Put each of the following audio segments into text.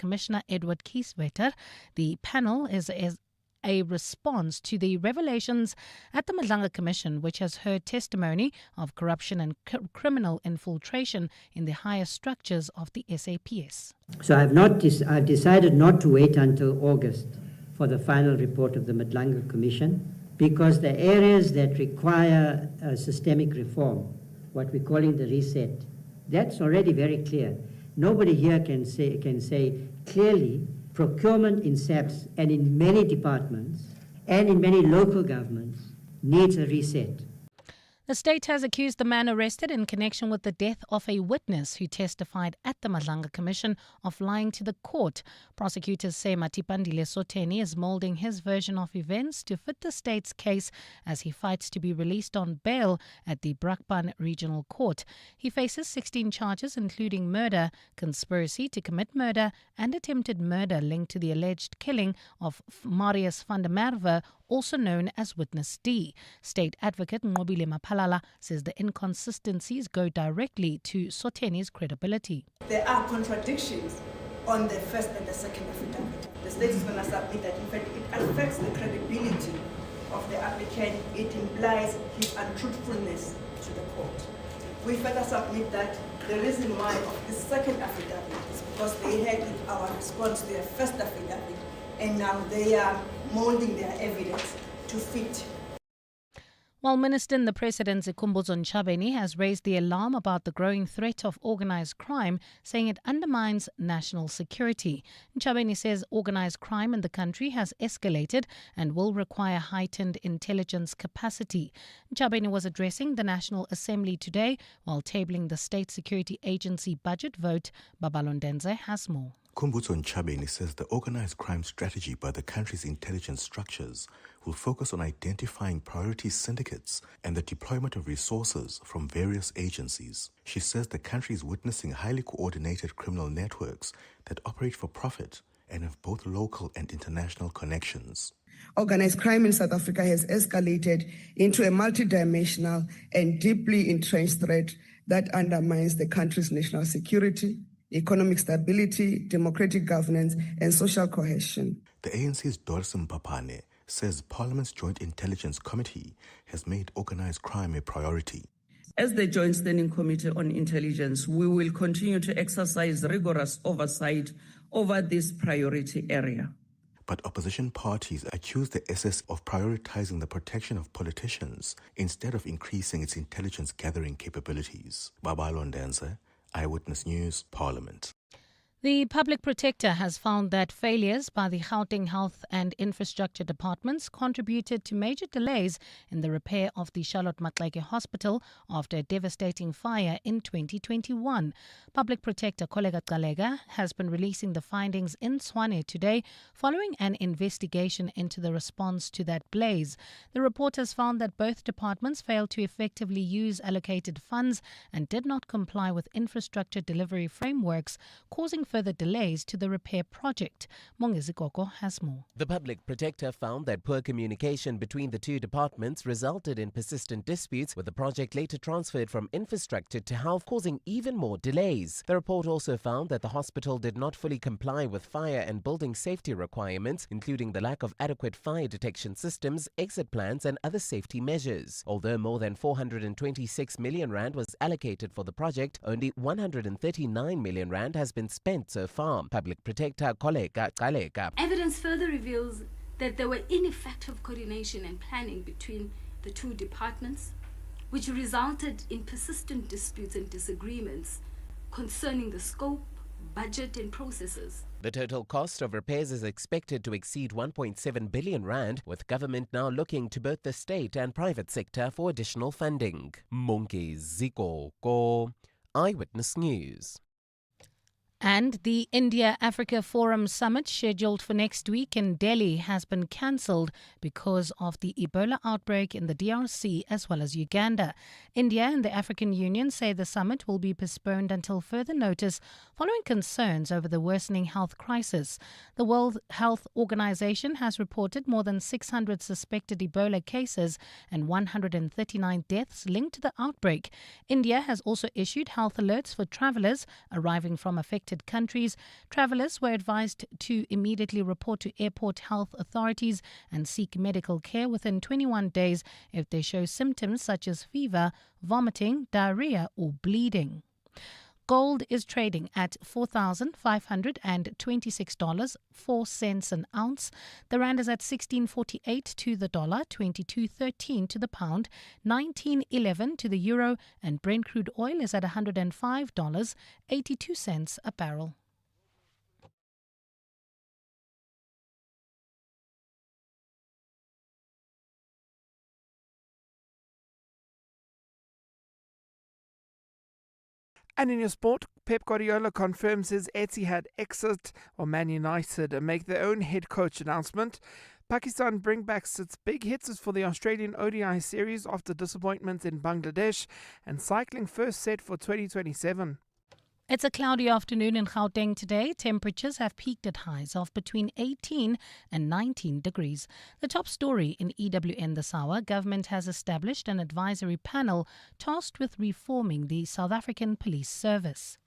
Commissioner Edward Kieswetter. The panel is a response to the revelations at the Madlanga Commission, which has heard testimony of corruption and criminal infiltration in the higher structures of the SAPS. So I've decided not to wait until August for the final report of the Madlanga Commission, because the areas that require systemic reform, what we're calling the reset, that's already very clear. Nobody here can say clearly procurement in SAPS and in many departments and in many local governments needs a reset. The state has accused the man arrested in connection with the death of a witness who testified at the Madlanga Commission of lying to the court. Prosecutors say Matipandile Soteni is moulding his version of events to fit the state's case as he fights to be released on bail at the Brakpan Regional Court. He faces 16 charges including murder, conspiracy to commit murder and attempted murder linked to the alleged killing of Marius van der Merwe, also known as Witness D. State Advocate Nqobile Maphalala says the inconsistencies go directly to Soteni's credibility. There are contradictions on the first and the second affidavit. The state is going to submit that in fact it affects the credibility of the applicant. It implies his untruthfulness to the court. We further submit that the reason why of the second affidavit is because they had our response to their first affidavit, and now they are molding their evidence to fit. While Minister in the President Zikhumbuzo Ntshavheni has raised the alarm about the growing threat of organised crime, saying it undermines national security. Ntshavheni says organised crime in the country has escalated and will require heightened intelligence capacity. Ntshavheni was addressing the National Assembly today while tabling the State Security Agency budget vote. Babalondenze has more. Khumbudzo Ntshavheni says the organized crime strategy by the country's intelligence structures will focus on identifying priority syndicates and the deployment of resources from various agencies. She says the country is witnessing highly coordinated criminal networks that operate for profit and have both local and international connections. Organized crime in South Africa has escalated into a multidimensional and deeply entrenched threat that undermines the country's national security, economic stability, democratic governance, and social cohesion. The ANC's Doris Mpapane says Parliament's Joint Intelligence Committee has made organized crime a priority. As the Joint Standing Committee on Intelligence, we will continue to exercise rigorous oversight over this priority area. But opposition parties accuse the SS of prioritizing the protection of politicians instead of increasing its intelligence gathering capabilities. Babalondenze, Eyewitness News, Parliament. The Public Protector has found that failures by the Gauteng Health and Infrastructure Departments contributed to major delays in the repair of the Charlotte Maxeke Hospital after a devastating fire in 2021. Public Protector Kollega Galega has been releasing the findings in Tshwane today following an investigation into the response to that blaze. The report has found that both departments failed to effectively use allocated funds and did not comply with infrastructure delivery frameworks, causing further delays to the repair project. Mongezi Koko has more. The Public Protector found that poor communication between the two departments resulted in persistent disputes, with the project later transferred from infrastructure to health, causing even more delays. The report also found that the hospital did not fully comply with fire and building safety requirements, including the lack of adequate fire detection systems, exit plans and other safety measures. Although more than 426 million rand was allocated for the project, only 139 million rand has been spent so far. Public Protector Kollega Galega. Evidence further reveals that there were ineffective coordination and planning between the two departments, which resulted in persistent disputes and disagreements concerning the scope, budget and processes. The total cost of repairs is expected to exceed 1.7 billion rand, with government now looking to both the state and private sector for additional funding. Mongezi Koko, Eyewitness News. And the India-Africa Forum Summit scheduled for next week in Delhi has been cancelled because of the Ebola outbreak in the DRC as well as Uganda. India and the African Union say the summit will be postponed until further notice following concerns over the worsening health crisis. The World Health Organization has reported more than 600 suspected Ebola cases and 139 deaths linked to the outbreak. India has also issued health alerts for travelers arriving from affected affected countries. Travellers were advised to immediately report to airport health authorities and seek medical care within 21 days if they show symptoms such as fever, vomiting, diarrhea or bleeding. Gold is trading at $4,526.04 an ounce. The rand is at 16.48 to the dollar, 22.13 to the pound, 19.11 to the euro, and Brent crude oil is at $105.82 a barrel. And in your sport, Pep Guardiola confirms his Etihad exit, while Man United make their own head coach announcement. Pakistan bring back its big hitters for the Australian ODI series after disappointment in Bangladesh, and cycling first set for 2027. It's a cloudy afternoon in Gauteng today. Temperatures have peaked at highs of between 18 and 19 degrees. The top story in EWN this hour, government has established an advisory panel tasked with reforming the South African Police Service.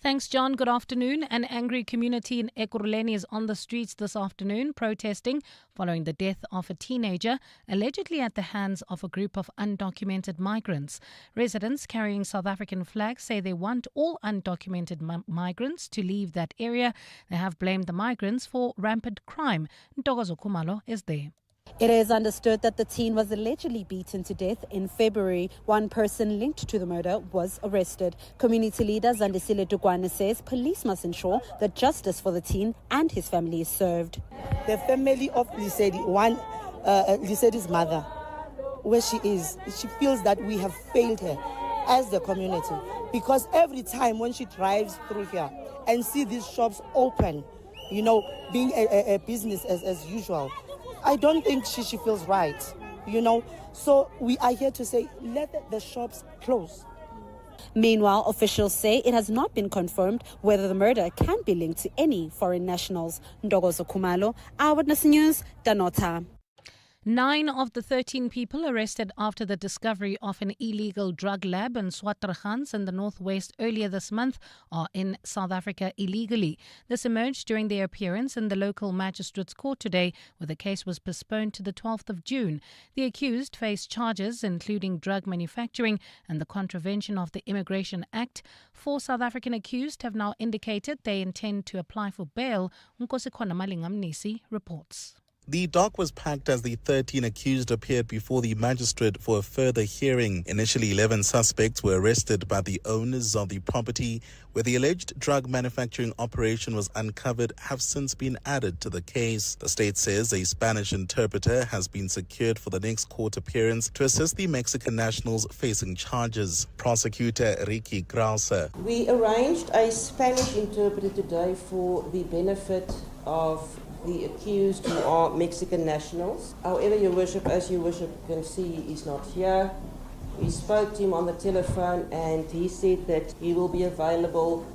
Thanks, John. Good afternoon. An angry community in Ekurhuleni is on the streets this afternoon protesting following the death of a teenager, allegedly at the hands of a group of undocumented migrants. Residents carrying South African flags say they want all undocumented migrants to leave that area. They have blamed the migrants for rampant crime. Ntokozo Khumalo is there. It is understood that the teen was allegedly beaten to death in February. One person linked to the murder was arrested. Community leader Zandisile Dugwane says police must ensure that justice for the teen and his family is served. The family of Lisedi's mother, where she is, she feels that we have failed her as the community, because every time when she drives through here and see these shops open, being a business as usual, I don't think she feels right, So we are here to say, let the shops close. Meanwhile, officials say it has not been confirmed whether the murder can be linked to any foreign nationals. Ntokozo Khumalo, Eyewitness News, Danota. 9 of the 13 people arrested after the discovery of an illegal drug lab in Swatragans in the northwest earlier this month are in South Africa illegally. This emerged during their appearance in the local magistrate's court today, where the case was postponed to the 12th of June. The accused face charges including drug manufacturing and the contravention of the Immigration Act. 4 South African accused have now indicated they intend to apply for bail. Nkosikona Malingamnisi reports. The dock was packed as the 13 accused appeared before the magistrate for a further hearing. Initially, 11 suspects were arrested by the owners of the property where the alleged drug manufacturing operation was uncovered have since been added to the case. The state says a Spanish interpreter has been secured for the next court appearance to assist the Mexican nationals facing charges. Prosecutor Ricky Krause. We arranged a Spanish interpreter today for the benefit of the accused who are Mexican nationals. However, Your Worship, as Your Worship can see, is not here. We spoke to him on the telephone and he said that he will be available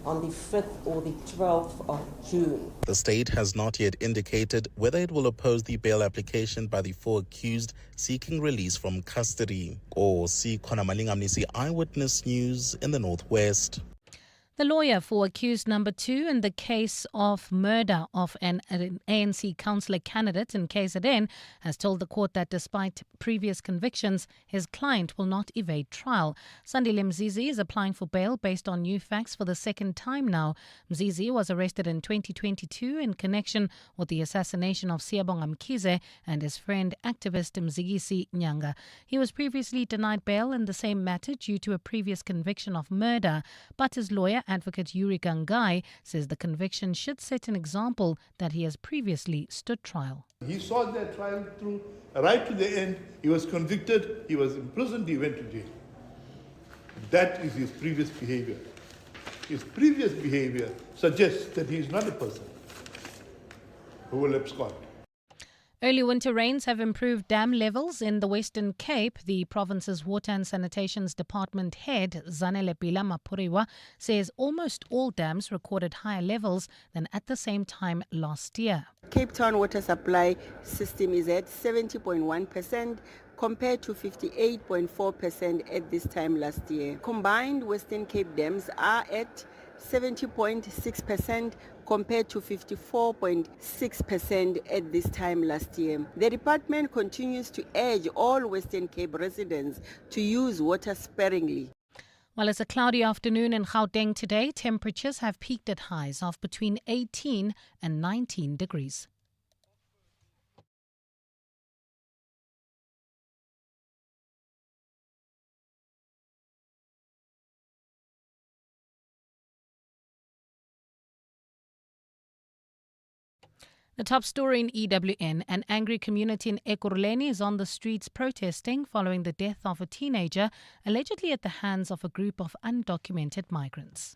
on the 5th or the 12th of June. The state has not yet indicated whether it will oppose the bail application by the 4 accused seeking release from custody. Or see Malingamnisi, Eyewitness News in the Northwest. The lawyer for accused number 2 in the case of murder of an ANC councillor candidate in KZN has told the court that despite previous convictions, his client will not evade trial. Sandile Mzizi is applying for bail based on new facts for the second time now. Mzizi was arrested in 2022 in connection with the assassination of Siyabonga Mkhize and his friend activist Mzikisi Nyanga. He was previously denied bail in the same matter due to a previous conviction of murder, but his lawyer, Advocate Yuri Gangai, says the conviction should set an example that he has previously stood trial. He saw that trial through right to the end. He was convicted, he was imprisoned, he went to jail. That is his previous behavior. His previous behavior suggests that he is not a person who will abscond. Early winter rains have improved dam levels in the Western Cape. The province's Water and Sanitation's Department head, Zanele Pila Mapuriwa, says almost all dams recorded higher levels than at the same time last year. Cape Town water supply system is at 70.1% compared to 58.4% at this time last year. Combined Western Cape dams are at 70.6% compared to 54.6% at this time last year. The department continues to urge all Western Cape residents to use water sparingly. Well, it's a cloudy afternoon in Gauteng today. Temperatures have peaked at highs of between 18 and 19 degrees. The top story in EWN, an angry community in Ekurhuleni is on the streets protesting following the death of a teenager, allegedly at the hands of a group of undocumented migrants.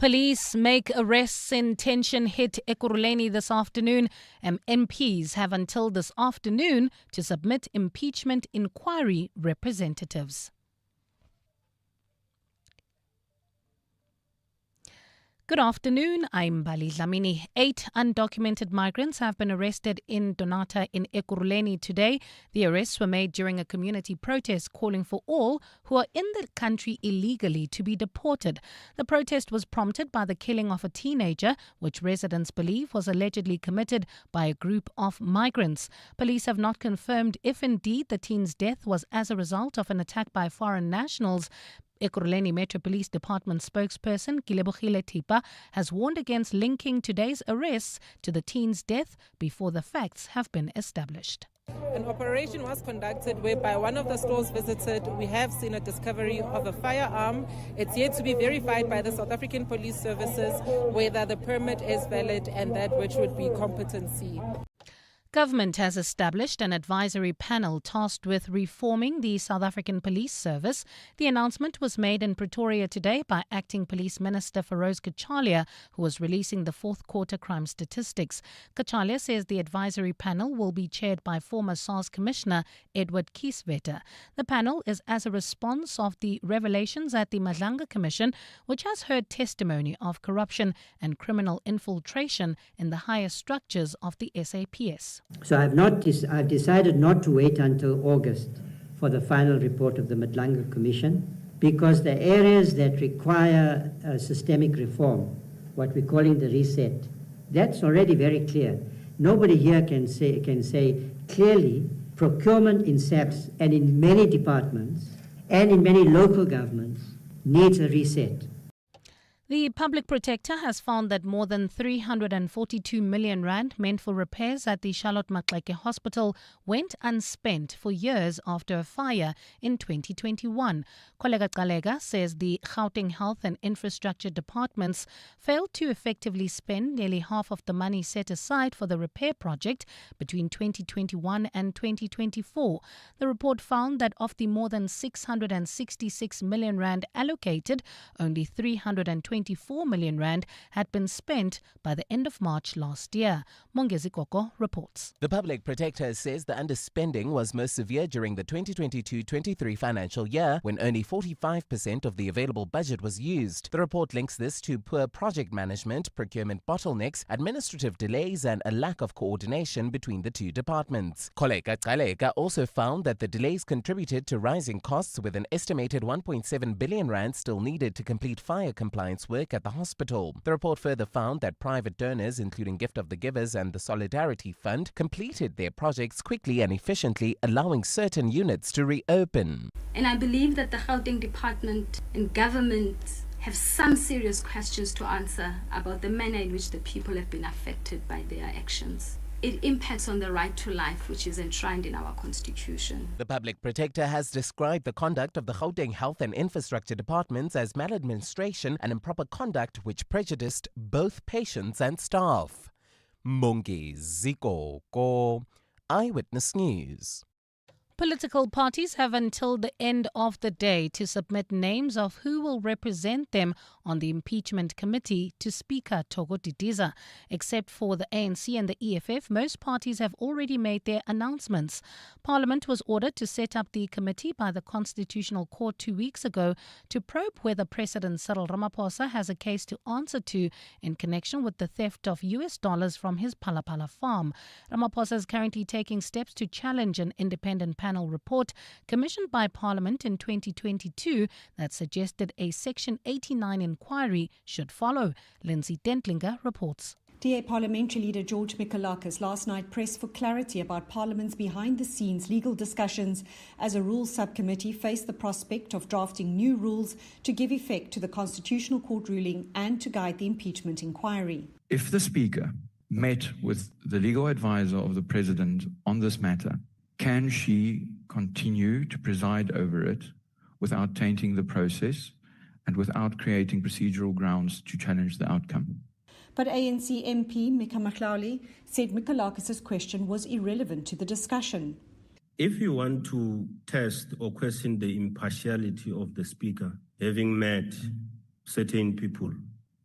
Police make arrests in tension hit Ekurhuleni this afternoon, and MPs have until this afternoon to submit impeachment inquiry representatives. Good afternoon, I'm Bali Dlamini. 8 undocumented migrants have been arrested in Donata in Ekurhuleni today. The arrests were made during a community protest calling for all who are in the country illegally to be deported. The protest was prompted by the killing of a teenager, which residents believe was allegedly committed by a group of migrants. Police have not confirmed if indeed the teen's death was as a result of an attack by foreign nationals. Ekurhuleni Metro Police Department spokesperson Kilebogile Tipa has warned against linking today's arrests to the teen's death before the facts have been established. An operation was conducted whereby one of the stores visited. We have seen a discovery of a firearm. It's yet to be verified by the South African Police Services whether the permit is valid and that which would be competency. Government has established an advisory panel tasked with reforming the South African Police Service. The announcement was made in Pretoria today by Acting Police Minister Feroz Kachalia, who was releasing the fourth quarter crime statistics. Kachalia says the advisory panel will be chaired by former SARS Commissioner Edward Kieswetter. The panel is as a response of the revelations at the Madlanga Commission, which has heard testimony of corruption and criminal infiltration in the higher structures of the SAPS. So I've decided not to wait until August for the final report of the Madlanga Commission, because the areas that require systemic reform, what we're calling the reset, that's already very clear. Nobody here can say clearly procurement in SAPS and in many departments and in many local governments needs a reset. The Public Protector has found that more than 342 million rand meant for repairs at the Charlotte Maxeke Hospital went unspent for years after a fire in 2021. Kollega Kalega says the Gauteng Health and Infrastructure Departments failed to effectively spend nearly half of the money set aside for the repair project between 2021 and 2024. The report found that of the more than 666 million rand allocated, only 324 million rand had been spent by the end of March last year. Mongezi Koko reports. The Public Protector says the underspending was most severe during the 2022-23 financial year, when only 45% of the available budget was used. The report links this to poor project management, procurement bottlenecks, administrative delays, and a lack of coordination between the two departments. Koleka Kalega also found that the delays contributed to rising costs, with an estimated 1.7 billion rand still needed to complete fire compliance work at the hospital. The report further found that private donors, including Gift of the Givers and the Solidarity Fund, completed their projects quickly and efficiently, allowing certain units to reopen. And I believe that the Gauteng Department and government have some serious questions to answer about the manner in which the people have been affected by their actions. It impacts on the right to life, which is enshrined in our Constitution. The Public Protector has described the conduct of the Gauteng Health and Infrastructure Departments as maladministration and improper conduct which prejudiced both patients and staff. Mongezi Koko, Eyewitness News. Political parties have until the end of the day to submit names of who will represent them on the impeachment committee to Speaker Thoko Didiza. Except for the ANC and the EFF, most parties have already made their announcements. Parliament was ordered to set up the committee by the Constitutional Court 2 weeks ago to probe whether President Cyril Ramaphosa has a case to answer to in connection with the theft of US dollars from his Palapala farm. Ramaphosa is currently taking steps to challenge an independent panel report commissioned by Parliament in 2022 that suggested a Section 89 inquiry should follow. Lindsay Dentlinger reports. DA Parliamentary Leader George Mikalakis last night pressed for clarity about Parliament's behind-the-scenes legal discussions as a rules subcommittee faced the prospect of drafting new rules to give effect to the Constitutional Court ruling and to guide the impeachment inquiry. If the Speaker met with the legal advisor of the President on this matter, can she continue to preside over it without tainting the process and without creating procedural grounds to challenge the outcome? But ANC MP Mika Maklauli said Mikalakis' question was irrelevant to the discussion. If you want to test or question the impartiality of the Speaker, having met certain people,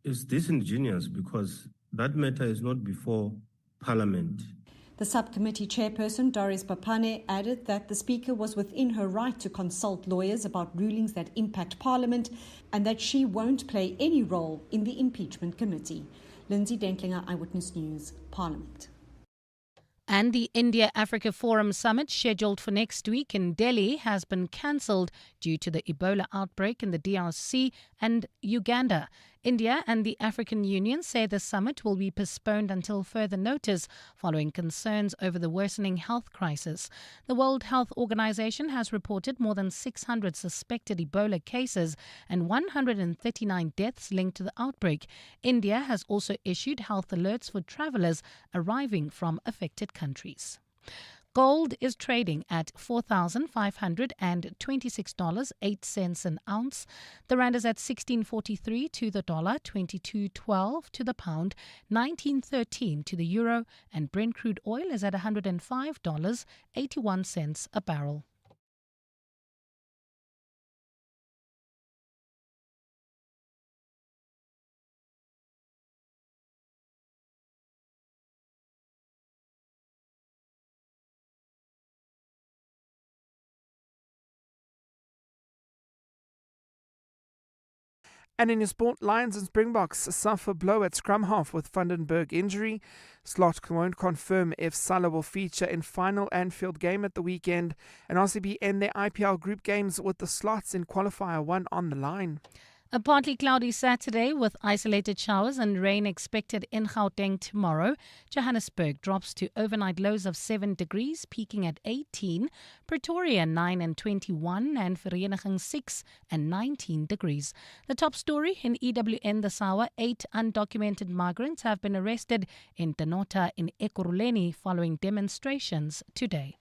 is disingenuous because that matter is not before Parliament. The subcommittee chairperson, Doris Papane, added that the Speaker was within her right to consult lawyers about rulings that impact Parliament and that she won't play any role in the impeachment committee. Lindsay Dentlinger, Eyewitness News, Parliament. And the India-Africa Forum Summit, scheduled for next week in Delhi, has been cancelled due to the Ebola outbreak in the DRC and Uganda. India and the African Union say the summit will be postponed until further notice following concerns over the worsening health crisis. The World Health Organization has reported more than 600 suspected Ebola cases and 139 deaths linked to the outbreak. India has also issued health alerts for travelers arriving from affected countries. Gold is trading at $4,526.08 an ounce. The rand is at 16.43 to the dollar, 22.12 to the pound, 19.13 to the euro, and Brent crude oil is at $105.81 a barrel. And in your sport, Lions and Springboks suffer blow at scrum half with Vandenberg injury. Slot won't confirm if Salah will feature in final Anfield game at the weekend. And RCB end their IPL group games with the Slots in qualifier 1 on the line. A partly cloudy Saturday with isolated showers and rain expected in Gauteng tomorrow. Johannesburg drops to overnight lows of 7 degrees, peaking at 18. Pretoria 9 and 21, and Vereniging 6 and 19 degrees. The top story in EWN this hour: 8 undocumented migrants have been arrested in Denota in Ekurhuleni following demonstrations today.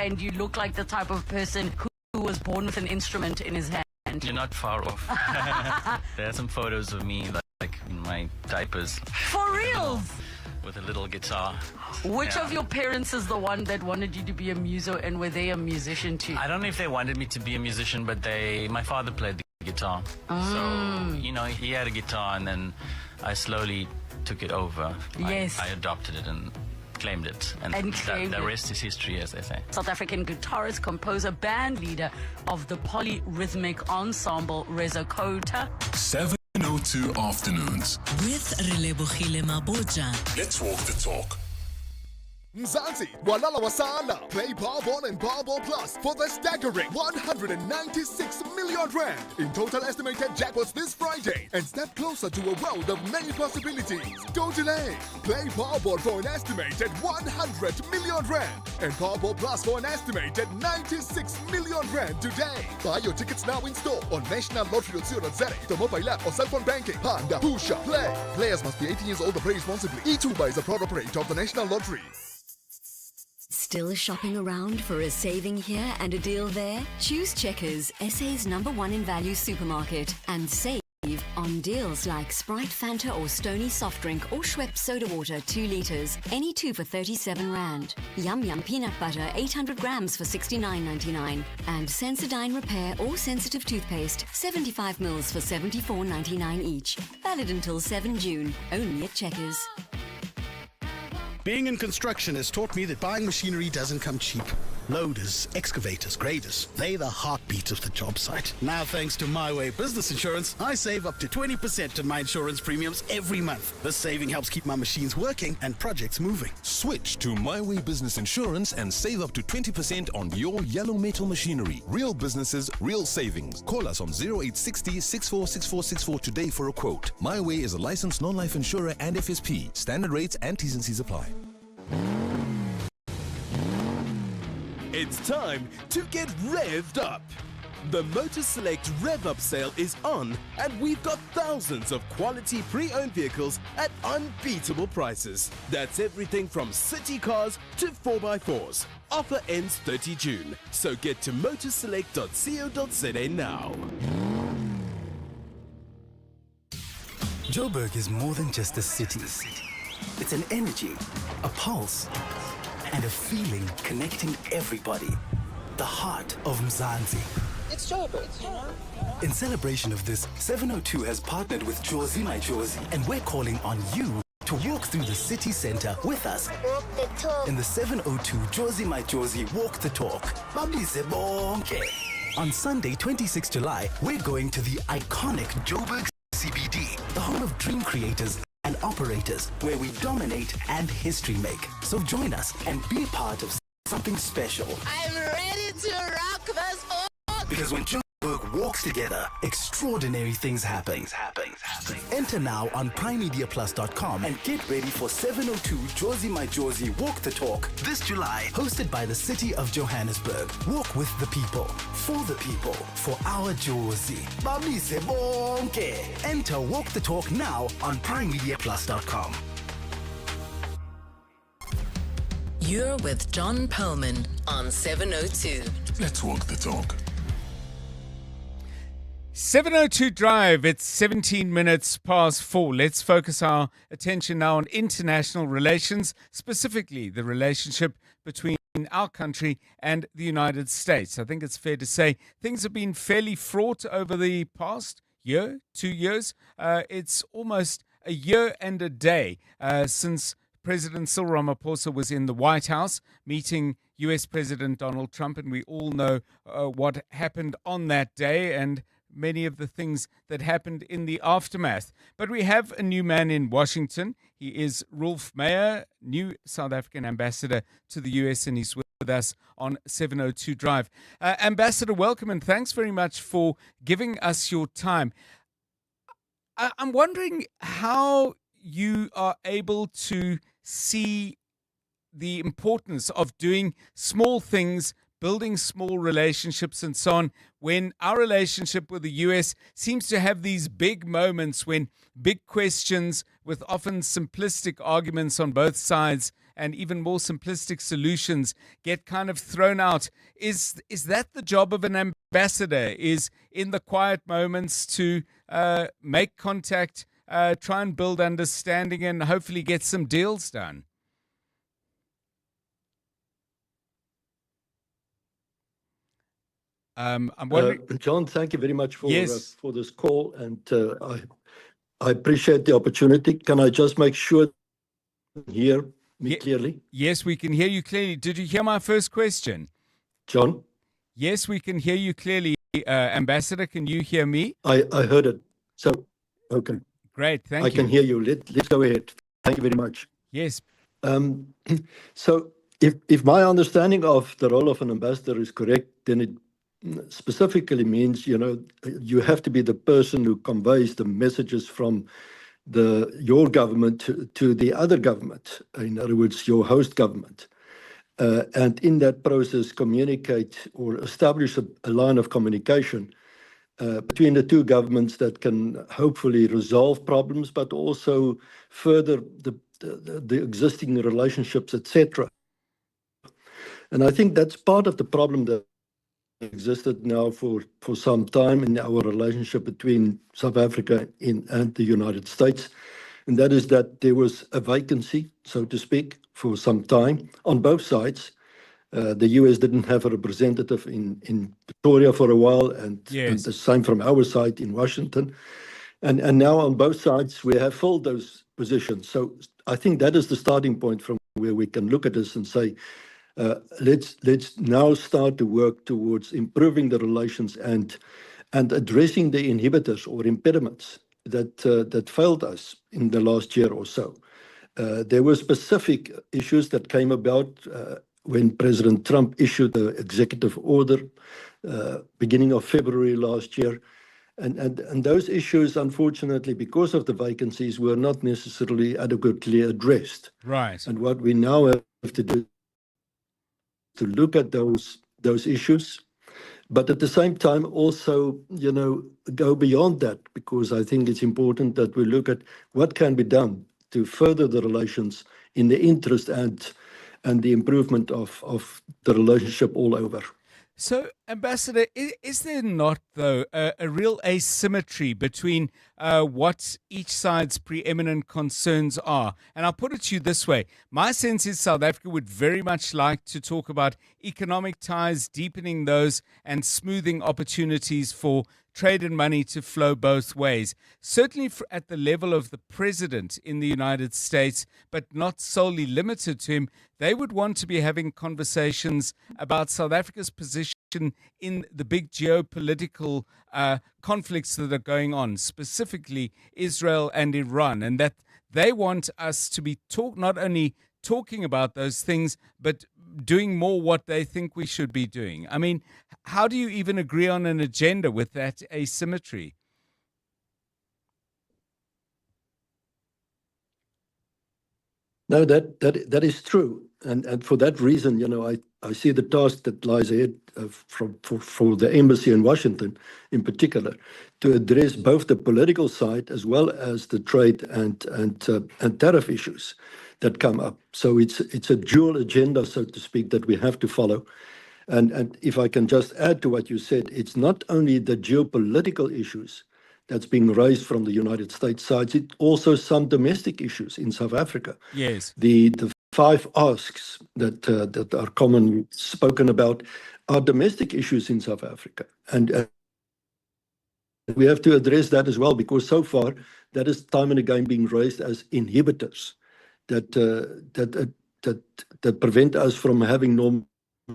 and you look like the type of person who was born with an instrument in his hand. You're not far off. There are some photos of me like in my diapers. For real? With a little guitar. Which of your parents is the one that wanted you to be a muso, and were they a musician too? I don't know if they wanted me to be a musician, but my father played the guitar. So, he had a guitar, and then I slowly took it over. Yes. I adopted it and claimed it. And the rest is history, as they say. South African guitarist, composer, band leader of the polyrhythmic ensemble Reza Kota. 702 Afternoons. With Relebogile Maboja. Let's walk the talk. Mzansi, Walala Wasala. Play Powerball and Powerball Plus for the staggering 196 million rand in total estimated jackpots this Friday and step closer to a world of many possibilities. Don't delay. Play Powerball for an estimated 100 million rand and Powerball Plus for an estimated 96 million rand today. Buy your tickets now in store on nationallottery.co.za, the mobile app or cell phone banking. Panda, Pusha, play. Players must be 18 years old or play responsibly. E2 is a proud operator of the National Lottery. Still shopping around for a saving here and a deal there? Choose Checkers, SA's #1 in value supermarket, and save on deals like Sprite, Fanta or Stony soft drink or Schweppes soda water 2 litres, any 2 for 37 Rand. Yum Yum peanut butter 800 grams for 69.99, and Sensodyne repair or sensitive toothpaste 75 mils for 74.99 each. Valid until 7 June, only at Checkers. Being in construction has taught me that buying machinery doesn't come cheap. Loaders, excavators, graders, they're the heartbeat of the job site. Now, thanks to My Way Business Insurance, I save up to 20% on my insurance premiums every month. This saving helps keep my machines working and projects moving. Switch to My Way Business Insurance and save up to 20% on your yellow metal machinery. Real businesses, real savings. Call us on 0860 646464 today for a quote. My Way is a licensed non-life insurer and FSP. Standard rates and T's and C's apply. It's time to get revved up. The Motor Select Rev Up sale is on, and we've got thousands of quality pre-owned vehicles at unbeatable prices. That's everything from city cars to 4x4s. Offer ends 30 June, so get to motorselect.co.za now. Joburg is more than just a city. It's an energy, a pulse, and a feeling connecting everybody. The heart of Mzansi. It's Joburg, you know? In celebration of this, 702 has partnered with Jozi My Jozi, and we're calling on you to walk through the city center with us. Walk the talk. In the 702 Jozi My Jozi Walk the Talk. Babise bonke. On Sunday, 26 July, we're going to the iconic Joburg CBD, the home of dream creators and operators, where we dominate and history make. So join us and be a part of something special. I'm ready to rock this boat. Because when Joburg walks together, extraordinary things happen. Enter now on primemediaplus.com and get ready for 702 Jozi My Jozi Walk the Talk this July, hosted by the city of Johannesburg. Walk with the people, for the people, for our Jozi. Babise bonke. Enter Walk the Talk now on primemediaplus.com. You're with John Perlman on 702. Let's walk the talk. 702 Drive, it's 17 minutes past 4. Let's focus our attention now on international relations, specifically the relationship between our country and the United States. I think it's fair to say things have been fairly fraught over the past year, 2 years. It's almost a year and a day since President Cyril Ramaphosa was in the White House meeting U.S. President Donald Trump, and we all know what happened on that day and many of the things that happened in the aftermath. But we have a new man in Washington. He is Roelf Meyer, new South African ambassador to the U.S., and he's with us on 702 Drive. Ambassador, welcome, and thanks very much for giving us your time. I'm wondering how you are able to see the importance of doing small things, building small relationships and so on, when our relationship with the US seems to have these big moments when big questions, with often simplistic arguments on both sides and even more simplistic solutions get kind of thrown out. Is that the job of an ambassador? Is in the quiet moments to make contact, try and build understanding, and hopefully get some deals done? I'm wondering, John, thank you very much for this call, and I appreciate the opportunity. Can I just make sure you hear me clearly? Yes, we can hear you clearly. Did you hear my first question? John? Yes, we can hear you clearly. Ambassador, can you hear me? I heard it. So, okay. Great, thank you. I can hear you. Let's go ahead. Thank you very much. Yes. So, if my understanding of the role of an ambassador is correct, then it specifically means, you have to be the person who conveys the messages from your government to the other government, in other words, your host government. And in that process, communicate or establish a line of communication between the two governments that can hopefully resolve problems, but also further the existing relationships, etc. And I think that's part of the problem that existed now for some time in our relationship between South Africa and the United States. And that is that there was a vacancy, so to speak, for some time on both sides. The US didn't have a representative in Pretoria for a while, and the same from our side in Washington. And now on both sides, we have filled those positions. So I think that is the starting point from where we can look at this and say, let's now start to work towards improving the relations and addressing the inhibitors or impediments that failed us in the last year or so. There were specific issues that came about when President Trump issued the executive order beginning of February last year. And those issues, unfortunately, because of the vacancies, were not necessarily adequately addressed. Right. And what we now have to do to look at those issues, but at the same time also, go beyond that, because I think it's important that we look at what can be done to further the relations in the interest and the improvement of the relationship all over. So, Ambassador, is there not, though, a real asymmetry between what each side's preeminent concerns are? And I'll put it to you this way. My sense is South Africa would very much like to talk about economic ties, deepening those, and smoothing opportunities for trade and money to flow both ways. Certainly at the level of the president in the United States, but not solely limited to him, they would want to be having conversations about South Africa's position in the big geopolitical conflicts that are going on, specifically Israel and Iran, and that they want us to be not only talking about those things, but doing more what they think we should be doing. I mean, how do you even agree on an agenda with that asymmetry? No, that is true. And for that reason, I see the task that lies ahead for the embassy in Washington in particular, to address both the political side as well as the trade and tariff issues that come up. So it's a dual agenda, so to speak, that we have to follow. And if I can just add to what you said, it's not only the geopolitical issues that's being raised from the United States side, it's also some domestic issues in South Africa. Yes. The 5 asks that are commonly spoken about are domestic issues in South Africa. And we have to address that as well, because so far that is time and again being raised as inhibitors that prevent us from having normal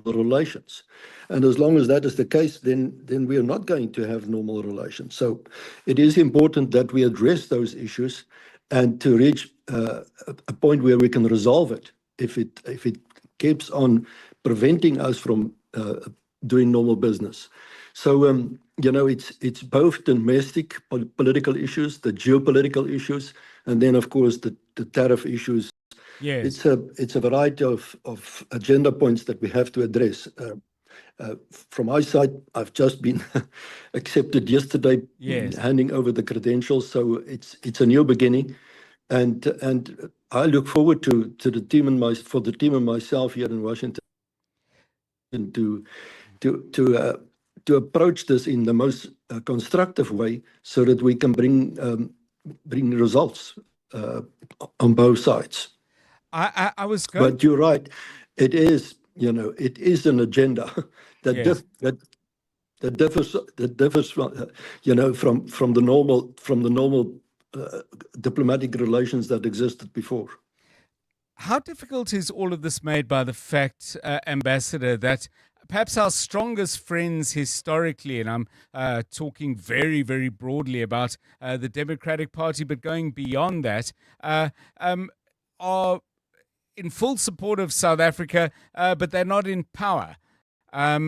relations. And as long as that is the case, then we are not going to have normal relations. So it is important that we address those issues and to reach a point where we can resolve it. If it keeps on preventing us from doing normal business. So it's both domestic political issues, the geopolitical issues, and then of course the tariff issues. Yes. It's a variety of agenda points that we have to address. From my side, I've just been accepted yesterday, yes, handing over the credentials. So it's a new beginning. And I look forward to the team for the team and myself here in Washington to approach this in the most constructive way, so that we can bring results on both sides. I was going. But you're right. It is an agenda that Yes. that differs from the normal diplomatic relations that existed before. How difficult is all of this made by the fact, Ambassador, that perhaps our strongest friends historically, and I'm talking very, very broadly about the Democratic Party, but going beyond that, are in full support of South Africa, but they're not in power? How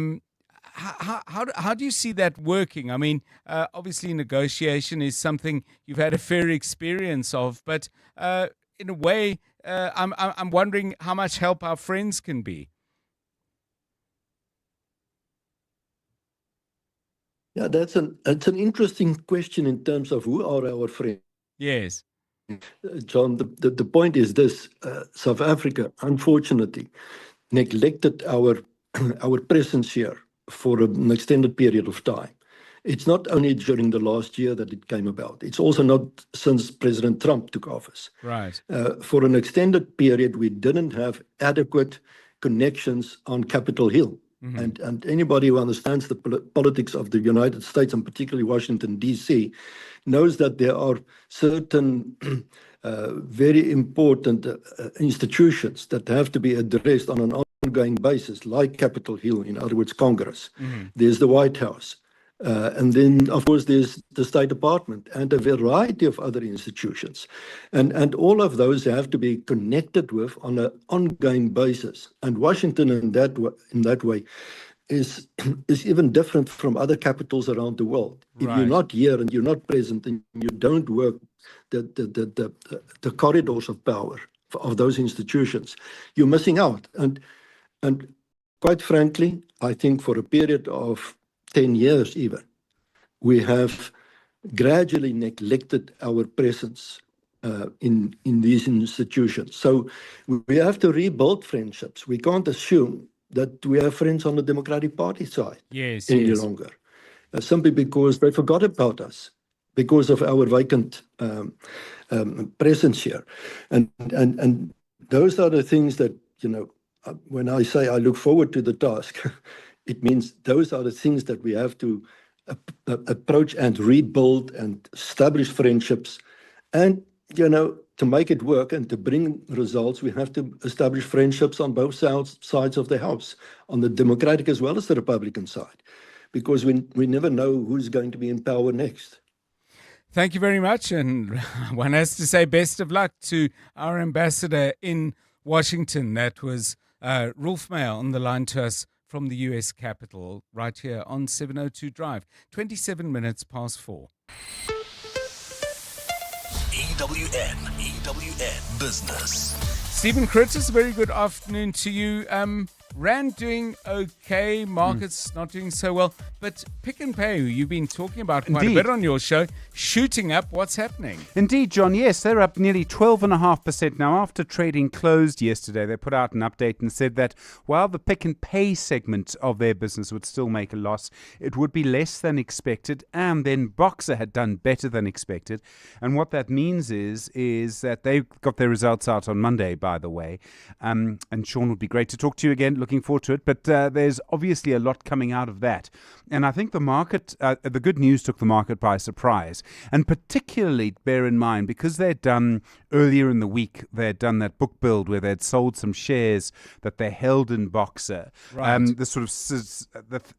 do you see that working? I mean, obviously negotiation is something you've had a fair experience of, but in a way, I'm wondering how much help our friends can be. Yeah, that's an interesting question in terms of who are our friends. Yes. John, the point is this: South Africa, unfortunately, neglected our presence here for an extended period of time. It's not only during the last year that it came about. It's also not since President Trump took office. Right. For an extended period, we didn't have adequate connections on Capitol Hill. Mm-hmm. And anybody who understands the politics of the United States, and particularly Washington, D.C., knows that there are certain very important institutions that have to be addressed on an ongoing basis, like Capitol Hill, in other words, Congress. Mm-hmm. There's the White House. And then, of course, there's the State Department and a variety of other institutions. And all of those have to be connected with on an ongoing basis. And Washington, in that way, is even different from other capitals around the world. If you're not here and you're not present and you don't work the corridors of power of those institutions, you're missing out. And quite frankly, I think for a period of 10 years even, we have gradually neglected our presence in these institutions. So we have to rebuild friendships. We can't assume that we have friends on the Democratic Party side any longer, simply because they forgot about us because of our vacant presence here. And those are the things that, when I say I look forward to the task, it means those are the things that we have to approach and rebuild and establish friendships. And, to make it work and to bring results, we have to establish friendships on both sides of the house, on the Democratic as well as the Republican side, because we never know who's going to be in power next. Thank you very much. And one has to say best of luck to our ambassador in Washington. That was Roelf Meyer on the line to us from the U.S. Capitol, right here on 702 Drive, 27 minutes past 4. EWN Business. Stephen Curtis, a very good afternoon to you. Rand doing okay, markets not doing so well, but Pick n Pay, who you've been talking about quite a bit on your show, shooting up. What's happening? Indeed, John, yes, they're up nearly 12.5% now. After trading closed yesterday, they put out an update and said that while the Pick n Pay segment of their business would still make a loss, it would be less than expected, and then Boxer had done better than expected. And what that means is that they got their results out on Monday, by the way, and Sean, would be great to talk to you again. Looking forward to it, but there's obviously a lot coming out of that. And I think the market, the good news took the market by surprise. And particularly bear in mind, because they'd done earlier in the week, they'd done that book build where they'd sold some shares that they held in Boxer. Right. The sort of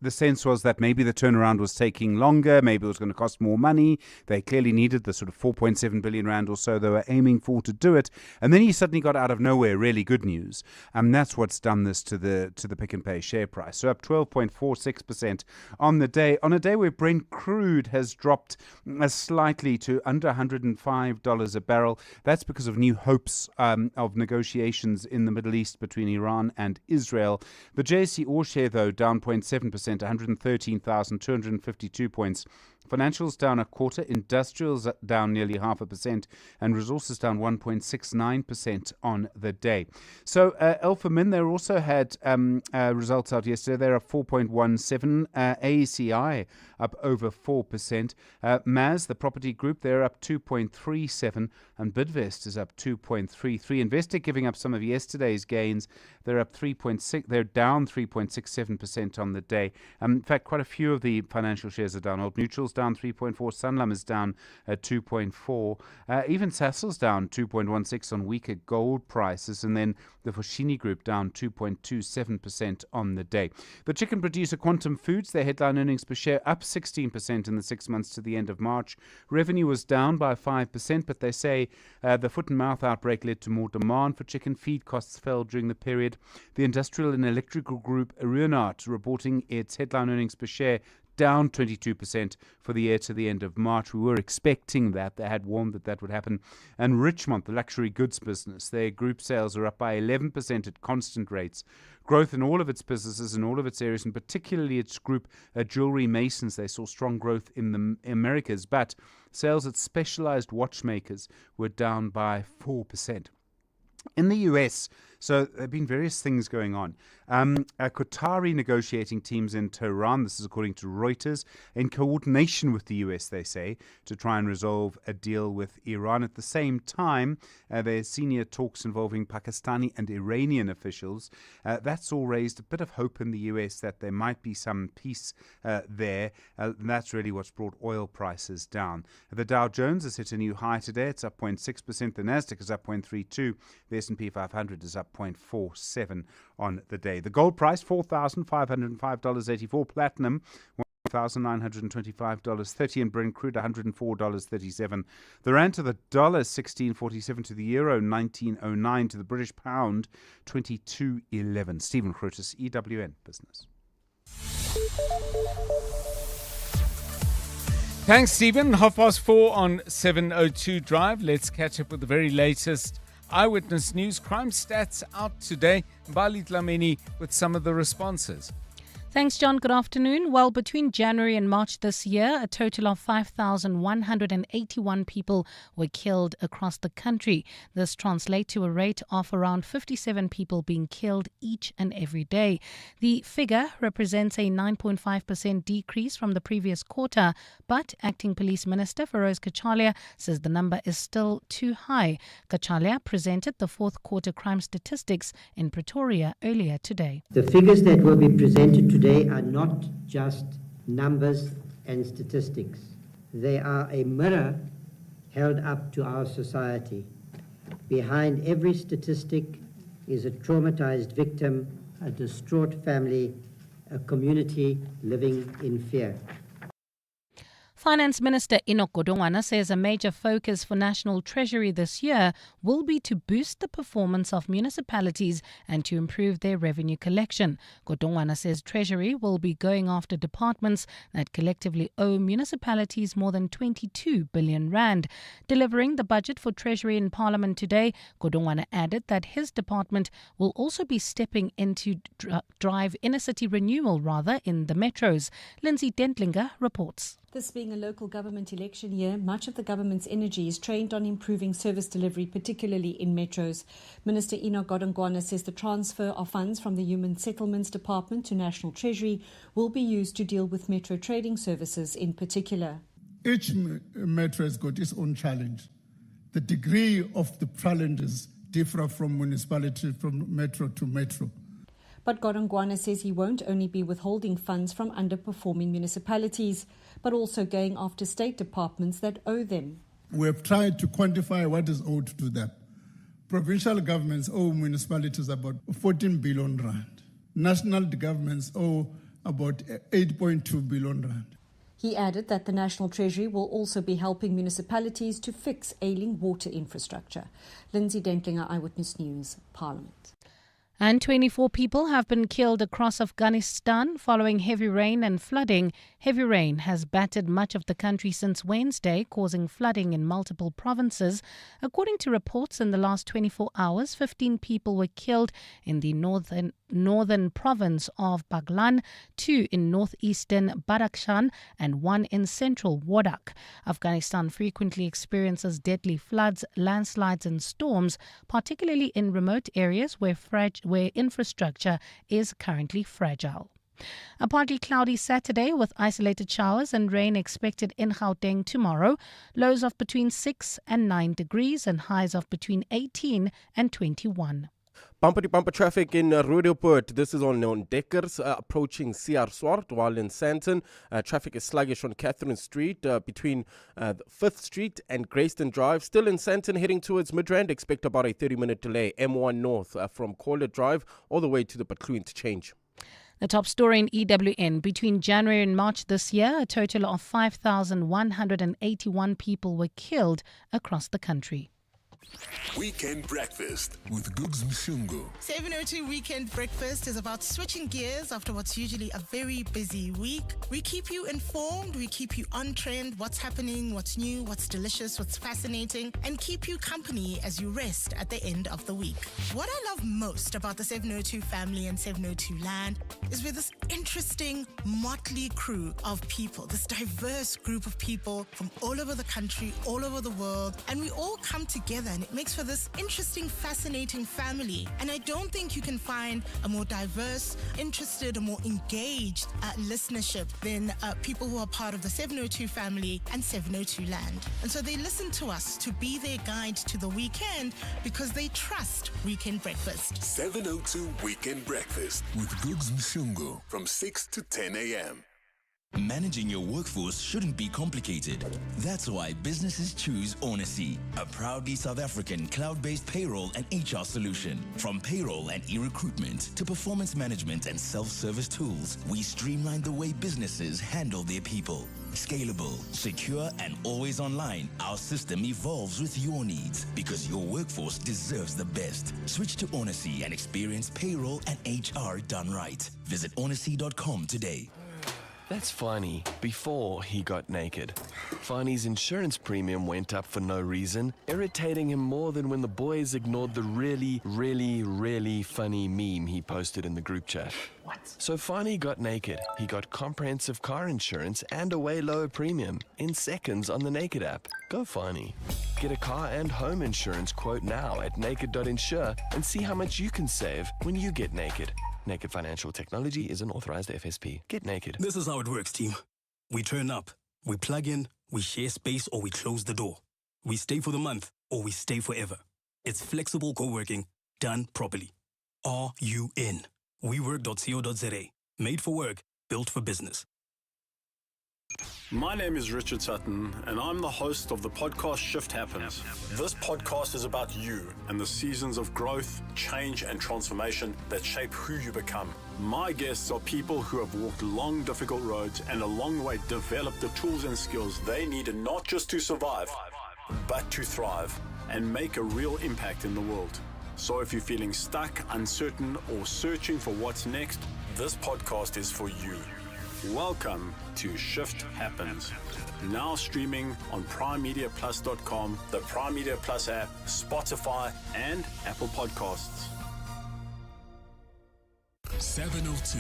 the sense was that maybe the turnaround was taking longer, maybe it was going to cost more money. They clearly needed the sort of 4.7 billion rand or so they were aiming for to do it. And then he suddenly got out of nowhere really good news. And that's what's done this to the Pick n Pay share price. So up 12.46% on the day, on a day where Brent crude has dropped slightly to under $105 a barrel. That's because of new hopes of negotiations in the Middle East between Iran and Israel. The JSE All share, though, down 0.7%, 113,252 points. Financials down a quarter, industrials down nearly 0.5%, and resources down 1.69% on the day. So Alpha Min, they also had results out yesterday. They're up 4.17. AECI up over 4%. MAS, the property group, they're up 2.37, and Bidvest is up 2.33. Investec giving up some of yesterday's gains. They're up 3.6. They're down 3.67% on the day. In fact, quite a few of the financial shares are down. Old Mutual's down 3.4. Sanlam is down 2.4. Even Sasol's down 2.16 on weaker gold prices, and then the Foschini Group down 2.27% on the day. The chicken producer Quantum Foods, their headline earnings per share up 16% in the 6 months to the end of March. Revenue was down by 5%, but they say the foot and mouth outbreak led to more demand for chicken. Feed costs fell during the period. The industrial and electrical group Reunert reporting its headline earnings per share down 22% for the year to the end of March. We were expecting that. They had warned that would happen. And Richmond, the luxury goods business, their group sales are up by 11% at constant rates. Growth in all of its businesses and all of its areas, and particularly its group Jewelry Masons. They saw strong growth in the Americas, but sales at specialized watchmakers were down by 4%. In the US, so there have been various things going on. Qatari negotiating teams in Tehran, this is according to Reuters, in coordination with the US, they say, to try and resolve a deal with Iran. At the same time, there's senior talks involving Pakistani and Iranian officials. That's all raised a bit of hope in the US that there might be some peace there. And that's really what's brought oil prices down. The Dow Jones has hit a new high today. It's up 0.6%. The Nasdaq is up 0.32%. The S&P 500 is up 0.47 on the day. The gold price, $4,505.84. Platinum, $1,925.30, and Brent crude $104.37. The rand to the dollar, 16.47 to the euro, 19.09 to the British pound, 22.11. Stephen Grotus, EWN Business. Thanks, Stephen. 4:30 on 702 Drive. Let's catch up with the very latest Eyewitness News. Crime stats out today. Bali Dlamini with some of the responses. Thanks, John. Good afternoon. Well, between January and March this year, a total of 5,181 people were killed across the country. This translates to a rate of around 57 people being killed each and every day. The figure represents a 9.5% decrease from the previous quarter, but Acting Police Minister Feroz Kachalia says the number is still too high. Kachalia presented the fourth quarter crime statistics in Pretoria earlier today. The figures that will be presented today are not just numbers and statistics. They are a mirror held up to our society. Behind every statistic is a traumatized victim, a distraught family, a community living in fear. Finance Minister Enoch Godongwana says a major focus for National Treasury this year will be to boost the performance of municipalities and to improve their revenue collection. Godongwana says Treasury will be going after departments that collectively owe municipalities more than 22 billion rand. Delivering the budget for Treasury in Parliament today, Godongwana added that his department will also be stepping in to drive inner-city renewal in the metros. Lindsay Dentlinger reports. This being a local government election year, much of the government's energy is trained on improving service delivery, particularly in metros. Minister Enoch Godongwana says the transfer of funds from the Human Settlements Department to National Treasury will be used to deal with metro trading services in particular. Each metro has got its own challenge. The degree of the challenges differ from municipality, from metro to metro. But Godongwana says he won't only be withholding funds from underperforming municipalities, but also going after state departments that owe them. We have tried to quantify what is owed to them. Provincial governments owe municipalities about 14 billion rand. National governments owe about 8.2 billion rand. He added that the National Treasury will also be helping municipalities to fix ailing water infrastructure. Lindsay Dentlinger, Eyewitness News, Parliament. And 24 people have been killed across Afghanistan following heavy rain and flooding. Heavy rain has battered much of the country since Wednesday, causing flooding in multiple provinces. According to reports, in the last 24 hours, 15 people were killed in the northern province of Baghlan, 2 in northeastern Badakhshan, and 1 in central Wardak. Afghanistan frequently experiences deadly floods, landslides and storms, particularly in remote areas where infrastructure is currently fragile. A partly cloudy Saturday with isolated showers and rain expected in Gauteng tomorrow. Lows of between 6 and 9 degrees and highs of between 18 and 21. Bumper-to-bumper traffic in Roodepoort. This is on Dekkers approaching CR Swart, while in Sandton, traffic is sluggish on Catherine Street between 5th Street and Grayston Drive. Still in Sandton, heading towards Midrand, expect about a 30-minute delay. M1 North from Corlett Drive all the way to the Patlu interchange. The top story in EWN. Between January and March this year, a total of 5,181 people were killed across the country. Weekend Breakfast with Googs Mshungu. 702 Weekend Breakfast is about switching gears after what's usually a very busy week. We keep you informed, we keep you on trend, what's happening, what's new, what's delicious, what's fascinating, and keep you company as you rest at the end of the week. What I love most about the 702 family and 702 land is we're this interesting motley crew of people, this diverse group of people from all over the country, all over the world, and we all come together. And it makes for this interesting, fascinating family. And I don't think you can find a more diverse, interested, or more engaged listenership than people who are part of the 702 family and 702 land. And so they listen to us to be their guide to the weekend because they trust Weekend Breakfast. 702 Weekend Breakfast with Googs Mshungu from 6 to 10 a.m. Managing your workforce shouldn't be complicated. That's why businesses choose Onacy, a proudly South African cloud-based payroll and HR solution. From payroll and e-recruitment to performance management and self-service tools, we streamline the way businesses handle their people. Scalable, secure, and always online, our system evolves with your needs because your workforce deserves the best. Switch to Onacy and experience payroll and HR done right. Visit onacy.com today. That's Fani before he got naked. Fani's insurance premium went up for no reason, irritating him more than when the boys ignored the really funny meme he posted in the group chat. What? So Fani got naked. He got comprehensive car insurance and a way lower premium in seconds on the Naked app. Go Fani. Get a car and home insurance quote now at naked.insure and see how much you can save when you get naked. Naked Financial Technology is an authorized FSP. Get naked. This is how it works, team. We turn up, we plug in, we share space, or we close the door. We stay for the month, or we stay forever. It's flexible co-working done properly. Are you in? WeWork.co.za. Made for work, built for business. My name is Richard Sutton, and I'm the host of the podcast Shift Happens. This podcast is about you and the seasons of growth, change, and transformation that shape who you become. My guests are people who have walked long, difficult roads and along the way developed the tools and skills they needed not just to survive, but to thrive and make a real impact in the world. So if you're feeling stuck, uncertain, or searching for what's next, this podcast is for you. Welcome to Shift Happens. Now streaming on primemediaplus.com, the Prime Media Plus app, Spotify, and Apple Podcasts. 702.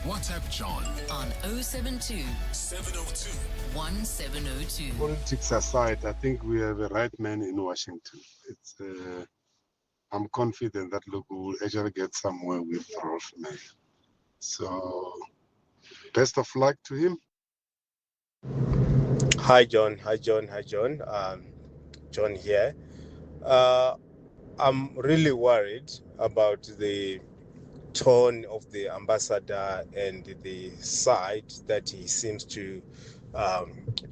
WhatsApp John on 072 702 1702. Politics aside, I think we have a right man in Washington. I'm confident that look, we will actually get somewhere with Roelf Meyer. So, best of luck to him. Hi, John. John here. I'm really worried about the tone of the ambassador and the side that he seems to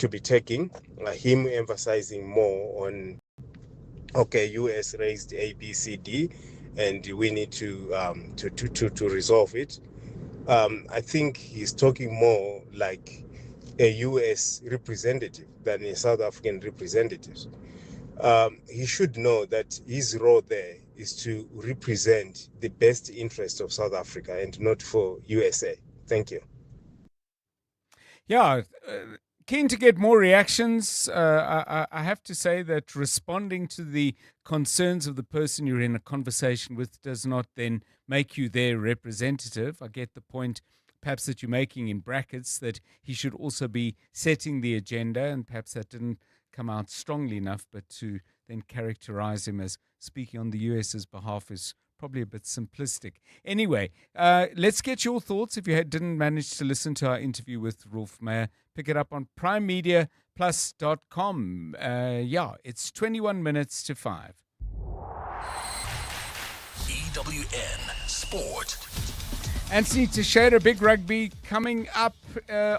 be taking. Him emphasizing more on, okay, US raised A, B, C, D, and we need to resolve it. I think he's talking more like a US representative than a South African representative. He should know that his role there is to represent the best interest of South Africa and not for USA. Thank you. Yeah, keen to get more reactions. I have to say that responding to the concerns of the person you're in a conversation with does not then make you their representative. I get the point, perhaps, that you're making in brackets, that he should also be setting the agenda, and perhaps that didn't come out strongly enough, but to then characterize him as speaking on the US's behalf is probably a bit simplistic. Anyway, let's get your thoughts. If you didn't manage to listen to our interview with Roelf Meyer, pick it up on primemediaplus.com. It's 21 minutes to 5. EWN Sport. Anthony Teixeira, big rugby coming up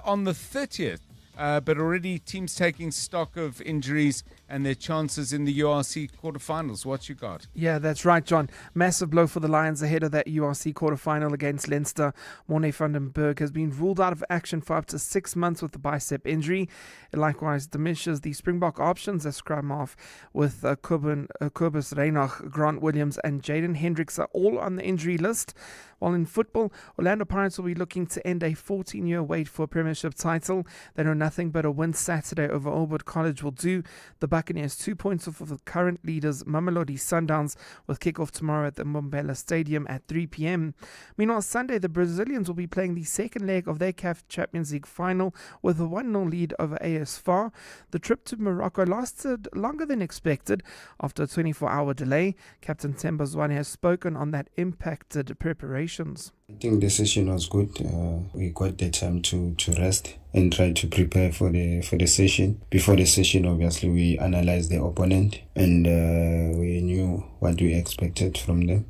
on the 30th. But already teams taking stock of injuries and their chances in the URC quarterfinals. What you got? Yeah, that's right, John. Massive blow for the Lions ahead of that URC quarterfinal against Leinster. Morne van den Berg has been ruled out of action for up to 6 months with a bicep injury. It likewise diminishes the Springbok options as scrum half with Kobus Reinach, Grant Williams and Jaden Hendricks are all on the injury list. While in football, Orlando Pirates will be looking to end a 14-year wait for a premiership title. They know nothing but a win Saturday over Albert College will do. The Buccaneers 2 points off of the current leaders, Mamelodi Sundowns, with kickoff tomorrow at the Mbombela Stadium at 3 p.m. Meanwhile, Sunday, the Brazilians will be playing the second leg of their CAF Champions League final with a 1-0 lead over AS FAR. The trip to Morocco lasted longer than expected after a 24-hour delay. Captain Themba Zwane has spoken on that impacted preparations. I think the session was good. We got the time to rest and try to prepare for the session. Before the session, obviously, we analyzed the opponent and we knew what we expected from them.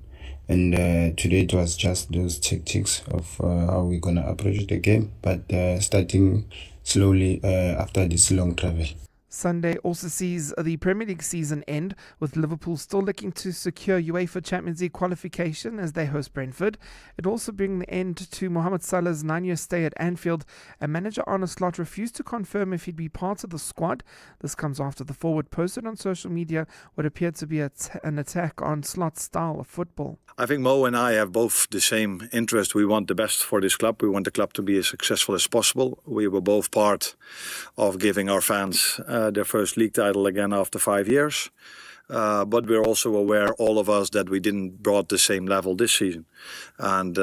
And today it was just those tactics of how we're going to approach the game, but starting slowly after this long travel. Sunday also sees the Premier League season end, with Liverpool still looking to secure UEFA Champions League qualification as they host Brentford. It also brings the end to Mohamed Salah's 9-year stay at Anfield, and manager Arne Slot refused to confirm if he'd be part of the squad. This comes after the forward posted on social media what appeared to be an attack on Slot's style of football. I think Mo and I have both the same interest. We want the best for this club. We want the club to be as successful as possible. We were both part of giving our fans their first league title again after 5 years. But we're also aware, all of us, that we didn't brought the same level this season. And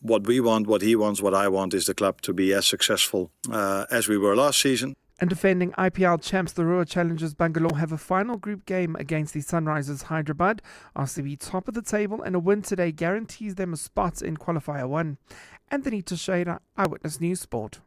what we want, what he wants, what I want is the club to be as successful as we were last season. And defending IPL champs, the Royal Challengers Bangalore have a final group game against the Sunrisers Hyderabad. RCB top of the table, and a win today guarantees them a spot in Qualifier 1. Anthony Teixeira, Eyewitness News Sport.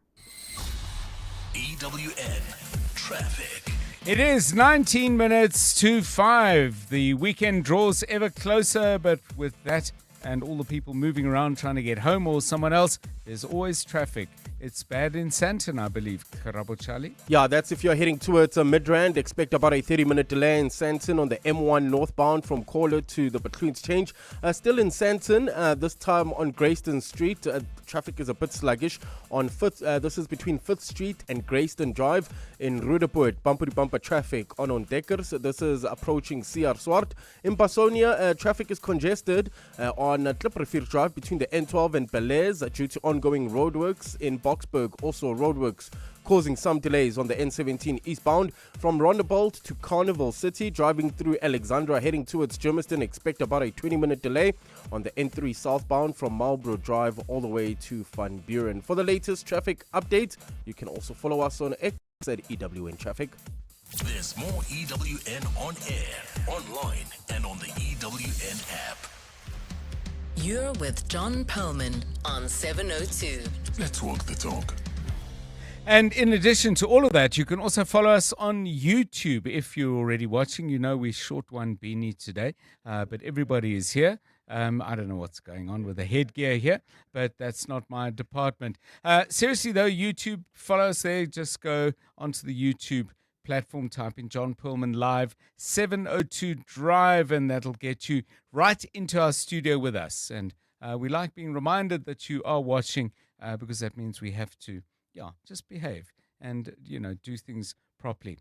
EWN Traffic. It is 19 minutes to 5. The weekend draws ever closer, but with that and all the people moving around trying to get home or someone else, there's always traffic. It's bad in Sandton, I believe. Karabo Charlie? Yeah, that's if you're heading towards Midrand. Expect about a 30-minute delay in Sandton on the M1 northbound from Caller to the Bethlehem Change. Still in Sandton, this time on Grayston Street. Traffic is a bit sluggish on 5th. This is between 5th Street and Grayston Drive. In Roodepoort, bumper-to-bumper traffic on Dekkers. This is approaching CR Swart. In Basonia, traffic is congested on Klipprivier Drive between the N12 and Belaise due to ongoing roadworks. In Boksburg, also roadworks causing some delays on the N17 eastbound from Rondebolt to Carnival City. Driving through Alexandra heading towards Germiston, expect about a 20-minute delay on the N3 southbound from Marlborough Drive all the way to Van Buren. For the latest traffic update, you can also follow us on X at EWN Traffic. There's more EWN on air, online, and on the EWN app. You're with John Perlman on 702. Let's walk the talk. And in addition to all of that, you can also follow us on YouTube. If you're already watching, you know we short one beanie today, but everybody is here. I don't know what's going on with the headgear here, but that's not my department. Seriously, though, YouTube, follow us there. Just go onto the YouTube platform, type in John Perlman Live 702 Drive, and that'll get you right into our studio with us. And we like being reminded that you are watching because that means we have to just behave and, do things properly.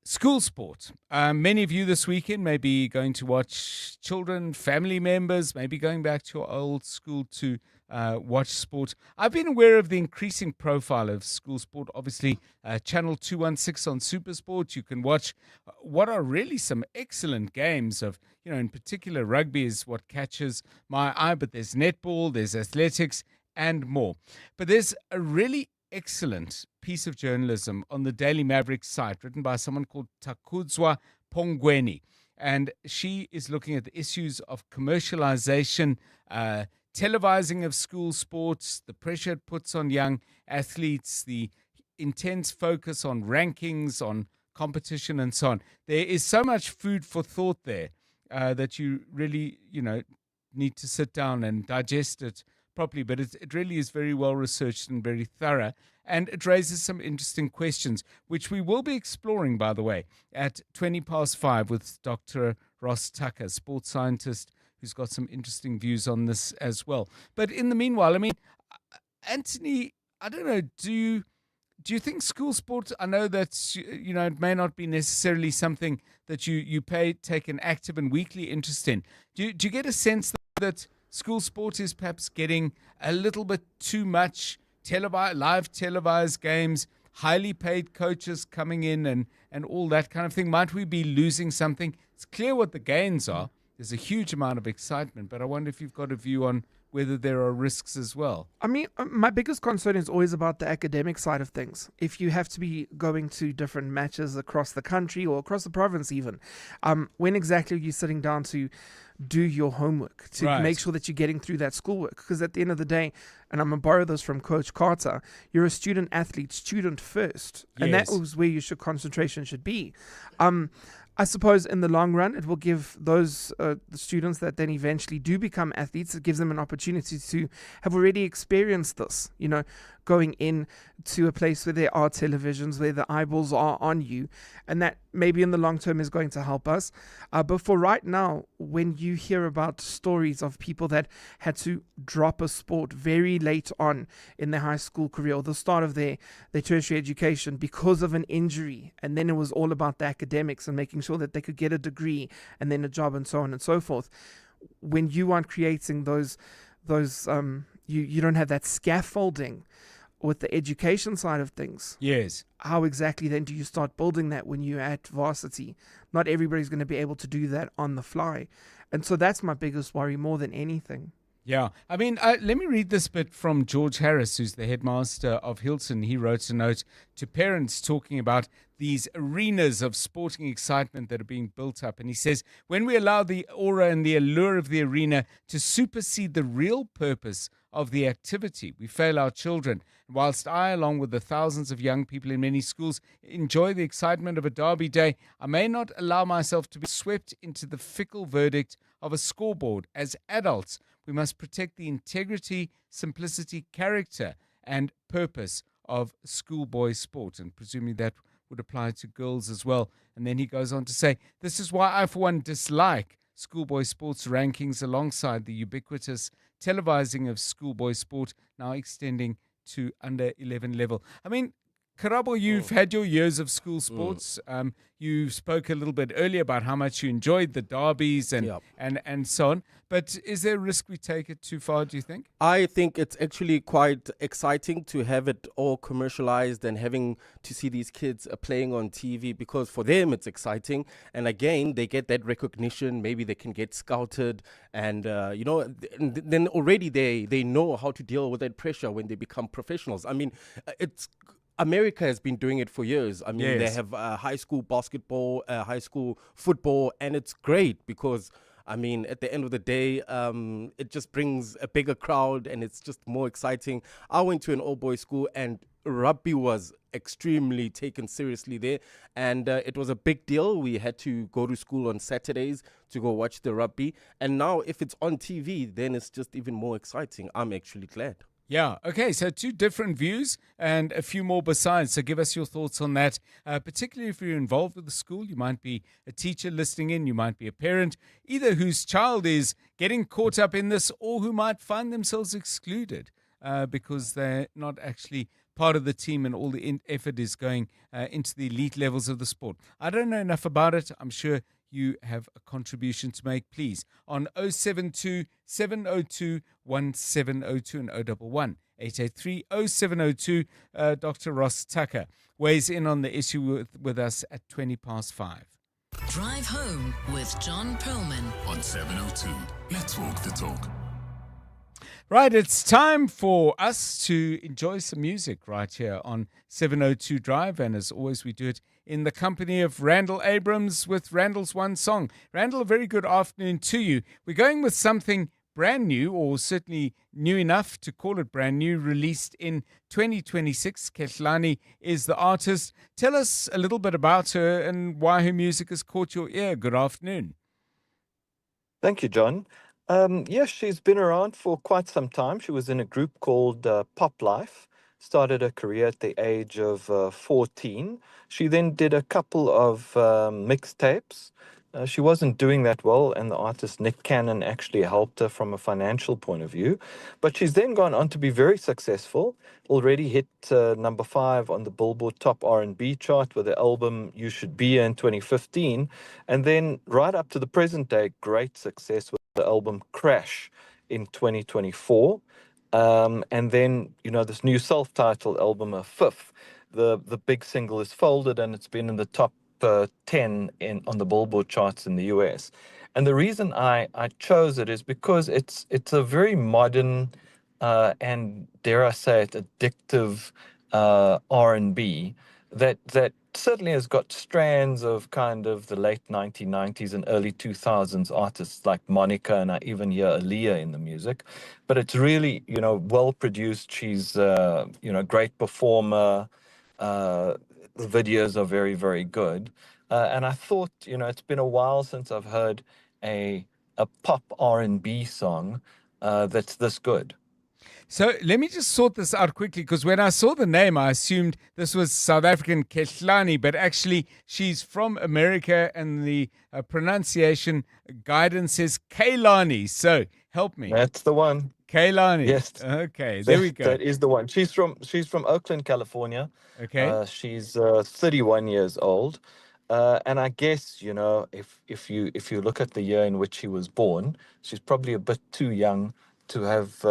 School sport. Many of you this weekend may be going to watch children, family members, maybe going back to your old school to watch sport. I've been aware of the increasing profile of school sport. Obviously, Channel 216 on Supersport. You can watch what are really some excellent games of, in particular, rugby is what catches my eye, but there's netball, there's athletics, and more. But there's a really excellent piece of journalism on the Daily Maverick site written by someone called Takudzwa Pongweni. And she is looking at the issues of commercialization, televising of school sports, the pressure it puts on young athletes, the intense focus on rankings, on competition, and so on. There is so much food for thought there that you really, need to sit down and digest it properly, but it really is very well researched and very thorough, and it raises some interesting questions, which we will be exploring, by the way, at 5:20 with Dr. Ross Tucker, sports scientist, who's got some interesting views on this as well. But in the meanwhile, Anthony, I don't know, do you think school sport, I know that, it may not be necessarily something that you take an active and weekly interest in. Do you get a sense that school sport is perhaps getting a little bit too much live televised games, highly paid coaches coming in and all that kind of thing? Might we be losing something? It's clear what the gains are. There's a huge amount of excitement, but I wonder if you've got a view on whether there are risks as well. My biggest concern is always about the academic side of things. If you have to be going to different matches across the country or across the province even, when exactly are you sitting down to do your homework, to make sure that you're getting through that schoolwork? Because at the end of the day, and I'm going to borrow this from Coach Carter, you're a student athlete, student first. Yes. And that is where your concentration should be. I suppose in the long run, it will give those the students that then eventually do become athletes, it gives them an opportunity to have already experienced this, going in to a place where there are televisions, where the eyeballs are on you, and that maybe in the long term is going to help us. But for right now, when you hear about stories of people that had to drop a sport very late on in their high school career or the start of their tertiary education because of an injury, and then it was all about the academics and making sure that they could get a degree and then a job and so on and so forth. When you aren't creating those you don't have that scaffolding with the education side of things. Yes. How exactly then do you start building that when you're at varsity? Not everybody's going to be able to do that on the fly. And so that's my biggest worry more than anything. Yeah. Let me read this bit from George Harris, who's the headmaster of Hilton. He wrote a note to parents talking about these arenas of sporting excitement that are being built up. And he says, when we allow the aura and the allure of the arena to supersede the real purpose of the activity, we fail our children. Whilst I, along with the thousands of young people in many schools, enjoy the excitement of a derby day, I may not allow myself to be swept into the fickle verdict of a scoreboard. As adults, we must protect the integrity, simplicity, character, and purpose of schoolboy sport. And presumably that would apply to girls as well. And then he goes on to say, this is why I, for one, dislike schoolboy sports rankings alongside the ubiquitous televising of schoolboy sport, now extending to under 11 level. Karabo, you've had your years of school sports. You spoke a little bit earlier about how much you enjoyed the derbies and so on. But is there a risk we take it too far, do you think? I think it's actually quite exciting to have it all commercialized and having to see these kids playing on TV, because for them it's exciting. And again, they get that recognition. Maybe they can get scouted and, then already they know how to deal with that pressure when they become professionals. America has been doing it for years. Yes. They have high school basketball, high school football, and it's great because, at the end of the day, it just brings a bigger crowd and it's just more exciting. I went to an all-boys school and rugby was extremely taken seriously there, and it was a big deal. We had to go to school on Saturdays to go watch the rugby, and now if it's on TV, then it's just even more exciting. I'm actually glad. Yeah, okay, so two different views and a few more besides. So give us your thoughts on that, particularly if you're involved with the school. You might be a teacher listening in, you might be a parent, either whose child is getting caught up in this or who might find themselves excluded because they're not actually part of the team and all the effort is going into the elite levels of the sport. I don't know enough about it. I'm sure you have a contribution to make, please, on 072 702 1702 and 011 883 0702. Dr. Ross Tucker weighs in on the issue with us at 20 past 5. Drive Home with John Perlman on 702. Let's walk the talk. Right, it's time for us to enjoy some music right here on 702 Drive. And as always, we do it in the company of Randall Abrams with Randall's One Song. Randall, a very good afternoon to you. We're going with something brand new, or certainly new enough to call it brand new, released in 2026. Kehlani is the artist. Tell us a little bit about her and why her music has caught your ear. Good afternoon. Thank you, John. Yes, she's been around for quite some time. She was in a group called Pop Life, started her career at the age of 14. She then did a couple of mixtapes. She wasn't doing that well, and the artist Nick Cannon actually helped her from a financial point of view. But she's then gone on to be very successful, already hit number 5 on the Billboard Top R&B chart with the album You Should Be Here in 2015. And then right up to the present day, great success with the album Crash in 2024. And then, this new self-titled album, a fifth. The big single is Folded, and it's been in the top 10 on the Billboard charts in the US. And the reason I chose it is because it's a very modern and, dare I say it, addictive R&B that certainly has got strands of kind of the late 1990s and early 2000s artists like Monica, and I even hear Aaliyah in the music. But it's really, well produced. She's, a great performer. The videos are very, very good. And I thought, it's been a while since I've heard a pop R&B song that's this good. So let me just sort this out quickly, because when I saw the name, I assumed this was South African Kehlani, but actually she's from America, and the pronunciation guidance is Kehlani. So help me. That's the one. Kehlani. Yes. Okay, there we go. That is the one. She's from Oakland, California. Okay. She's 31 years old. And I guess, if you look at the year in which she was born, she's probably a bit too young to have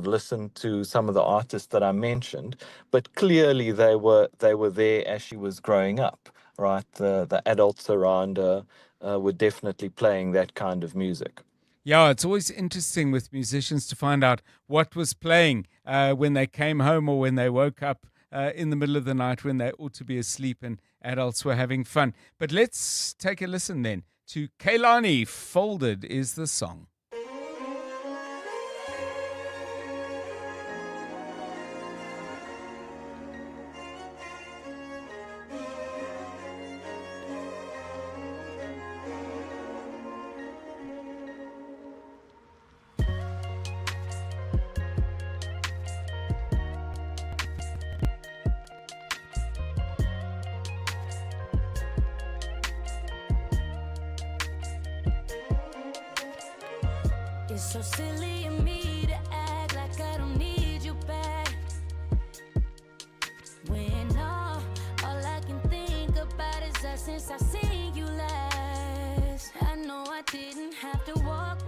listened to some of the artists that I mentioned, but clearly they were there as she was growing up, right? The adults around her were definitely playing that kind of music. Yeah, it's always interesting with musicians to find out what was playing when they came home or when they woke up in the middle of the night when they ought to be asleep and adults were having fun. But let's take a listen then to Kehlani. Folded is the song. It's so silly of me to act like I don't need you back, when all I can think about is that since I seen you last. I know I didn't have to walk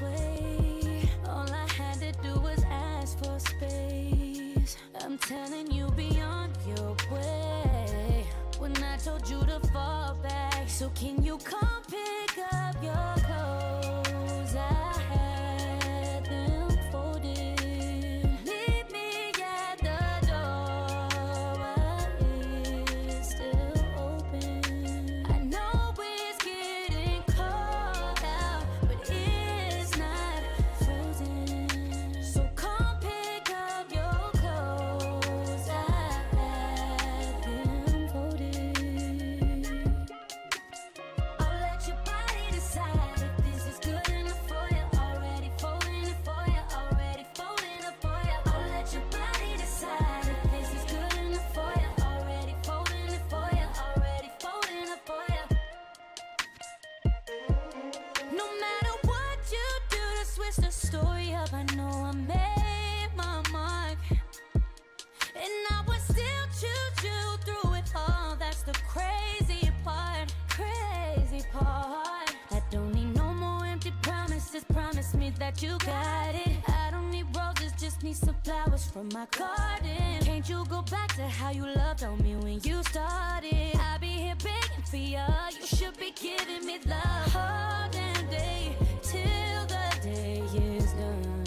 away. All I had to do was ask for space. I'm telling you, be on your way when I told you to fall back. So can you come pick up your clothes? I had them folded. Leave me at the door, but it's still open. I know it's getting cold out, but it's not frozen. So come pick up your clothes. I had them folded. I'll let your body decide if this is good enough for you. Already folding it for you, already folding it for you. I'll let your body decide if this is good enough for you. Already folding it for you, already folding it for you. No matter what you do to switch the story up, I know I made my mark. And I was that you got it. I don't need roses, just need some flowers from my garden. Can't you go back to how you loved on me when you started? I'll be here begging for you. You should be giving me love all damn day till the day is done.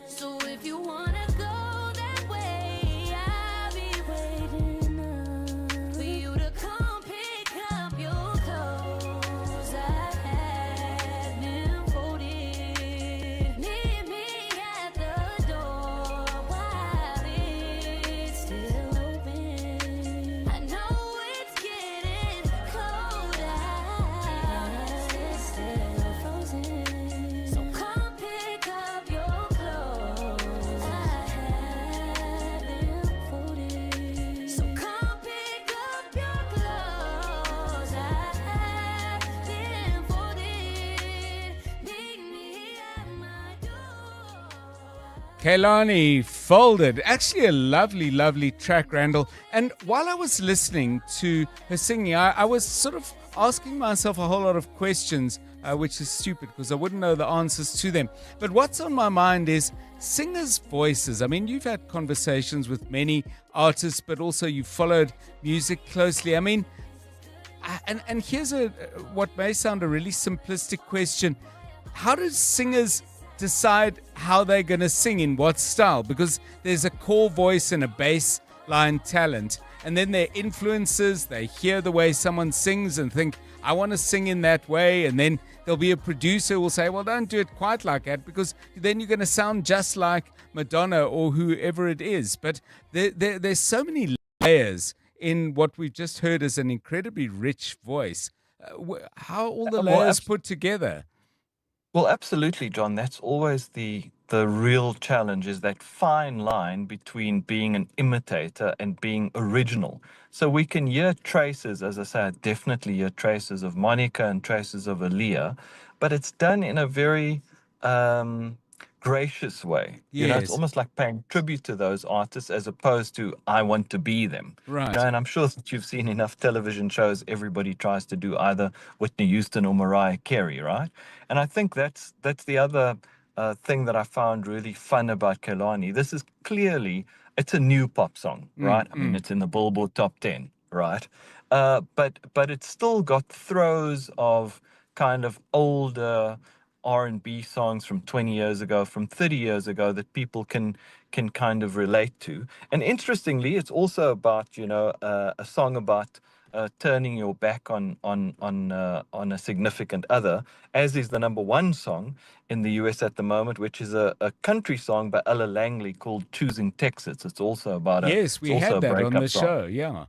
So if you wanna go that way, I'll be waiting up for you to come pick up your clothes. I had them folded. Meet me at the door while it's still open. I know it's getting cold out. It's still frozen. So come pick up your clothes. I had them folded. So come pick up your clothes. I had them folded. Meet me at my door. Kehlani, Folded. Actually a lovely, lovely track, Randall. And while I was listening to her singing, I was sort of asking myself a whole lot of questions, which is stupid because I wouldn't know the answers to them. But what's on my mind is singers' voices. I mean, you've had conversations with many artists, but also you followed music closely. I mean, and here's what may sound a really simplistic question. How do singers decide how they're going to sing, in what style? Because there's a core voice and a bass line talent, and then their influences, they hear the way someone sings and think, I want to sing in that way, and then there'll be a producer who will say, well, don't do it quite like that, because then you're going to sound just like Madonna or whoever it is. But there's so many layers in what we've just heard as an incredibly rich voice. How are all the layers put together? Well, absolutely, John. That's always the real challenge, is that fine line between being an imitator and being original. So we can hear traces, as I say, I definitely hear traces of Monica and traces of Aaliyah, but it's done in a very gracious way. You know, it's Yes. almost like paying tribute to those artists as opposed to I want to be them. Right. You know, and I'm sure that you've seen enough television shows, everybody tries to do either Whitney Houston or Mariah Carey, right? And I think that's the other thing that I found really fun about Kehlani. This is clearly, it's a new pop song, right? I mean, it's in the Billboard Top 10, right? But it's still got throes of kind of older R&B songs from 20 years ago, from 30 years ago, that people can kind of relate to. And interestingly, it's also about, you know, a song about turning your back on a significant other, as is the number one song in the US at the moment, which is a country song by Ella Langley called "Choosing Texas." It's also about Yes, we had that on the show. Yeah.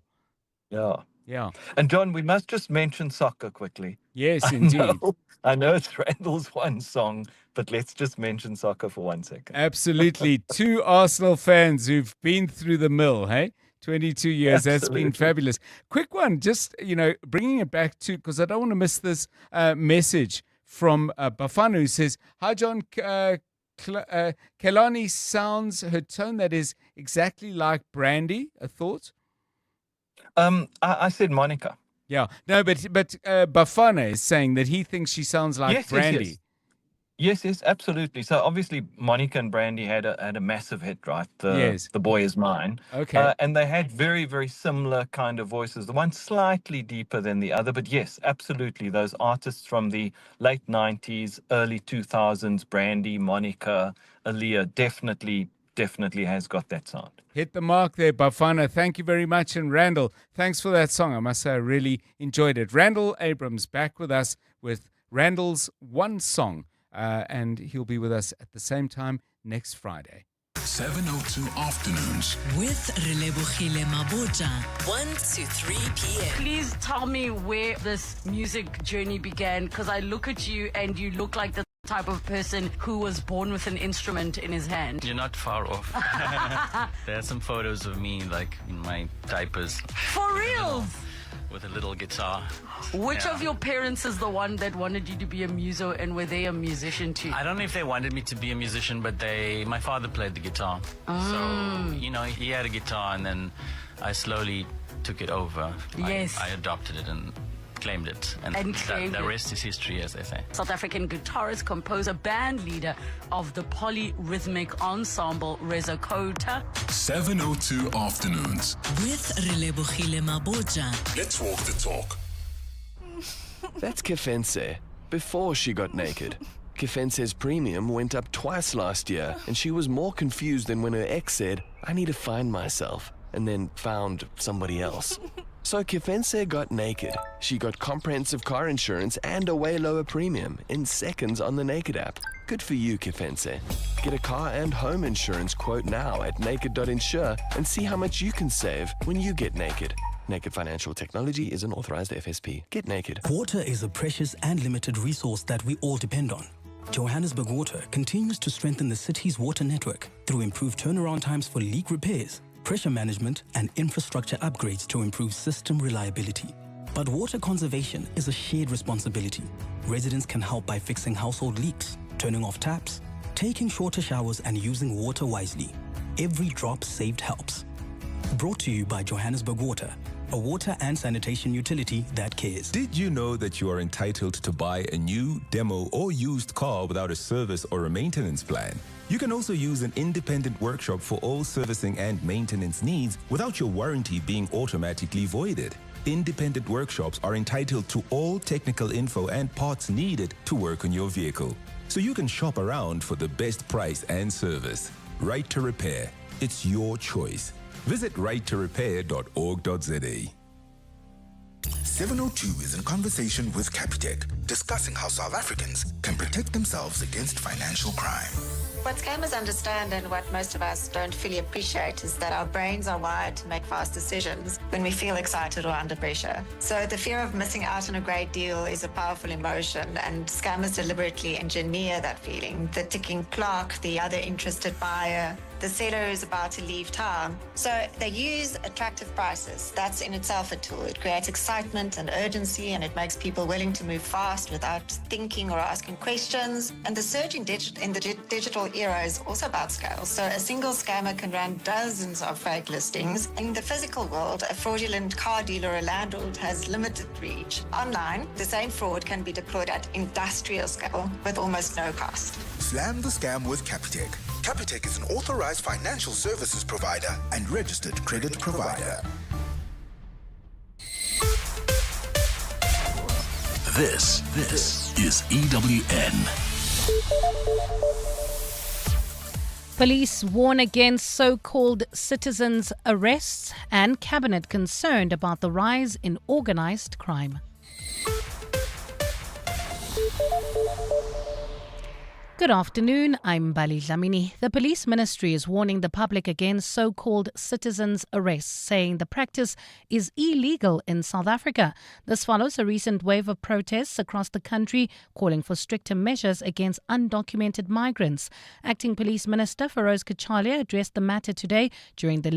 Yeah. And John, we must just mention soccer quickly. Yes, indeed. I know it's Randall's one song, but let's just mention soccer for 1 second. Absolutely. Two Arsenal fans who've been through the mill, hey? 22 years. That's been fabulous. Quick one, just, you know, bringing it back to, because I don't want to miss this message from Bafana, who says, hi, John. Kehlani sounds, her tone, that is exactly like Brandy. A thought? I said Monica. Yeah. No, but Bafana is saying that he thinks she sounds like Brandy. Yes, absolutely. So obviously Monica and Brandy had a massive hit, right? Yes. The Boy Is Mine. Okay. And they had very, very similar kind of voices. The one slightly deeper than the other, but yes, absolutely. Those artists from the late 90s, early 2000s, Brandy, Monica, Aaliyah, definitely has got that sound. Hit the mark there, Bafana. Thank you very much. And Randall, thanks for that song. I must say I really enjoyed it. Randall Abrams back with us with Randall's one song. And he'll be with us at the same time next Friday. 702 Afternoons with Relebogile Maboja, 1 to 3 p.m. Please tell me where this music journey began, because I look at you and you look like the type of person who was born with an instrument in his hand. You're not far off. There are some photos of me like in my diapers. For real? With a little guitar. Which of your parents is the one that wanted you to be a muso, and were they a musician too? I don't know if they wanted me to be a musician, but my father played the guitar. So, you know, he had a guitar and then I slowly took it over. Yes. I adopted it and claimed it. And claimed the it. rest is history, as they say. South African guitarist, composer, band leader of the polyrhythmic ensemble Reza Kota. 7:02 afternoons. With Relebogile Maboja. Let's walk the talk. That's Kefense, before she got naked. Kefense's premium went up twice last year, and she was more confused than when her ex said, "I need to find myself," and then found somebody else. So Kefense got naked. She got comprehensive car insurance and a way lower premium in seconds on the Naked app. Good for you, Kefense. Get a car and home insurance quote now at naked.insure and see how much you can save when you get naked. Naked Financial Technology is an authorized FSP. Get naked. Water is a precious and limited resource that we all depend on. Johannesburg Water continues to strengthen the city's water network through improved turnaround times for leak repairs, pressure management, and infrastructure upgrades to improve system reliability. But water conservation is a shared responsibility. Residents can help by fixing household leaks, turning off taps, taking shorter showers, and using water wisely. Every drop saved helps. Brought to you by Johannesburg Water, a water and sanitation utility that cares. Did you know that you are entitled to buy a new, demo, or used car without a service or a maintenance plan? You can also use an independent workshop for all servicing and maintenance needs without your warranty being automatically voided. Independent workshops are entitled to all technical info and parts needed to work on your vehicle, so you can shop around for the best price and service. Right to Repair. It's your choice. Visit righttorepair.org.za. 702 is in conversation with Capitec, discussing how South Africans can protect themselves against financial crime. What scammers understand and what most of us don't fully appreciate is that our brains are wired to make fast decisions when we feel excited or under pressure. So the fear of missing out on a great deal is a powerful emotion, and scammers deliberately engineer that feeling. The ticking clock, the other interested buyer, the seller is about to leave town. So they use attractive prices. That's in itself a tool. It creates excitement and urgency, and it makes people willing to move fast without thinking or asking questions. And the surge in the digital era is also about scale. So a single scammer can run dozens of fake listings. In the physical world, a fraudulent car dealer or landlord has limited reach. Online, the same fraud can be deployed at industrial scale with almost no cost. Slam the scam with Capitec. Capitec is an authorized financial services provider and registered credit provider. This is EWN. Police warn against so-called citizens' arrests, and cabinet concerned about the rise in organized crime. Good afternoon, I'm Bali Dlamini. The police ministry is warning the public against so-called citizens' arrests, saying the practice is illegal in South Africa. This follows a recent wave of protests across the country calling for stricter measures against undocumented migrants. Acting Police Minister Feroz Kachalia addressed the matter today during the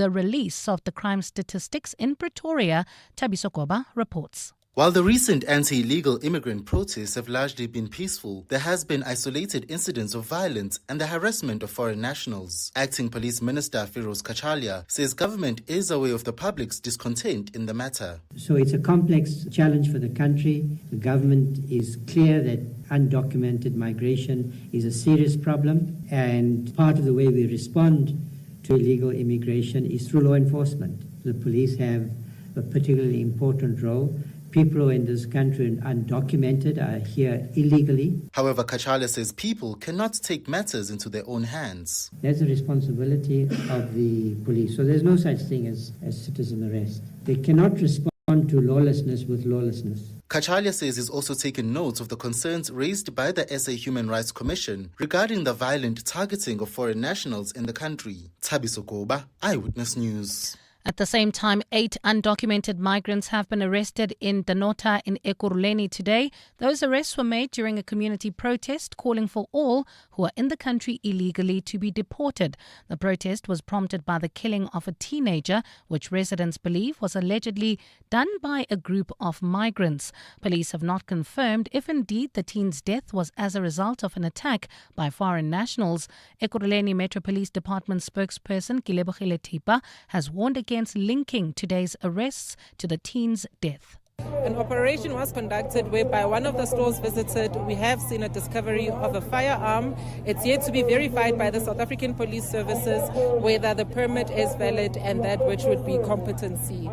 release of the crime statistics in Pretoria. Thabiso Koba reports. While the recent anti-illegal immigrant protests have largely been peaceful, there has been isolated incidents of violence and the harassment of foreign nationals. Acting Police Minister Feroz Kachalia says government is aware of the public's discontent in the matter. So it's a complex challenge for the country. The government is clear that undocumented migration is a serious problem, and part of the way we respond to illegal immigration is through law enforcement. The police have a particularly important role. People who are in this country and undocumented are here illegally. However, Kachalia says people cannot take matters into their own hands. That's the responsibility of the police. So there's no such thing as citizen arrest. They cannot respond to lawlessness with lawlessness. Kachalia says he's also taken note of the concerns raised by the SA Human Rights Commission regarding the violent targeting of foreign nationals in the country. Thabiso Koba, Eyewitness News. At the same time, 8 undocumented migrants have been arrested in Danota in Ekurhuleni today. Those arrests were made during a community protest calling for all who are in the country illegally to be deported. The protest was prompted by the killing of a teenager, which residents believe was allegedly done by a group of migrants. Police have not confirmed if indeed the teen's death was as a result of an attack by foreign nationals. Ekurhuleni Metro Police Department spokesperson Kilebogile Tipa has warned against linking today's arrests to the teen's death. An operation was conducted whereby one of the stores visited, we have seen a discovery of a firearm. It's yet to be verified by the South African Police Services whether the permit is valid and that which would be competency.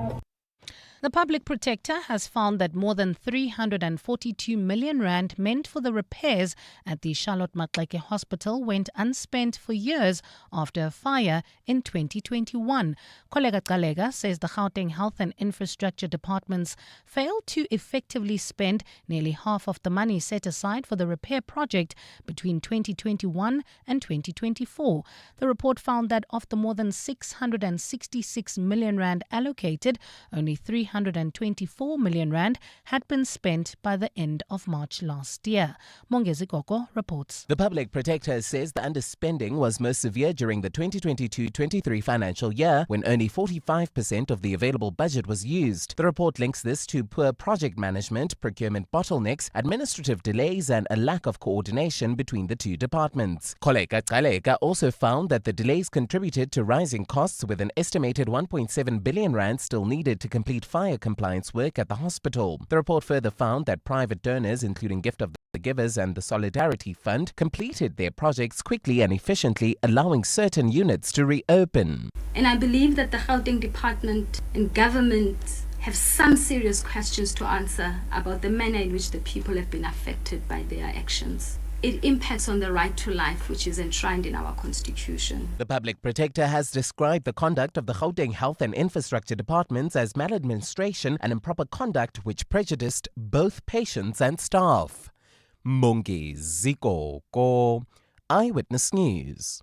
The public protector has found that more than 342 million rand meant for the repairs at the Charlotte Maxeke Hospital went unspent for years after a fire in 2021. Kollega Kalega says the Gauteng Health and Infrastructure Departments failed to effectively spend nearly half of the money set aside for the repair project between 2021 and 2024. The report found that of the more than 666 million rand allocated, only 324 million rand had been spent by the end of March last year. Mongezi Koko reports. The public protector says the underspending was most severe during the 2022-23 financial year, when only 45% of the available budget was used. The report links this to poor project management, procurement bottlenecks, administrative delays, and a lack of coordination between the two departments. Koleka Kaleka also found that the delays contributed to rising costs, with an estimated 1.7 billion rand still needed to complete fire compliance work at the hospital. The report further found that private donors, including Gift of the Givers and the Solidarity Fund, completed their projects quickly and efficiently, allowing certain units to reopen. And I believe that the Gauteng Department and government have some serious questions to answer about the manner in which the people have been affected by their actions. It impacts on the right to life, which is enshrined in our constitution. The public protector has described the conduct of the Gauteng Health and Infrastructure Departments as maladministration and improper conduct which prejudiced both patients and staff. Mongezi Koko, Eyewitness News.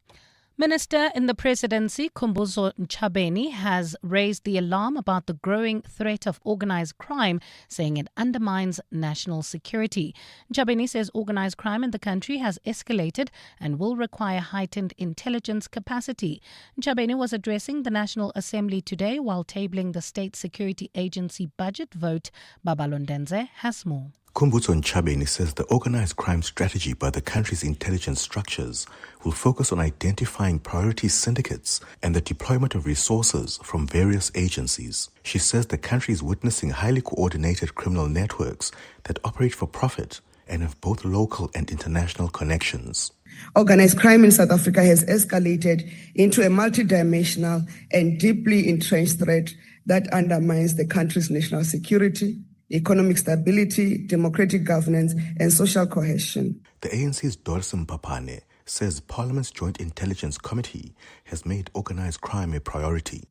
Minister in the Presidency, Khumbudzo Ntshabeni, has raised the alarm about the growing threat of organised crime, saying it undermines national security. Ntshabeni says organised crime in the country has escalated and will require heightened intelligence capacity. Ntshabeni was addressing the National Assembly today while tabling the State Security Agency budget vote. Babalondenze has more. Khumbudzo Ntshabeni says the organized crime strategy by the country's intelligence structures will focus on identifying priority syndicates and the deployment of resources from various agencies. She says the country is witnessing highly coordinated criminal networks that operate for profit and have both local and international connections. Organized crime in South Africa has escalated into a multidimensional and deeply entrenched threat that undermines the country's national security, economic stability, democratic governance, and social cohesion. The ANC's Dorsim Papane says Parliament's Joint Intelligence Committee has made organized crime a priority.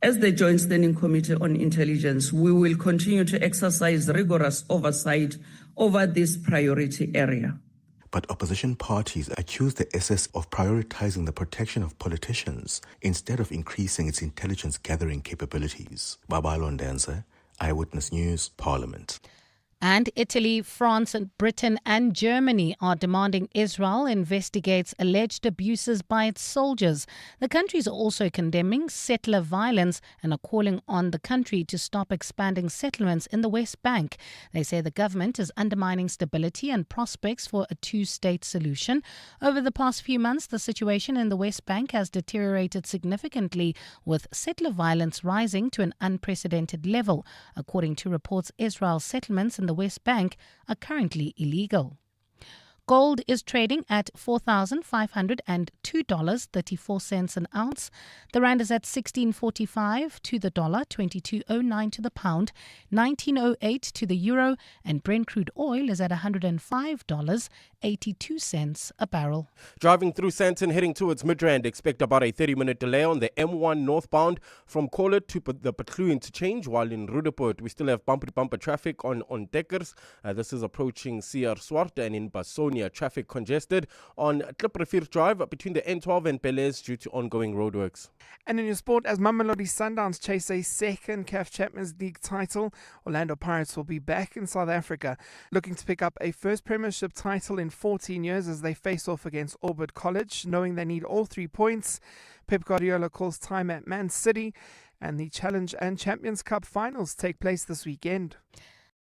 As the Joint Standing Committee on Intelligence, we will continue to exercise rigorous oversight over this priority area. But opposition parties accuse the SS of prioritizing the protection of politicians instead of increasing its intelligence gathering capabilities. Babalondenze, Eyewitness News, Parliament. And Italy, France, Britain and Germany are demanding Israel investigates alleged abuses by its soldiers. The countries are also condemning settler violence and are calling on the country to stop expanding settlements in the West Bank. They say the government is undermining stability and prospects for a two-state solution. Over the past few months, the situation in the West Bank has deteriorated significantly, with settler violence rising to an unprecedented level. According to reports, Israel's settlements in the West Bank are currently illegal. Gold is trading at $4,502.34 an ounce. The rand is at 16.45 to the dollar, 22.09 to the pound, 19.08 to the euro, and Brent crude oil is at $105.82 a barrel. Driving through Sandton heading towards Midrand, expect about a 30-minute delay on the M1 northbound from Collet to the Patlu interchange, while in Rudaport we still have bumper-to-bumper traffic on Dekkers. This is approaching CR Swart, and in Basonia traffic congested on Kliprefir Drive between the N12 and Pelez due to ongoing roadworks. And in your sport, as Mamelodi Sundowns chase a second CAF Champions League title, Orlando Pirates will be back in South Africa, looking to pick up a first Premiership title in 14 years as they face off against Orbit College, knowing they need all 3 points. Pep Guardiola calls time at Man City, and the Challenge and Champions Cup finals take place this weekend.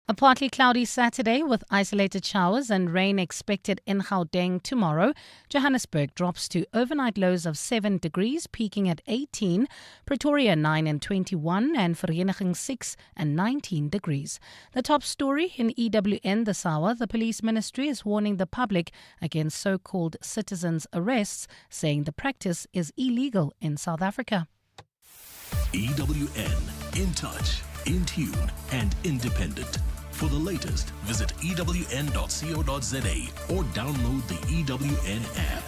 A partly cloudy Saturday with isolated showers and rain expected in Gauteng tomorrow. Johannesburg drops to overnight lows of 7 degrees, peaking at 18. Pretoria 9 and 21, and Vereniging 6 and 19 degrees. The top story in EWN this hour, the police ministry is warning the public against so-called citizens' arrests, saying the practice is illegal in South Africa. EWN, in touch, in tune, and independent. For the latest, visit ewn.co.za or download the EWN app.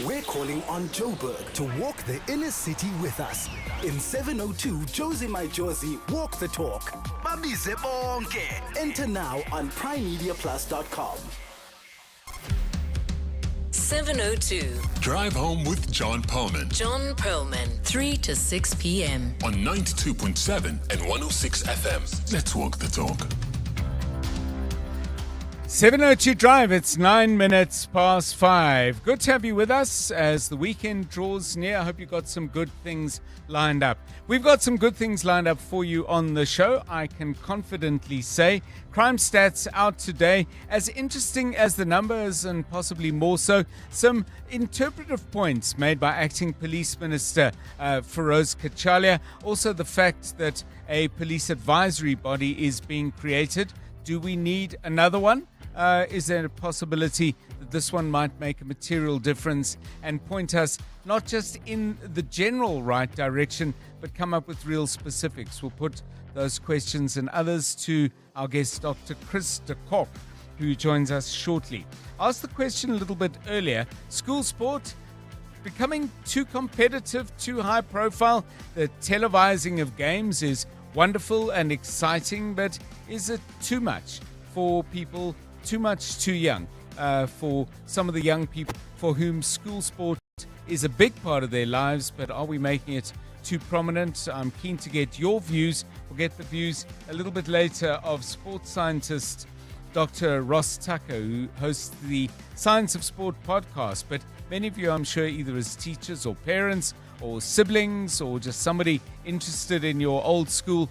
We're calling on Joburg to walk the inner city with us. In 702 Josie My Josie Walk the Talk. Babize bonke. Enter now on primemediaplus.com. 702. Drive home with John Perlman. John Perlman, 3 to 6 p.m. On 92.7 and 106 FM. Let's walk the talk. 702 Drive, it's 9 minutes past 5. Good to have you with us as the weekend draws near. I hope you got some good things lined up. We've got some good things lined up for you on the show. I can confidently say crime stats out today. As interesting as the numbers and possibly more so, some interpretive points made by Acting Police Minister Feroz Kachalia. Also the fact that a police advisory body is being created. Do we need another one? Is there a possibility that this one might make a material difference and point us not just in the general right direction, but come up with real specifics? We'll put those questions and others to our guest, Dr. Chris de Kock, who joins us shortly. Asked the question a little bit earlier, school sport becoming too competitive, too high profile? The televising of games is wonderful and exciting, but is it too much for people? Too much too young for some of the young people for whom school sport is a big part of their lives, but are we making it too prominent? I'm keen to get your views. We'll get the views a little bit later of sports scientist Dr. Ross Tucker, who hosts the Science of Sport podcast. But many of you, I'm sure, either as teachers or parents or siblings or just somebody interested in your old school,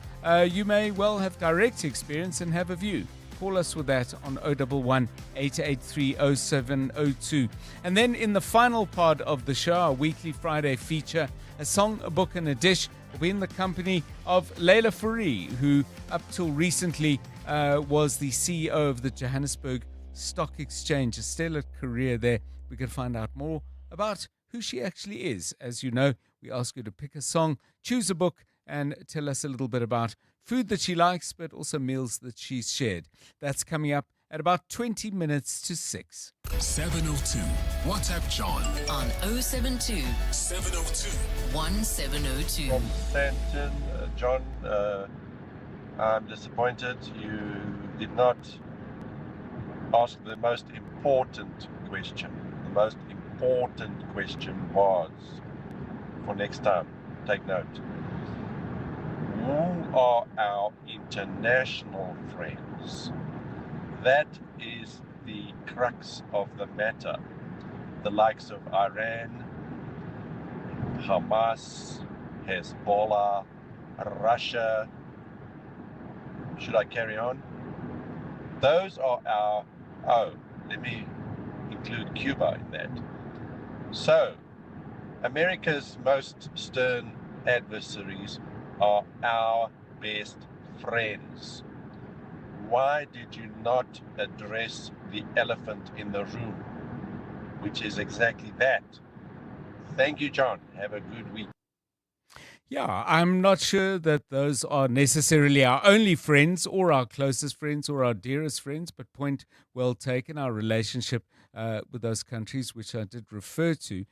you may well have direct experience and have a view. Call us with that on 011 883 0702. And then in the final part of the show, our weekly Friday feature, a song, a book, and a dish, will be in the company of Leila Fourie, who up till recently was the CEO of the Johannesburg Stock Exchange. A stellar career there. We can find out more about who she actually is. As you know, we ask you to pick a song, choose a book, and tell us a little bit about food that she likes, but also meals that she's shared. That's coming up at about 20 minutes to 6. 702. WhatsApp John On 072 702 1702. From Stanton, John, I'm disappointed you did not ask the most important question. The most important question was, for next time, take note. Who are our international friends? That is the crux of the matter. The likes of Iran, Hamas, Hezbollah, Russia. Should I carry on? Those are let me include Cuba in that. So, America's most stern adversaries are our best friends. Why did you not address the elephant in the room, which is exactly that? Thank you, John. Have a good week. Yeah, I'm not sure that those are necessarily our only friends or our closest friends or our dearest friends, but point well taken. Our relationship with those countries, which I did refer to,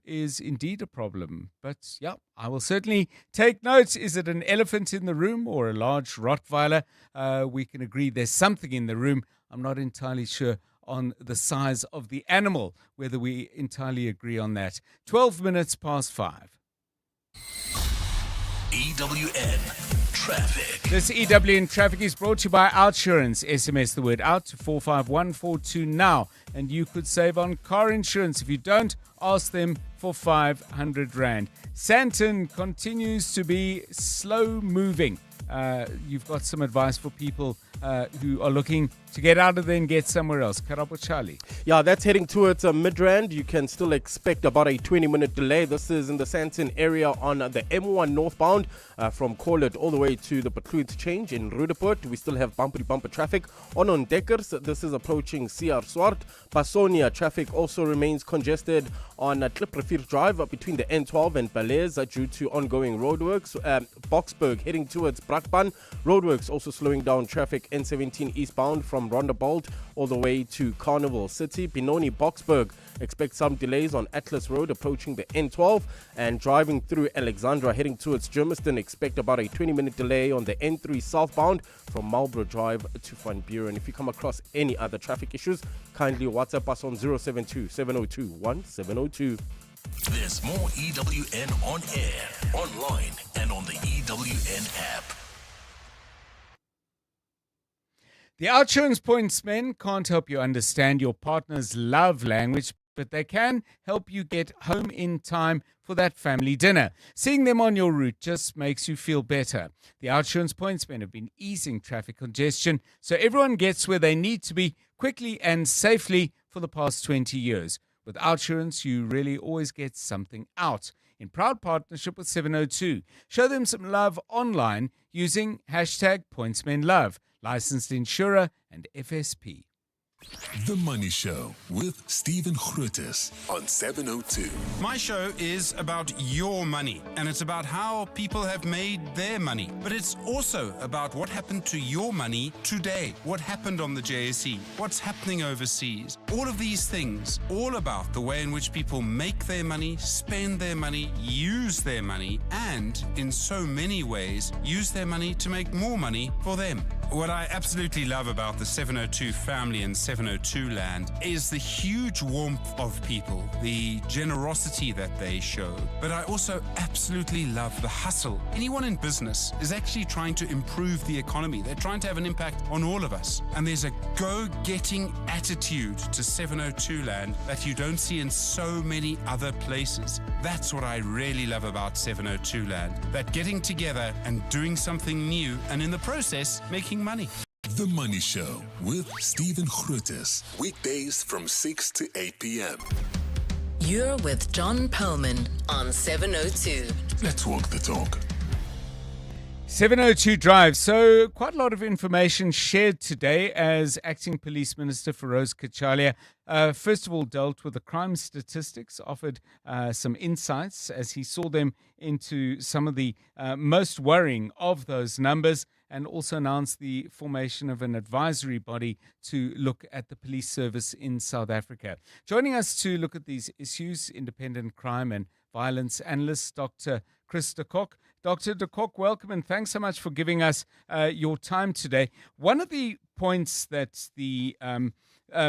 is indeed a problem. But yeah, I will certainly take notes. Is it an elephant in the room or a large Rottweiler? We can agree there's something in the room. I'm not entirely sure on the size of the animal, whether we entirely agree on that. 12 minutes past 5. EWN Traffic. This EWN Traffic is brought to you by Outsurance. SMS the word out to 45142 now, and you could save on car insurance. If you don't, ask them for 500 Rand. Sandton continues to be slow moving. You've got some advice for people who are looking to get out of there and get somewhere else. Karabo Charlie. Yeah, that's heading towards Midrand. You can still expect about a 20-minute delay. This is in the Sandton area on the M1 northbound from Colet all the way to the Patlood change in Rudaport. We still have bumper traffic on Deckers. This is approaching CR Swart. Pasonia traffic also remains congested on Kliprefir Drive between the N12 and Balaise due to ongoing roadworks. Boksburg heading towards Brakpan. Roadworks also slowing down traffic N17 eastbound from Rondebolt all the way to Carnival City. Benoni Boksburg expect some delays on Atlas Road approaching the N12 and driving through Alexandra heading towards Germiston. Expect about a 20-minute delay on the N3 southbound from Marlborough Drive to Van Buren. If you come across any other traffic issues, kindly WhatsApp us on 072-702-1702. There's more EWN on air, online, and on the EWN app. The Outsurance Points men can't help you understand your partner's love language, but they can help you get home in time for that family dinner. Seeing them on your route just makes you feel better. The Outsurance Points men have been easing traffic congestion so everyone gets where they need to be quickly and safely for the past 20 years. With Outsurance, you really always get something out. In proud partnership with 702. Show them some love online using #PointsmenLove. Licensed insurer and FSP. The Money Show with Stephen Grootes on 702. My show is about your money, and it's about how people have made their money. But it's also about what happened to your money today. What happened on the JSE? What's happening overseas? All of these things, all about the way in which people make their money, spend their money, use their money, and in so many ways, use their money to make more money for them. What I absolutely love about the 702 family and 702 land is the huge warmth of people, the generosity that they show. But I also absolutely love the hustle. Anyone in business is actually trying to improve the economy. They're trying to have an impact on all of us. And there's a go-getting attitude to 702 land that you don't see in so many other places. That's what I really love about 702 land. That getting together and doing something new, and in the process, making money. The Money Show with Stephen Grootes. Weekdays from 6 to 8 p.m. You're with John Perlman on 702. Let's walk the talk. 702 Drive. So quite a lot of information shared today as Acting Police Minister Feroz Kachalia first of all dealt with the crime statistics, offered some insights as he saw them into some of the most worrying of those numbers, and also announced the formation of an advisory body to look at the police service in South Africa. Joining us to look at these issues, independent crime and violence analyst Dr. Chris de Kock. Dr. de Kock, welcome and thanks so much for giving us your time today. One of the points that the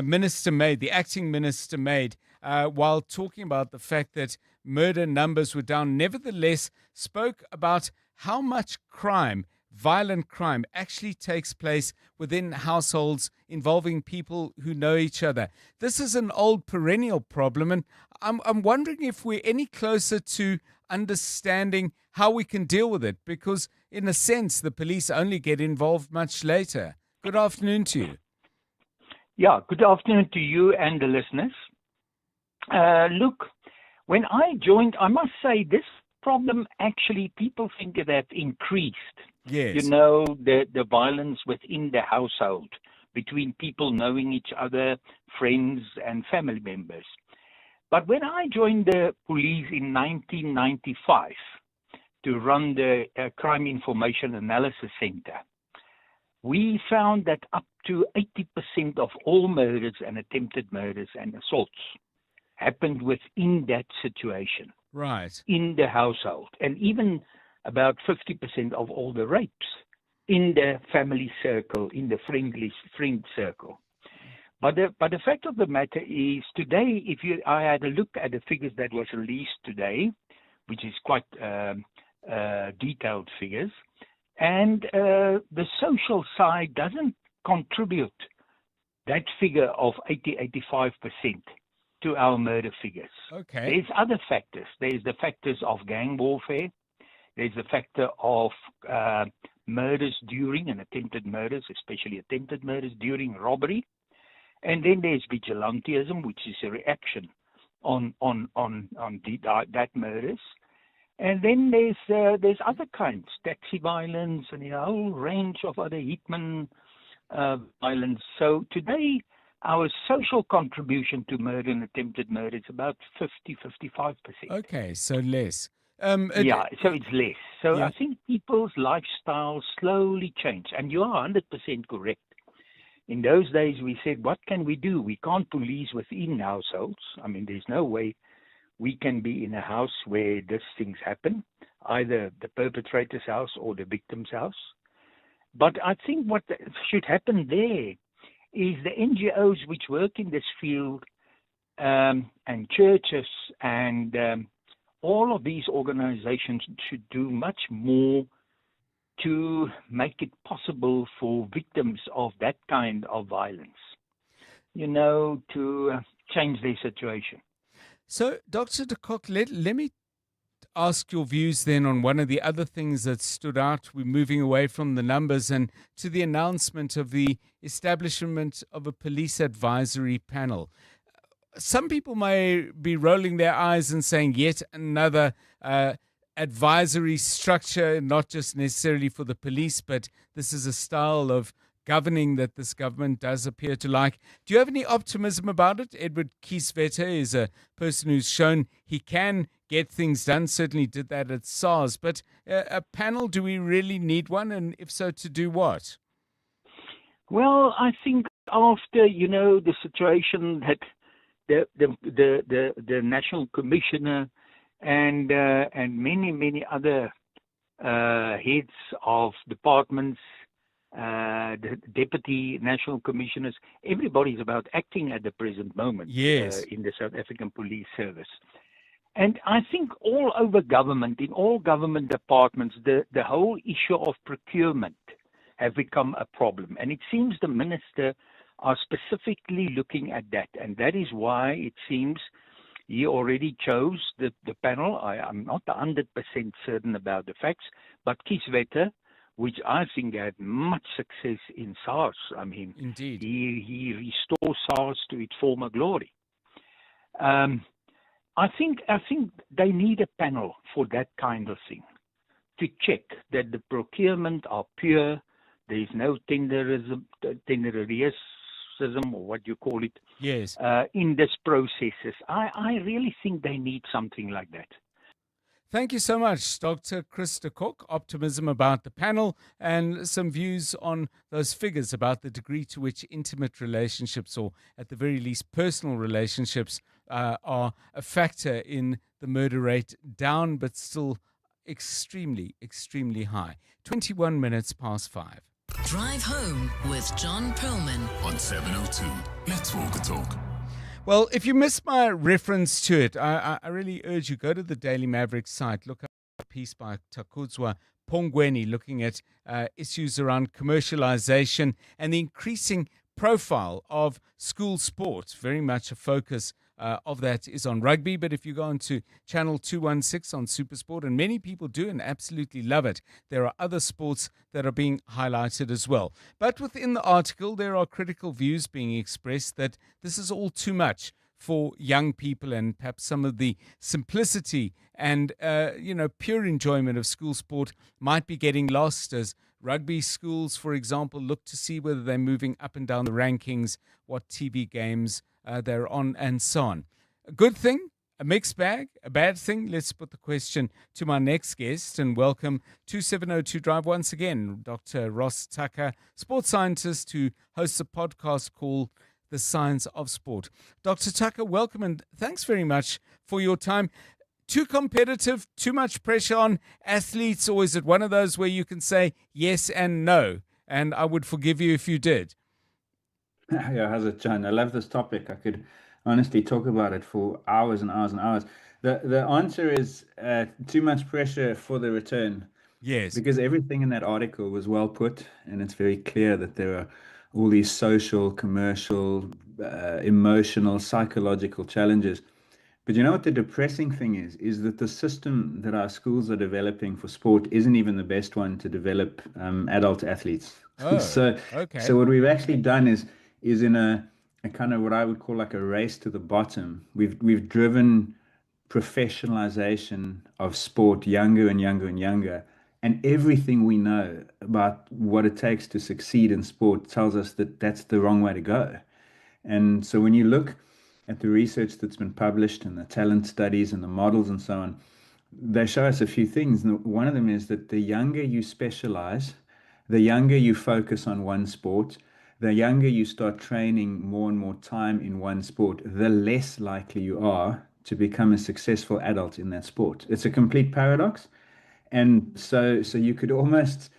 minister made, the acting minister made, while talking about the fact that murder numbers were down, nevertheless spoke about how much crime, violent crime, actually takes place within households involving people who know each other. This is an old perennial problem, and I'm wondering if we're any closer to understanding how we can deal with it, because in a sense the police only get involved much later. Good afternoon to you. Yeah, good afternoon to you and the listeners. Look, when I joined, I must say this problem actually, people think that have increased. Yes. You know, the violence within the household, between people knowing each other, friends and family members. But when I joined the police in 1995 to run the Crime Information Analysis Center, we found that up to 80% of all murders and attempted murders and assaults happened within that situation. Right. In the household. And even about 50% of all the rapes in the family circle, in the friend circle. But the fact of the matter is, today, I had a look at the figures that was released today, which is quite detailed figures, and the social side doesn't contribute that figure of 80-85% to our murder figures. Okay. There's other factors. There's the factors of gang warfare. There's the factor of murders during and attempted murders, especially attempted murders during robbery. And then there's vigilantism, which is a reaction on that murders. And then there's other kinds, taxi violence and a whole range of other hitman violence. So today, our social contribution to murder and attempted murder is about 55%. Okay, so less. Yeah, so it's less. So Yeah. I think people's lifestyles slowly change. And you are 100% correct. In those days, we said, what can we do? We can't police within households. I mean, there's no way we can be in a house where these things happen, either the perpetrator's house or the victim's house. But I think what should happen there is the NGOs which work in this field and churches and all of these organizations should do much more to make it possible for victims of that kind of violence, to change their situation. So, Dr. de Kock, let me ask your views then on one of the other things that stood out. We're moving away from the numbers and to the announcement of the establishment of a police advisory panel. Some people may be rolling their eyes and saying yet another advisory structure, not just necessarily for the police, but this is a style of governing that this government does appear to like. Do you have any optimism about it? Edward Kieswetter is a person who's shown he can get things done, certainly did that at SARS. But a panel, do we really need one? And if so, to do what? Well, I think after, the situation that the National Commissioner and many other heads of departments, the Deputy National Commissioners, everybody's about acting at the present moment in the South African Police Service. And I think all over government, in all government departments, the whole issue of procurement have become a problem. And it seems the minister are specifically looking at that. And that is why it seems he already chose the panel. I'm not 100% certain about the facts, but Kieswetter, which I think had much success in SARS. I mean, indeed, he restored SARS to its former glory. I think they need a panel for that kind of thing to check that the procurement are pure. There is no tenderism, or what you call it, in this processes. I really think they need something like that. Thank you so much, Dr. Chris de Kock. Optimism about the panel and some views on those figures about the degree to which intimate relationships, or at the very least personal relationships, are a factor in the murder rate, down but still extremely, extremely high. 21 minutes past 5. Drive home with John Perlman on 702. Let's walk the talk. Well, if you missed my reference to it, I really urge you, go to the Daily Maverick site, look up a piece by Takudzwa Pongweni looking at issues around commercialization and the increasing profile of school sports. Very much a focus of that is on rugby, but if you go on to channel 216 on SuperSport, and many people do and absolutely love it, there are other sports that are being highlighted as well. But within the article, there are critical views being expressed that this is all too much for young people, and perhaps some of the simplicity and pure enjoyment of school sport might be getting lost as rugby schools, for example, look to see whether they're moving up and down the rankings, what TV games they're on, and so on. A good thing, a mixed bag, a bad thing? Let's put the question to my next guest, and welcome to 702 Drive once again, Dr. Ross Tucker, sports scientist who hosts a podcast called The Science of Sport. Dr. Tucker, welcome, and thanks very much for your time. Too competitive, too much pressure on athletes, or is it one of those where you can say yes and no, and I would forgive you if you did? Yeah, how's it, John? I love this topic. I could honestly talk about it for hours and hours and hours. The answer is too much pressure for the return. Yes. Because everything in that article was well put, and it's very clear that there are all these social, commercial, emotional, psychological challenges. But you know what the depressing thing is that the system that our schools are developing for sport isn't even the best one to develop adult athletes. Oh, so okay. what we've actually done is in a kind of what I would call like a race to the bottom. We've driven professionalization of sport younger and younger and younger. And everything we know about what it takes to succeed in sport tells us that that's the wrong way to go. And so when you look at the research that's been published and the talent studies and the models and so on, they show us a few things. And one of them is that the younger you specialize, the younger you focus on one sport, the younger you start training more and more time in one sport, the less likely you are to become a successful adult in that sport. It's a complete paradox. And so you could almost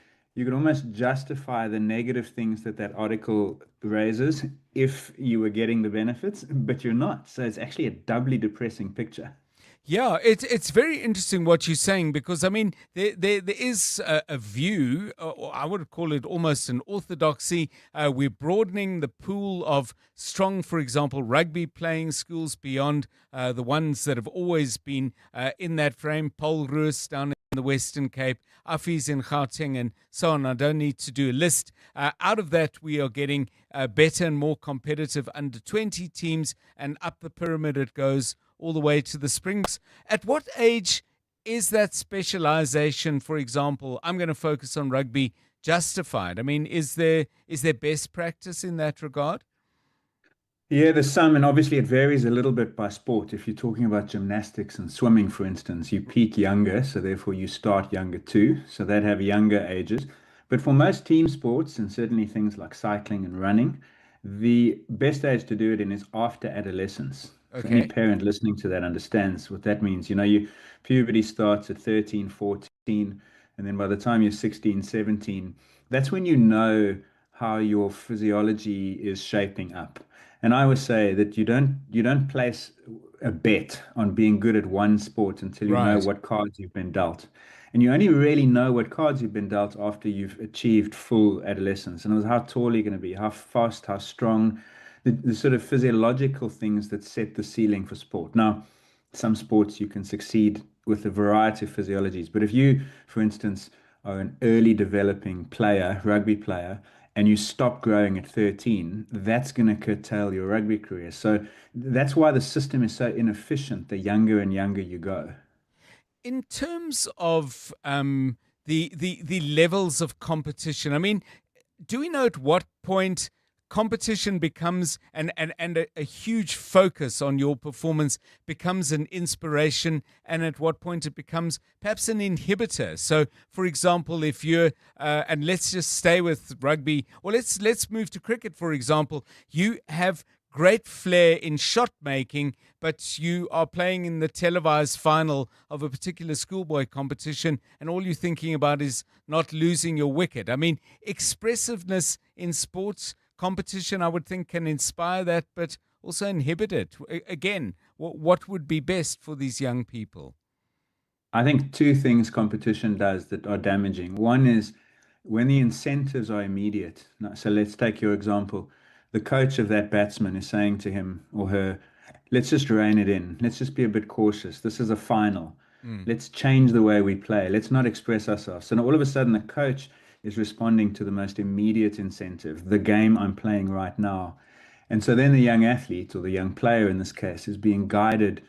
justify the negative things that article raises if you were getting the benefits, but you're not. So it's actually a doubly depressing picture. Yeah, it's very interesting what you're saying, because I mean there is a view, or I would call it almost an orthodoxy. We're broadening the pool of strong, for example, rugby playing schools beyond the ones that have always been in that frame. Polrus down in the Western Cape, Afis in Gauteng, and so on. I don't need to do a list. Out of that, we are getting better and more competitive under 20 teams, and up the pyramid it goes all the way to the Springs. At what age is that specialization, for example, I'm going to focus on rugby, justified? I mean, is there best practice in that regard? Yeah, there's some, and obviously it varies a little bit by sport. If you're talking about gymnastics and swimming, for instance, you peak younger, so therefore you start younger too. So they'd have younger ages. But for most team sports, and certainly things like cycling and running, the best age to do it in is after adolescence. So any Okay. parent listening to that understands what that means. You know, you puberty starts at 13, 14, and then by the time you're 16, 17, that's when you know how your physiology is shaping up. And I would say that you don't place a bet on being good at one sport until you know Right. what cards you've been dealt. And you only really know what cards you've been dealt after you've achieved full adolescence. And it was how tall you're going to be, how fast, how strong, the sort of physiological things that set the ceiling for sport. Now, some sports you can succeed with a variety of physiologies. But if you, for instance, are an early developing player, rugby player, and you stop growing at 13, that's going to curtail your rugby career. So that's why the system is so inefficient the younger and younger you go. In terms of the levels of competition, I mean, do we know at what point competition becomes and a huge focus on your performance becomes an inspiration, and at what point it becomes perhaps an inhibitor? So, for example, if you're and let's just stay with rugby, or let's move to cricket, for example. You have great flair in shot making, but you are playing in the televised final of a particular schoolboy competition, and all you're thinking about is not losing your wicket. I mean, expressiveness in sports competition, I would think, can inspire that, but also inhibit it. Again, what would be best for these young people? I think two things competition does that are damaging. One is when the incentives are immediate. So let's take your example. The coach of that batsman is saying to him or her, let's just rein it in. Let's just be a bit cautious. This is a final. Let's change the way we play. Let's not express ourselves. So now all of a sudden, the coach is responding to the most immediate incentive, the game I'm playing right now. And so then the young athlete, or the young player in this case, is being guided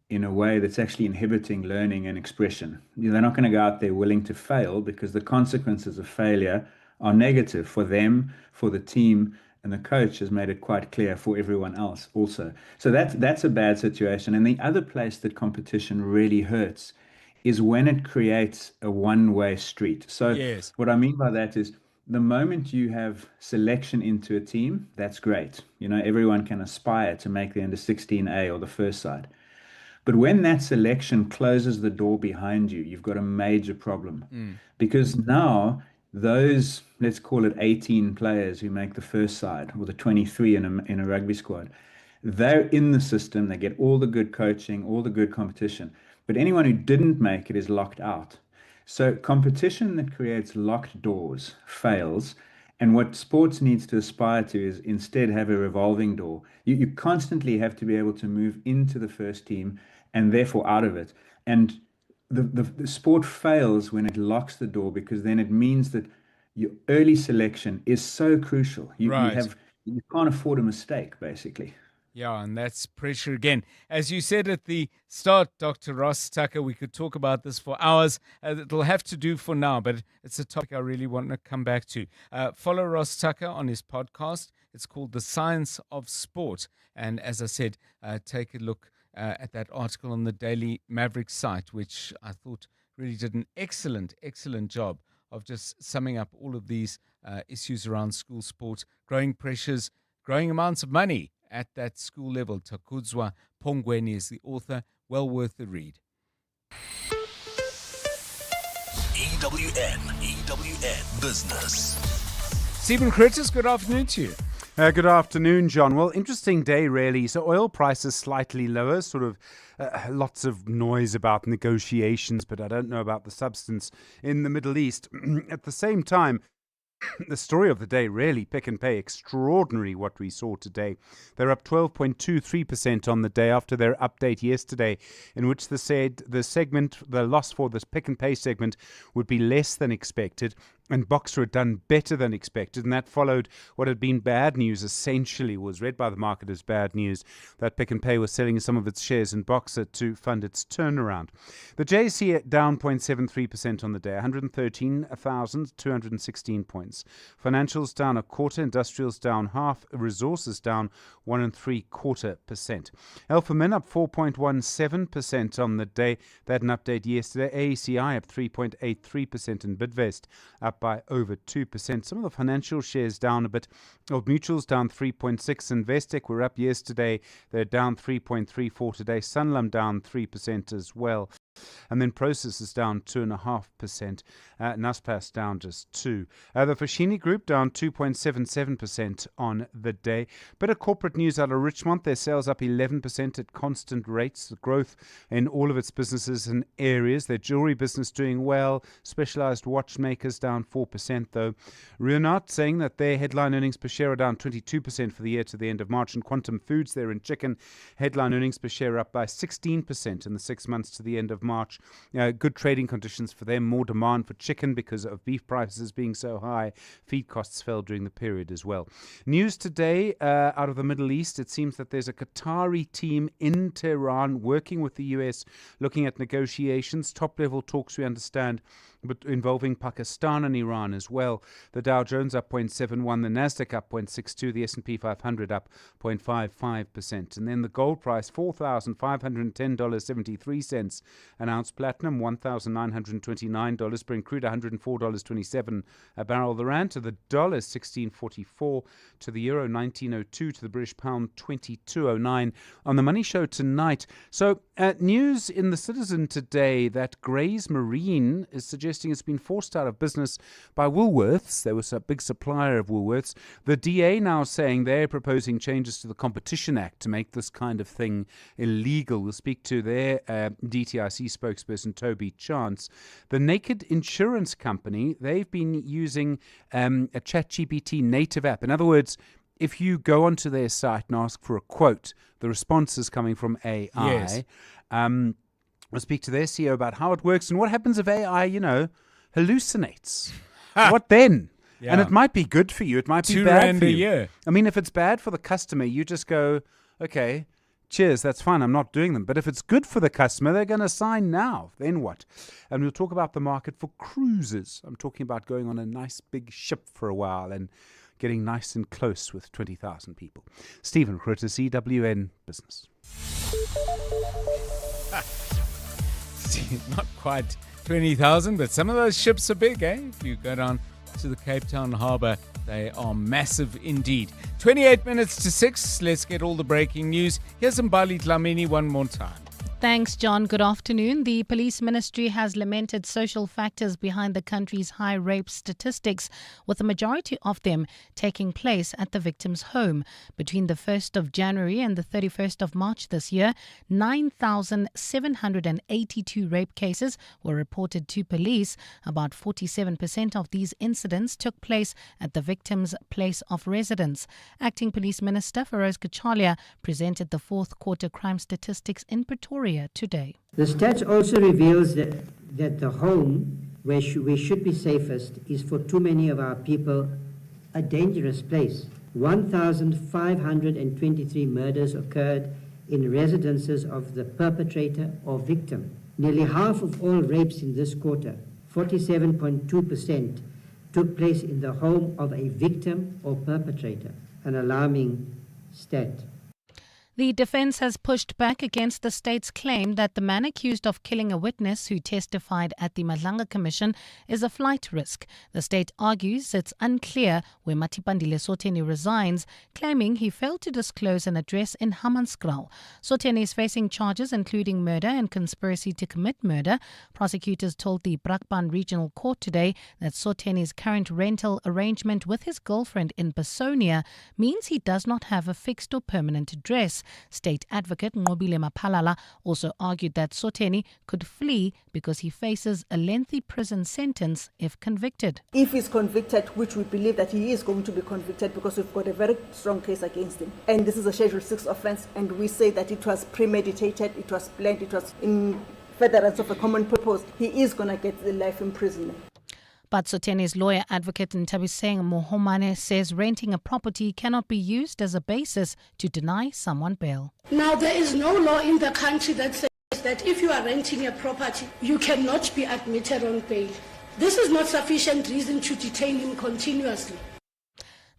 in a way that's actually inhibiting learning and expression. They're not going to go out there willing to fail because the consequences of failure are negative for them, for the team, and the coach has made it quite clear for everyone else also. So that's a bad situation. And the other place that competition really hurts is when it creates a one-way street. So Yes. what I mean by that is the moment you have selection into a team, that's great. You know, everyone can aspire to make the under 16A or the first side. But when that selection closes the door behind you, you've got a major problem. Because now those, let's call it 18 players who make the first side, or the 23 in a rugby squad, they're in the system, they get all the good coaching, all the good competition. But anyone who didn't make it is locked out. So competition that creates locked doors fails. And what sports needs to aspire to is instead have a revolving door. You constantly have to be able to move into the first team and therefore out of it. And the sport fails when it locks the door, because then it means that your early selection is so crucial. You can't afford a mistake, basically. Yeah, and that's pressure again. As you said at the start, Dr. Ross Tucker, we could talk about this for hours. It'll have to do for now, but it's a topic I really want to come back to. Follow Ross Tucker on his podcast. It's called The Science of Sport. And as I said, take a look at that article on the Daily Maverick site, which I thought really did an excellent job of just summing up all of these issues around school sport, growing pressures, growing amounts of money at that school level. Takudzwa Pongweni is the author. Well worth the read. EWN Business. Stephen Curtis, good afternoon to you. Good afternoon, John. Well, interesting day, really. So oil prices slightly lower, sort of lots of noise about negotiations, but I don't know about the substance in the Middle East. At the same time, the story of the day, really, Pick and Pay, extraordinary what we saw today. They're up 12.23% on the day after their update yesterday, in which they said the loss for this Pick and Pay segment would be less than expected, and Boxer had done better than expected, and that followed what had been bad news, essentially, was read by the market as bad news, that Pick and Pay was selling some of its shares in Boxer to fund its turnaround. The JSE down 0.73% on the day, 113,216 points. Financials down a quarter, industrials down half, resources down 1 3/4%. Alpha Min up 4.17% on the day. They had an update yesterday. AECI up 3.83%, and Bidvest up by over 2%. Some of the financial shares down a bit. Old Mutual's down 3.6%. Investec were up yesterday. They're down 3.34% today. Sanlam down 3% as well. And then Prosus is down 2.5%. Naspers down just 2%. The Foschini Group down 2.77% on the day. Bit of corporate news out of Richmond. Their sales up 11% at constant rates. Growth in all of its businesses and areas. Their jewelry business doing well. Specialized watchmakers down 4% though. Renault saying that their headline earnings per share are down 22% for the year to the end of March. And Quantum Foods, they're in chicken. Headline earnings per share up by 16% in the 6 months to the end of March. Good trading conditions for them, more demand for chicken because of beef prices being so high. Feed costs fell during the period as well. News today out of the Middle East, it seems that there's a Qatari team in Tehran working with the US, looking at negotiations, top-level talks, we understand, but involving Pakistan and Iran as well. The Dow Jones up 0.71, the Nasdaq up 0.62, the S&P 500 up 0.55%. And then the gold price, $4,510.73 an ounce. Platinum, $1,929. Brent crude, $104.27 a barrel. The rand to the dollar, 16.44. To the euro, 19.02. To the British pound, 22.09. On the Money Show tonight. So, news in the Citizen today that Grays Marine is suggesting it's been forced out of business by Woolworths. There was a big supplier of Woolworths. The DA now saying they're proposing changes to the Competition Act to make this kind of thing illegal. We'll speak to their DTIC spokesperson, Toby Chance. The Naked Insurance Company, they've been using a ChatGPT native app. In other words, if you go onto their site and ask for a quote, the response is coming from AI. Yes. We'll speak to their CEO about how it works and what happens if AI, hallucinates. What then? Yeah. And it might be good for you. It might be $2 bad for a you. year. I mean, if it's bad for the customer, you just go, okay, cheers, that's fine, I'm not doing them. But if it's good for the customer, they're going to sign now. Then what? And we'll talk about the market for cruises. I'm talking about going on a nice big ship for a while and getting nice and close with 20,000 people. Stephen Curtis, EWN Business. Not quite 20,000, but some of those ships are big, eh? If you go down to the Cape Town harbour, they are massive indeed. 28 minutes to 6. Let's get all the breaking news. Here's Mbali Dlamini one more time. Thanks, John. Good afternoon. The police ministry has lamented social factors behind the country's high rape statistics, with the majority of them taking place at the victim's home. Between the 1st of January and the 31st of March this year, 9,782 rape cases were reported to police. About 47% of these incidents took place at the victim's place of residence. Acting Police Minister Feroz Kachalia presented the fourth quarter crime statistics in Pretoria today. The stats also reveals that the home where we should be safest is for too many of our people a dangerous place. 1,523 murders occurred in residences of the perpetrator or victim. Nearly half of all rapes in this quarter, 47.2%, took place in the home of a victim or perpetrator, an alarming stat. The defense has pushed back against the state's claim that the man accused of killing a witness who testified at the Madlanga Commission is a flight risk. The state argues it's unclear where Matipandile Soteni resides, claiming he failed to disclose an address in Hammanskraal. Soteni is facing charges including murder and conspiracy to commit murder. Prosecutors told the Brakpan Regional Court today that Soteni's current rental arrangement with his girlfriend in Basonia means he does not have a fixed or permanent address. State advocate Ngobile Mapalala also argued that Soteni could flee because he faces a lengthy prison sentence if convicted. If he's convicted, which we believe that he is going to be convicted because we've got a very strong case against him, and this is a Schedule 6 offence, and we say that it was premeditated, it was planned, it was in furtherance of a common purpose, he is going to get the life imprisonment. But Soteni's lawyer advocate Ntabiseng Mohomane says renting a property cannot be used as a basis to deny someone bail. Now, there is no law in the country that says that if you are renting a property, you cannot be admitted on bail. This is not sufficient reason to detain him continuously.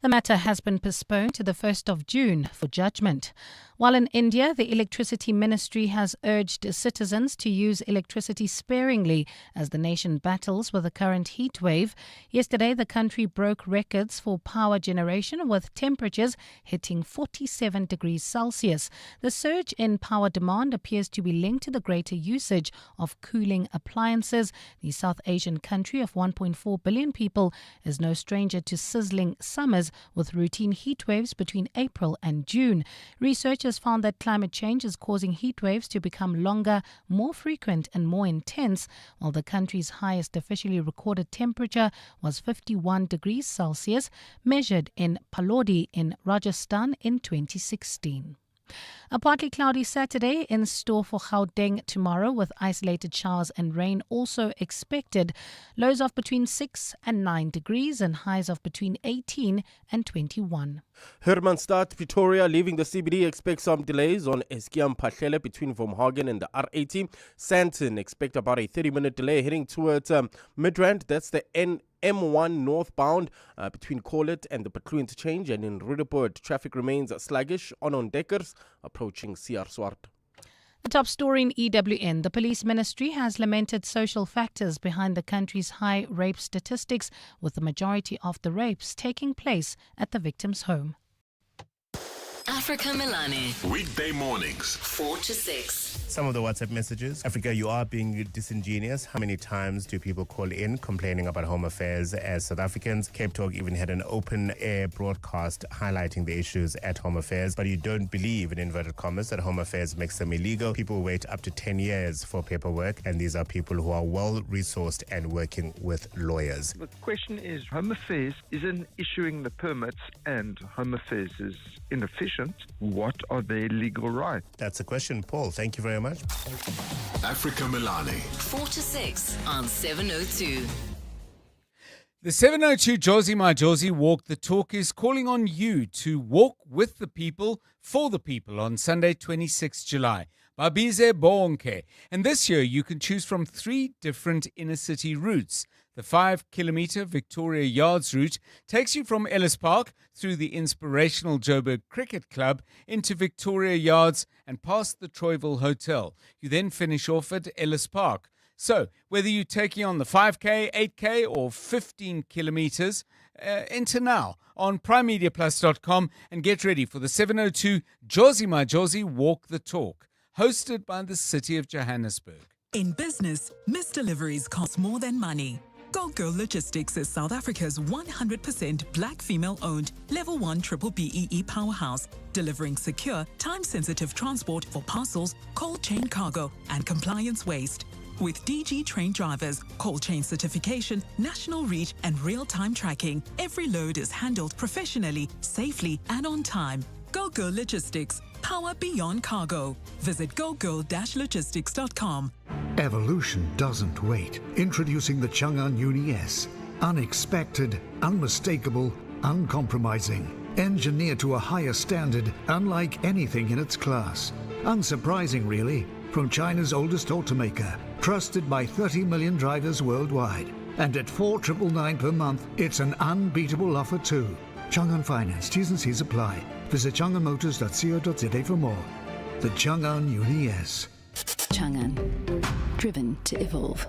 The matter has been postponed to the 1st of June for judgment. While in India, the Electricity Ministry has urged citizens to use electricity sparingly as the nation battles with the current heat wave. Yesterday, the country broke records for power generation with temperatures hitting 47 degrees Celsius. The surge in power demand appears to be linked to the greater usage of cooling appliances. The South Asian country of 1.4 billion people is no stranger to sizzling summers with routine heat waves between April and June. Researchers found that climate change is causing heat waves to become longer, more frequent and more intense, while the country's highest officially recorded temperature was 51 degrees Celsius, measured in Palodi in Rajasthan in 2016. A partly cloudy Saturday in store for Gauteng tomorrow, with isolated showers and rain also expected. Lows of between 6 and 9 degrees and highs of between 18 and 21. Hermanstad, Pretoria, leaving the CBD, expect some delays on Eskiam Pahlele between Vomhagen and the R80. Sandton expect about a 30-minute delay heading towards Midrand. That's the M1 northbound between Corlett and the Patlu interchange, and in Roodepoort, traffic remains sluggish on Deckers approaching CR Swart. The top story in EWN. The police ministry has lamented social factors behind the country's high rape statistics, with the majority of the rapes taking place at the victim's home. Africa Milani. Weekday mornings, 4 to 6. Some of the WhatsApp messages. Africa, you are being disingenuous. How many times do people call in complaining about home affairs as South Africans? Cape Talk even had an open-air broadcast highlighting the issues at home affairs, but you don't believe, in inverted commas, that home affairs makes them illegal. People wait up to 10 years for paperwork, and these are people who are well-resourced and working with lawyers. The question is, Home Affairs isn't issuing the permits and Home Affairs is inefficient. What are their legal rights? That's a question, Paul. Thank you very much. Africa Milani. 4 to 6 on 702. The 702 Josie My Josie Walk the Talk is calling on you to walk with the people, for the people on Sunday, 26 July. Babize Bonke. And this year you can choose from 3 different inner city routes. The 5-kilometer Victoria Yards route takes you from Ellis Park through the inspirational Joburg Cricket Club into Victoria Yards and past the Troyville Hotel. You then finish off at Ellis Park. So, whether you're taking on the 5K, 8K or 15 kilometers, enter now on primemediaplus.com and get ready for the 702 Josie My Josie Walk the Talk. hosted by the City of Johannesburg. In business, missed deliveries cost more than money. Go Girl Logistics is South Africa's 100% black female-owned Level 1 Triple BEE powerhouse, delivering secure, time-sensitive transport for parcels, cold chain cargo, and compliance waste. With DG trained drivers, cold chain certification, national reach, and real-time tracking, every load is handled professionally, safely, and on time. Go Girl Logistics. Power beyond cargo. Visit gogirl-logistics.com. Evolution doesn't wait. Introducing the Chang'an Uni S. Unexpected, unmistakable, uncompromising. Engineered to a higher standard, unlike anything in its class. Unsurprising, really, from China's oldest automaker. Trusted by 30 million drivers worldwide. And at $4,999 per month, it's an unbeatable offer too. Chang'an Finance, T's and C's apply. Visit chang'anmotors.co.za for more. The Chang'an Uni S. Chang'an, driven to evolve.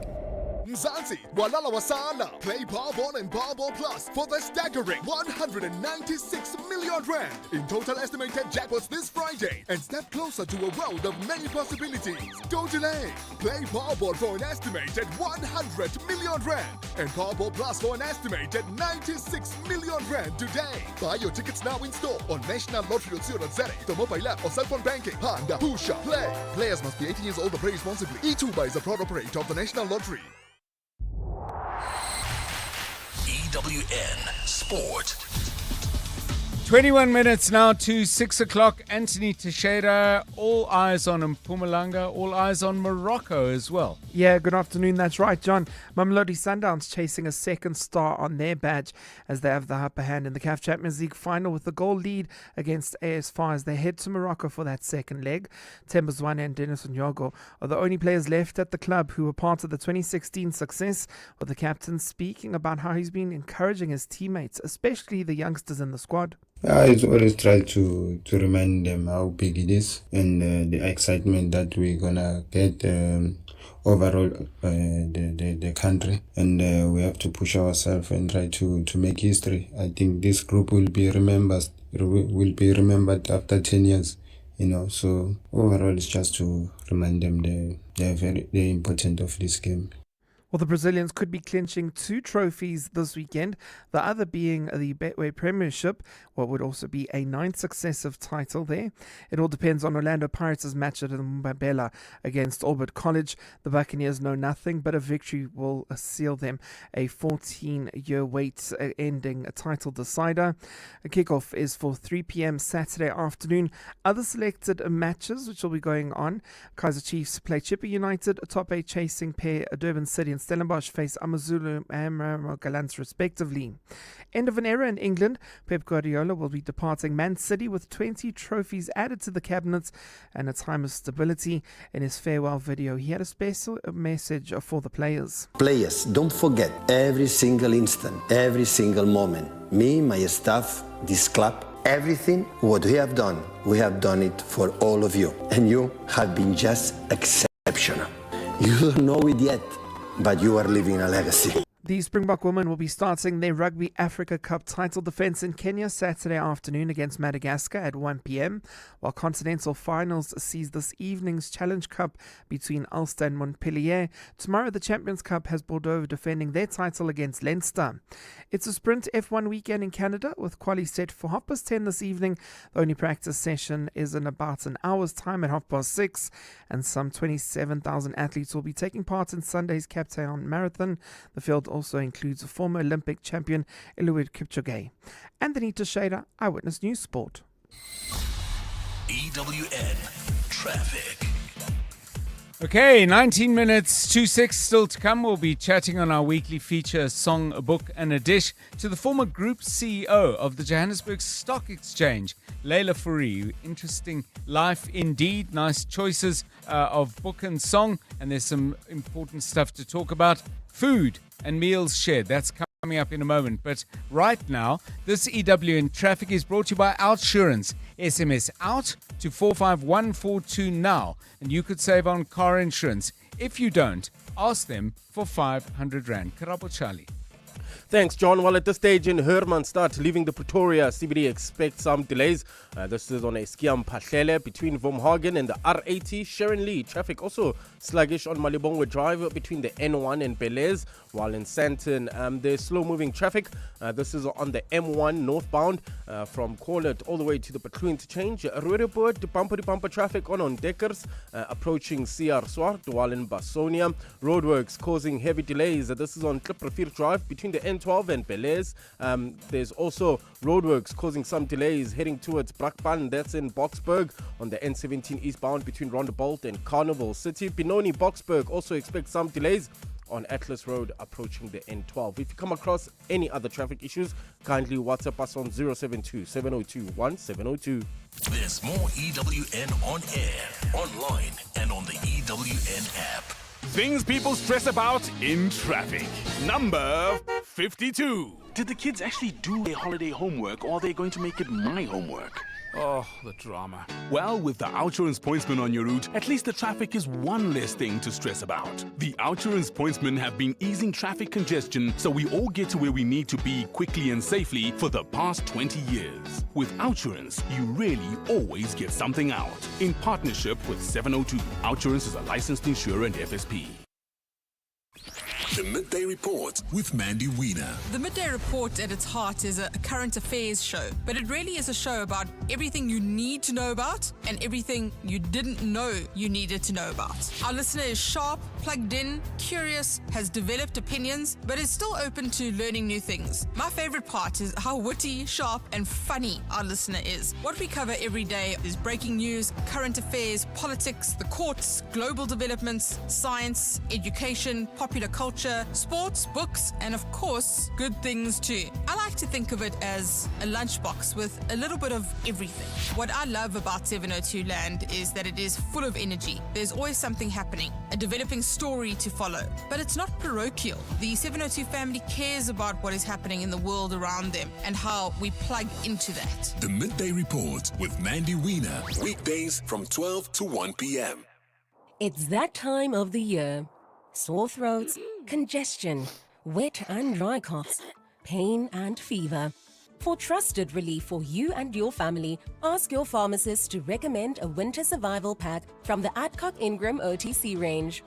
Mzansi, Walala Wasala. Play Powerball and Powerball Plus for the staggering 196 million rand in total estimated jackpots this Friday and step closer to a world of many possibilities. Don't delay. Play Powerball for an estimated 100 million rand and Powerball Plus for an estimated 96 million rand today. Buy your tickets now in store on nationallottery.co.za, the mobile app or cell phone banking. Panda, Pusha, play. Players must be 18 years old or play responsibly. E2 is a proud operator of the National Lottery. EWN Sport. 21 minutes now to 6 o'clock. Anthony Teixeira, all eyes on Mpumalanga, all eyes on Morocco as well. Yeah, good afternoon. That's right, John. Mamelodi Sundowns chasing a second star on their badge as they have the upper hand in the CAF Champions League final with the goal lead against AS FAR as they head to Morocco for that second leg. Themba Zwane and Dennis Onyogo are the only players left at the club who were part of the 2016 success, with the captain speaking about how he's been encouraging his teammates, especially the youngsters in the squad. I always try to remind them how big it is and the excitement that we're gonna get overall the country, and we have to push ourselves and try to make history. I think this group will be remembered after 10 years. So overall it's just to remind them the importance of this game. Well, the Brazilians could be clinching 2 trophies this weekend, the other being the Betway Premiership, what would also be a 9th successive title there. It all depends on Orlando Pirates' match at Mbombela against Albert College. The Buccaneers know nothing, but a victory will seal them a 14-year wait ending a title decider. A kickoff is for 3 p.m. Saturday afternoon. Other selected matches which will be going on: Kaizer Chiefs play Chippa United, a top 8 chasing pair, Durban City and Stellenbosch face Amazulu and Mogalans respectively. End of an era in England. Pep Guardiola will be departing Man City with 20 trophies added to the cabinet and a time of stability. In his farewell video, he had a special message for the players. Players, don't forget every single instant, every single moment. Me, my staff, this club, everything what we have done it for all of you. And you have been just exceptional. You don't know it yet, but you are leaving a legacy. The Springbok women will be starting their Rugby Africa Cup title defence in Kenya Saturday afternoon against Madagascar at 1 p.m, while continental finals sees this evening's Challenge Cup between Ulster and Montpellier. Tomorrow the Champions Cup has Bordeaux defending their title against Leinster. It's a sprint F1 weekend in Canada with quali set for 10:30 this evening. The only practice session is in about an hour's time at 6:30, and some 27,000 athletes will be taking part in Sunday's Cape Town Marathon. The field also includes former Olympic champion Eliud Kipchoge. Anthony Teixeira, Eyewitness News Sport. EWN Traffic. Okay, 19 minutes to 6 still to come. We'll be chatting on our weekly feature, Song, a Book and a Dish, to the former group CEO of the Johannesburg Stock Exchange, Leila Fourie. Interesting life indeed. Nice choices of book and song, and there's some important stuff to talk about. Food and meals shared. That's coming up in a moment. But right now, this EWN Traffic is brought to you by Outsurance. SMS out to 45142 now, and you could save on car insurance. If you don't, ask them for 500 Rand. Karabo Charlie. Thanks, John. Well, at this stage in Hermanstad, leaving the Pretoria CBD, expect some delays. This is on Eskiam Pahlele between Vomhagen and the R80. Sharon Lee, traffic also sluggish on Malibongwe Drive between the N1 and Belez. While in Sandton, there's slow-moving traffic. This is on the M1 northbound from Corlet all the way to the Patrol interchange. Roodepoort, bumper-to-bumper traffic on Deckers, approaching CR Swart, while in Basonia. Roadworks causing heavy delays. This is on Kliprafir Drive between the N12 and Belez. There's also roadworks causing some delays heading towards Brakpan. That's in Boksburg on the N17 eastbound between Rondebolt and Carnival City. Benoni, Boksburg also expect some delays on Atlas Road approaching the N12. If you come across any other traffic issues, kindly WhatsApp us on 072 702 1702. There's more EWN on air, online, and on the EWN app. Things people stress about in traffic. Number 52. Did the kids actually do their holiday homework, or are they going to make it my homework? Oh, the drama. Well, with the Outsurance Pointsman on your route, at least the traffic is one less thing to stress about. The Outsurance Pointsmen have been easing traffic congestion so we all get to where we need to be quickly and safely for the past 20 years. With Outsurance, you really always get something out. In partnership with 702, Outsurance is a licensed insurer and FSP. The Midday Report with Mandy Wiener. The Midday Report at its heart is a current affairs show, but it really is a show about everything you need to know about and everything you didn't know you needed to know about. Our listener is sharp, plugged in, curious, has developed opinions, but is still open to learning new things. My favorite part is how witty, sharp, and funny our listener is. What we cover every day is breaking news, current affairs, politics, the courts, global developments, science, education, popular culture, sports, books, and of course, good things too. I like to think of it as a lunchbox with a little bit of everything. What I love about 702 Land is that it is full of energy. There's always something happening, a developing story to follow. But it's not parochial. The 702 family cares about what is happening in the world around them and how we plug into that. The Midday Report with Mandy Wiener. Weekdays from 12 to 1 p.m. It's that time of the year. Sore throats, congestion, wet and dry coughs, pain and fever. For trusted relief for you and your family, ask your pharmacist to recommend a winter survival pack from the Adcock Ingram OTC range.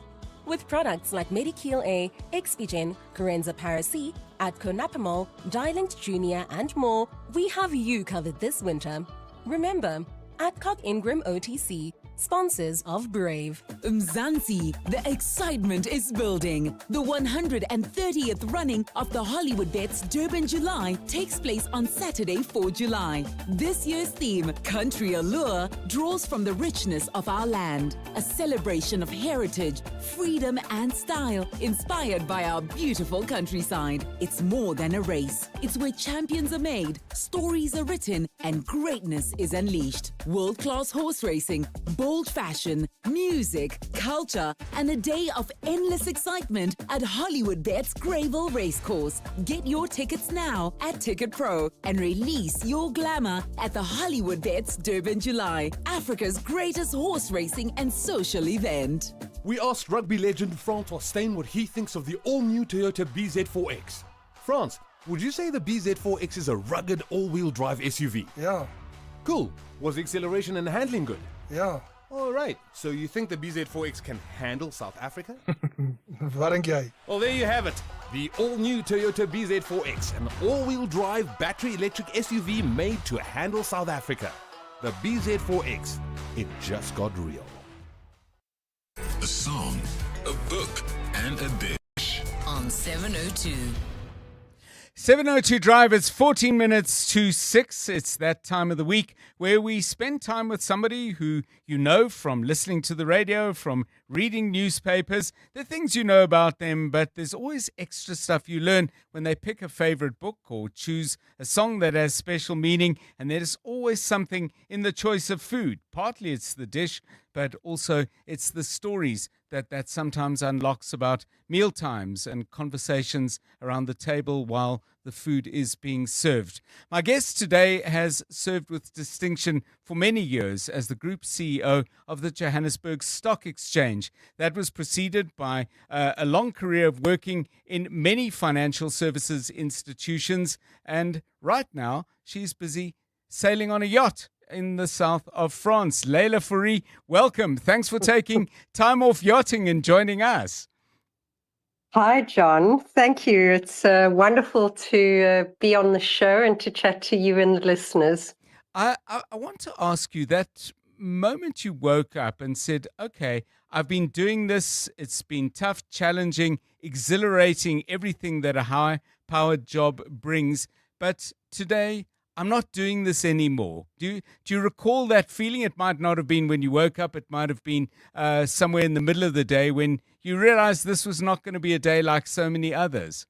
With products like Medikil A, Expigen, Corenza Parac, Adconapamol, Dilinct Junior and more, we have you covered this winter. Remember, Adcock Ingram OTC, sponsors of Brave. Mzansi, the excitement is building. The 130th running of the Hollywood Bets Durban July takes place on Saturday, 4 July. This year's theme, Country Allure, draws from the richness of our land. A celebration of heritage, freedom and style, inspired by our beautiful countryside. It's more than a race. It's where champions are made, stories are written, and greatness is unleashed. World-class horse racing, bold fashion, music, culture, and a day of endless excitement at Hollywood Bets Greyville Racecourse. Get your tickets now at Ticket Pro and release your glamour at the Hollywood Bets Durban July, Africa's greatest horse racing and social event. We asked rugby legend Francois Steyn what he thinks of the all-new Toyota BZ4X. France, would you say the BZ4X is a rugged all-wheel drive SUV? Yeah. Cool. Was the acceleration and handling good? Yeah. All right. So you think the BZ4X can handle South Africa? Wat dink jy? Well, there you have it. The all-new Toyota BZ4X, an all-wheel drive battery electric SUV made to handle South Africa. The BZ4X. It just got real. A song, a book, and a dish. On 702. 702 Drive, it's 14 minutes to 6. It's that time of the week where we spend time with somebody who you know from listening to the radio, from reading newspapers, the things you know about them, but there's always extra stuff you learn when they pick a favorite book or choose a song that has special meaning, and there's always something in the choice of food. Partly it's the dish, but also it's the stories that sometimes unlocks about meal times and conversations around the table while the food is being served. My guest today has served with distinction for many years as the Group CEO of the Johannesburg Stock Exchange. That was preceded by a long career of working in many financial services institutions, and right now she's busy sailing on a yacht in the south of France. Leila Fourie, welcome. Thanks for taking time off yachting and joining us. Hi, John. Thank you. It's wonderful to be on the show and to chat to you and the listeners. I want to ask you, that moment you woke up and said, okay, I've been doing this, it's been tough, challenging, exhilarating, everything that a high-powered job brings, but today I'm not doing this anymore. Do you recall that feeling? It might not have been when you woke up. It might have been somewhere in the middle of the day when you realized this was not going to be a day like so many others.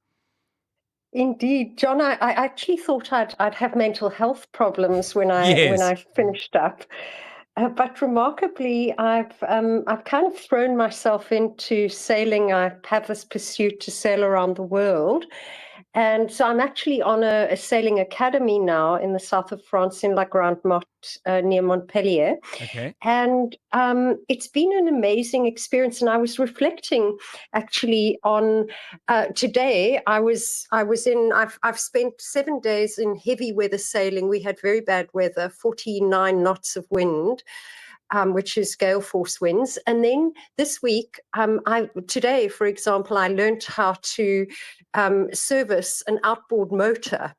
Indeed, John. I actually thought I'd have mental health problems when I finished up. But remarkably, I've kind of thrown myself into sailing. I have this pursuit to sail around the world. And so I'm actually on a sailing academy now in the south of France, in La Grande Motte, near Montpellier. Okay. And it's been an amazing experience. And I was reflecting actually on today. I've spent 7 days in heavy weather sailing. We had very bad weather, 49 knots of wind. Which is gale force winds. And then this week, today, for example, I learned how to service an outboard motor.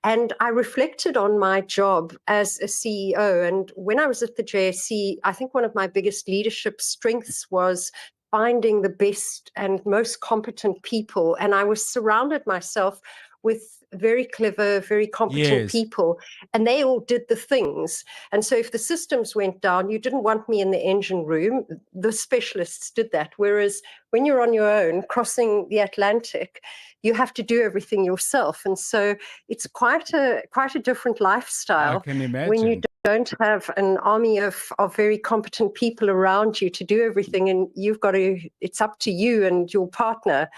And I reflected on my job as a CEO. And when I was at the JSE, I think one of my biggest leadership strengths was finding the best and most competent people. And I was surrounded myself with very clever, very competent people, and they all did the things. And so if the systems went down, you didn't want me in the engine room. The specialists did that. Whereas when you're on your own crossing the Atlantic, you have to do everything yourself. And so it's quite a different lifestyle. I can imagine. When you don't have an army of very competent people around you to do everything, and it's up to you and your partner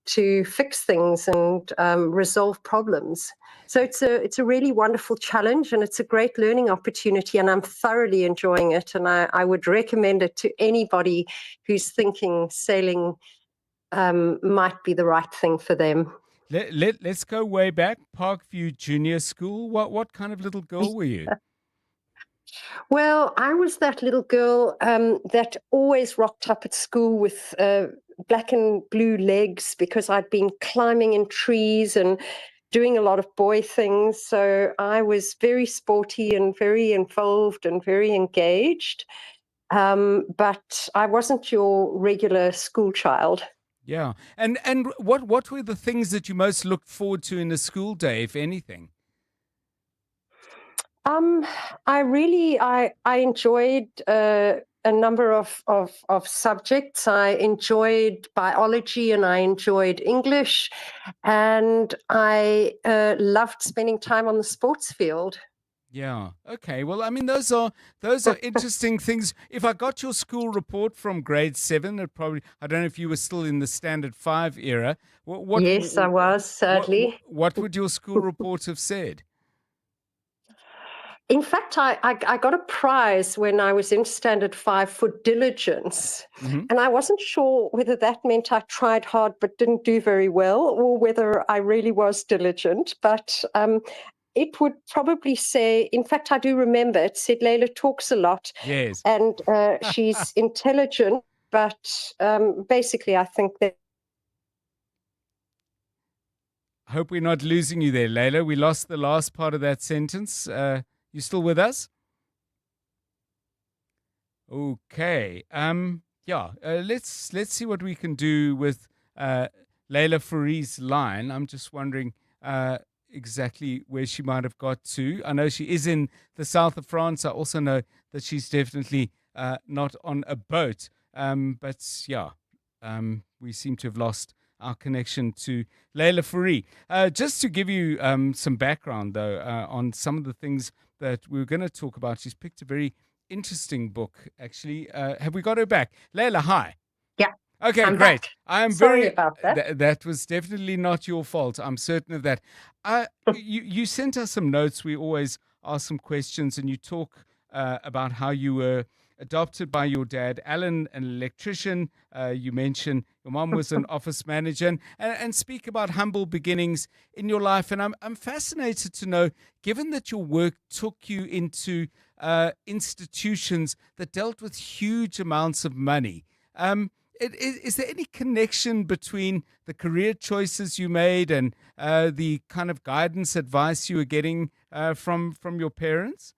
to fix things and resolve problems. So it's a really wonderful challenge, and it's a great learning opportunity, and I'm thoroughly enjoying it. And I would recommend it to anybody who's thinking sailing might be the right thing for them. Let's go way back. Parkview Junior School. What kind of little girl were you? Well, I was that little girl that always rocked up at school with black and blue legs because I'd been climbing in trees and doing a lot of boy things. So I was very sporty and very involved and very engaged. But I wasn't your regular school child. Yeah. And what were the things that you most looked forward to in a school day, if anything? I enjoyed a number of subjects. I enjoyed biology and I enjoyed English, and I loved spending time on the sports field. Yeah. Okay. Well, I mean, those are interesting things. If I got your school report from grade 7, I don't know if you were still in the Standard 5 era. Yes, I was, sadly. What would your school report have said? In fact, I got a prize when I was in Standard 5 for diligence. Mm-hmm. And I wasn't sure whether that meant I tried hard but didn't do very well, or whether I really was diligent. But it would probably say, in fact, I do remember it said Leila talks a lot. Yes. And she's intelligent, but basically I think that. I hope we're not losing you there, Leila. We lost the last part of that sentence. You still with us? Okay. Let's see what we can do with Leila Fourie's line. I'm just wondering exactly where she might have got to. I know she is in the south of France. I also know that she's definitely not on a boat. We seem to have lost our connection to Leila Fourie. Just to give you some background, though, on some of the things that we were going to talk about, she's picked a very interesting book, actually. Have we got her back? Leila, hi. Yeah. Okay, I'm great. back. I am Sorry very. about that. That was definitely not your fault. I'm certain of that. You sent us some notes. We always ask some questions, and you talk about how you were adopted by your dad, Alan, an electrician. You mentioned your mom was an office manager, and speak about humble beginnings in your life. And I'm fascinated to know, given that your work took you into institutions that dealt with huge amounts of money. Is there any connection between the career choices you made and the kind of guidance, advice you were getting from your parents?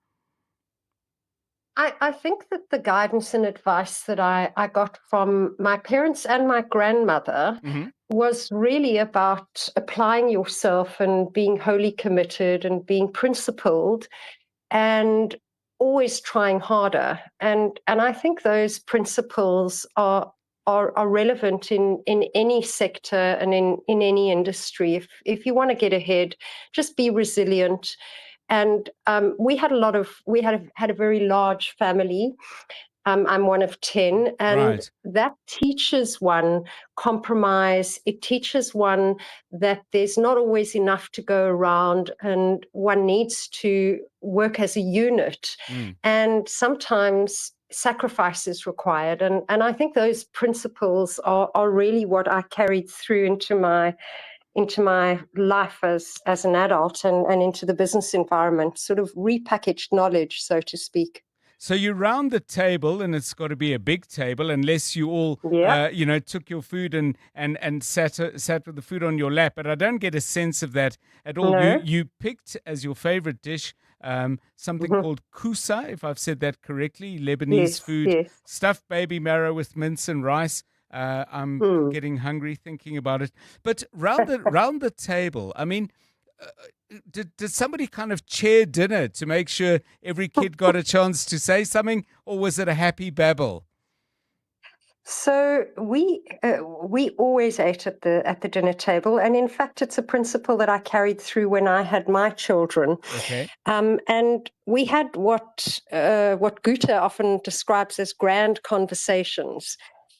I think that the guidance and advice that I got from my parents and my grandmother was really about applying yourself and being wholly committed and being principled and always trying harder. And I think those principles are relevant in any sector and in any industry. If you want to get ahead, just be resilient. And we had a very large family. I'm one of 10, and Right. that teaches one compromise. It teaches one that there's not always enough to go around, and one needs to work as a unit. And sometimes sacrifice is required. And I think those principles are really what I carried through into my life as an adult and into the business environment, sort of repackaged knowledge, so to speak. So you round the table, and it's got to be a big table, unless you all, took your food and sat with the food on your lap. But I don't get a sense of that at all. No. You picked as your favorite dish something called kusa, if I've said that correctly, Lebanese food, stuffed baby marrow with mince and rice. I'm getting hungry thinking about it. But round the table, I mean, did somebody kind of chair dinner to make sure every kid got a chance to say something, or was it a happy babble? So we always ate at the dinner table, and in fact, it's a principle that I carried through when I had my children. Okay. And we had what Goethe often describes as grand conversations,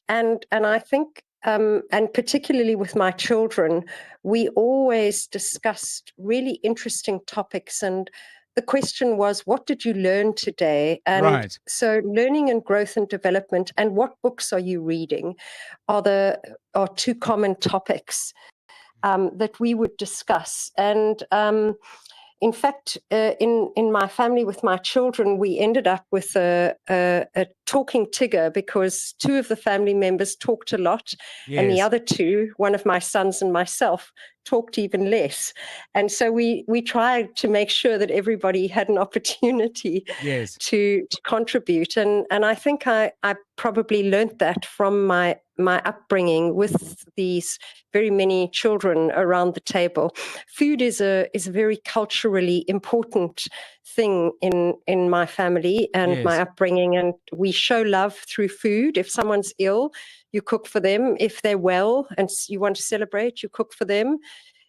and I think. And particularly with my children, we always discussed really interesting topics. And the question was, what did you learn today? And Right. so learning and growth and development and what books are you reading are two common topics that we would discuss. And in fact, in my family with my children, we ended up with a talking Tigger because two of the family members talked a lot, and the Yes. other two, one of my sons and myself, talked even less. And so we tried to make sure that everybody had an opportunity Yes. to contribute. And I think I probably learned that from my upbringing with these very many children around the table. Food is a very culturally important thing in my family and my Yes. upbringing, and we show love through food. If someone's ill, you cook for them. If they're well and you want to celebrate, you cook for them.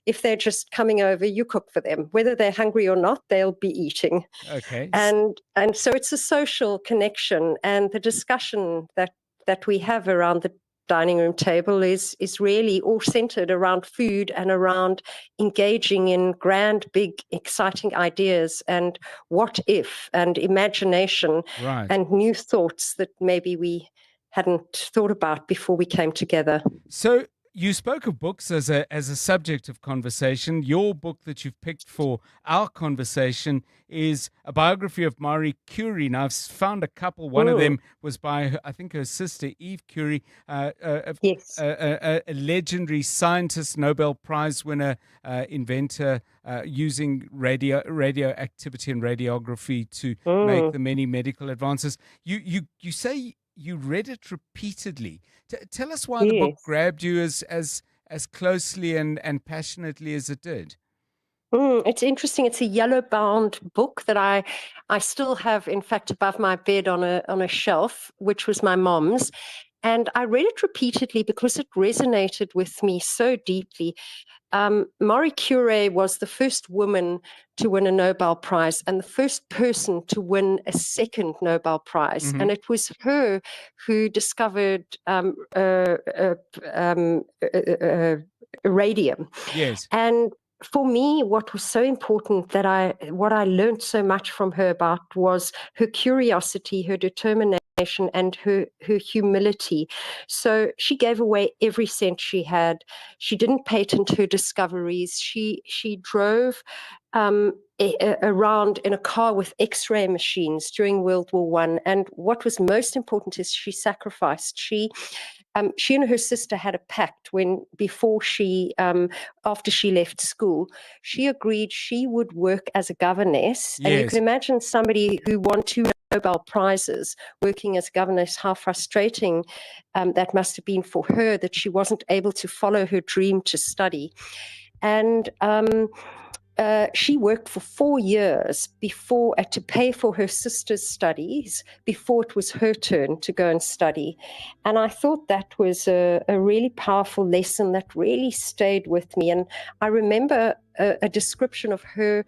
If they're just coming over, you cook for them. Whether they're hungry or not, they'll be eating. Okay. And so it's a social connection, and the discussion that we have around the dining room table is really all centered around food and around engaging in grand, big, exciting ideas and what if and imagination Right. and new thoughts that maybe we hadn't thought about before we came together. So you spoke of books as a subject of conversation. Your book that you've picked for our conversation is a biography of Marie Curie. Now, I've found a couple. One of them was by, I think, her sister, Eve Curie, Yes. a legendary scientist, Nobel Prize winner, inventor, using radioactivity and radiography to make the many medical advances. You say you read it repeatedly. Tell us why the book grabbed you as closely and passionately as it did. It's interesting. It's a yellow-bound book that I still have, in fact, above my bed on a shelf, which was my mom's. And I read it repeatedly because it resonated with me so deeply. Marie Curie was the first woman to win a Nobel Prize and the first person to win a second Nobel Prize. Mhm. And it was her who discovered radium. Yes. And for me, what was so important what I learned so much from her about was her curiosity, her determination, and her humility. So she gave away every cent she had. She didn't patent her discoveries. She drove around in a car with X-ray machines during World War I. And what was most important is she sacrificed. She and her sister had a pact after she left school. She agreed she would work as a governess. And you Yes. can imagine somebody who won 2 Nobel Prizes working as governess, how frustrating that must have been for her that she wasn't able to follow her dream to study. And she worked for 4 years to pay for her sister's studies before it was her turn to go and study. And I thought that was a really powerful lesson that really stayed with me. And I remember a description of her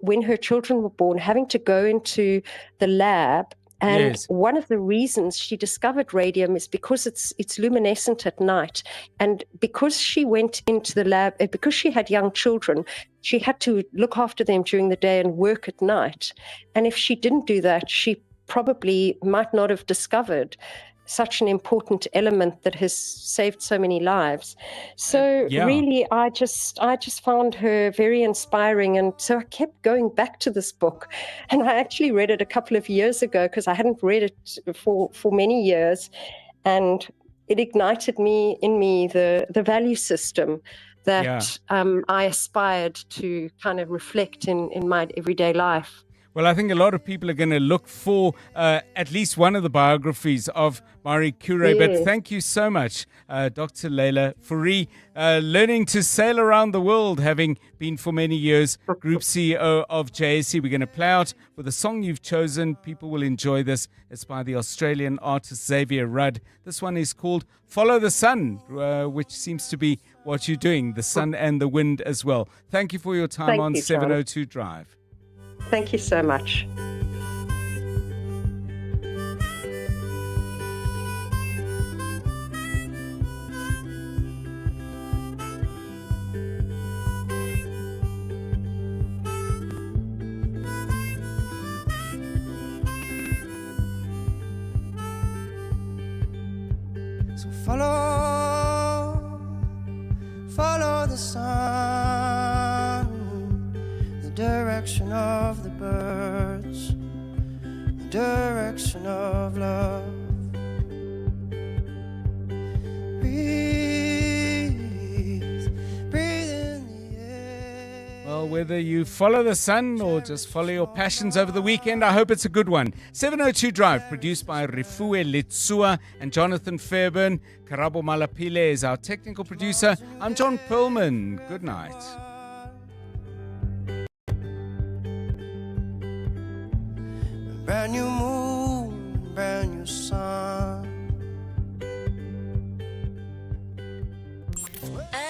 when her children were born, having to go into the lab. And Yes. one of the reasons she discovered radium is because it's luminescent at night. And because she went into the lab, because she had young children, she had to look after them during the day and work at night. And if she didn't do that, she probably might not have discovered such an important element that has saved so many lives. So yeah. really, I just found her very inspiring. And so I kept going back to this book. And I actually read it a couple of years ago because I hadn't read it for many years. And it ignited in me the value system that I aspired to kind of reflect in my everyday life. Well, I think a lot of people are going to look for at least one of the biographies of Marie Curie. Yeah. But thank you so much, Dr. Leila Fourie, learning to sail around the world, having been for many years Group CEO of JSE. We're going to play out with a song you've chosen. People will enjoy this. It's by the Australian artist Xavier Rudd. This one is called Follow the Sun, which seems to be what you're doing, the sun and the wind as well. Thank you for your time Thank on you, John. 702 Drive. Thank you so much. So follow the sun, the direction of the birds, the direction of love. Breathe in the air. Well, whether you follow the sun or just follow your passions over the weekend, I hope it's a good one. 702 Drive, produced by Rifue Letsua and Jonathan Fairburn. Karabo Malapile is our technical producer. I'm John Perlman. Good night. Brand new moon, brand new sun.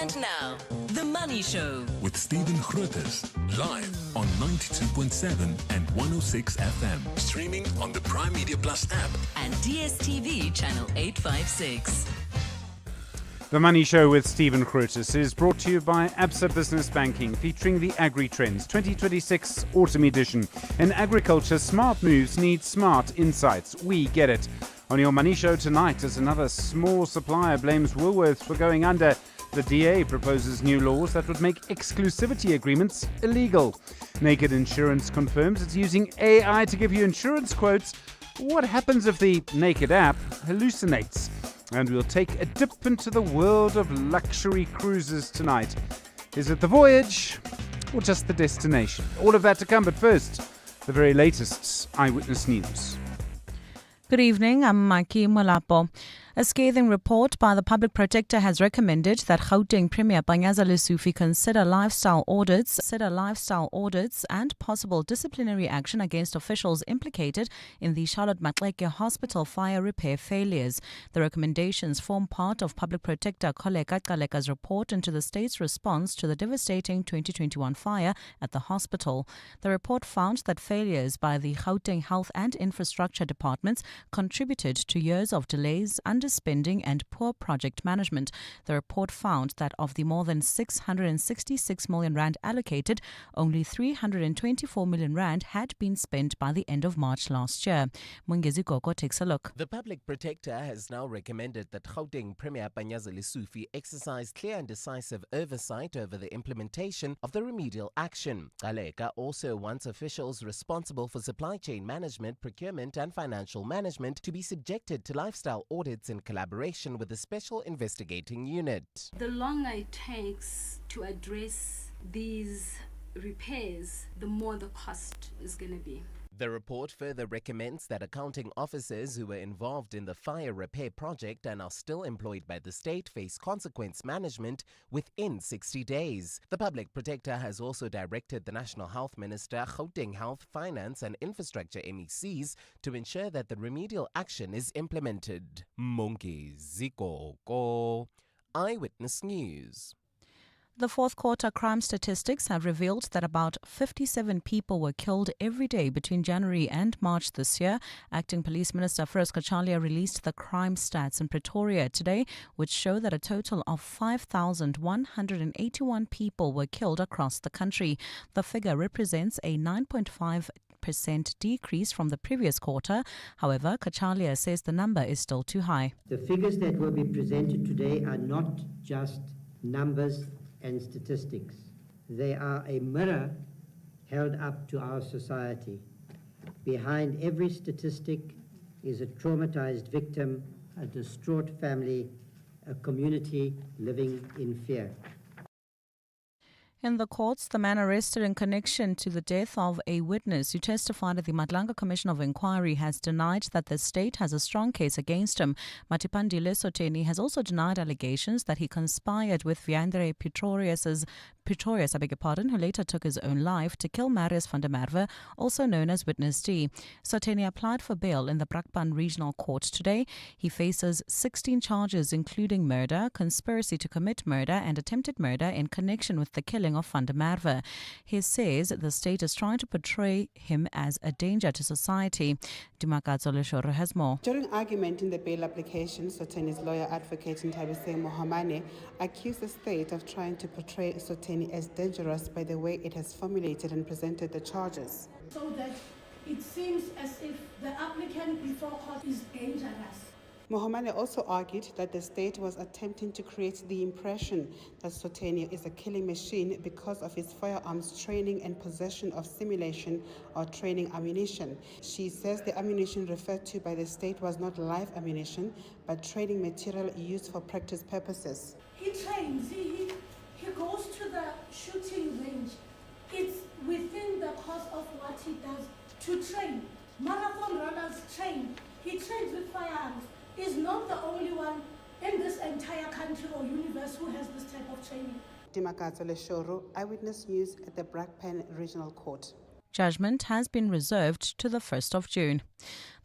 And now, The Money Show. With Stephen Grootes, live on 92.7 and 106 FM. Streaming on the Prime Media Plus app. And DSTV channel 856. The Money Show with Stephen Grootes is brought to you by Absa Business Banking, featuring the Agri Trends 2026 Autumn Edition. In agriculture, smart moves need smart insights. We get it. On your Money Show tonight, as another small supplier blames Woolworths for going under, the DA proposes new laws that would make exclusivity agreements illegal. Naked Insurance confirms it's using AI to give you insurance quotes. What happens if the Naked app hallucinates? And we'll take a dip into the world of luxury cruises tonight. Is it the voyage or just the destination? All of that to come, but first, the very latest Eyewitness News. Good evening, I'm Mikey Molapo. A scathing report by the Public Protector has recommended that Gauteng Premier Panyaza Lesufi consider lifestyle audits and possible disciplinary action against officials implicated in the Charlotte Maxeke Hospital fire repair failures. The recommendations form part of Public Protector Koleka Kaleka's report into the state's response to the devastating 2021 fire at the hospital. The report found that failures by the Gauteng Health and Infrastructure departments contributed to years of delays, underspending and poor project management. The report found that of the more than 666 million rand allocated, only 324 million rand had been spent by the end of March last year. Mungezi Gogo takes a look. The Public Protector has now recommended that Gauteng Premier Panyaza Lesufi exercise clear and decisive oversight over the implementation of the remedial action. Kaleka also wants officials responsible for supply chain management, procurement and financial management to be subjected to lifestyle audits in collaboration with the Special Investigating Unit. The longer it takes to address these repairs, the more the cost is going to be. The report further recommends that accounting officers who were involved in the fire repair project and are still employed by the state face consequence management within 60 days. The Public Protector has also directed the National Health Minister, Gauteng Health, Finance and Infrastructure MECs to ensure that the remedial action is implemented. Monki Zikoko, Eyewitness News. The fourth quarter crime statistics have revealed that about 57 people were killed every day between January and March this year. Acting Police Minister Firoz Kachalia released the crime stats in Pretoria today, which show that a total of 5,181 people were killed across the country. The figure represents a 9.5% decrease from the previous quarter. However, Kachalia says the number is still too high. The figures that will be presented today are not just numbers and statistics. They are a mirror held up to our society. Behind every statistic is a traumatized victim, a distraught family, a community living in fear. In the courts, the man arrested in connection to the death of a witness who testified at the Madlanga Commission of Inquiry has denied that the state has a strong case against him. Matipandile Soteni has also denied allegations that he conspired with Viandre Pretorius, who later took his own life, to kill Marius van der Merwe, also known as Witness D. Soteni applied for bail in the Brakpan Regional Court today. He faces 16 charges including murder, conspiracy to commit murder and attempted murder in connection with the killing of van der Merwe. He says the state is trying to portray him as a danger to society. Dimakazo Leshoro has more. During argument in the bail application, Soteni's lawyer advocate Ntabise Mohamane accused the state of trying to portray Soteni as dangerous by the way it has formulated and presented the charges. So that it seems as if the applicant before court is dangerous. Mohamane also argued that the state was attempting to create the impression that Soteni is a killing machine because of his firearms training and possession of simulation or training ammunition. She says the ammunition referred to by the state was not live ammunition, but training material used for practice purposes. He trains, he goes to the shooting range. It's within the course of what he does to train. Marathon runners train. He trains with firearms. He's not the only one in this entire country or universe who has this type of training. Dimakazo Leshoro, Eyewitness News at the Brakpan Regional Court. Judgment has been reserved to the 1st of June.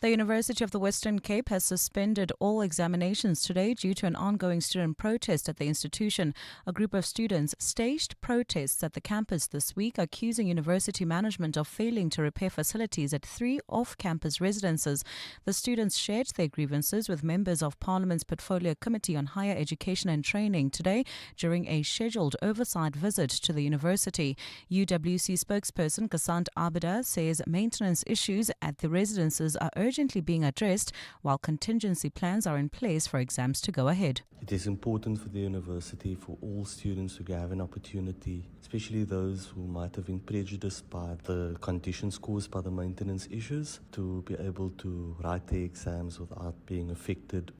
The University of the Western Cape has suspended all examinations today due to an ongoing student protest at the institution. A group of students staged protests at the campus this week, accusing university management of failing to repair facilities at 3 off-campus residences. The students shared their grievances with members of Parliament's Portfolio Committee on Higher Education and Training today during a scheduled oversight visit to the university. UWC spokesperson Kasant Abida says maintenance issues at the residences are urgently being addressed while contingency plans are in place for exams to go ahead. It is important for the university, for all students to have an opportunity, especially those who might have been prejudiced by the conditions caused by the maintenance issues, to be able to write their exams without being affected.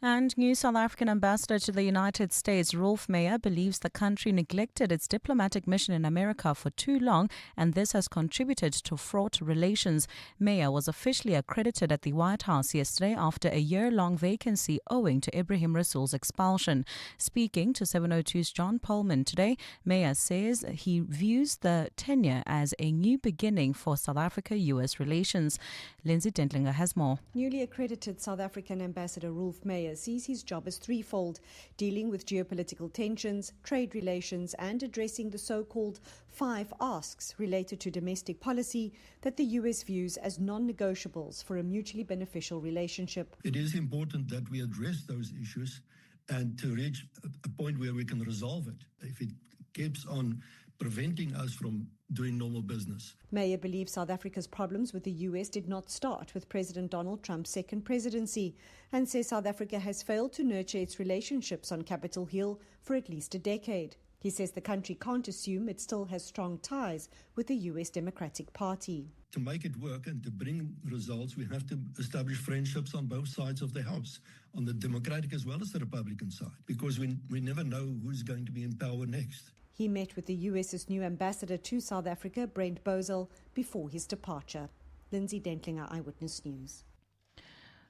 And new South African ambassador to the United States, Roelf Meyer, believes the country neglected its diplomatic mission in America for too long, and this has contributed to fraught relations. Meyer was officially accredited at the White House yesterday after a year-long vacancy owing to Ibrahim Rasool's expulsion. Speaking to 702's John Perlman today, Meyer says he views the tenure as a new beginning for South Africa-US relations. Lindsay Dentlinger has more. Newly accredited South African Ambassador Roelf Meyer sees his job as threefold: dealing with geopolitical tensions, trade relations, and addressing the so-called 5 asks related to domestic policy that the US views as non-negotiables for a mutually beneficial relationship. It is important that we address those issues and to reach a point where we can resolve it. If it keeps on preventing us from doing normal business. Meyer believes South Africa's problems with the US did not start with President Donald Trump's second presidency, and says South Africa has failed to nurture its relationships on Capitol Hill for at least a decade. He says the country can't assume it still has strong ties with the US Democratic Party. To make it work and to bring results, we have to establish friendships on both sides of the House, on the Democratic as well as the Republican side, because we never know who's going to be in power next. He met with the US's new ambassador to South Africa, Brent Bozell, before his departure. Lindsay Dentlinger, Eyewitness News.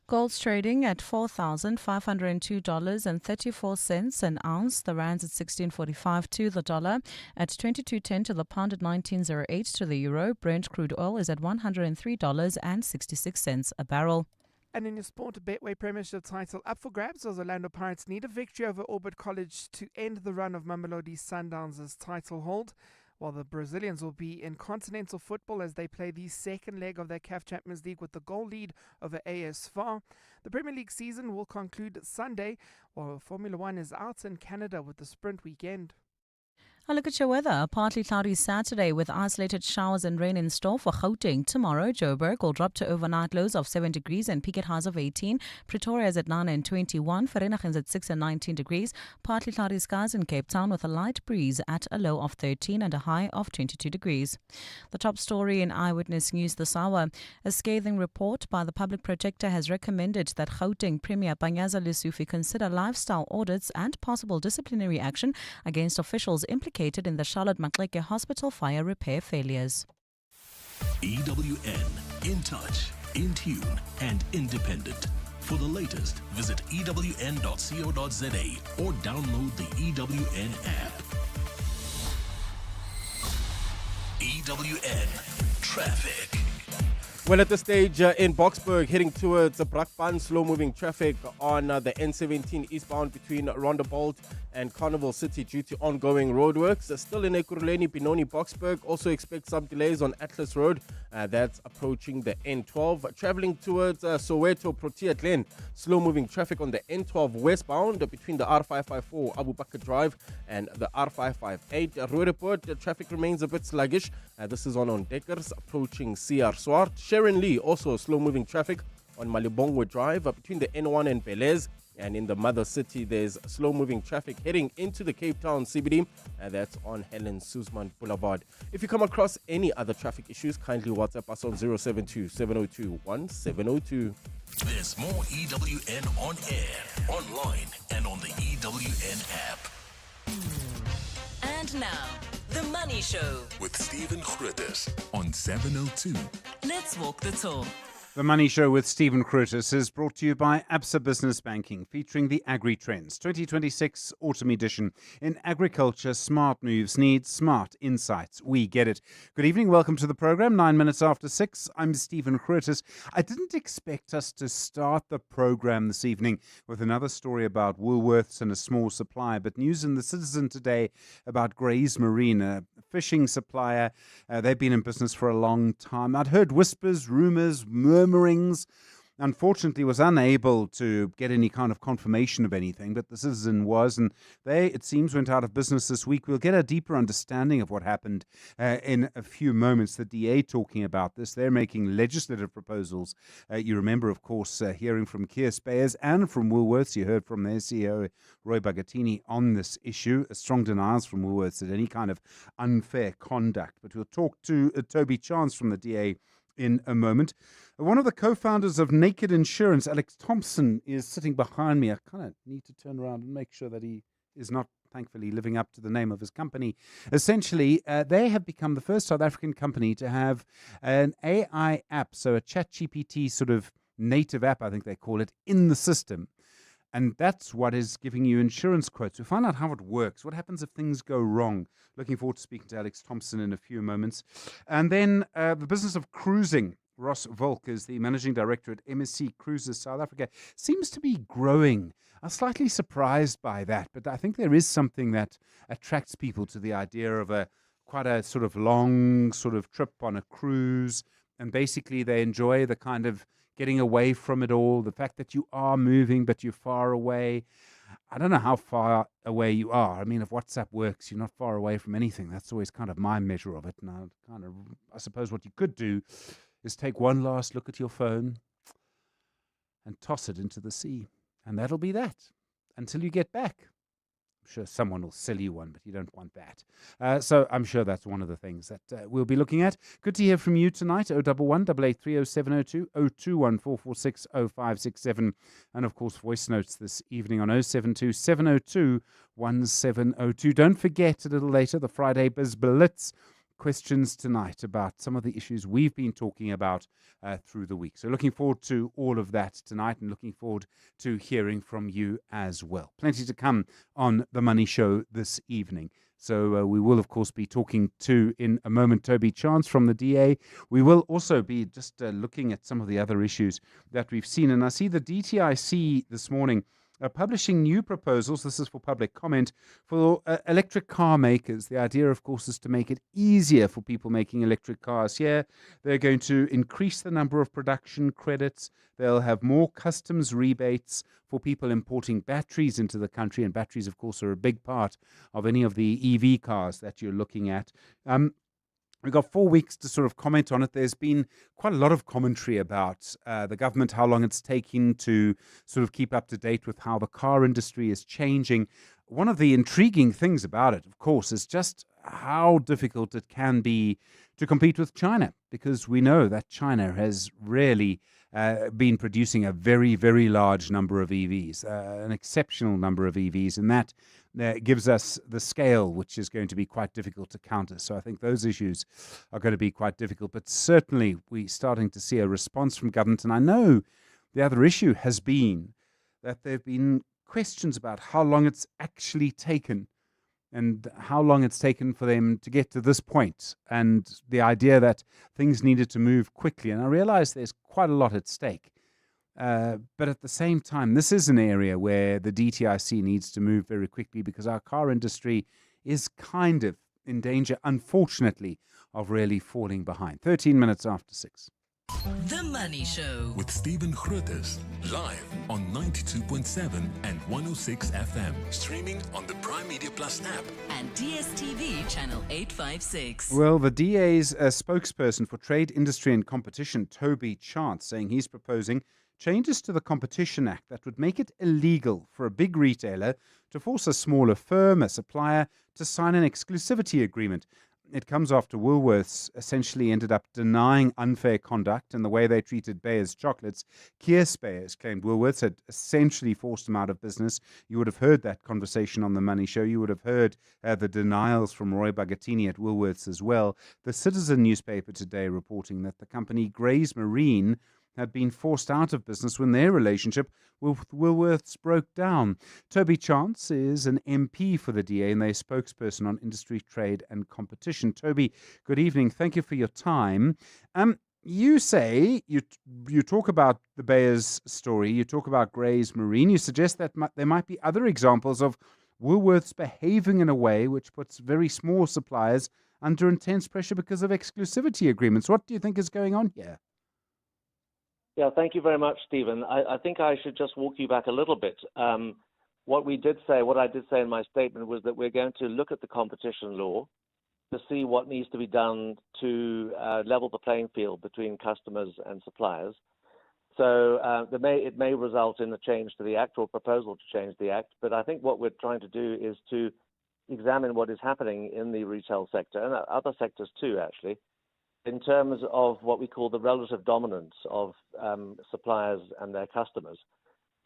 Gold's trading at $4,502.34 an ounce. The rand's at 16.45 to the dollar, at 22.10 to the pound, at 19.08 to the euro. Brent crude oil is at $103.66 a barrel. And in your sport, a Betway Premiership title up for grabs as Orlando Pirates need a victory over Orbit College to end the run of Mamelodi Sundowns' title hold, while the Brazilians will be in continental football as they play the second leg of their CAF Champions League with the goal lead over AS FAR. The Premier League season will conclude Sunday, while Formula One is out in Canada with the sprint weekend. A look at your weather. A partly cloudy Saturday with isolated showers and rain in store for Gauteng. Tomorrow, Joburg will drop to overnight lows of 7 degrees and peak at highs of 18. Pretoria is at 9 and 21. Vereeniging is at 6 and 19 degrees. Partly cloudy skies in Cape Town with a light breeze at a low of 13 and a high of 22 degrees. The top story in Eyewitness News this hour. A scathing report by the Public Protector has recommended that Gauteng Premier Panyaza Lesufi consider lifestyle audits and possible disciplinary action against officials implicated in the Charlotte Maxeke Hospital fire repair failures. EWN, in touch, in tune, and independent. For the latest, visit ewn.co.za or download the EWN app. EWN Traffic. Well, at this stage in Boksburg, heading towards Brakpan, slow-moving traffic on the N17 eastbound between Rondebolt and Carnival City due to ongoing roadworks. Still in Ekurhuleni, Benoni, Boksburg. Also expect some delays on Atlas Road. That's approaching the N12. Traveling towards Soweto, Protea Glen, slow-moving traffic on the N12 westbound between the R554 Abu Bakr Drive and the R558. Roodepoort, traffic remains a bit sluggish. This is on Deckers, approaching CR Swart. Sharon Lee, also slow-moving traffic on Malibongwe Drive between the N1 and Belez. And in the mother city, there's slow-moving traffic heading into the Cape Town CBD, and that's on Helen Suzman Boulevard. If you come across any other traffic issues, kindly WhatsApp us on 072-702-1702. There's more EWN on air, online, and on the EWN app. And now, The Money Show with Stephen Grootes on 702. Let's walk the talk. The Money Show with Stephen Grootes is brought to you by Absa Business Banking, featuring the Agri Trends 2026 Autumn Edition. In agriculture, smart moves need smart insights. We get it. Good evening. Welcome to the program. 9 minutes after 6. I'm Stephen Grootes. I didn't expect us to start the program this evening with another story about Woolworths and a small supplier, but news in the Citizen today about Grays Marine, a fishing supplier. They've been in business for a long time. I'd heard whispers, rumors, murmurings. Unfortunately, was unable to get any kind of confirmation of anything, but the Citizen was, and they, it seems, went out of business this week. We'll get a deeper understanding of what happened in a few moments. The DA talking about this. They're making legislative proposals. You remember, of course, hearing from Keir Speyers and from Woolworths. You heard from their CEO, Roy Bagatini, on this issue. Strong denials from Woolworths at any kind of unfair conduct. But we'll talk to Toby Chance from the DA in a moment. One of the co-founders of Naked Insurance, Alex Thompson, is sitting behind me. I kind of need to turn around and make sure that he is not, thankfully, living up to the name of his company. Essentially, they have become the first South African company to have an AI app, so a ChatGPT sort of native app, I think they call it, in the system. And that's what is giving you insurance quotes. We find out how it works. What happens if things go wrong? Looking forward to speaking to Alex Thompson in a few moments. And then the business of cruising. Ross Volk is the managing director at MSC Cruises South Africa. Seems to be growing. I'm slightly surprised by that, but I think there is something that attracts people to the idea of quite a sort of long sort of trip on a cruise. And basically they enjoy the kind of getting away from it all, the fact that you are moving, but you're far away. I don't know how far away you are. I mean, if WhatsApp works, you're not far away from anything. That's always kind of my measure of it. And I suppose what you could do is take one last look at your phone and toss it into the sea. And that'll be that until you get back. I'm sure someone will sell you one, but you don't want that. So I'm sure that's one of the things that we'll be looking at. Good to hear from you tonight. 011 883 0702 021 446 0567. And of course, voice notes this evening on 072 702 1702. Don't forget a little later the Friday Biz Blitz questions tonight about some of the issues we've been talking about through the week. So looking forward to all of that tonight and looking forward to hearing from you as well. Plenty to come on The Money Show this evening. So we will, of course, be talking to, in a moment, Toby Chance from the DA. We will also be just looking at some of the other issues that we've seen. And I see the DTIC this morning publishing new proposals, this is for public comment, for electric car makers. The idea, of course, is to make it easier for people making electric cars here. They're going to increase the number of production credits. They'll have more customs rebates for people importing batteries into the country. And batteries, of course, are a big part of any of the EV cars that you're looking at. We've got 4 weeks to sort of comment on it. There's been quite a lot of commentary about the government, how long it's taking to sort of keep up to date with how the car industry is changing. One of the intriguing things about it, of course, is just how difficult it can be to compete with China, because we know that China has really been producing a very, very large number of EVs, an exceptional number of EVs, and that gives us the scale, which is going to be quite difficult to counter. So I think those issues are going to be quite difficult, but certainly we're starting to see a response from government. And I know the other issue has been that there have been questions about how long it's actually taken and how long it's taken for them to get to this point, and the idea that things needed to move quickly. And I realize there's quite a lot at stake. But at the same time, this is an area where the DTIC needs to move very quickly, because our car industry is kind of in danger, unfortunately, of really falling behind. 13 minutes after 6. The Money Show with Stephen Grootes, live on 92.7 and 106 FM, streaming on the Prime Media Plus app and DSTV channel 856. Well, the DA's spokesperson for Trade, Industry and Competition, Toby Chance, saying he's proposing changes to the Competition Act that would make it illegal for a big retailer to force a smaller firm, a supplier, to sign an exclusivity agreement. It comes after Woolworths essentially ended up denying unfair conduct in the way they treated Bayer's chocolates. Keir Speyers claimed Woolworths had essentially forced them out of business. You would have heard that conversation on The Money Show. You would have heard the denials from Roy Bagatini at Woolworths as well. The Citizen newspaper today reporting that the company Grays Marine had been forced out of business when their relationship with Woolworths broke down. Toby Chance is an MP for the DA and their spokesperson on industry, trade and competition. Toby, good evening. Thank you for your time. You say, you talk about the Bayers story, you talk about Grays Marine, you suggest that there might be other examples of Woolworths behaving in a way which puts very small suppliers under intense pressure because of exclusivity agreements. What do you think is going on here? Yeah, thank you very much, Stephen. I think I should just walk you back a little bit. What I did say in my statement was that we're going to look at the competition law to see what needs to be done to level the playing field between customers and suppliers. So it may result in a change to the Act or proposal to change the Act, but I think what we're trying to do is to examine what is happening in the retail sector and other sectors too, actually, in terms of what we call the relative dominance of suppliers and their customers.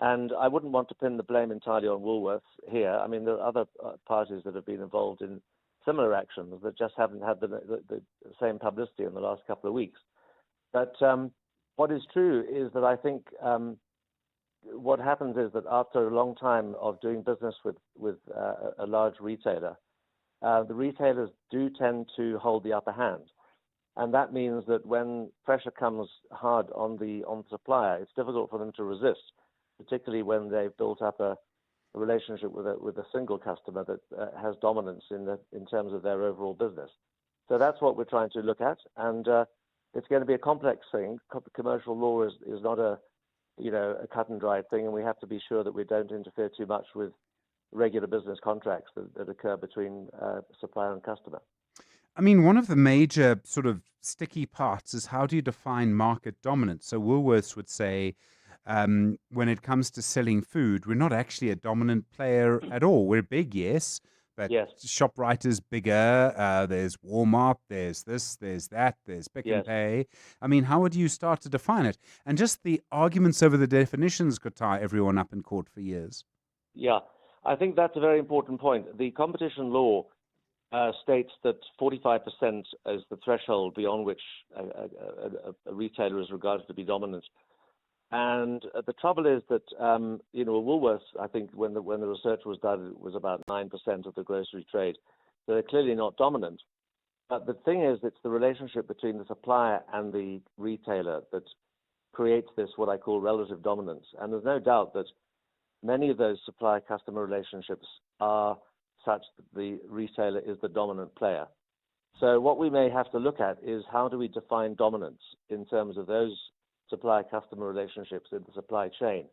And I wouldn't want to pin the blame entirely on Woolworths here. I mean, there are other parties that have been involved in similar actions that just haven't had the same publicity in the last couple of weeks. But what is true is that I think what happens is that after a long time of doing business with a large retailer, the retailers do tend to hold the upper hand. And that means that when pressure comes hard on the supplier, it's difficult for them to resist, particularly when they've built up a relationship with a single customer that has dominance in terms of their overall business. So that's what we're trying to look at, and it's going to be a complex thing. Commercial law is not a cut and dry thing, and we have to be sure that we don't interfere too much with regular business contracts that occur between supplier and customer. I mean, one of the major sort of sticky parts is how do you define market dominance? So Woolworths would say, when it comes to selling food, we're not actually a dominant player at all. We're big, yes, but yes. ShopRite is bigger. There's Walmart, there's this, there's that, there's Pick and Pay. I mean, how would you start to define it? And just the arguments over the definitions could tie everyone up in court for years. Yeah, I think that's a very important point. The competition law states that 45% is the threshold beyond which a retailer is regarded to be dominant. And the trouble is that, Woolworths, I think when the research was done, it was about 9% of the grocery trade. So they're clearly not dominant. But the thing is, it's the relationship between the supplier and the retailer that creates this, what I call relative dominance. And there's no doubt that many of those supplier-customer relationships are such that the retailer is the dominant player. So what we may have to look at is how do we define dominance in terms of those supply-customer relationships in the supply chain.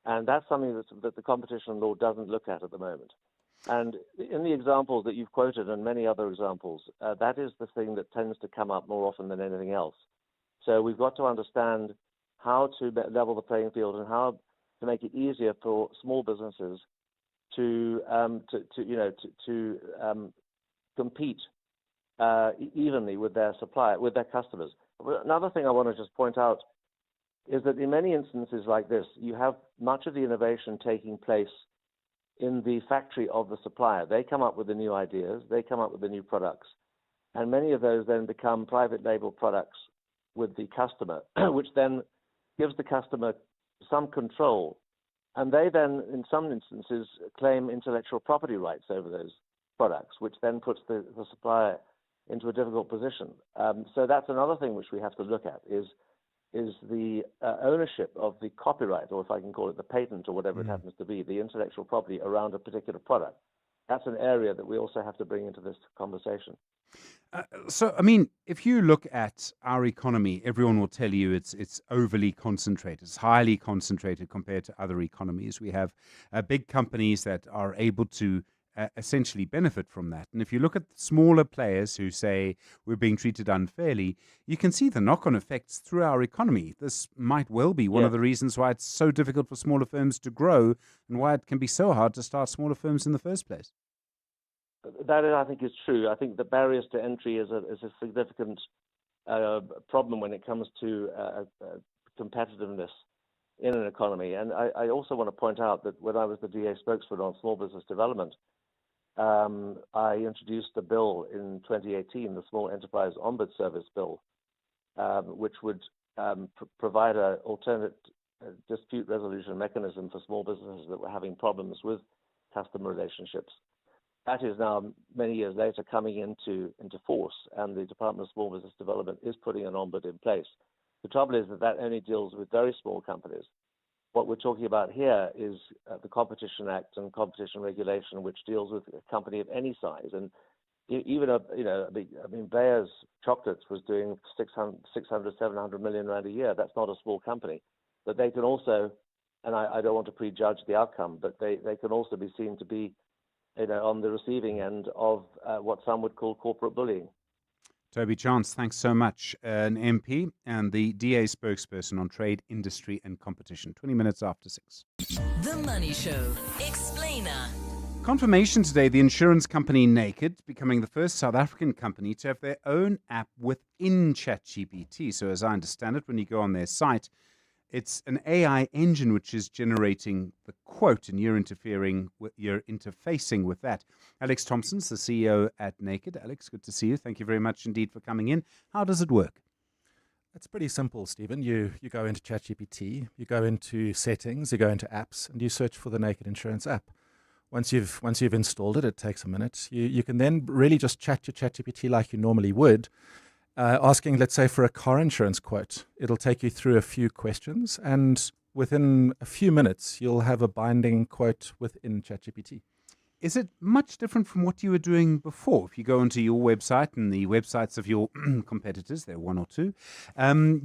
And that's something that the competition law doesn't look at the moment. And in the examples that you've quoted and many other examples, that is the thing that tends to come up more often than anything else. So we've got to understand how to level the playing field and how to make it easier for small businesses to compete evenly with their customers. Another thing I want to just point out is that in many instances like this, you have much of the innovation taking place in the factory of the supplier. They come up with the new ideas, they come up with the new products, and many of those then become private label products with the customer, which then gives the customer some control. And they then, in some instances, claim intellectual property rights over those products, which then puts the supplier into a difficult position. So that's another thing which we have to look at is the ownership of the copyright, or if I can call it the patent or whatever it happens to be, the intellectual property around a particular product. That's an area that we also have to bring into this conversation. So, I mean, if you look at our economy, everyone will tell you it's overly concentrated. It's highly concentrated compared to other economies. We have big companies that are able to essentially benefit from that. And if you look at smaller players who say we're being treated unfairly, you can see the knock-on effects through our economy. This might well be one of the reasons why it's so difficult for smaller firms to grow and why it can be so hard to start smaller firms in the first place. That, I think, is true. I think the barriers to entry is a significant problem when it comes to competitiveness in an economy. And I also want to point out that when I was the DA spokesman on small business development, I introduced a bill in 2018, the Small Enterprise Ombud Service Bill, which would provide an alternate dispute resolution mechanism for small businesses that were having problems with customer relationships. That is now, many years later, coming into force, and the Department of Small Business Development is putting an ombud in place. The trouble is that only deals with very small companies. What we're talking about here is the Competition Act and competition regulation, which deals with a company of any size. And even Bayer's Chocolates was doing 700 million rand a year. That's not a small company, but they can also, and I don't want to prejudge the outcome, but they can also be seen to be on the receiving end of what some would call corporate bullying. Toby Chance, thanks so much. An MP and the DA spokesperson on trade, industry and competition. 20 minutes after 6. The Money Show. Explainer. Confirmation today, the insurance company Naked becoming the first South African company to have their own app within ChatGPT. So as I understand it, when you go on their site, it's an AI engine which is generating the quote, and you're interfacing with that. Alex Thompson's the CEO at Naked. Alex, good to see you. Thank you very much indeed for coming in. How does it work? It's pretty simple, Stephen. You go into ChatGPT, you go into settings, you go into apps, and you search for the Naked Insurance app. Once you've installed it, it takes a minute. You can then really just chat to ChatGPT like you normally would, asking, let's say, for a car insurance quote. It'll take you through a few questions, and within a few minutes, you'll have a binding quote within ChatGPT. Is it much different from what you were doing before? If you go onto your website and the websites of your competitors, there are one or two,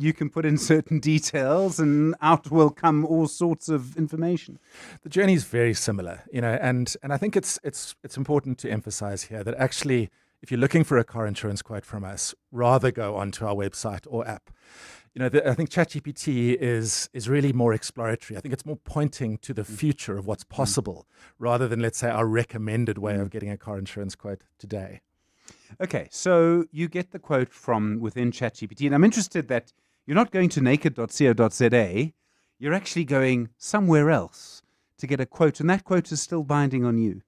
you can put in certain details and out will come all sorts of information. The journey is very similar, and I think it's important to emphasize here that actually, if you're looking for a car insurance quote from us, rather go onto our website or app. I think ChatGPT is really more exploratory. I think it's more pointing to the future of what's possible rather than, let's say, our recommended way of getting a car insurance quote today. Okay, so you get the quote from within ChatGPT, and I'm interested that you're not going to naked.co.za, you're actually going somewhere else to get a quote, and that quote is still binding on you.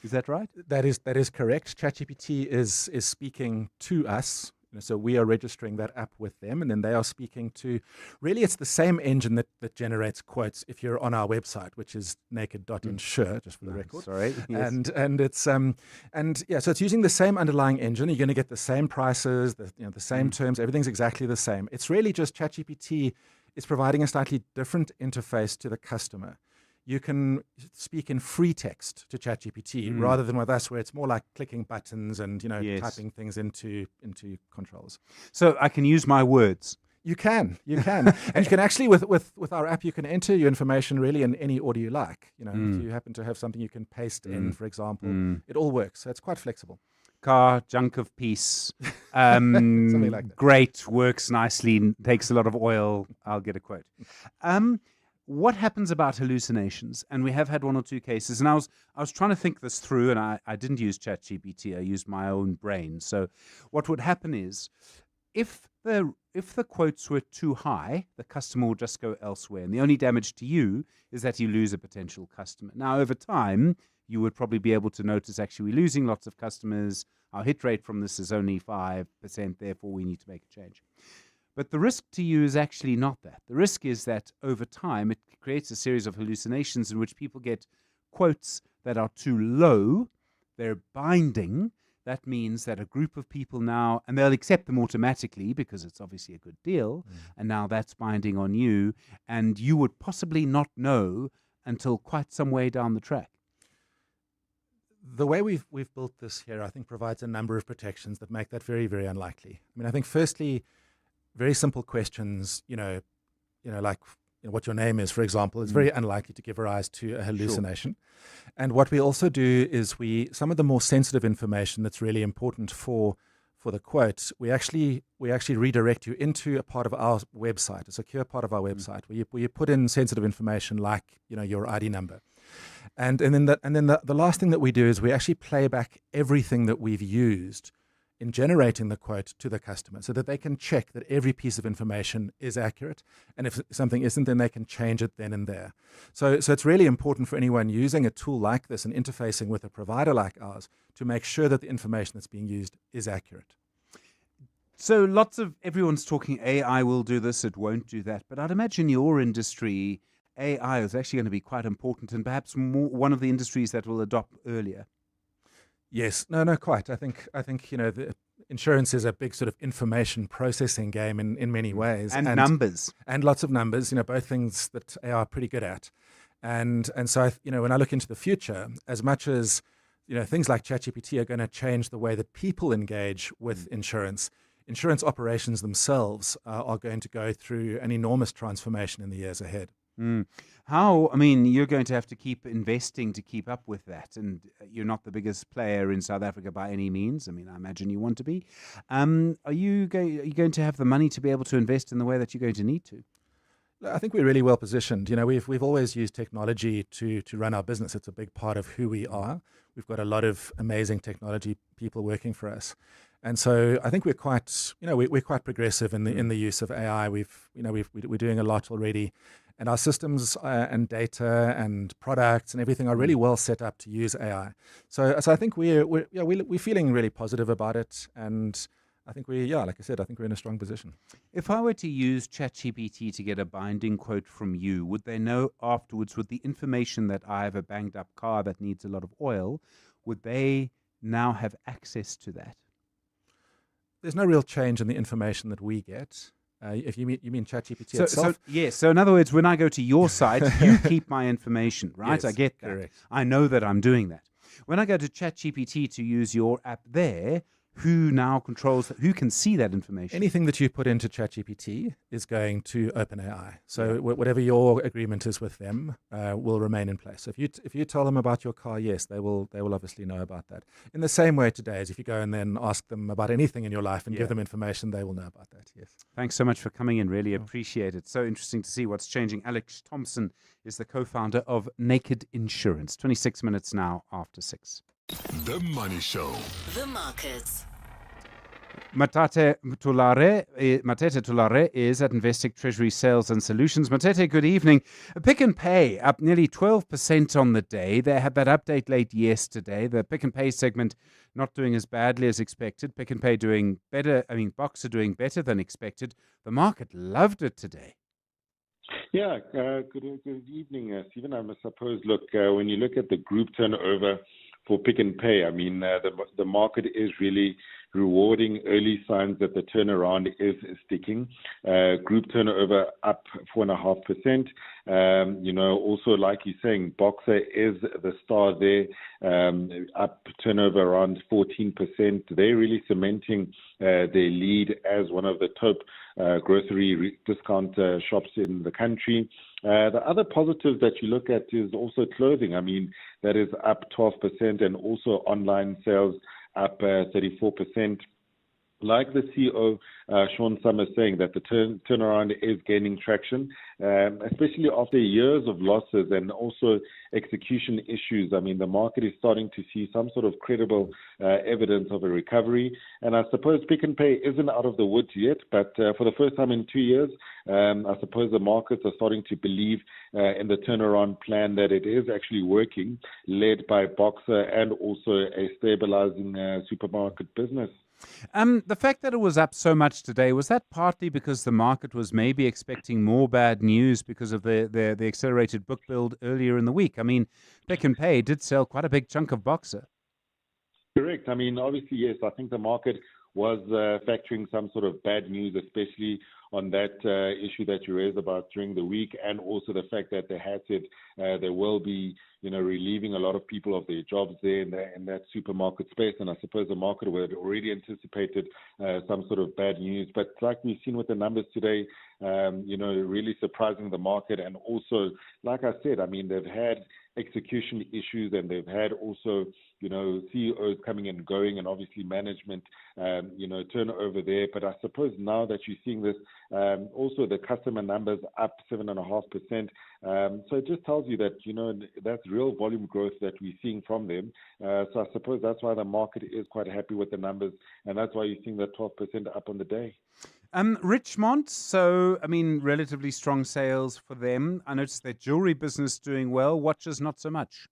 Is that right? That is correct. ChatGPT is speaking to us. So we are registering that app with them, and then they are speaking to, really it's the same engine that generates quotes if you're on our website, which is naked.insure, just for the record. Sorry. Yes. And it's so it's using the same underlying engine. You're going to get the same prices, the same terms, everything's exactly the same. It's really just ChatGPT is providing a slightly different interface to the customer. You can speak in free text to ChatGPT rather than with us, where it's more like clicking buttons and typing things into controls. So I can use my words. You can, and you can actually with our app, you can enter your information really in any order you like. If you happen to have something you can paste in, for example, it all works. So it's quite flexible. Car, junk of peace, something like that. Great, works nicely, takes a lot of oil. I'll get a quote. What happens about hallucinations? And we have had one or two cases. And I was trying to think this through, and I didn't use ChatGPT. I used my own brain. So what would happen is, if the quotes were too high, the customer would just go elsewhere. And the only damage to you is that you lose a potential customer. Now, over time, you would probably be able to notice, actually, we're losing lots of customers. Our hit rate from this is only 5%. Therefore, we need to make a change. But the risk to you is actually not that. The risk is that over time, it creates a series of hallucinations in which people get quotes that are too low. They're binding. That means that a group of people now, and they'll accept them automatically because it's obviously a good deal, and now that's binding on you, and you would possibly not know until quite some way down the track. The way we've built this here, I think, provides a number of protections that make that very, very unlikely. I mean, I think firstly, very simple questions, like what your name is, for example, is very unlikely to give rise to a hallucination. Sure. And what we also do is some of the more sensitive information that's really important for the quote, we actually redirect you into a part of our website, a secure part of our website, where you put in sensitive information like your ID number. And then the last thing that we do is we actually play back everything that we've used in generating the quote to the customer so that they can check that every piece of information is accurate. And if something isn't, then they can change it then and there. So it's really important for anyone using a tool like this and interfacing with a provider like ours to make sure that the information that's being used is accurate. So everyone's talking AI will do this, it won't do that. But I'd imagine your industry, AI is actually going to be quite important and perhaps one of the industries that will adopt earlier. Yes, no, quite. I think the insurance is a big sort of information processing game in many ways, and numbers, and lots of numbers. Both things that AI are pretty good at, and so when I look into the future, as much as things like ChatGPT are going to change the way that people engage with insurance operations themselves are going to go through an enormous transformation in the years ahead. You're going to have to keep investing to keep up with that, and you're not the biggest player in South Africa by any means. I imagine you want to be. Are you going to have the money to be able to invest in the way that you're going to need to? I think we're really well positioned. We've always used technology to run our business. It's a big part of who we are. We've got a lot of amazing technology people working for us, and so I think we're quite progressive in the use of AI. We're doing a lot already, and our systems and data and products and everything are really well set up to use AI. So I think we're feeling really positive about it, and I think like I said, I think we're in a strong position. If I were to use ChatGPT to get a binding quote from you, would they know afterwards with the information that I have a banged up car that needs a lot of oil, would they now have access to that? There's no real change in the information that we get. If you mean ChatGPT itself? Yes. So in other words, when I go to your site, you keep my information, right? Yes, I get that. correct. I know that I'm doing that. When I go to ChatGPT to use your app there, who now controls, who can see that information? Anything that you put into ChatGPT is going to OpenAI. So whatever your agreement is with them will remain in place. So if you tell them about your car, yes, they will obviously know about that. In the same way today, as if you go and then ask them about anything in your life and give them information, they will know about that. Yes. Thanks so much for coming in. Really appreciate it. So interesting to see what's changing. Alex Thompson is the co-founder of Naked Insurance. 26 minutes now after 6. The Money Show. The markets. Matete Tulare is at Investec Treasury Sales and Solutions. Matete, good evening. Pick and Pay up nearly 12% on the day. They had that update late yesterday. The Pick and Pay segment not doing as badly as expected. Pick and Pay doing better. Boxer doing better than expected. The market loved it today. Yeah, good evening, Stephen. I suppose, when you look at the group turnover for Pick and Pay, the market is really rewarding early signs that the turnaround is sticking. Group turnover up 4.5%. Also, like you're saying, Boxer is the star there, up turnover around 14%. They're really cementing their lead as one of the top grocery discount shops in the country. The other positive that you look at is also clothing. That is up 12%, and also online sales up 34%. Like the CEO, Sean Summers, saying that the turnaround is gaining traction, especially after years of losses and also execution issues. The market is starting to see some sort of credible evidence of a recovery. And I suppose Pick and Pay isn't out of the woods yet, but for the first time in 2 years, I suppose the markets are starting to believe in the turnaround plan that it is actually working, led by Boxer and also a stabilizing supermarket business. The fact that it was up so much today, was that partly because the market was maybe expecting more bad news because of the accelerated book build earlier in the week? Pick and Pay did sell quite a big chunk of Boxer. Correct. Obviously, yes. I think the market was factoring some sort of bad news, especially on that issue that you raised about during the week, and also the fact that they had said there will be, relieving a lot of people of their jobs there in that supermarket space. And I suppose the market had already anticipated some sort of bad news. But like we've seen with the numbers today, really surprising the market. And also, like I said, they've had execution issues, and they've had also, CEOs coming and going, and obviously management, turnover there. But I suppose now that you're seeing this, also the customer numbers up 7.5%. So it just tells you that, that's real volume growth that we're seeing from them. So I suppose that's why the market is quite happy with the numbers, and that's why you're seeing that 12% up on the day. Richmond, so, relatively strong sales for them. I noticed their jewelry business doing well, watches not so much.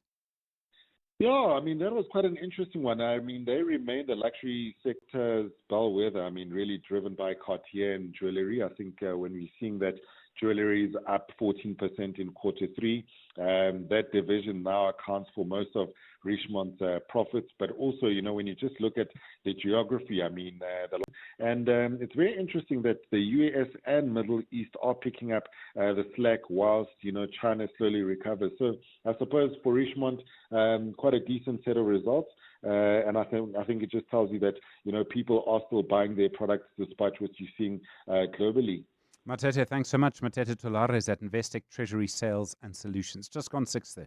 Yeah, that was quite an interesting one. They remain the luxury sector's bellwether, really driven by Cartier and jewelry. I think when we're seeing that jewelry is up 14% in quarter three, that division now accounts for most of Richmond's profits. But also, when you just look at the geography, it's very interesting that the US and Middle East are picking up the slack whilst, China slowly recovers. So I suppose for Richmond, quite a decent set of results. And I think it just tells you that, people are still buying their products despite what you're seeing globally. Matete, thanks so much. Matete Tulare is at Investec Treasury Sales and Solutions. Just gone 6:30.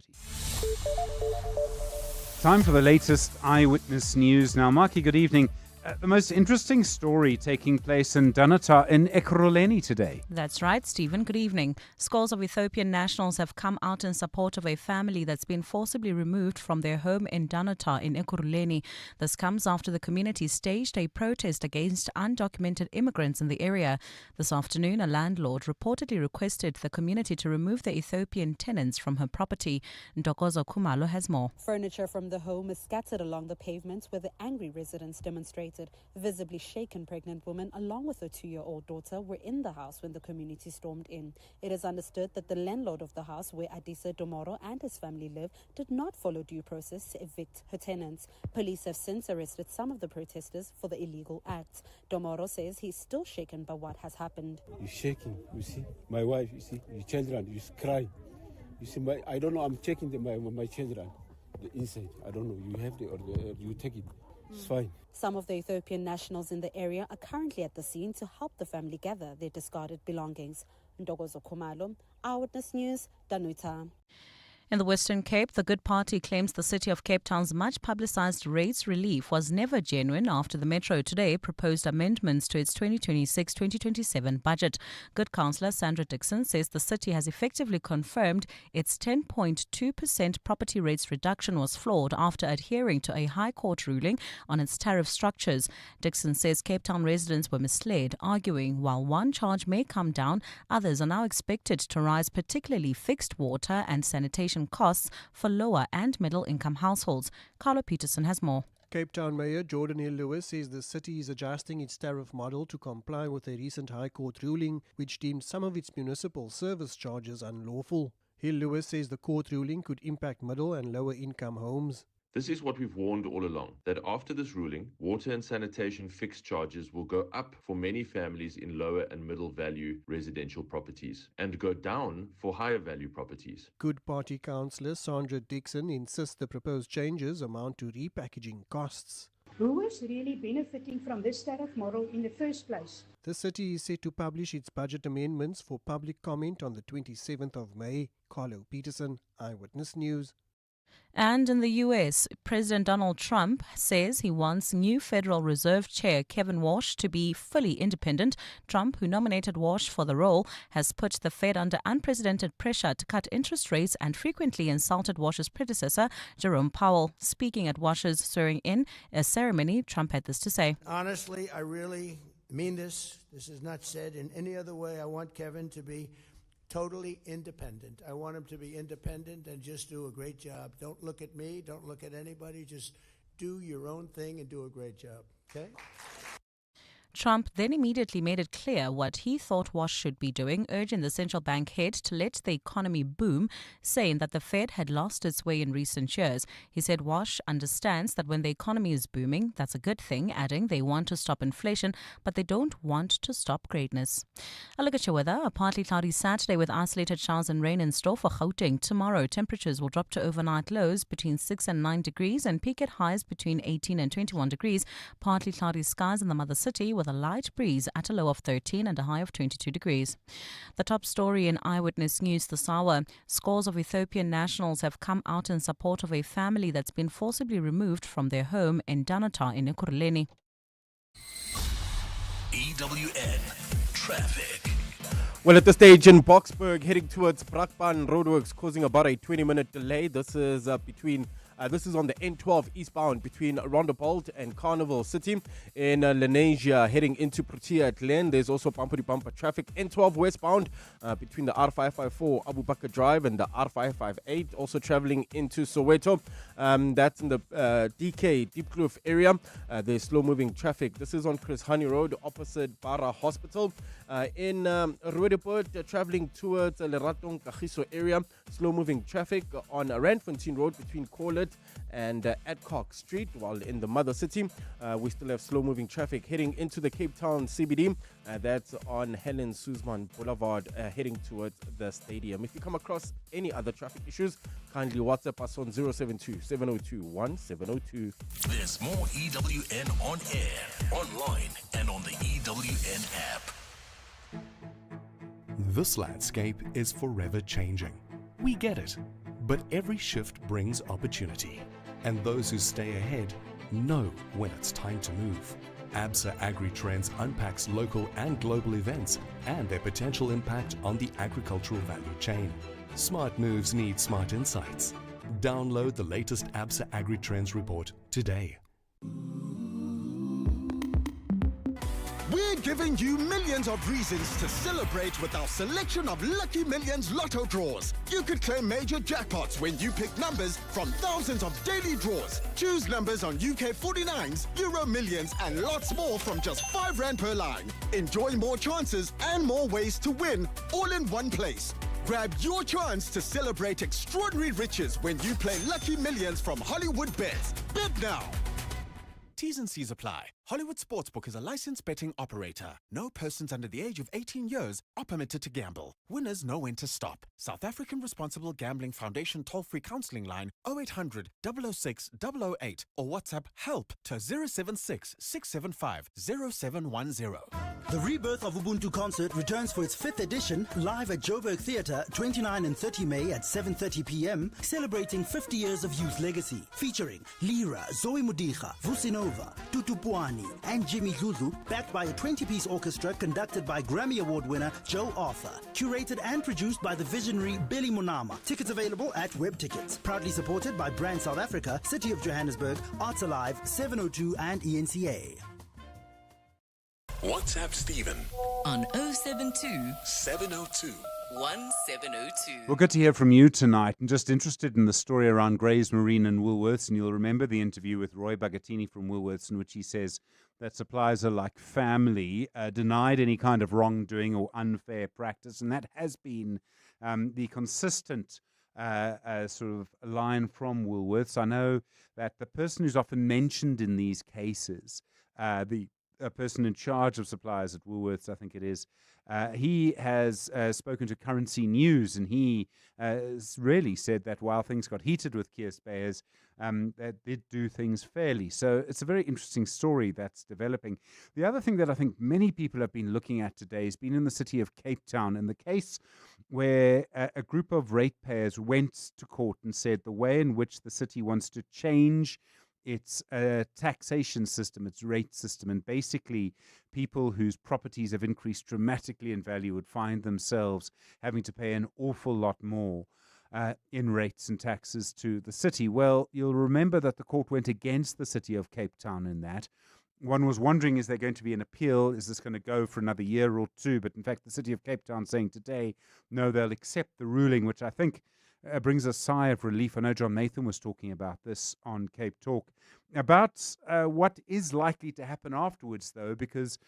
Time for the latest eyewitness news. Now, Marky, good evening. The most interesting story taking place in Dunatar in Ekurhuleni today. That's right, Stephen. Good evening. Scores of Ethiopian nationals have come out in support of a family that's been forcibly removed from their home in Dunatar in Ekurhuleni. This comes after the community staged a protest against undocumented immigrants in the area. This afternoon, a landlord reportedly requested the community to remove the Ethiopian tenants from her property. Ntokozo Khumalo has more. Furniture from the home is scattered along the pavements where the angry residents demonstrated. Visibly shaken pregnant woman along with her 2-year-old daughter were in the house when the community stormed in. It is understood that the landlord of the house where Adisa Domoro and his family live did not follow due process to evict her tenants. Police have since arrested some of the protesters for the illegal act. Domoro says he's still shaken by what has happened. You're shaking, you see. My wife, you see, your children, you cry. You see, I don't know, I'm checking my children, the inside. I don't know, you have you take it. It's fine. Some of the Ethiopian nationals in the area are currently at the scene to help the family gather their discarded belongings. Ntokozo Khumalo, Eyewitness News, Danuta. In the Western Cape, the Good Party claims the city of Cape Town's much-publicised rates relief was never genuine after the Metro today proposed amendments to its 2026-2027 budget. Good Councillor Sandra Dixon says the city has effectively confirmed its 10.2% property rates reduction was flawed after adhering to a High Court ruling on its tariff structures. Dixon says Cape Town residents were misled, arguing while one charge may come down, others are now expected to rise, particularly fixed water and sanitation costs for lower and middle income households. Carlo Peterson has more. Cape Town Mayor Jordan Hill Lewis says the city is adjusting its tariff model to comply with a recent High Court ruling which deemed some of its municipal service charges unlawful. Hill Lewis says the court ruling could impact middle and lower income homes. This is what we've warned all along, that after this ruling, water and sanitation fixed charges will go up for many families in lower and middle value residential properties and go down for higher value properties. Good Party councillor Sandra Dixon insists the proposed changes amount to repackaging costs. Who is really benefiting from this tariff model in the first place? The city is set to publish its budget amendments for public comment on the 27th of May. Carlo Peterson, Eyewitness News. And in the U.S., President Donald Trump says he wants new Federal Reserve Chair Kevin Warsh to be fully independent. Trump, who nominated Warsh for the role, has put the Fed under unprecedented pressure to cut interest rates and frequently insulted Warsh's predecessor, Jerome Powell. Speaking at Warsh's swearing-in ceremony, Trump had this to say. Honestly, I really mean this. This is not said in any other way. I want Kevin to be totally independent. I want him to be independent and just do a great job. Don't look at me. Don't look at anybody. Just do your own thing and do a great job. Okay? Trump then immediately made it clear what he thought Warsh should be doing, urging the central bank head to let the economy boom, saying that the Fed had lost its way in recent years. He said Warsh understands that when the economy is booming, that's a good thing, adding they want to stop inflation, but they don't want to stop greatness. A look at your weather. A partly cloudy Saturday with isolated showers and rain in store for Gauteng. Tomorrow, temperatures will drop to overnight lows between 6 and 9 degrees and peak at highs between 18 and 21 degrees. Partly cloudy skies in the mother city with a light breeze at a low of 13 and a high of 22 degrees. The top story in Eyewitness News this hour. Scores of Ethiopian nationals have come out in support of a family that's been forcibly removed from their home in Dunatar in Ekurhuleni. EWN Traffic. Well, at this stage in Boksburg, heading towards Brakpan roadworks causing about a 20-minute delay. This is This is on the N12 eastbound between Roundup and Carnival City. In Lenasia, heading into Protea at Glen, there's also bumper-to-bumper traffic. N12 westbound between the R554 Abu Bakr Drive and the R558. Also traveling into Soweto. That's in the DK, Deep Kloof area. There's slow-moving traffic. This is on Chris Honey Road, opposite Bara Hospital. In Roodepoort, traveling towards Leratong Kagiso area. Slow-moving traffic on Randfontein Road between Corlet and Adcock Street. While in the mother city, we still have slow-moving traffic heading into the Cape Town CBD. That's on Helen Suzman Boulevard, heading towards the stadium. If you come across any other traffic issues, kindly WhatsApp us on 072-702-1702. There's more EWN on air, online, and on the EWN app. This landscape is forever changing. We get it. But every shift brings opportunity. And those who stay ahead know when it's time to move. ABSA AgriTrends unpacks local and global events and their potential impact on the agricultural value chain. Smart moves need smart insights. Download the latest ABSA AgriTrends report today. We're giving you millions of reasons to celebrate with our selection of Lucky Millions Lotto draws. You could claim major jackpots when you pick numbers from thousands of daily draws. Choose numbers on UK 49s, Euro Millions and lots more from just £5 per line. Enjoy more chances and more ways to win all in one place. Grab your chance to celebrate extraordinary riches when you play Lucky Millions from Hollywood Bets. Bet now. T's and C's apply. Hollywood Sportsbook is a licensed betting operator. No persons under the age of 18 years are permitted to gamble. Winners know when to stop. South African Responsible Gambling Foundation toll-free counselling line 0800 006 008 or WhatsApp HELP to 076 675 0710. The Rebirth of Ubuntu concert returns for its 5th edition live at Joburg Theatre 29 and 30 May at 7:30 p.m. celebrating 50 years of youth legacy. Featuring Lira, Zoe Mudiga, Vusinova, Tutu Puani and Jimmy Zulu, backed by a 20-piece orchestra conducted by Grammy Award winner Joe Arthur. Curated and produced by the visionary Billy Munama. Tickets available at Web Tickets. Proudly supported by Brand South Africa, City of Johannesburg, Arts Alive, 702 and ENCA. WhatsApp Stephen on 072 702 1702. Well, good to hear from you tonight. I'm just interested in the story around Grays Marine and Woolworths, and you'll remember the interview with Roy Bagatini from Woolworths in which he says that suppliers are like family, denied any kind of wrongdoing or unfair practice, and that has been the consistent sort of line from Woolworths. I know that the person who's often mentioned in these cases, the person in charge of suppliers at Woolworths, I think it is, he has spoken to Currency News, and he has really said that while things got heated with Keir Speyers, they did do things fairly. So it's a very interesting story that's developing. The other thing that I think many people have been looking at today has been in the city of Cape Town, and the case where a group of ratepayers went to court and said the way in which the city wants to change its taxation system, its rate system, and basically people whose properties have increased dramatically in value would find themselves having to pay an awful lot more in rates and taxes to the city. Well, you'll remember that the court went against the city of Cape Town in that. One was wondering, is there going to be an appeal? Is this going to go for another year or two? But in fact, the city of Cape Town saying today, no, they'll accept the ruling, which I think brings a sigh of relief. I know John Nathan was talking about this on Cape Talk, about what is likely to happen afterwards, though, because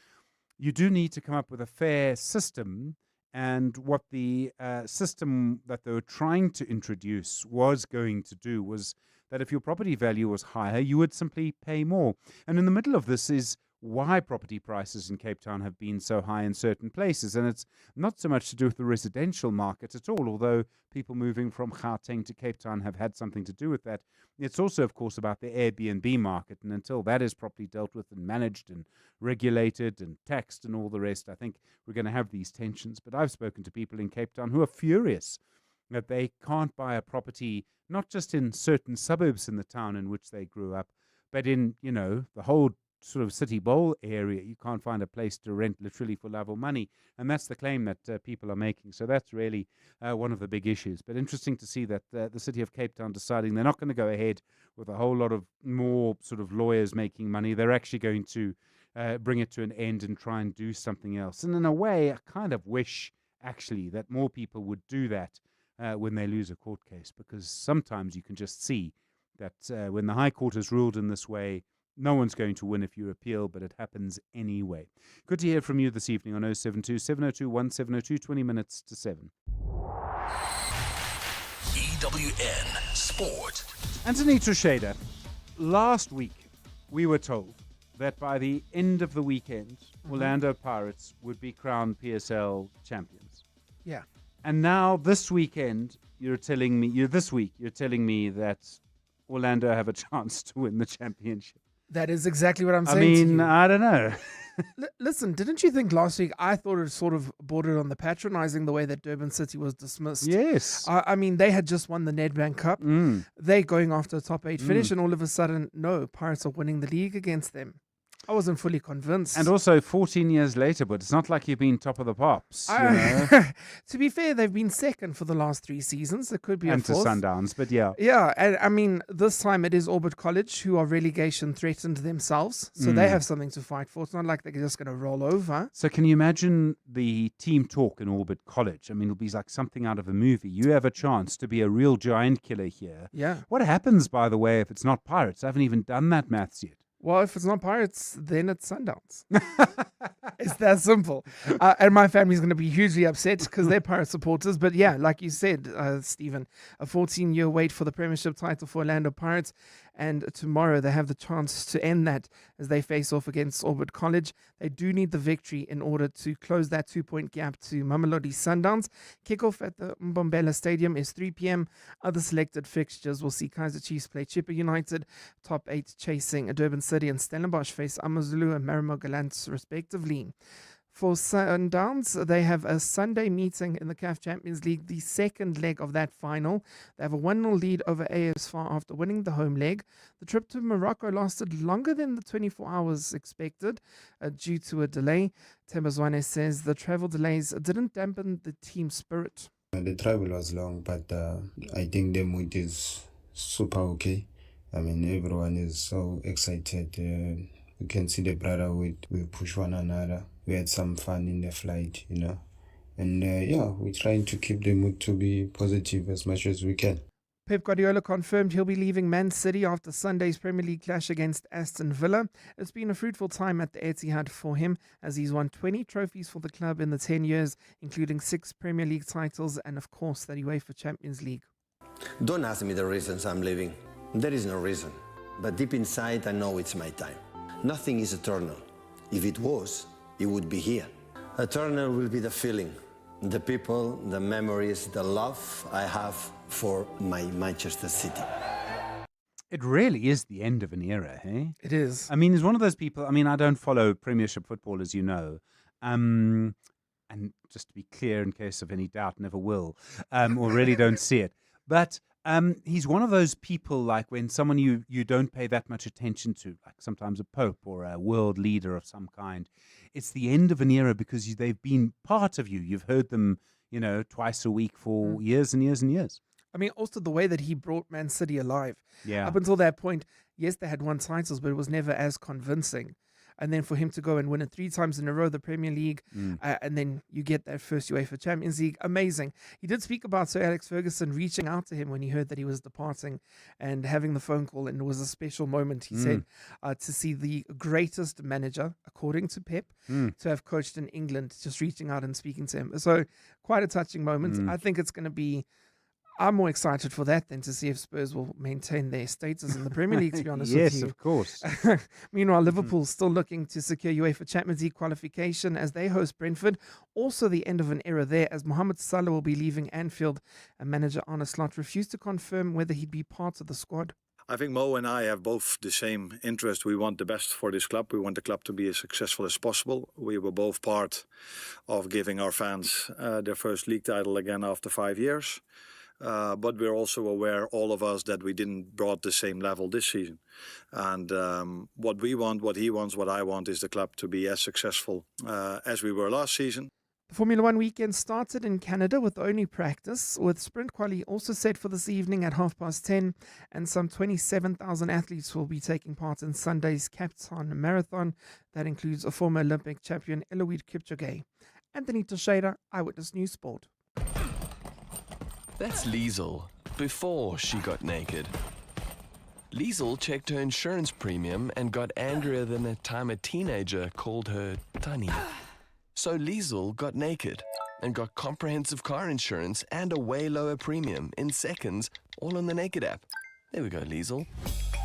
you do need to come up with a fair system. And what the system that they were trying to introduce was going to do was that if your property value was higher, you would simply pay more. And in the middle of this is why property prices in Cape Town have been so high in certain places. And it's not so much to do with the residential market at all, although people moving from Gauteng to Cape Town have had something to do with that. It's also, of course, about the Airbnb market. And until that is properly dealt with and managed and regulated and taxed and all the rest, I think we're going to have these tensions. But I've spoken to people in Cape Town who are furious that they can't buy a property, not just in certain suburbs in the town in which they grew up, but in, you know, the whole sort of City Bowl area. You can't find a place to rent literally for love or money. And that's the claim that people are making. So that's really one of the big issues. But interesting to see that the city of Cape Town deciding they're not going to go ahead with a whole lot of more sort of lawyers making money. They're actually going to bring it to an end and try and do something else. And in a way, I kind of wish actually that more people would do that when they lose a court case, because sometimes you can just see that when the High Court has ruled in this way, no one's going to win if you appeal, but it happens anyway. Good to hear from you this evening on 072 702 1702, 20 minutes to 7. EWN Sport. Anthony Trusheda, last week we were told that by the end of the weekend, Orlando Pirates would be crowned PSL champions. Yeah. And now this weekend, you're telling me that Orlando have a chance to win the championship. That is exactly what I'm saying. I mean, to you. I don't know. Listen, didn't you think last week I thought it sort of bordered on the patronizing the way that Durban City was dismissed? Yes. I mean, they had just won the Nedbank Cup. They're going after a top 8 finish, and all of a sudden, no, Pirates are winning the league against them. I wasn't fully convinced. And also 14 years later, but it's not like you've been top of the pops. You know? To be fair, they've been second for the last 3 seasons. There could be a And to fourth. Sundowns, but yeah. Yeah, and I mean, this time it is Orbit College who are relegation threatened themselves. So they have something to fight for. It's not like they're just going to roll over. So can you imagine the team talk in Orbit College? I mean, it'll be like something out of a movie. You have a chance to be a real giant killer here. Yeah. What happens, by the way, if it's not Pirates? I haven't even done that maths yet. Well, if it's not Pirates, then it's Sundowns. It's that simple. And my family's going to be hugely upset because they're Pirate supporters. But yeah, like you said, Stephen, a 14-year wait for the Premiership title for Orlando Pirates. And tomorrow they have the chance to end that as they face off against Orbit College. They do need the victory in order to close that 2-point gap to Mamelodi Sundowns. Kickoff at the Mbombela Stadium is 3 p.m. Other selected fixtures will see Kaizer Chiefs play Chippa United, Top 8 chasing Durban City, and Stellenbosch face AmaZulu and Marimo Gallants respectively. For Sundowns, they have a Sunday meeting in the CAF Champions League, the second leg of that final. They have a 1-0 lead over AS FAR after winning the home leg. The trip to Morocco lasted longer than the 24 hours expected due to a delay. Tembazwane says the travel delays didn't dampen the team's spirit. The travel was long, but I think the mood is super okay. I mean, everyone is so excited. You can see the brotherhood. We push one another. We had some fun in the flight, you know. And yeah, we're trying to keep the mood to be positive as much as we can. Pep Guardiola confirmed he'll be leaving Man City after Sunday's Premier League clash against Aston Villa. It's been a fruitful time at the Etihad for him as he's won 20 trophies for the club in the 10 years, including 6 Premier League titles and, of course, that UEFA Champions League. Don't ask me the reasons I'm leaving. There is no reason. But deep inside, I know it's my time. Nothing is eternal. If it was, it would be here. Eternal will be the feeling, the people, the memories, the love I have for my Manchester City. It really is the end of an era, hey? It is. I mean, he's one of those people. I mean, I don't follow Premiership football, as you know. And just to be clear, in case of any doubt, never will, or really don't see it. But he's one of those people, like when someone you don't pay that much attention to, like sometimes a pope or a world leader of some kind. It's the end of an era because they've been part of you. You've heard them, you know, twice a week for years and years and years. I mean, also the way that he brought Man City alive. Yeah. Up until that point, yes, they had won titles, but it was never as convincing. And then for him to go and win it 3 times in a row, the Premier League, and then you get that first UEFA Champions League. Amazing. He did speak about Sir Alex Ferguson reaching out to him when he heard that he was departing and having the phone call. And it was a special moment, he said, to see the greatest manager, according to Pep, to have coached in England, just reaching out and speaking to him. So quite a touching moment. I think it's going to be... I'm more excited for that than to see if Spurs will maintain their status in the Premier League, to be honest with you. Yes, of course. Meanwhile, Liverpool still looking to secure UEFA Champions League qualification as they host Brentford. Also the end of an era there as Mohamed Salah will be leaving Anfield and manager Arne Slot refused to confirm whether he'd be part of the squad. I think Mo and I have both the same interest. We want the best for this club. We want the club to be as successful as possible. We were both part of giving our fans their first league title again after 5 years. But we're also aware, all of us, that we didn't brought the same level this season. And what we want, what he wants, what I want is the club to be as successful as we were last season. The Formula One weekend started in Canada with only practice, with sprint quali also set for this evening at 10:30, and some 27,000 athletes will be taking part in Sunday's Cape Town Marathon. That includes a former Olympic champion, Eliud Kipchoge. Anthony Teixeira, Eyewitness News Sport. That's Liesl, before she got naked. Liesl checked her insurance premium and got angrier than the time a teenager called her Tani. So Liesl got naked and got comprehensive car insurance and a way lower premium in seconds, all on the Naked app. There we go, Liesl.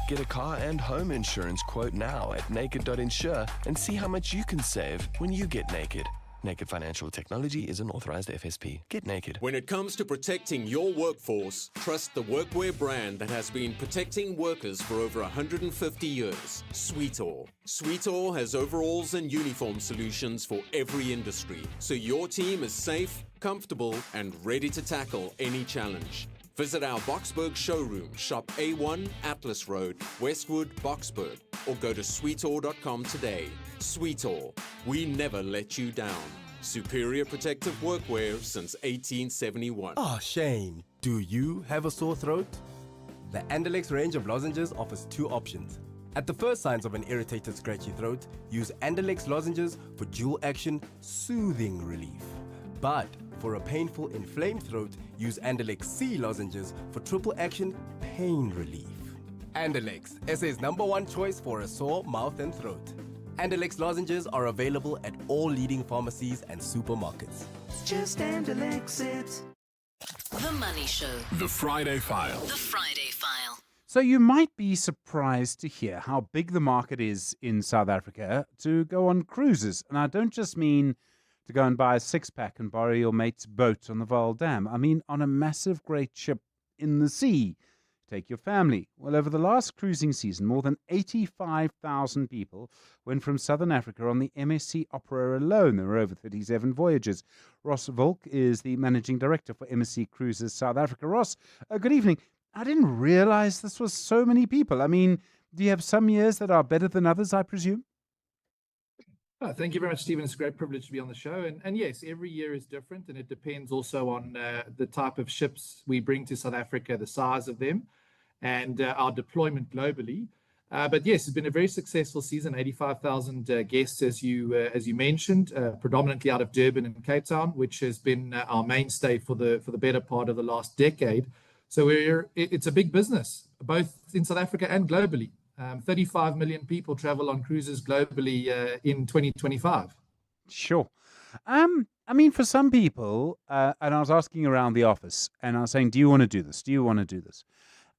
Get a car and home insurance quote now at naked.insure and see how much you can save when you get naked. Naked Financial Technology is an authorized FSP. Get naked. When it comes to protecting your workforce, trust the workwear brand that has been protecting workers for over 150 years. Sweetall. Sweetall has overalls and uniform solutions for every industry, so your team is safe, comfortable, and ready to tackle any challenge. Visit our Boksburg showroom, shop A1 Atlas Road, Westwood, Boksburg, or go to sweetor.com today. Sweetor, we never let you down. Superior protective workwear since 1871. Oh, Shane, do you have a sore throat? The Andalex range of lozenges offers two options. At the first signs of an irritated, scratchy throat, use Andalex lozenges for dual action, soothing relief. But for a painful, inflamed throat, use Andalex C lozenges for triple action, pain relief. Andalex, SA's #1 choice for a sore mouth and throat. Andalex lozenges are available at all leading pharmacies and supermarkets. Just Andalex it. The Money Show. The Friday File. The Friday File. So you might be surprised to hear how big the market is in South Africa to go on cruises. And I don't just mean to go and buy a six-pack and borrow your mate's boat on the Vaal Dam. I mean on a massive great ship in the sea. Take your family. Well, over the last cruising season, more than 85,000 people went from Southern Africa on the MSC Opera alone. There were over 37 voyages. Ross Volk is the managing director for MSC Cruises South Africa. Ross, good evening. I didn't realize this was so many people. I mean, do you have some years that are better than others, I presume? Oh, thank you very much, Stephen. It's a great privilege to be on the show. And yes, every year is different, and it depends also on the type of ships we bring to South Africa, the size of them, and our deployment globally. But yes, it's been a very successful season. 85,000 guests, as you mentioned, predominantly out of Durban and Cape Town, which has been our mainstay for the better part of the last decade. So it's a big business, both in South Africa and globally. 35 million people travel on cruises globally in 2025. Sure. I mean, for some people, and I was asking around the office, and I was saying, do you want to do this? Do you want to do this?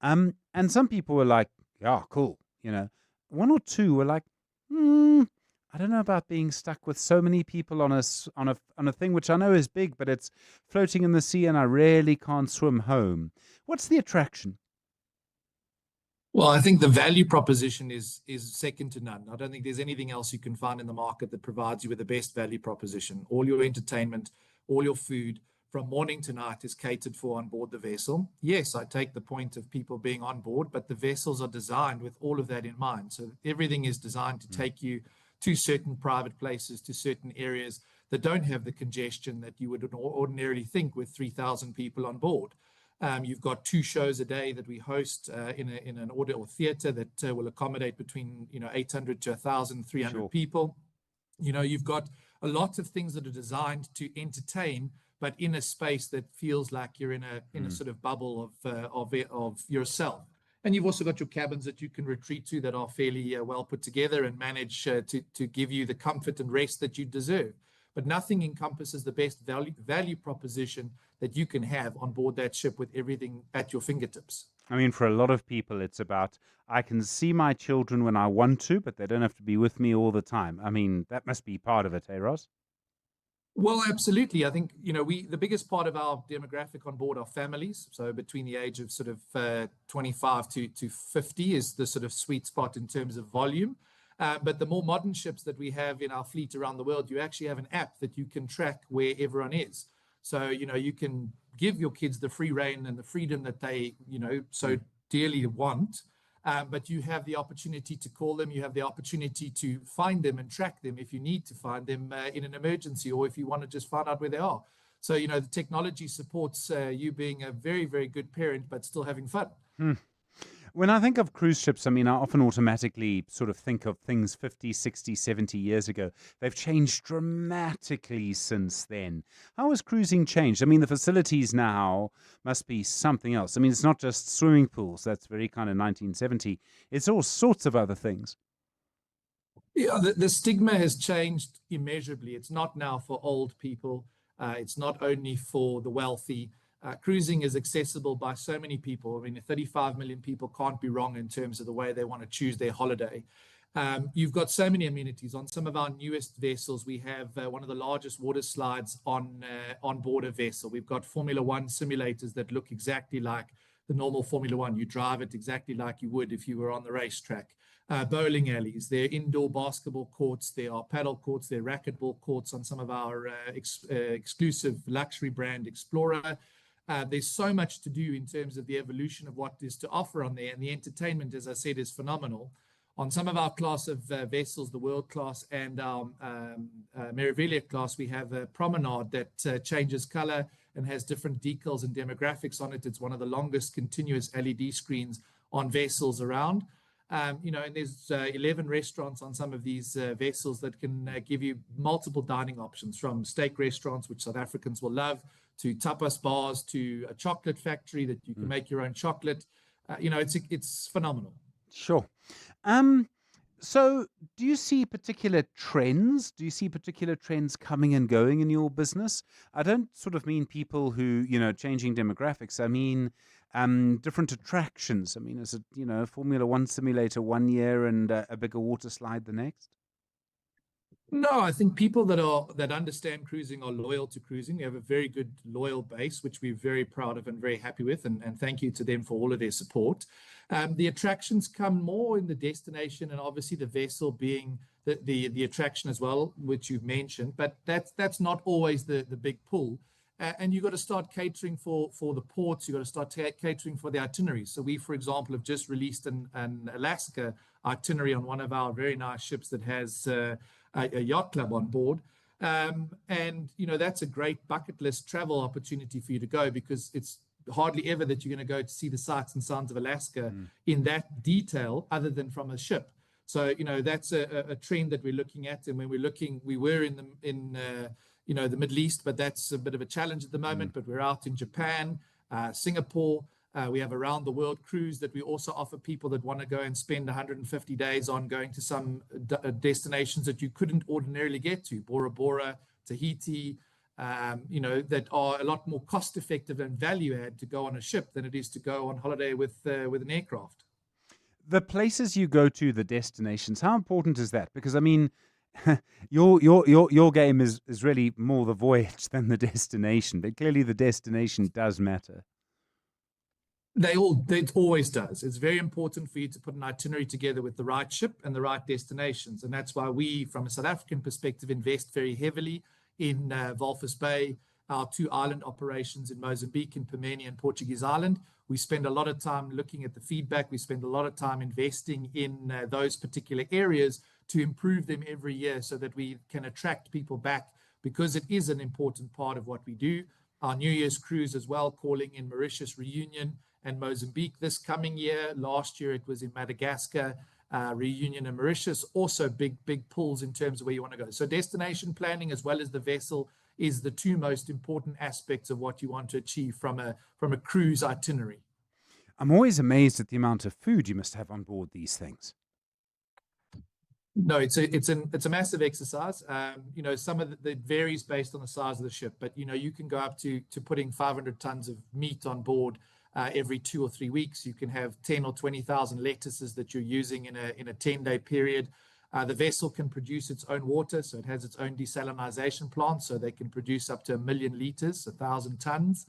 And some people were like, yeah, cool. You know, one or two were like, I don't know about being stuck with so many people on a thing which I know is big, but it's floating in the sea and I really can't swim home. What's the attraction? Well, I think the value proposition is second to none. I don't think there's anything else you can find in the market that provides you with the best value proposition. All your entertainment, all your food, from morning to night is catered for on board the vessel. Yes, I take the point of people being on board, but the vessels are designed with all of that in mind. So everything is designed to take you to certain private places, to certain areas that don't have the congestion that you would ordinarily think with 3,000 people on board. You've got 2 shows a day that we host in an order or theater that will accommodate between 800 to 1,300 people. You've got a lot of things that are designed to entertain, but in a space that feels like you're in a sort of bubble of yourself. And you've also got your cabins that you can retreat to that are fairly well put together and manage to give you the comfort and rest that you deserve. But nothing encompasses the best value proposition that you can have on board that ship with everything at your fingertips. I mean, for a lot of people, it's about, I can see my children when I want to, but they don't have to be with me all the time. I mean, that must be part of it, eh, Ross? Well, absolutely. I think, the biggest part of our demographic on board are families. So between the age of sort of 25 to 50 is the sort of sweet spot in terms of volume. But the more modern ships that we have in our fleet around the world, you actually have an app that you can track where everyone is. So, you can give your kids the free rein and the freedom that they, so dearly want. But you have the opportunity to call them. You have the opportunity to find them and track them if you need to find them in an emergency or if you want to just find out where they are. So, the technology supports you being a very, very good parent, but still having fun. When I think of cruise ships, I mean, I often automatically sort of think of things 50, 60, 70 years ago. They've changed dramatically since then. How has cruising changed? I mean, the facilities now must be something else. I mean, it's not just swimming pools. That's very kind of 1970. It's all sorts of other things. Yeah, the stigma has changed immeasurably. It's not now for old people. It's not only for the wealthy. Cruising is accessible by so many people. I mean, 35 million people can't be wrong in terms of the way they want to choose their holiday. You've got so many amenities. On some of our newest vessels, we have one of the largest water slides on board a vessel. We've got Formula One simulators that look exactly like the normal Formula One. You drive it exactly like you would if you were on the racetrack. Bowling alleys, there are indoor basketball courts, there are paddle courts, there are racquetball courts on some of our exclusive luxury brand Explorer. There's so much to do in terms of the evolution of what is to offer on there. And the entertainment, as I said, is phenomenal. On some of our class of vessels, the World Class and our Merivelia class, we have a promenade that changes color and has different decals and demographics on it. It's one of the longest continuous LED screens on vessels around. And there's 11 restaurants on some of these vessels that can give you multiple dining options, from steak restaurants, which South Africans will love, to tapas bars, to a chocolate factory that you can make your own chocolate. It's phenomenal. Sure. So do you see particular trends? Do you see particular trends coming and going in your business? I don't sort of mean people who, changing demographics. I mean, different attractions. I mean, is it, Formula One simulator one year and a bigger water slide the next? No, I think people that understand cruising are loyal to cruising. We have a very good loyal base, which we're very proud of and very happy with, and thank you to them for all of their support. The attractions come more in the destination, and obviously the vessel being the attraction as well, which you've mentioned, but that's not always the big pull. And you've got to start catering for the ports. You've got to start catering for the itineraries. So we, for example, have just released an Alaska itinerary on one of our very nice ships that has a yacht club on board. And, that's a great bucket list travel opportunity for you to go, because it's hardly ever that you're going to go to see the sights and sounds of Alaska in that detail other than from a ship. So, that's a trend that we're looking at. And when we were in the Middle East, but that's a bit of a challenge at the moment. But we're out in Japan, Singapore. We have a round the world cruise that we also offer people that want to go and spend 150 days on going to some destinations that you couldn't ordinarily get to, Bora Bora, Tahiti, that are a lot more cost effective and value add to go on a ship than it is to go on holiday with an aircraft. The places you go to, the destinations, how important is that? Because I mean, your game is really more the voyage than the destination, but clearly the destination does matter. It always does. It's very important for you to put an itinerary together with the right ship and the right destinations. And that's why we, from a South African perspective, invest very heavily in Walvis Bay, our 2 island operations in Mozambique, in Permenia and Portuguese Island. We spend a lot of time looking at the feedback. We spend a lot of time investing in those particular areas to improve them every year so that we can attract people back, because it is an important part of what we do. Our New Year's cruise as well, calling in Mauritius, Reunion, and Mozambique this coming year. Last year it was in Madagascar, Reunion and Mauritius. Also big pulls in terms of where you want to go. So destination planning as well as the vessel is the 2 most important aspects of what you want to achieve from a cruise itinerary. I'm always amazed at the amount of food you must have on board these things. No, it's a massive exercise. Some of it varies based on the size of the ship, but you can go up to putting 500 tons of meat on board every 2 or 3 weeks. You can have 10 or 20,000 lettuces that you're using in a 10-day period. The vessel can produce its own water, so it has its own desalinization plant, so they can produce up to 1 million liters, 1,000 tons.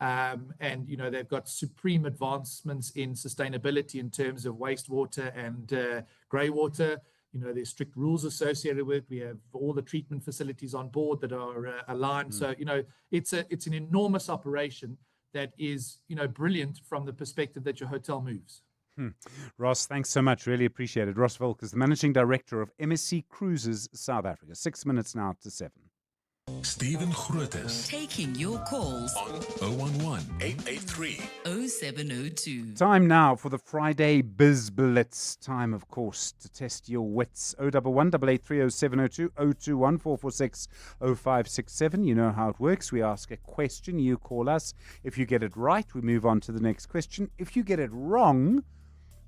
And they've got supreme advancements in sustainability in terms of wastewater and grey water. There's strict rules associated with it. We have all the treatment facilities on board that are aligned. So, it's an enormous operation that is, brilliant from the perspective that your hotel moves. Ross, thanks so much. Really appreciate it. Ross Volk is the Managing Director of MSC Cruises South Africa. 6 minutes now to 7. Stephen Grootes. Taking your calls on 011-883-0702. Time now for the Friday Biz Blitz. Time, of course, to test your wits. 011-883-0702, 021-446-0567. You know how it works. We ask a question. You call us. If you get it right, we move on to the next question. If you get it wrong,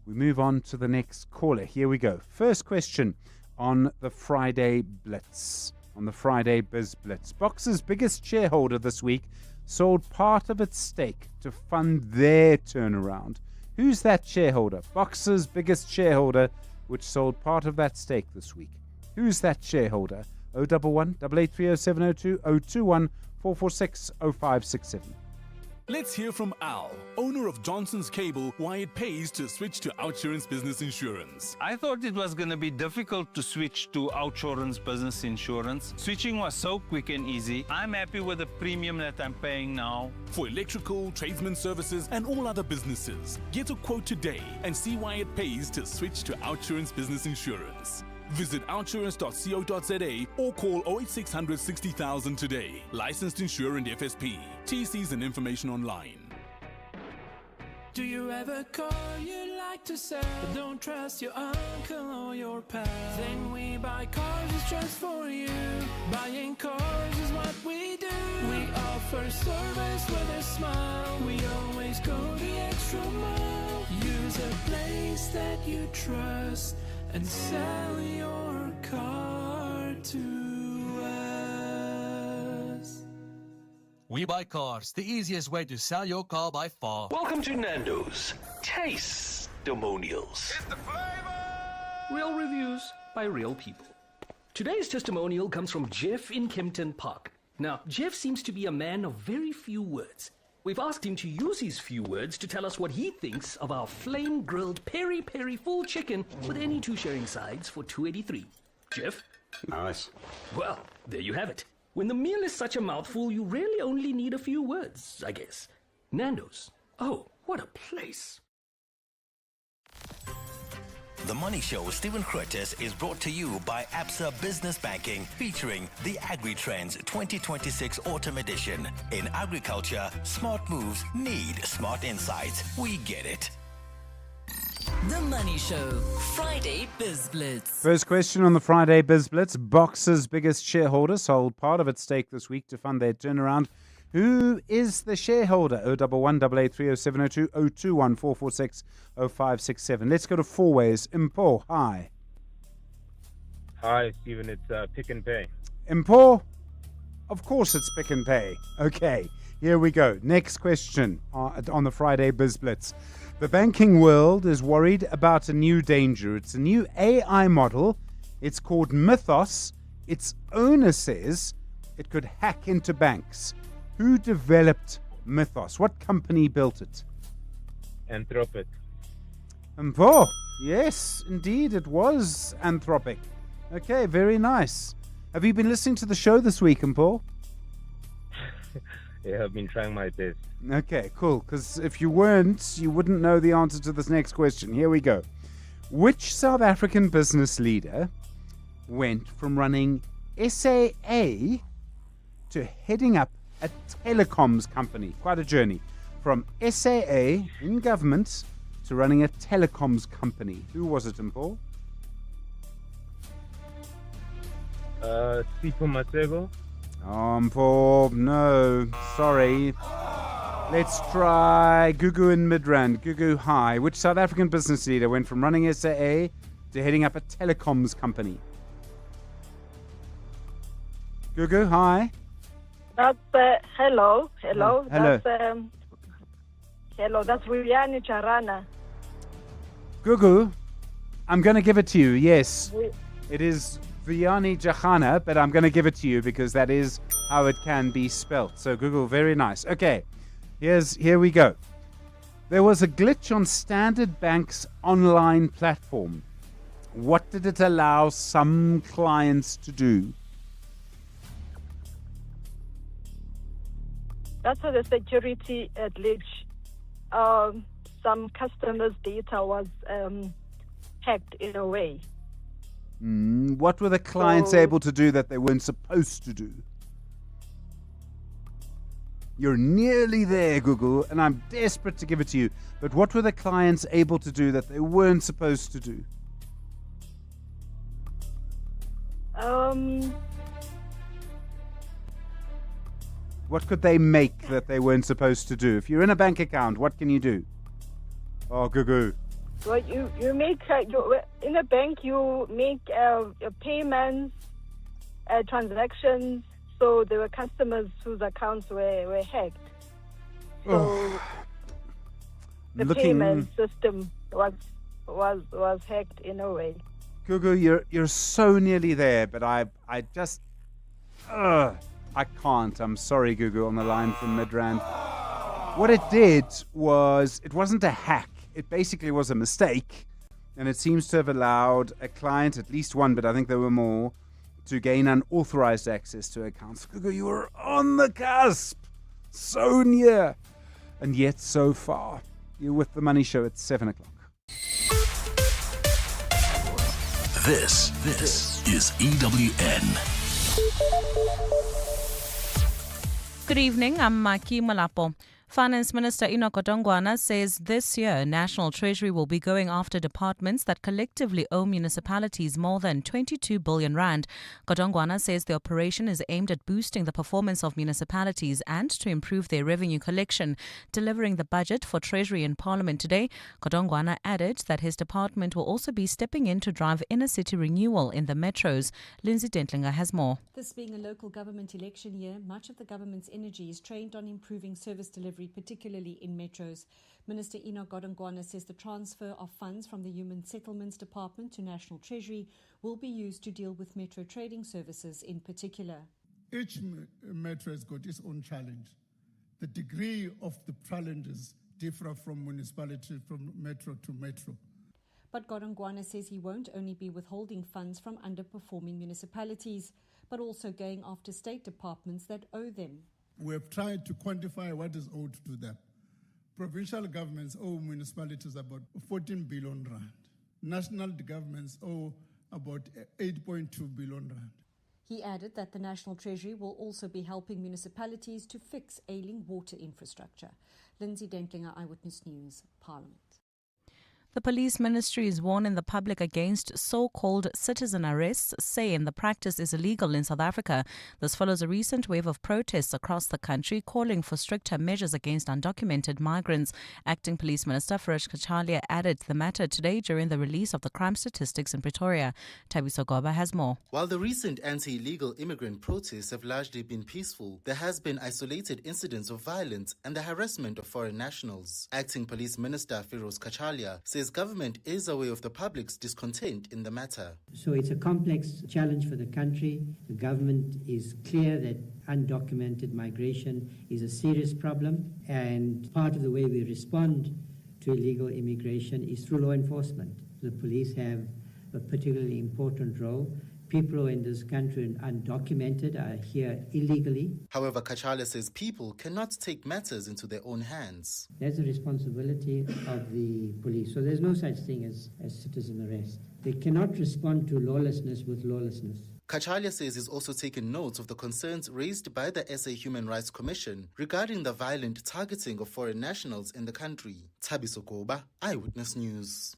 we move on to the next caller. Here we go. First question on the Friday Blitz. On the Friday Biz Blitz. Boxer's biggest shareholder this week sold part of its stake to fund their turnaround. Who's that shareholder? Boxer's biggest shareholder, which sold part of that stake this week. Who's that shareholder? 011-883-0702, 021-446-0567. Let's hear from Al, owner of Johnson's Cable, why it pays to switch to Outsurance Business Insurance. I thought it was going to be difficult to switch to Outsurance Business Insurance. Switching was so quick and easy. I'm happy with the premium that I'm paying now. For electrical, tradesman services, and all other businesses, get a quote today and see why it pays to switch to Outsurance Business Insurance. Visit outsurance.co.za or call 08600 60,000 today. Licensed insurer and FSP. TCs and information online. Do you have a car you like to sell, but don't trust your uncle or your pal? Then We Buy Cars is just for you. Buying cars is what we do. We offer service with a smile. We always go the extra mile. Use a place that you trust and sell your car to us. We Buy Cars, the easiest way to sell your car by far. Welcome to Nando's Testimonials. Real reviews by real people. Today's testimonial comes from Jeff in Kempton Park. Now, Jeff seems to be a man of very few words. We've asked him to use his few words to tell us what he thinks of our flame-grilled peri-peri full chicken with any two sharing sides for $2.83. Jeff? Nice. Well, there you have it. When the meal is such a mouthful, you really only need a few words, I guess. Nando's. Oh, what a place. The Money Show with Stephen Curtis is brought to you by Absa Business Banking, featuring the Agri-Trends 2026 Autumn Edition. In agriculture, smart moves need smart insights. We get it. The Money Show, Friday Biz Blitz. First question on the Friday Biz Blitz. Boxer's biggest shareholder sold part of its stake this week to fund their turnaround. Who is the shareholder? 011 8830702 021 446 0567. Let's go to four ways. Impo, hi. Hi, Stephen. It's Pick and Pay. Impo? Of course it's Pick and Pay. Okay, here we go. Next question on the Friday Biz Blitz. The banking world is worried about a new danger. It's a new AI model. It's called Mythos. Its owner says it could hack into banks. Who developed Mythos? What company built it? Anthropic. Impo? Yes, indeed, it was Anthropic. Okay, very nice. Have you been listening to the show this week, Impo? Yeah, I've been trying my best. Okay, cool. Because if you weren't, you wouldn't know the answer to this next question. Here we go. Which South African business leader went from running SAA to heading up a telecoms company? Quite a journey. From SAA in government to running a telecoms company. Who was it, Impo? Sipho Masego. Impo, no. Sorry. Let's try Gugu in Midrand. Gugu, hi. Which South African business leader went from running SAA to heading up a telecoms company? Gugu, hi. That's hello. Hello. That's That's Viviane Charana. Gugu, I'm going to give it to you. Yes, it is Vianney Jahana, but I'm going to give it to you because that is how it can be spelt. So Google, very nice. Okay, here we go. There was a glitch on Standard Bank's online platform. What did it allow some clients to do? That's the security glitch. Some customers' data was hacked in a way. What were the clients able to do that they weren't supposed to do? You're nearly there, Google, and I'm desperate to give it to you. But what were the clients able to do that they weren't supposed to do? What could they make that they weren't supposed to do? If you're in a bank account, what can you do? Oh, Gugu. Well, you make in a bank you make payments, transactions. So there were customers whose accounts were hacked. So the payment system was hacked in a way. Gugu, you're so nearly there, but I can't. I'm sorry, Gugu, on the line from Midrand. What it did was, it wasn't a hack. It basically was a mistake. And it seems to have allowed a client, at least one, but I think there were more, to gain unauthorized access to accounts. You were on the cusp. So near. And yet so far. You're with The Money Show at 7 o'clock. This is EWN. Good evening, I'm Maki Malapo. Finance Minister Enoch Godongwana says this year National Treasury will be going after departments that collectively owe municipalities more than 22 billion rand. Godongwana says the operation is aimed at boosting the performance of municipalities and to improve their revenue collection. Delivering the budget for Treasury in Parliament today, Godongwana added that his department will also be stepping in to drive inner city renewal in the metros. Lindsay Dentlinger has more. This being a local government election year, much of the government's energy is trained on improving service delivery, particularly in metros. Minister Enoch Godongwana says the transfer of funds from the Human Settlements Department to National Treasury will be used to deal with metro trading services in particular. Each metro has got its own challenge. The degree of the challenges differ from municipality, from metro to metro. But Godongwana says he won't only be withholding funds from underperforming municipalities, but also going after state departments that owe them. We have tried to quantify what is owed to them. Provincial governments owe municipalities about 14 billion rand. National governments owe about 8.2 billion rand. He added that the National Treasury will also be helping municipalities to fix ailing water infrastructure. Lindsay Dentlinger, Eyewitness News, Parliament. The police ministry is warning the public against so-called citizen arrests, saying the practice is illegal in South Africa. This follows a recent wave of protests across the country calling for stricter measures against undocumented migrants. Acting Police Minister Roelf Meyer added the matter today during the release of the crime statistics in Pretoria. Thabiso Goba has more. While the recent anti-illegal immigrant protests have largely been peaceful, there has been isolated incidents of violence and the harassment of foreign nationals. Acting Police Minister Roelf Meyer says government is aware of the public's discontent in the matter. So it's a complex challenge for the country. The government is clear that undocumented migration is a serious problem, and part of the way we respond to illegal immigration is through law enforcement. The police have a particularly important role. People who are in this country and undocumented are here illegally. However, Kachale says people cannot take matters into their own hands. That's the responsibility of the police. So there's no such thing as citizen arrest. They cannot respond to lawlessness with lawlessness. Kachale says he's also taken note of the concerns raised by the SA Human Rights Commission regarding the violent targeting of foreign nationals in the country. Thabiso Goba, Eyewitness News.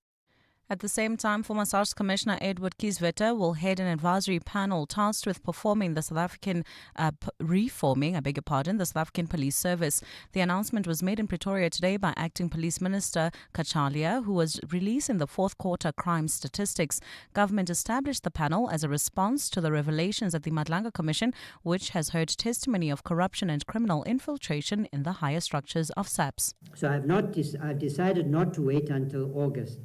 At the same time, former SARS Commissioner Edward Kieswetter will head an advisory panel tasked with reforming the South African Police Service. The announcement was made in Pretoria today by Acting Police Minister Kachalia, who was releasing the fourth quarter crime statistics. Government established the panel as a response to the revelations at the Madlanga Commission, which has heard testimony of corruption and criminal infiltration in the higher structures of SAPS. So I've decided not to wait until August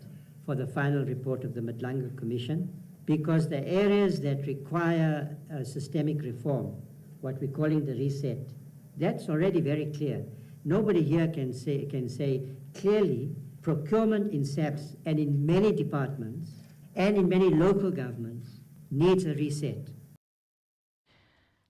for the final report of the Madlanga Commission, because the areas that require systemic reform, what we're calling the reset, that's already very clear. Nobody here can say clearly procurement in SAPS and in many departments and in many local governments needs a reset.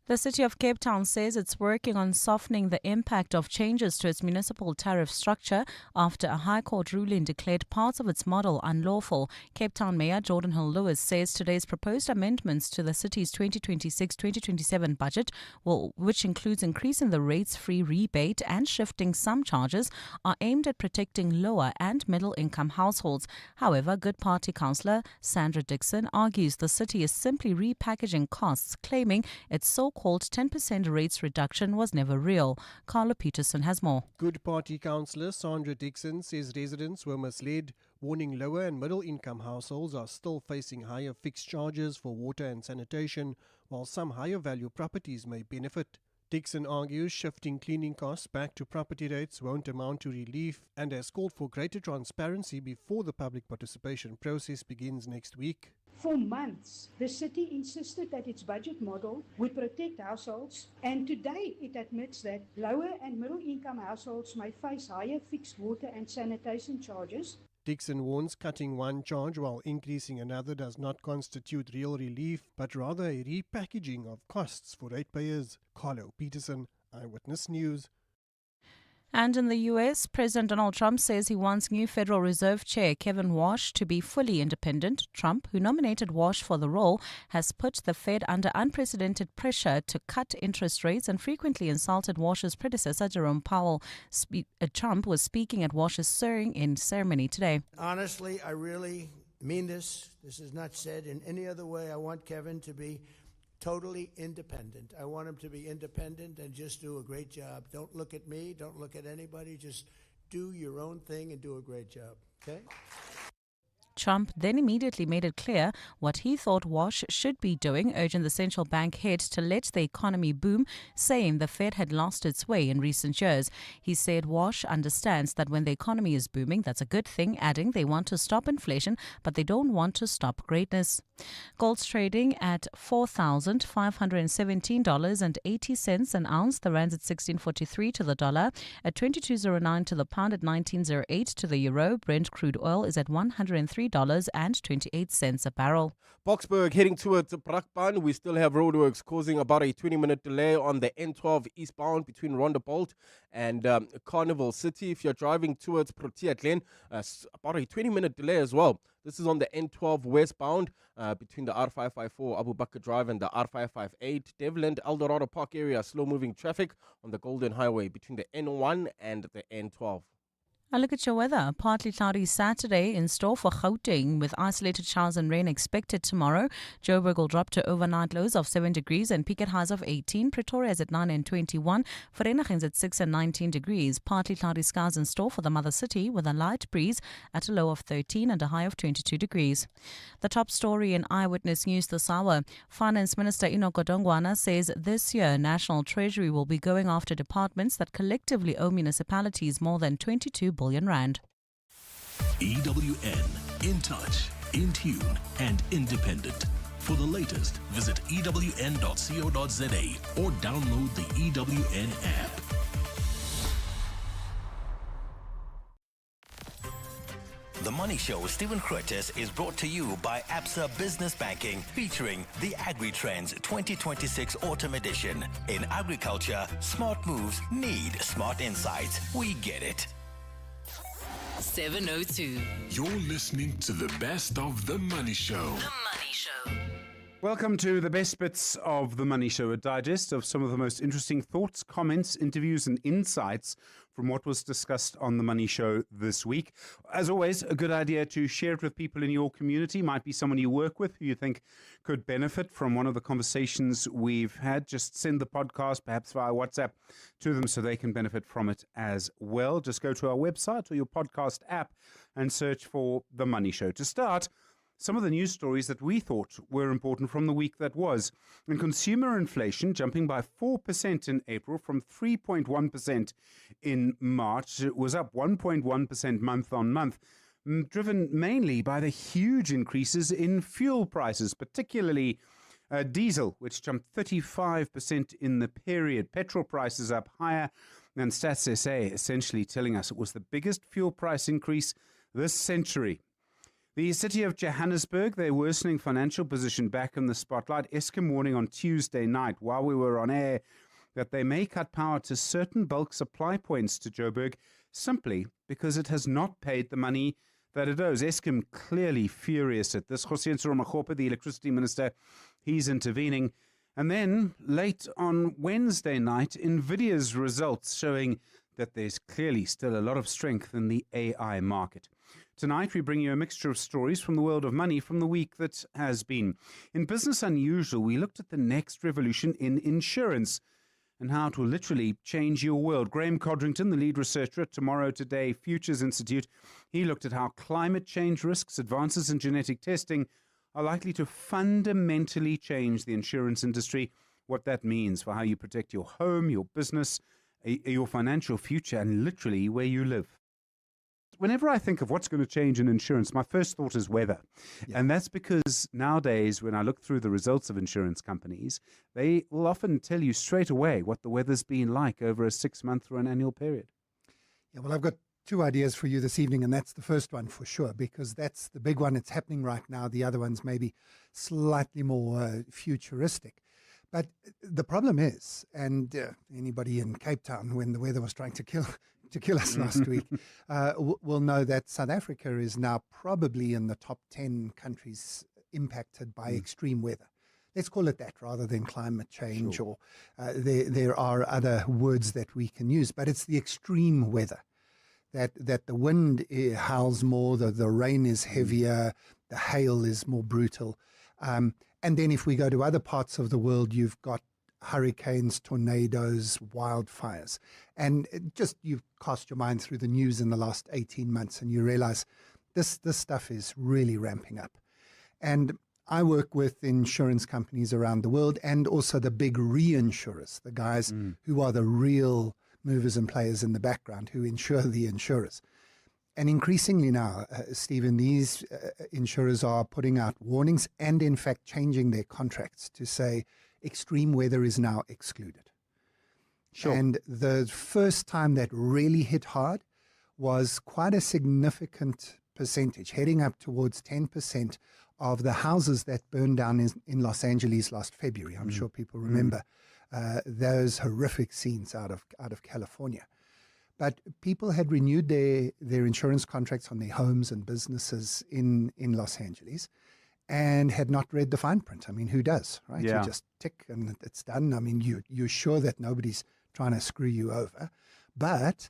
The City of Cape Town says it's working on softening the impact of changes to its municipal tariff structure after a High Court ruling declared parts of its model unlawful. Cape Town Mayor Jordan Hill-Lewis says today's proposed amendments to the city's 2026-2027 budget, which includes increasing the rates-free rebate and shifting some charges, are aimed at protecting lower and middle-income households. However, Good Party councillor Sandra Dixon argues the city is simply repackaging costs, claiming its so-called 10% rates reduction was never real. Carlo Peterson has more. Good Party councillor Sandra Dixon says residents were misled, warning lower and middle income households are still facing higher fixed charges for water and sanitation, while some higher value properties may benefit. Dixon argues shifting cleaning costs back to property rates won't amount to relief and has called for greater transparency before the public participation process begins next week. For months, the city insisted that its budget model would protect households, and today it admits that lower and middle-income households may face higher fixed water and sanitation charges. Dixon warns cutting one charge while increasing another does not constitute real relief, but rather a repackaging of costs for ratepayers. Carlo Peterson, Eyewitness News. And in the U.S., President Donald Trump says he wants new Federal Reserve Chair Kevin Warsh to be fully independent. Trump, who nominated Warsh for the role, has put the Fed under unprecedented pressure to cut interest rates and frequently insulted Warsh's predecessor, Jerome Powell. Trump was speaking at Warsh's swearing-in ceremony today. Honestly, I really mean this. This is not said in any other way. I want Kevin to be totally independent. I want him to be independent and just do a great job. Don't look at me. Don't look at anybody. Just do your own thing and do a great job. Okay? Trump then immediately made it clear what he thought Warsh should be doing, urging the central bank head to let the economy boom, saying the Fed had lost its way in recent years. He said Warsh understands that when the economy is booming, that's a good thing, adding they want to stop inflation, but they don't want to stop greatness. Gold's trading at $4,517.80 an ounce. The rand's at 16.43 to the dollar, at 22.09 to the pound, at 19.08 to the euro. Brent crude oil is at $103.28 a barrel. Boksburg heading towards Brakpan. We still have roadworks causing about a 20-minute delay on the N12 eastbound between Rondebolt and Carnival City. If you're driving towards Protea Glen, about a 20-minute delay as well. This is on the N12 westbound between the R554 Abu Bakr Drive and the R558. Devland Eldorado Park area, slow-moving traffic on the Golden Highway between the N1 and the N12. A look at your weather. Partly cloudy Saturday in store for Gauteng with isolated showers and rain expected tomorrow. Joburg will drop to overnight lows of 7 degrees and peak at highs of 18. Pretoria is at 9 and 21. Vereeniging is at 6 and 19 degrees. Partly cloudy skies in store for the mother city with a light breeze at a low of 13 and a high of 22 degrees. The top story in Eyewitness News this hour. Finance Minister Enoch Godongwana says this year National Treasury will be going after departments that collectively owe municipalities more than 22 billion rand. EWN, in touch, in tune, and independent. For the latest, visit ewn.co.za or download the EWN app. The Money Show with Stephen Curtis is brought to you by Absa Business Banking, featuring the Agri-Trends 2026 Autumn Edition. In agriculture, smart moves need smart insights. We get it. 7:02. You're listening to the best of The Money Show. The Money Show. Welcome to the best bits of The Money Show, a digest of some of the most interesting thoughts, comments, interviews and insights from what was discussed on The Money Show this week. As always, a good idea to share it with people in your community. Might be someone you work with who you think could benefit from one of the conversations we've had. Just send the podcast, perhaps via WhatsApp, to them so they can benefit from it as well. Just go to our website or your podcast app and search for The Money Show. To start, some of the news stories that we thought were important from the week that was. And consumer inflation jumping by 4% in April from 3.1% in March. It was up 1.1% month on month, driven mainly by the huge increases in fuel prices, particularly diesel, which jumped 35% in the period. Petrol prices up higher, and Stats SA essentially telling us it was the biggest fuel price increase this century. The city of Johannesburg, their worsening financial position back in the spotlight. Eskom warning on Tuesday night while we were on air that they may cut power to certain bulk supply points to Joburg simply because it has not paid the money that it owes. Eskom clearly furious at this. Josienzo Magopa, the electricity minister, he's intervening. And then late on Wednesday night, NVIDIA's results showing that there's clearly still a lot of strength in the AI market. Tonight, we bring you a mixture of stories from the world of money from the week that has been. In Business Unusual, we looked at the next revolution in insurance and how it will literally change your world. Graham Codrington, the lead researcher at Tomorrow Today Futures Institute, he looked at how climate change risks, advances in genetic testing are likely to fundamentally change the insurance industry. what that means for how you protect your home, your business, your financial future, and literally where you live. Whenever I think of what's going to change in insurance, my first thought is weather. Yeah. And that's because nowadays, when I look through the results of insurance companies, they will often tell you straight away what the weather's been like over a 6-month or an annual period. Yeah, well, I've got 2 ideas for you this evening, and that's the first one for sure, because that's the big one. It's happening right now. The other one's maybe slightly more futuristic. But the problem is, and anybody in Cape Town, when the weather was trying to kill us last week, will know that South Africa is now probably in the top 10 countries impacted by extreme weather. Let's call it that rather than climate change, or there are other words that we can use, but it's the extreme weather. That the wind howls more, the rain is heavier, the hail is more brutal. And then if we go to other parts of the world, you've got hurricanes, tornadoes, wildfires. And you cast your mind through the news in the last 18 months and you realize this stuff is really ramping up. And I work with insurance companies around the world and also the big reinsurers, the guys who are the real movers and players in the background who insure the insurers. And increasingly now, Stephen, these insurers are putting out warnings and in fact changing their contracts to say extreme weather is now excluded. Sure. And the first time that really hit hard was quite a significant percentage, heading up towards 10% of the houses that burned down in Los Angeles last February. I'm sure people remember those horrific scenes out of California. But people had renewed their insurance contracts on their homes and businesses in Los Angeles and had not read the fine print. I mean, who does, right? Yeah. You just tick and it's done. I mean, you're sure that nobody's trying to screw you over. But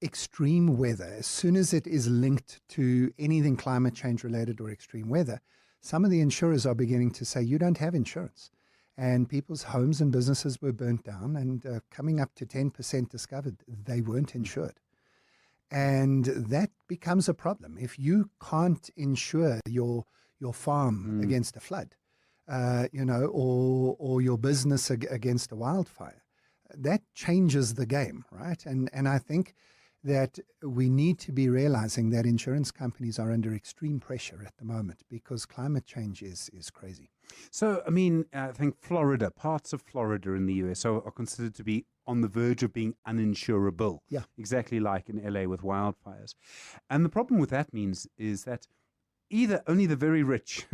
extreme weather, as soon as it is linked to anything climate change related or extreme weather, some of the insurers are beginning to say, you don't have insurance. And people's homes and businesses were burnt down and coming up to 10% discovered they weren't insured. And that becomes a problem. If you can't insure your farm against a flood, or your business against a wildfire, that changes the game, right? And I think that we need to be realizing that insurance companies are under extreme pressure at the moment because climate change is crazy. So, I mean, I think Florida, parts of Florida in the US are considered to be on the verge of being uninsurable. Yeah. Exactly like in LA with wildfires. And the problem with that is that either only the very rich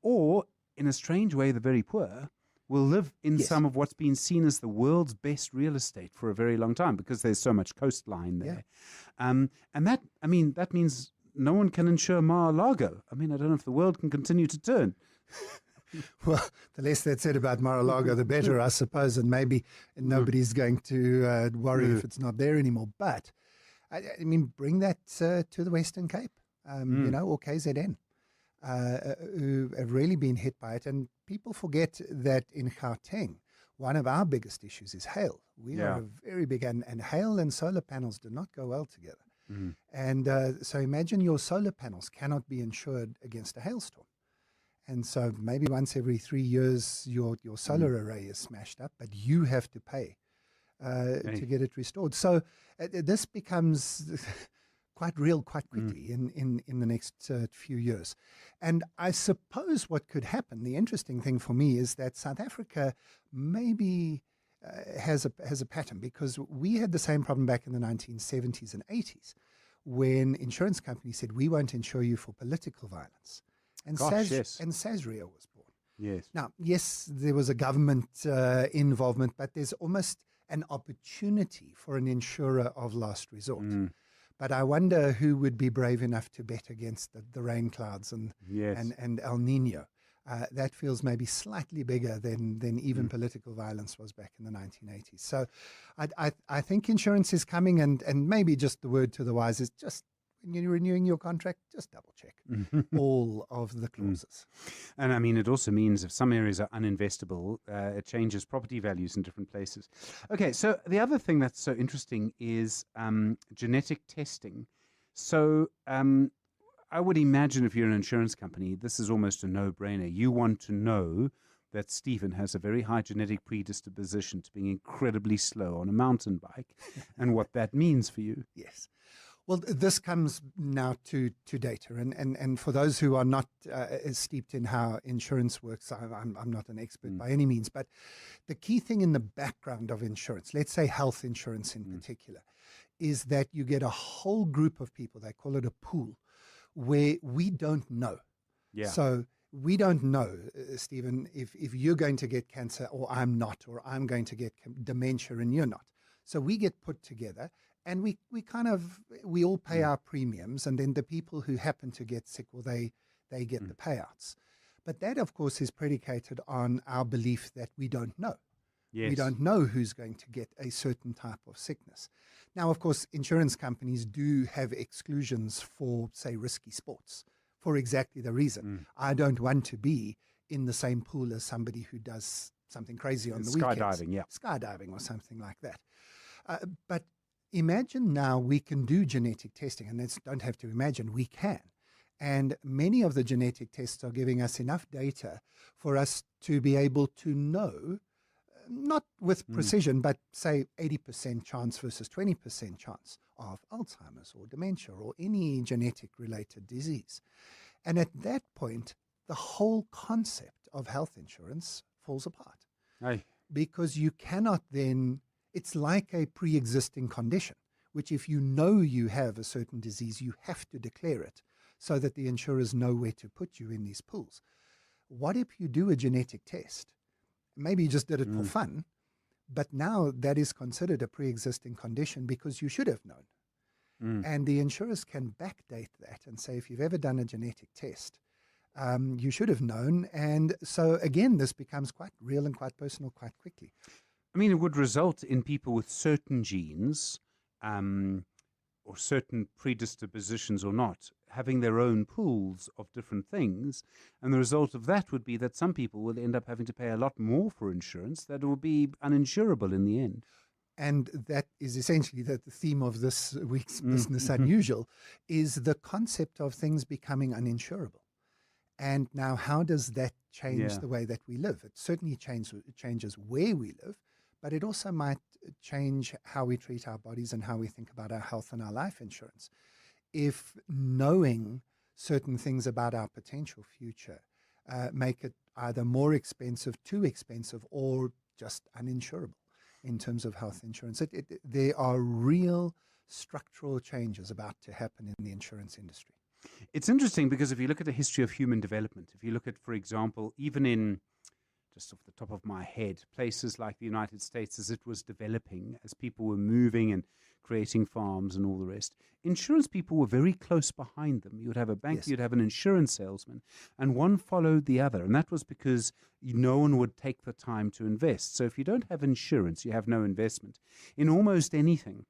or, in a strange way, the very poor will live in some of what's been seen as the world's best real estate for a very long time because there's so much coastline there. And that means no one can insure Mar-a-Lago. I mean, I don't know if the world can continue to turn. Well, the less that's said about Mar-a-Lago, the better, I suppose, and maybe nobody's going to worry if it's not there anymore. But, I mean, bring that to the Western Cape, or KZN, who have really been hit by it. And people forget that in Gauteng, one of our biggest issues is hail. We are a very big, and hail and solar panels do not go well together. And so imagine your solar panels cannot be insured against a hailstorm. And so maybe once every 3 years, your solar array is smashed up, but you have to pay to get it restored. So this becomes quite real quite quickly in the next few years. And I suppose what could happen, the interesting thing for me is that South Africa maybe has a pattern, because we had the same problem back in the 1970s and 80s when insurance companies said, we won't insure you for political violence. And Sasria was born. Yes. Now, yes, there was a government involvement, but there's almost an opportunity for an insurer of last resort. But I wonder who would be brave enough to bet against the rain clouds and El Nino. That feels maybe slightly bigger than even political violence was back in the 1980s. So I think insurance is coming, and maybe just the word to the wise is just, when you're renewing your contract, just double check all of the clauses. And I mean, it also means if some areas are uninvestable, it changes property values in different places. Okay, so the other thing that's so interesting is genetic testing. So I would imagine if you're an insurance company, this is almost a no-brainer. You want to know that Stephen has a very high genetic predisposition to being incredibly slow on a mountain bike and what that means for you. Yes. Well, this comes now to data. And for those who are not as steeped in how insurance works, I'm not an expert by any means, but the key thing in the background of insurance, let's say health insurance in particular, is that you get a whole group of people, they call it a pool, where we don't know. Yeah. So we don't know, Stephen, if you're going to get cancer or I'm not, or I'm going to get dementia and you're not. So we get put together and we all pay our premiums, and then the people who happen to get sick, well, they get the payouts. But that, of course, is predicated on our belief that we don't know. Yes. We don't know who's going to get a certain type of sickness. Now, of course, insurance companies do have exclusions for, say, risky sports, for exactly the reason. I don't want to be in the same pool as somebody who does something crazy on the weekends. Skydiving, yeah. Skydiving or something like that. But imagine now we can do genetic testing, and don't have to imagine, we can. And many of the genetic tests are giving us enough data for us to be able to know, not with precision, but say 80% chance versus 20% chance of Alzheimer's or dementia or any genetic related disease. And at that point, the whole concept of health insurance falls apart. Aye. Because you cannot then, it's like a pre-existing condition, which if you know you have a certain disease, you have to declare it so that the insurers know where to put you in these pools. What if you do a genetic test? Maybe you just did it for fun, but now that is considered a pre-existing condition because you should have known. And the insurers can backdate that and say, if you've ever done a genetic test, you should have known. And so, again, this becomes quite real and quite personal quite quickly. I mean, it would result in people with certain genes or certain predispositions or not, having their own pools of different things. And the result of that would be that some people will end up having to pay a lot more for insurance that will be uninsurable in the end. And that is essentially the theme of this week's Business Unusual, is the concept of things becoming uninsurable. And now how does that change the way that we live? It certainly changes where we live, but it also might change how we treat our bodies and how we think about our health and our life insurance. If knowing certain things about our potential future make it either more expensive, too expensive, or just uninsurable in terms of health insurance. There are real structural changes about to happen in the insurance industry. It's interesting because if you look at the history of human development, if you look at, for example, even in, just off the top of my head, places like the United States as it was developing, as people were moving and creating farms and all the rest, insurance people were very close behind them. You would have a bank, you'd have an insurance salesman, and one followed the other. And that was because no one would take the time to invest. So if you don't have insurance, you have no investment in almost anything.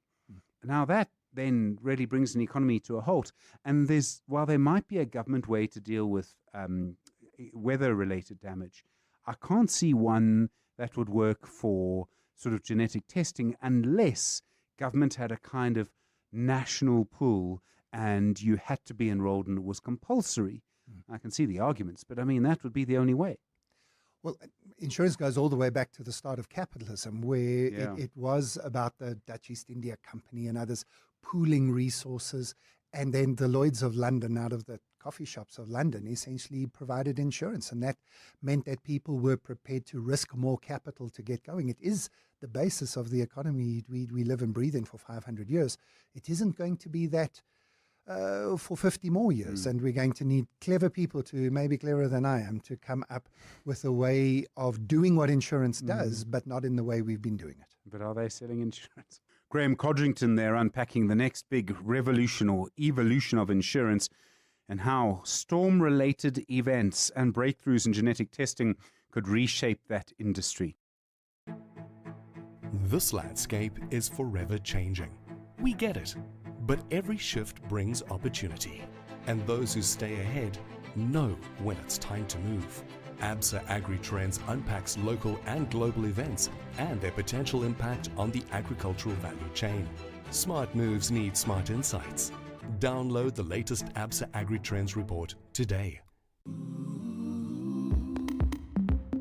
Now that then really brings an economy to a halt. And while there might be a government way to deal with weather-related damage, I can't see one that would work for sort of genetic testing unless government had a kind of national pool and you had to be enrolled and it was compulsory. I can see the arguments, but I mean, that would be the only way. Well, insurance goes all the way back to the start of capitalism, where it was about the Dutch East India Company and others pooling resources, and then the Lloyds of London, out of the coffee shops of London, essentially provided insurance, and that meant that people were prepared to risk more capital to get going. It is the basis of the economy we live and breathe in for 500 years. It isn't going to be that for 50 more years, and we're going to need clever people, to maybe cleverer than I am, to come up with a way of doing what insurance does, but not in the way we've been doing it. But are they selling insurance? Graham Codrington there, unpacking the next big revolution or evolution of insurance and how storm-related events and breakthroughs in genetic testing could reshape that industry. This landscape is forever changing. We get it. But every shift brings opportunity, and those who stay ahead know when it's time to move. ABSA AgriTrends unpacks local and global events and their potential impact on the agricultural value chain. Smart moves need smart insights. Download the latest ABSA AgriTrends report today.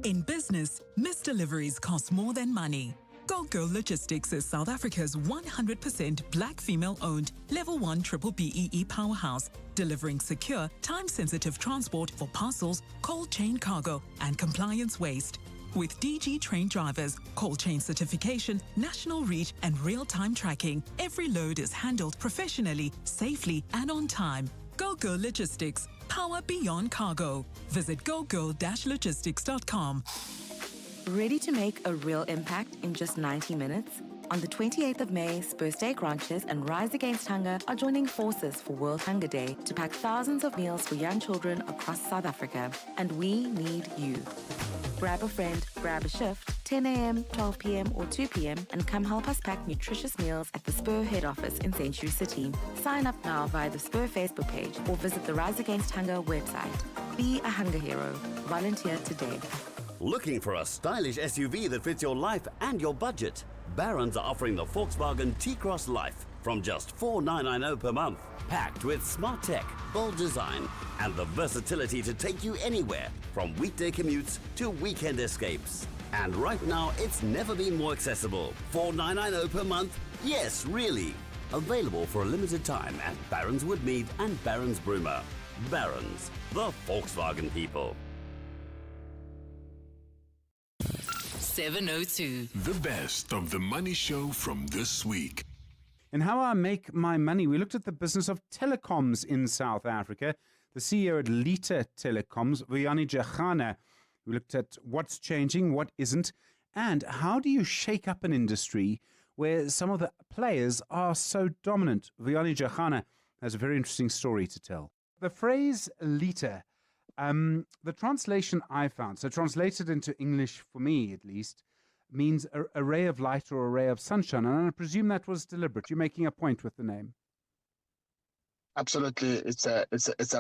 In business, missed deliveries cost more than money. Go Girl Logistics is South Africa's 100% black female-owned Level 1 Triple BEE powerhouse, delivering secure, time-sensitive transport for parcels, cold chain cargo, and compliance waste. With DG trained drivers, cold chain certification, national reach, and real-time tracking, every load is handled professionally, safely, and on time. Go Girl Logistics. Power beyond cargo. Visit gogirl-logistics.com. Ready to make a real impact in just 90 minutes? On the 28th of May, Spur Steak Ranches and Rise Against Hunger are joining forces for World Hunger Day to pack thousands of meals for young children across South Africa. And we need you. Grab a friend, grab a shift, 10 a.m., 12 p.m. or 2 p.m. and come help us pack nutritious meals at the Spur head office in Century City. Sign up now via the Spur Facebook page or visit the Rise Against Hunger website. Be a hunger hero. Volunteer today. Looking for a stylish SUV that fits your life and your budget? Barron's are offering the Volkswagen T-Cross Life from just $4,990 per month. Packed with smart tech, bold design, and the versatility to take you anywhere, from weekday commutes to weekend escapes. And right now, it's never been more accessible. $4,990 per month? Yes, really. Available for a limited time at Barron's Woodmead and Barron's Broomer. Barron's, the Volkswagen people. 702. The best of the money show from this week. In How I Make My Money, we looked at the business of telecoms in South Africa. The CEO at Lita Telecoms, Vuyani Jachana, we looked at what's changing, what isn't, and how do you shake up an industry where some of the players are so dominant. Vuyani Jachana has a very interesting story to tell. The phrase Lita, the translation I found, so translated into English for me at least, means a ray of light or a ray of sunshine. And I presume that was deliberate. You're making a point with the name. Absolutely. It's a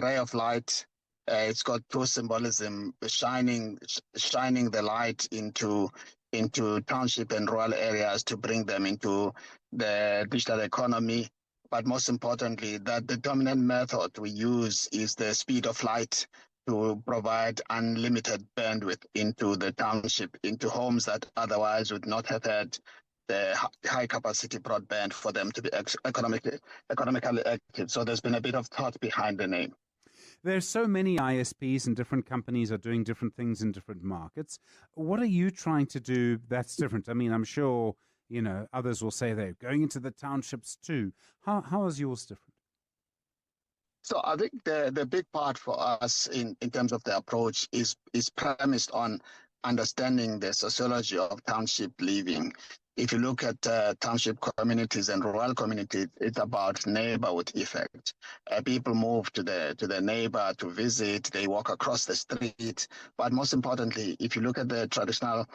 ray of light. It's got true symbolism, shining the light into township and rural areas to bring them into the digital economy. But most importantly, that the dominant method we use is the speed of light to provide unlimited bandwidth into the township, into homes that otherwise would not have had the high capacity broadband for them to be economically active. So there's been a bit of thought behind the name. There's so many ISPs and different companies are doing different things in different markets. What are you trying to do that's different? I mean, I'm sure, others will say they're going into the townships too. How is yours different? So I think the big part for us in terms of the approach is premised on understanding the sociology of township living. If you look at township communities and rural communities, it's about neighborhood effect. People move to the neighbor to visit, they walk across the street. But most importantly, if you look at the traditional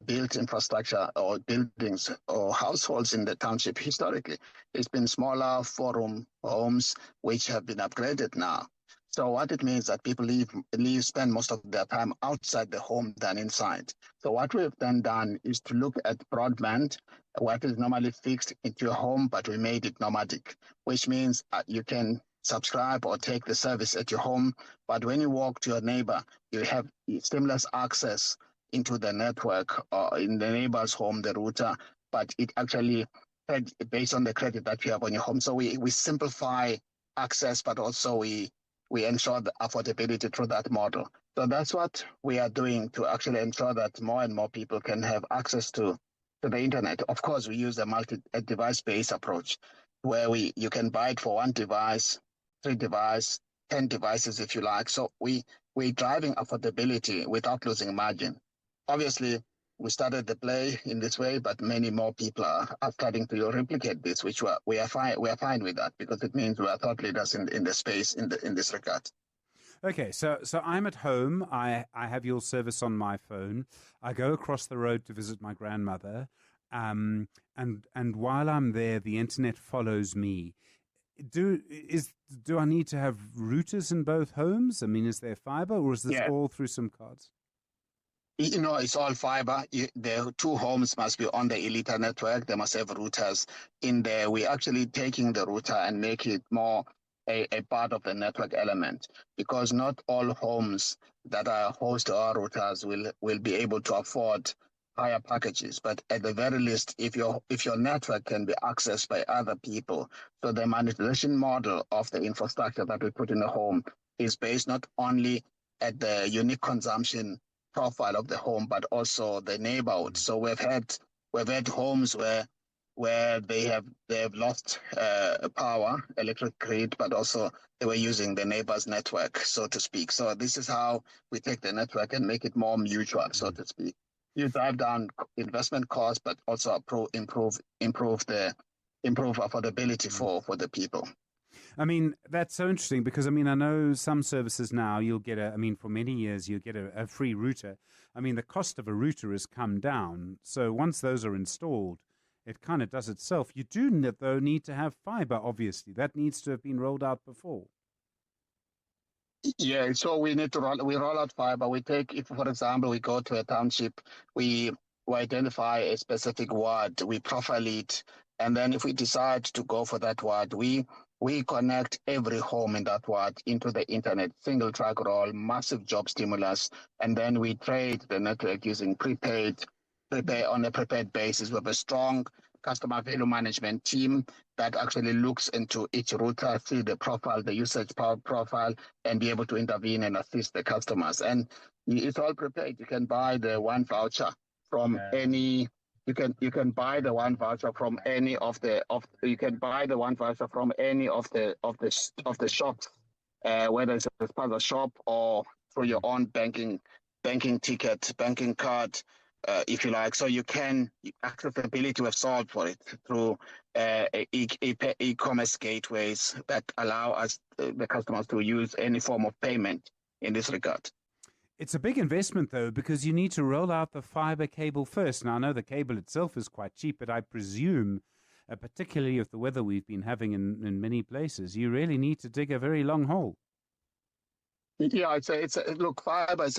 built infrastructure or buildings or households in the township historically, it's been smaller four-room homes which have been upgraded now. So what it means that people spend most of their time outside the home than inside. So what we've then done is to look at broadband, what is normally fixed into your home, but we made it nomadic, which means you can subscribe or take the service at your home. But when you walk to your neighbor, you have seamless access into the network or in the neighbor's home, the router, but it actually based on the credit that you have on your home. So we simplify access, but also we ensure the affordability through that model. So that's what we are doing to actually ensure that more and more people can have access to the internet. Of course, we use a multi-device-based approach where you can buy it for one device, 3 devices, 10 devices if you like. So we're driving affordability without losing margin. Obviously, we started the play in this way, but many more people are starting to replicate this, which we are fine with that because it means we are thought leaders in the space in this regard. Okay, so I'm at home. I have your service on my phone. I go across the road to visit my grandmother, and while I'm there, the internet follows me. Do I need to have routers in both homes? I mean, is there fiber, or is this all through SIM cards? It's all fiber. The 2 homes must be on the Elita network. They must have routers in there. We're actually taking the router and make it more a part of the network element, because not all homes that are host to our routers will be able to afford higher packages. But at the very least, if your network can be accessed by other people, so the monetization model of the infrastructure that we put in a home is based not only at the unique consumption profile of the home, but also the neighborhood. So we've had homes where they have lost power, electric grid, but also they were using the neighbor's network, so to speak. So this is how we take the network and make it more mutual, so to speak. You drive down investment costs, but also improve affordability for the people. I mean, that's so interesting because, I mean, I know some services now you'll get for many years you'll get a free router. I mean, the cost of a router has come down. So once those are installed, it kind of does itself. You do, though, need to have fiber, obviously. That needs to have been rolled out before. Yeah, so we need to roll out fiber. We take, if, for example, we go to a township, we identify a specific ward, we profile it, and then if we decide to go for that ward, we connect every home in that ward into the internet, single track roll, massive job stimulus, and then we trade the network using prepaid on a prepaid basis. We have a strong customer value management team that actually looks into each router, see the profile, the usage profile, and be able to intervene and assist the customers. And it's all prepaid. You can buy the one voucher from any. You can buy the one voucher from any of the shops, whether it's a sponsor shop or through your own banking ticket, banking card. If you like, so you can accessibility we've solved for it through e-commerce gateways that allow us the customers to use any form of payment in this regard. It's a big investment though, because you need to roll out the fiber cable first. Now I know the cable itself is quite cheap, but I presume, particularly with the weather we've been having in many places, you really need to dig a very long hole. Yeah, look, fiber has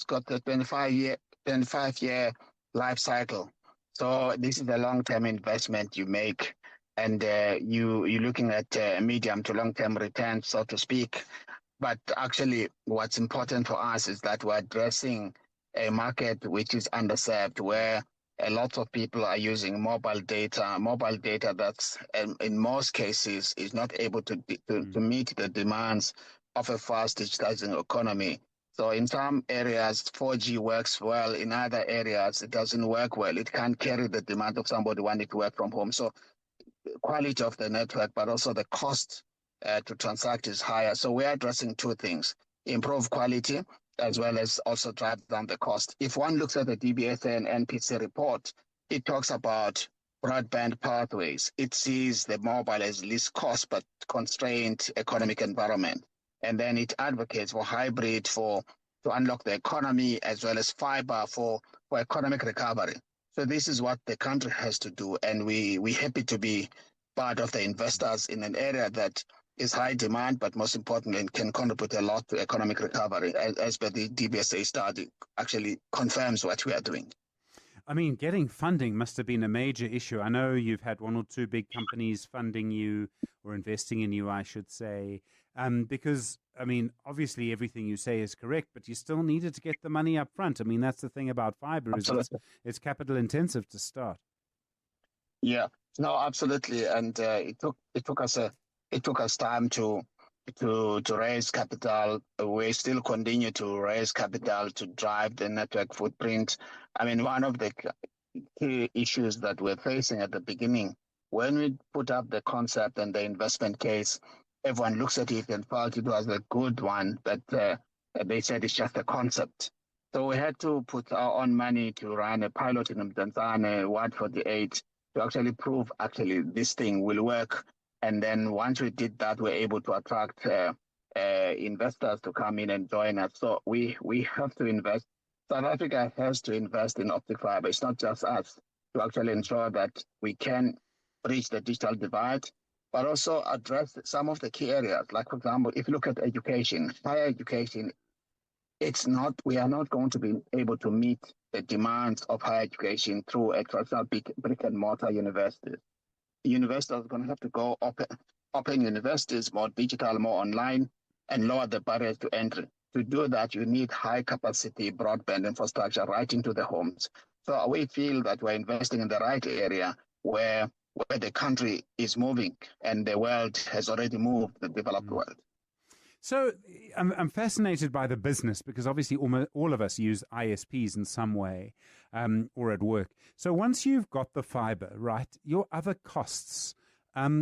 got a 25-year life cycle. So this is a long-term investment you make, and you're looking at medium to long-term returns, so to speak. But actually, what's important for us is that we're addressing a market which is underserved, where a lot of people are using mobile data that's in most cases is not able to meet the demands of a fast digitizing economy. So in some areas, 4G works well. In other areas, it doesn't work well. It can't carry the demand of somebody wanting to work from home. So quality of the network, but also the cost to transact is higher. So we're addressing two things: improve quality as well as also drive down the cost. If one looks at the DBSA and NPC report, it talks about broadband pathways. It sees the mobile as least cost but constrained economic environment. And then it advocates for hybrid to unlock the economy, as well as fiber for economic recovery. So this is what the country has to do, and we're happy to be part of the investors in an area that is high demand, but most importantly, can contribute a lot to economic recovery, as per the DBSA study actually confirms what we are doing. I mean, getting funding must have been a major issue. I know you've had one or two big companies funding you or investing in you, I should say. Because, I mean, obviously everything you say is correct, but you still needed to get the money up front. I mean, that's the thing about fiber, is it's capital intensive to start. Yeah, no, absolutely. And it took us time to raise capital. We still continue to raise capital to drive the network footprint. I mean, one of the key issues that we're facing at the beginning, when we put up the concept and the investment case, everyone looks at it and felt it was a good one, but they said it's just a concept. So we had to put our own money to run a pilot in Mdantsane, Ward 48, to actually prove this thing will work. And then once we did that, we're able to attract investors to come in and join us. So we have to invest. South Africa has to invest in optic fiber. It's not just us, to actually ensure that we can bridge the digital divide, but also address some of the key areas. Like, for example, if you look at education, higher education, we are not going to be able to meet the demands of higher education through a traditional brick and mortar university. The university is going to have to go open universities, more digital, more online, and lower the barriers to entry. To do that, you need high-capacity broadband infrastructure right into the homes. So we feel that we're investing in the right area where the country is moving and the world has already moved, the developed world. So I'm fascinated by the business because obviously all of us use ISPs in some way or at work. So once you've got the fiber, right, your other costs,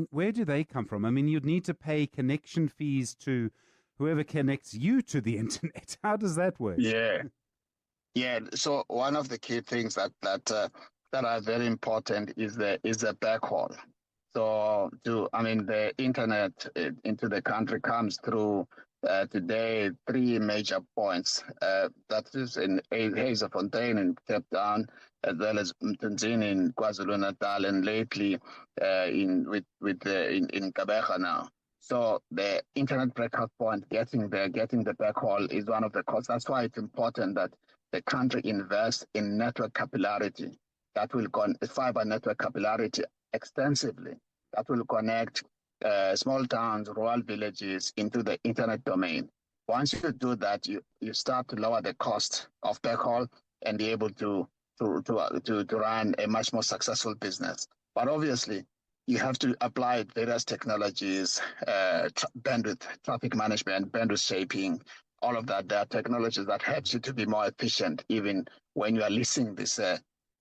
where do they come from? I mean, you'd need to pay connection fees to whoever connects you to the internet. How does that work? Yeah. So one of the key things that are very important is the backhaul. So the internet into the country comes through today 3 major points. That is in Hazelfontein in Cape Town, as well as Mtunzini in KwaZulu-Natal, and lately in Gqeberha now. So the internet breakout point, getting the backhaul is one of the costs. That's why it's important that the country invests in network capillarity. That will fiber network capillarity extensively. That will connect small towns, rural villages into the internet domain. Once you do that, you start to lower the cost of backhaul and be able to run a much more successful business. But obviously, you have to apply various technologies, bandwidth, traffic management, bandwidth shaping, all of that. There are technologies that help you to be more efficient, even when you are leasing this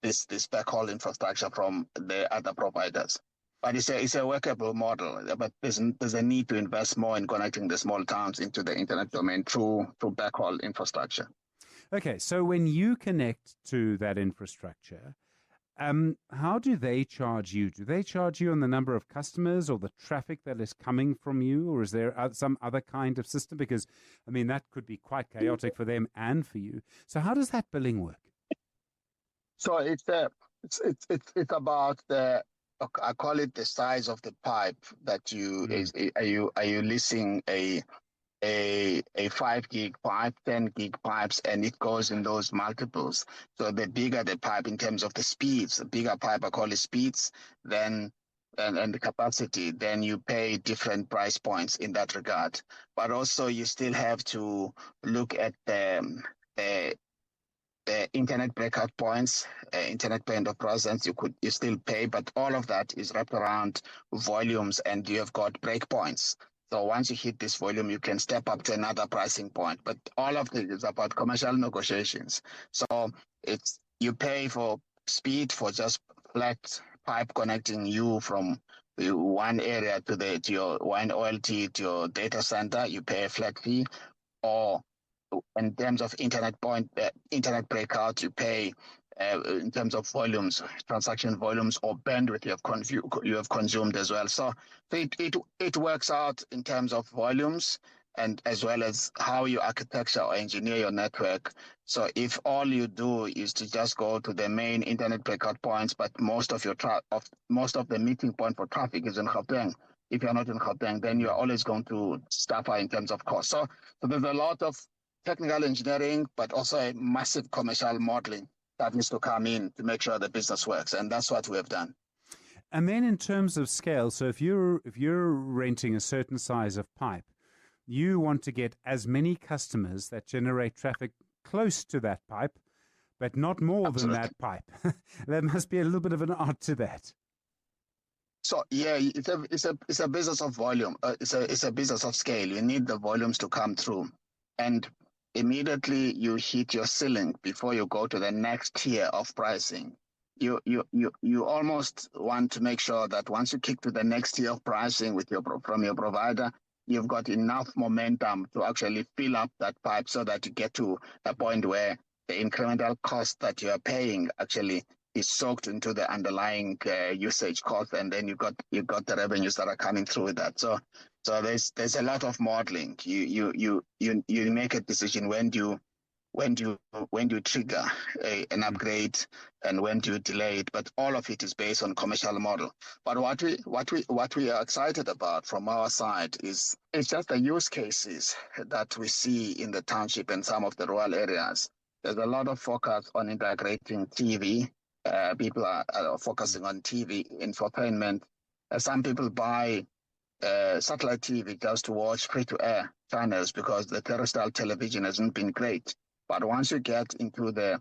backhaul infrastructure from the other providers. But it's a workable model. But there's a need to invest more in connecting the small towns into the internet domain through backhaul infrastructure. Okay, so when you connect to that infrastructure, how do they charge you? Do they charge you on the number of customers or the traffic that is coming from you, or is there some other kind of system? Because, that could be quite chaotic for them and for you. So how does that billing work? So it's about the, I call it the size of the pipe that you are you leasing a 5 gig pipe, 10 gig pipes, and it goes in those multiples. So the bigger the pipe in terms of the speeds, the bigger pipe, I call it speeds, then and the capacity, then you pay different price points in that regard. But also you still have to look at the internet breakout points, internet point of presence. You still pay, but all of that is wrapped around volumes, and you have got breakpoints. So once you hit this volume, you can step up to another pricing point. But all of it is about commercial negotiations. So you pay for speed for just flat pipe connecting you from one area to your one OLT to your data center. You pay a flat fee, or in terms of internet breakout, you pay in terms of volumes, transaction volumes, or bandwidth you have consumed as well. So it works out in terms of volumes and as well as how you architecture or engineer your network. So if all you do is to just go to the main internet breakout points, but most of the meeting point for traffic is in Gauteng. If you're not in Gauteng, then you're always going to suffer in terms of cost. So there's a lot of technical engineering, but also a massive commercial modeling that needs to come in to make sure the business works, and that's what we have done. And then in terms of scale, so if you're renting a certain size of pipe, you want to get as many customers that generate traffic close to that pipe, but not more than that pipe. There must be a little bit of an art to that. So yeah, it's a business of volume. It's a business of scale. You need the volumes to come through, and immediately you hit your ceiling before you go to the next tier of pricing. You almost want to make sure that once you kick to the next tier of pricing from your provider, you've got enough momentum to actually fill up that pipe so that you get to a point where the incremental cost that you are paying actually is soaked into the underlying usage cost, and then you've got the revenues that are coming through with that. So there's a lot of modeling. You make a decision when do you trigger an upgrade and when do you delay it, but all of it is based on commercial model. But what we are excited about from our side is it's just the use cases that we see in the township and some of the rural areas. There's a lot of focus on integrating TV. People are focusing on TV infotainment. Some people buy satellite TV just to watch free-to-air channels because the terrestrial television hasn't been great. But once you get into the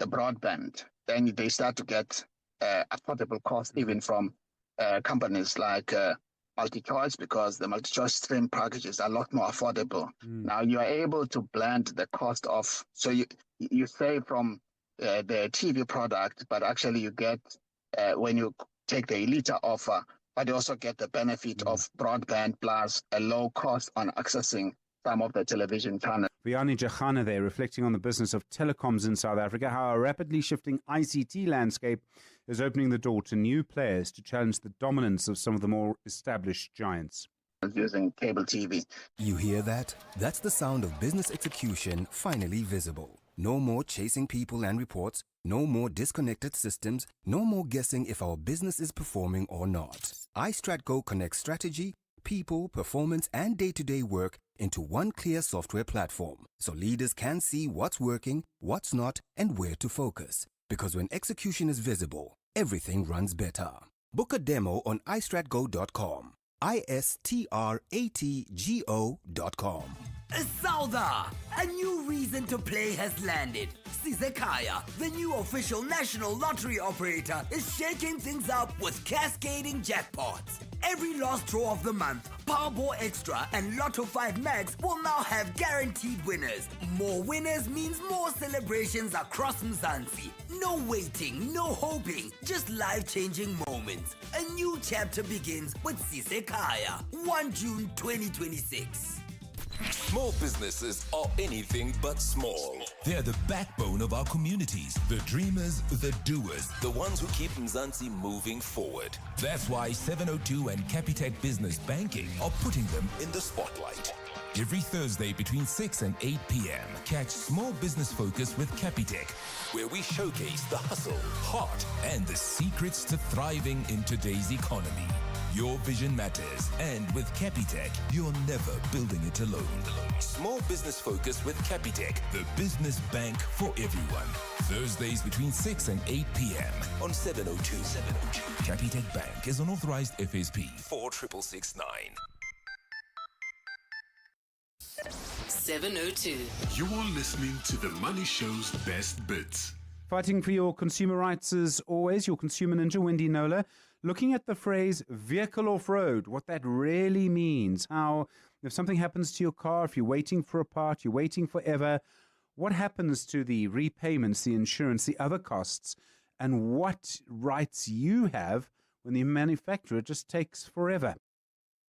broadband, then they start to get affordable cost even from companies like MultiChoice, because the MultiChoice stream packages are a lot more affordable. Now you are able to blend the cost of, so you save from the TV product, but actually you get, when you take the Elite offer, but you also get the benefit of broadband plus a low cost on accessing some of the television channels. Vianney Jachana there, reflecting on the business of telecoms in South Africa, how a rapidly shifting ICT landscape is opening the door to new players to challenge the dominance of some of the more established giants. Using cable TV. You hear that? That's the sound of business execution finally visible. No more chasing people and reports, no more disconnected systems, no more guessing if our business is performing or not. iStratGo connects strategy, people, performance, and day-to-day work into one clear software platform, so leaders can see what's working, what's not, and where to focus. Because when execution is visible, everything runs better. Book a demo on istratgo.com. istratgo.com. Sauda! A new reason to play has landed. Sizekaya, the new official national lottery operator, is shaking things up with cascading jackpots. Every last draw of the month, Powerball Extra and Lotto 5 Max will now have guaranteed winners. More winners means more celebrations across Mzansi. No waiting, no hoping, just life-changing moments. A new chapter begins with Sizekaya, 1 June 2026. Small businesses are anything but small. They're the backbone of our communities, the dreamers, the doers, the ones who keep Mzansi moving forward. That's why 702 and Capitec Business Banking are putting them in the spotlight. Every Thursday between 6 and 8 p.m., catch Small Business Focus with Capitec, where we showcase the hustle, heart, and the secrets to thriving in today's economy. Your vision matters, and with Capitec, you're never building it alone. Small Business Focus with Capitec, the business bank for everyone. Thursdays between 6 and 8 p.m. on 702. Capitec Bank is an authorized FSP 46669. 702. You are listening to The Money Show's best bits. Fighting for your consumer rights as always, your consumer ninja, Wendy Nola, looking at the phrase vehicle off-road, what that really means, how if something happens to your car, if you're waiting for a part, you're waiting forever, what happens to the repayments, the insurance, the other costs, and what rights you have when the manufacturer just takes forever.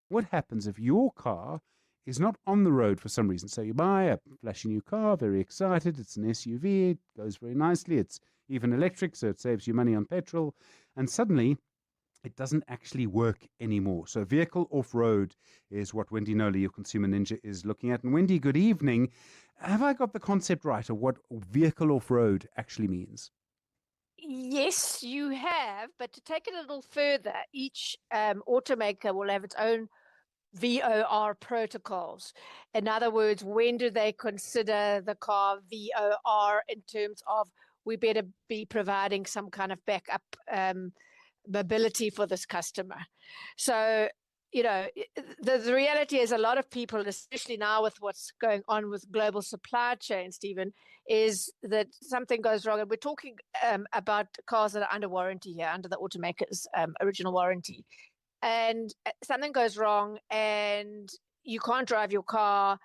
What happens if your car is not on the road for some reason? So you buy a flashy new car, very excited, it's an SUV, it goes very nicely, it's even electric, so it saves you money on petrol, and suddenly it doesn't actually work anymore. So vehicle off-road is what Wendy Nola, your consumer ninja, is looking at. And Wendy, good evening. Have I got the concept right of what vehicle off-road actually means? Yes, you have, but to take it a little further, each automaker will have its own VOR protocols. In other words, when do they consider the car VOR in terms of we better be providing some kind of backup mobility for this customer? So, you know, the reality is a lot of people, especially now with what's going on with global supply chain, Stephen, is that something goes wrong. And we're talking about cars that are under warranty here, under the automaker's original warranty. And something goes wrong and you can't drive your car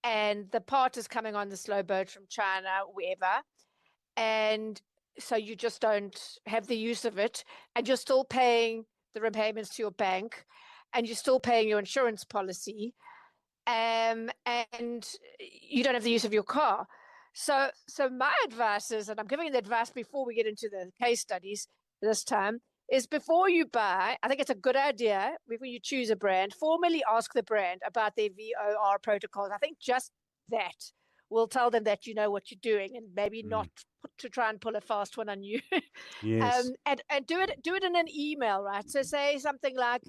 and the part is coming on the slow boat from China, wherever. And so you just don't have the use of it, and you're still paying the repayments to your bank, and you're still paying your insurance policy, and you don't have the use of your car. So my advice is, and I'm giving the advice before we get into the case studies this time, is before you buy, I think it's a good idea, before you choose a brand, formally ask the brand about their VOR protocols. I think just that will tell them that you know what you're doing, and maybe not to try and pull a fast one on you. Yes. And do it in an email, right? So say something like,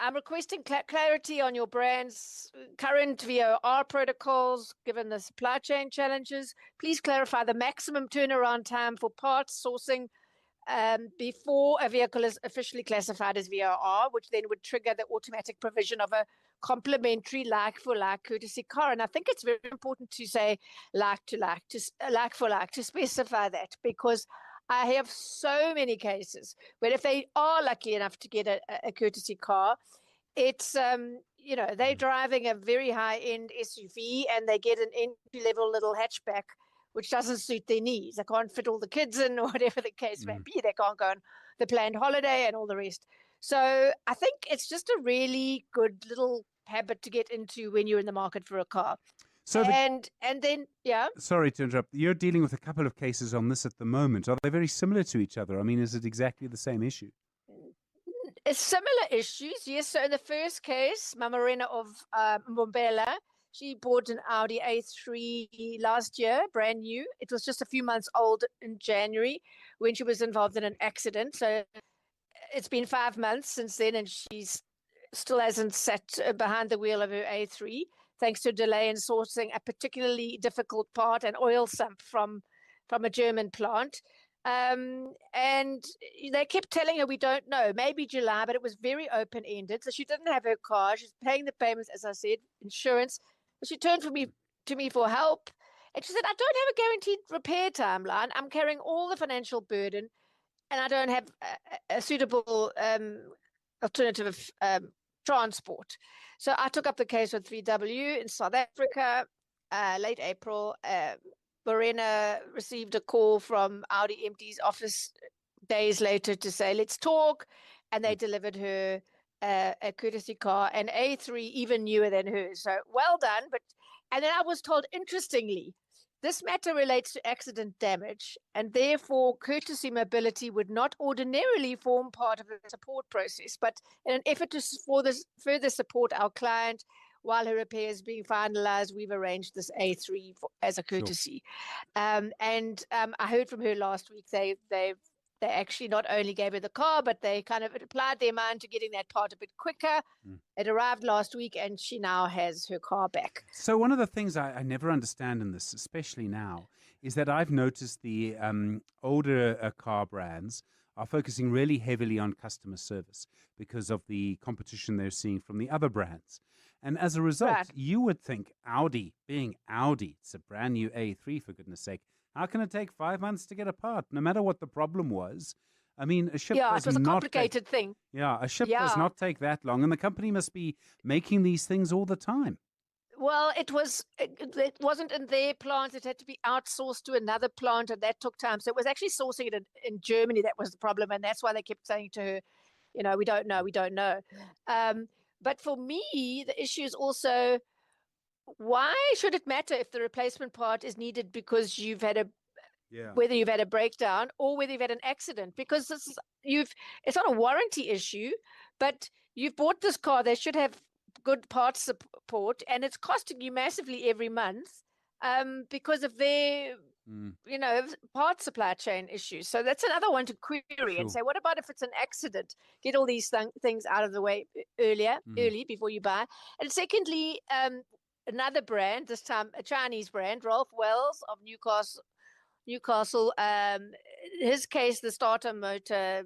I'm requesting clarity on your brand's current VOR protocols, given the supply chain challenges. Please clarify the maximum turnaround time for parts sourcing before a vehicle is officially classified as VOR, which then would trigger the automatic provision of a complementary like-for-like courtesy car. And I think it's very important to say like-for-like, to specify that, because I have so many cases where if they are lucky enough to get a courtesy car, it's, they're driving a very high-end SUV and they get an entry-level little hatchback, which doesn't suit their needs. They can't fit all the kids in, or whatever the case may be. They can't go on the planned holiday and all the rest. So I think it's just a really good little habit to get into when you're in the market for a car. So and then, yeah. Sorry to interrupt. You're dealing with a couple of cases on this at the moment. Are they very similar to each other? I mean, is it exactly the same issue? It's similar issues, yes. So in the first case, Mama Rena of Mbombela, she bought an Audi A3 last year, brand new. It was just a few months old in January when she was involved in an accident. So it's been 5 months since then, and she still hasn't sat behind the wheel of her A3, thanks to a delay in sourcing a particularly difficult part, an oil sump from a German plant. And they kept telling her, we don't know, maybe July, but it was very open-ended. So she didn't have her car. She's paying the payments, as I said, insurance. She turned to me for help. And she said, I don't have a guaranteed repair timeline. I'm carrying all the financial burden, and I don't have a suitable alternative transport. So I took up the case with VW in South Africa, late April. Morena received a call from Audi MD's office days later to say, let's talk. And they delivered her a courtesy car, an A3, even newer than hers. So well done. And then I was told, interestingly, this matter relates to accident damage, and therefore courtesy mobility would not ordinarily form part of the support process. But in an effort to further support our client while her repair is being finalized, we've arranged this A3 as a courtesy. Sure. I heard from her last week. They actually not only gave her the car, but they kind of applied their mind to getting that part a bit quicker. It arrived last week, and she now has her car back. So one of the things I never understand in this, especially now, is that I've noticed the older car brands are focusing really heavily on customer service because of the competition they're seeing from the other brands. And as a result, you would think Audi, being Audi, it's a brand new A3, for goodness sake, how can it take 5 months to get a part, no matter what the problem was? I mean, a ship does not it was a complicated thing. Yeah, a ship does not take that long, and the company must be making these things all the time. Well, it wasn't in their plant. It had to be outsourced to another plant, and that took time. So it was actually sourcing it in Germany that was the problem, and that's why they kept saying to her, we don't know. But for me, the issue is also, why should it matter if the replacement part is needed because you've had whether you've had a breakdown or whether you've had an accident? Because it's not a warranty issue, but you've bought this car. They should have good parts support, and it's costing you massively every month because of their part supply chain issues. So that's another one to query and say, what about if it's an accident? Get all these things out of the way early before you buy. And secondly, another brand, this time a Chinese brand, Roelf Wells of Newcastle. His case, the starter motor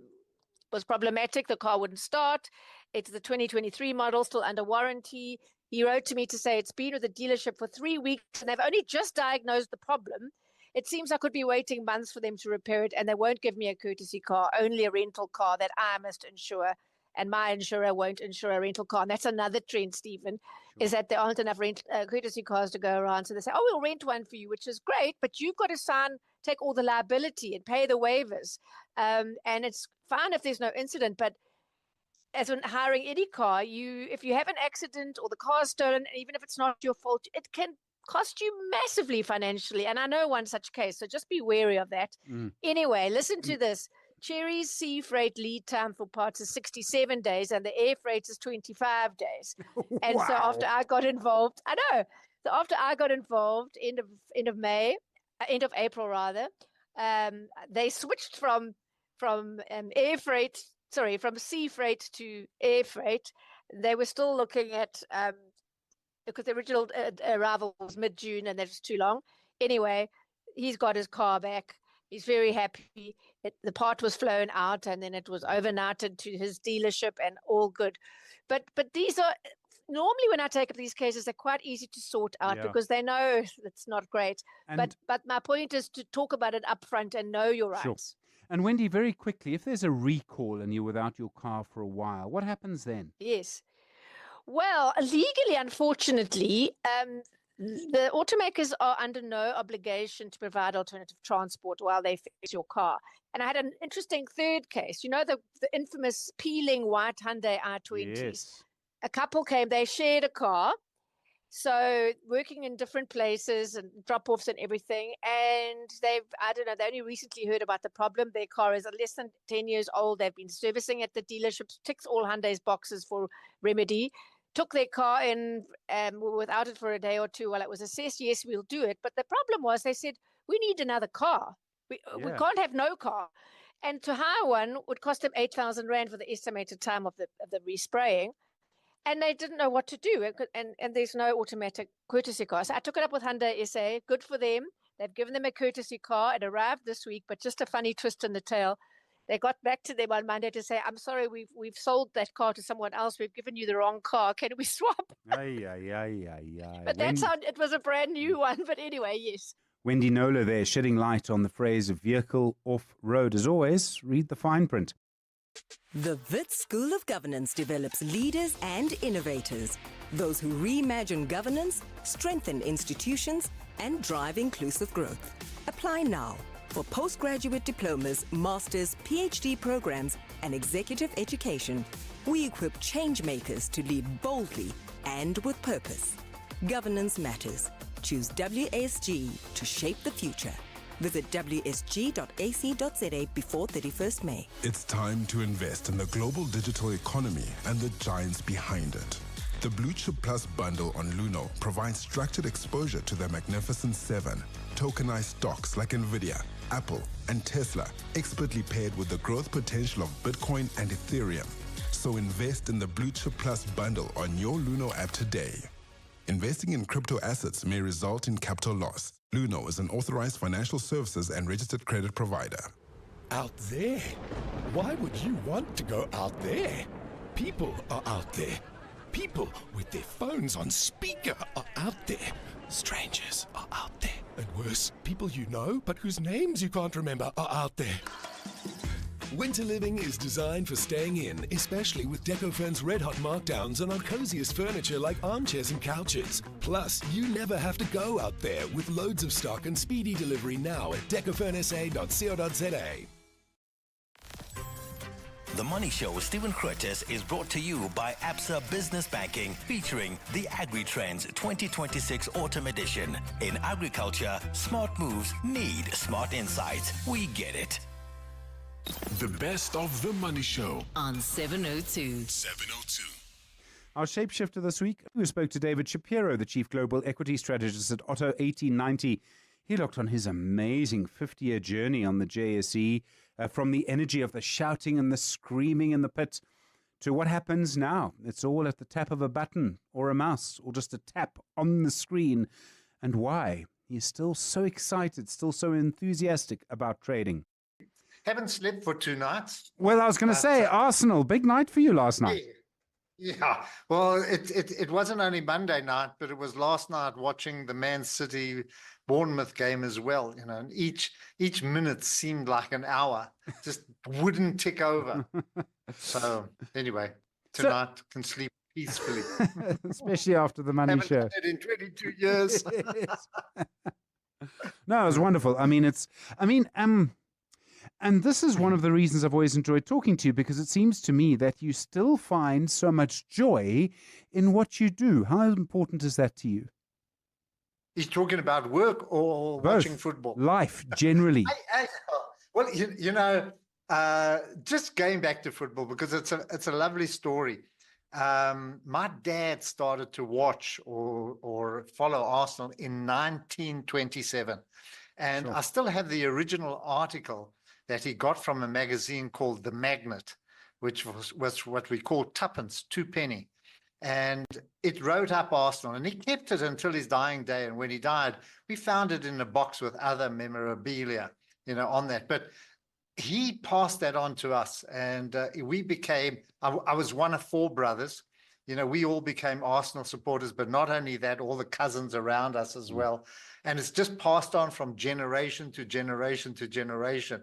was problematic. The car wouldn't start. It's the 2023 model, still under warranty. He wrote to me to say it's been with the dealership for 3 weeks and they've only just diagnosed the problem. It seems I could be waiting months for them to repair it, and they won't give me a courtesy car, only a rental car that I must insure, and my insurer won't insure a rental car. And that's another trend, Stephen, is that there aren't enough courtesy cars to go around. So they say, oh, we'll rent one for you, which is great, but you've got to take all the liability and pay the waivers. And it's fine if there's no incident, but as when hiring any car, if you have an accident or the car is stolen, even if it's not your fault, it can cost you massively financially. And I know one such case, so just be wary of that. Anyway, listen to this. Cherry's sea freight lead time for parts is 67 days and the air freight is 25 days. And so after I got involved, end of April rather, they switched from sea freight to air freight. They were still looking at because the original arrival was mid-June and that was too long. Anyway, he's got his car back He's very happy. The part was flown out and then it was overnighted to his dealership and all good. But these are normally when I take up these cases, they're quite easy to sort out because they know it's not great. And but my point is to talk about it up front and know your rights. Sure. And Wendy, very quickly, if there's a recall and you're without your car for a while, what happens then? Yes. Well, legally, unfortunately, the automakers are under no obligation to provide alternative transport while they fix your car. And I had an interesting third case. You know, the infamous peeling white Hyundai i20s. Yes. A couple came, they shared a car. So working in different places and drop-offs and everything. And they only recently heard about the problem. Their car is less than 10 years old. They've been servicing at the dealerships, ticks all Hyundai's boxes for remedy. Took their car in without it for a day or two while it was assessed. Yes, we'll do it. But the problem was they said, we need another car. We can't have no car. And to hire one would cost them 8,000 Rand for the estimated time of the respraying. And they didn't know what to do. And there's no automatic courtesy car. So I took it up with Hyundai SA. Good for them. They've given them a courtesy car. It arrived this week, but just a funny twist in the tail. They got back to them on Monday to say, I'm sorry, we've sold that car to someone else. We've given you the wrong car. Can we swap? But that's how it was a brand new one. But anyway, yes. Wendy Nola there, shedding light on the phrase vehicle off-road. As always, read the fine print. The Wits School of Governance develops leaders and innovators, those who reimagine governance, strengthen institutions, and drive inclusive growth. Apply now for postgraduate diplomas, masters, PhD programs, and executive education. We equip change makers to lead boldly and with purpose. Governance matters. Choose WASG to shape the future. Visit wsg.ac.za before 31st May. It's time to invest in the global digital economy and the giants behind it. The Blue Chip Plus bundle on Luno provides structured exposure to the Magnificent Seven, tokenized stocks like Nvidia, Apple, and Tesla, expertly paired with the growth potential of Bitcoin and Ethereum. So invest in the Blue Chip Plus bundle on your Luno app today. Investing in crypto assets may result in capital loss. Luno is an authorized financial services and registered credit provider. Out there? Why would you want to go out there? People are out there. People with their phones on speaker are out there. Strangers are out there. And worse, people you know but whose names you can't remember are out there. Winter living is designed for staying in, especially with Decofurn's red-hot markdowns on our coziest furniture like armchairs and couches. Plus, you never have to go out there with loads of stock and speedy delivery now at decofurnsa.co.za. The Money Show with Stephen Curtis is brought to you by Absa Business Banking, featuring the Agri-Trends 2026 Autumn Edition. In agriculture, smart moves need smart insights. We get it. The best of the Money Show on 702. 702. Our shapeshifter this week, we spoke to David Shapiro, the Chief Global Equity Strategist at Otto 1890. He looked on his amazing 50-year journey on the JSE, from the energy of the shouting and the screaming in the pit to what happens now. It's all at the tap of a button or a mouse or just a tap on the screen. And why he's still so excited, still so enthusiastic about trading. Haven't slept for 2 nights. Well, I was going to say, Arsenal, big night for you last night. Yeah, well, it wasn't only Monday night, but it was last night watching the Man City Bournemouth game as well. You know, and each minute seemed like an hour, just wouldn't tick over. So anyway, tonight can sleep peacefully, especially after the Money Show. Haven't done it in 22 years. No, it was wonderful. And this is one of the reasons I've always enjoyed talking to you, because it seems to me that you still find so much joy in what you do. How important is that to you? He's talking about work or Both. watching football? Life, generally. Well, just going back to football, because it's a lovely story. My dad started to watch or follow Arsenal in 1927. And Sure. I still have the original article that he got from a magazine called The Magnet, which was what we call tuppence, 2 penny. And it wrote up Arsenal, and he kept it until his dying day. And when he died, we found it in a box with other memorabilia. on that. But he passed that on to us, and we became, I was one of 4 brothers. We all became Arsenal supporters, but not only that, all the cousins around us as well. And it's just passed on from generation to generation to generation,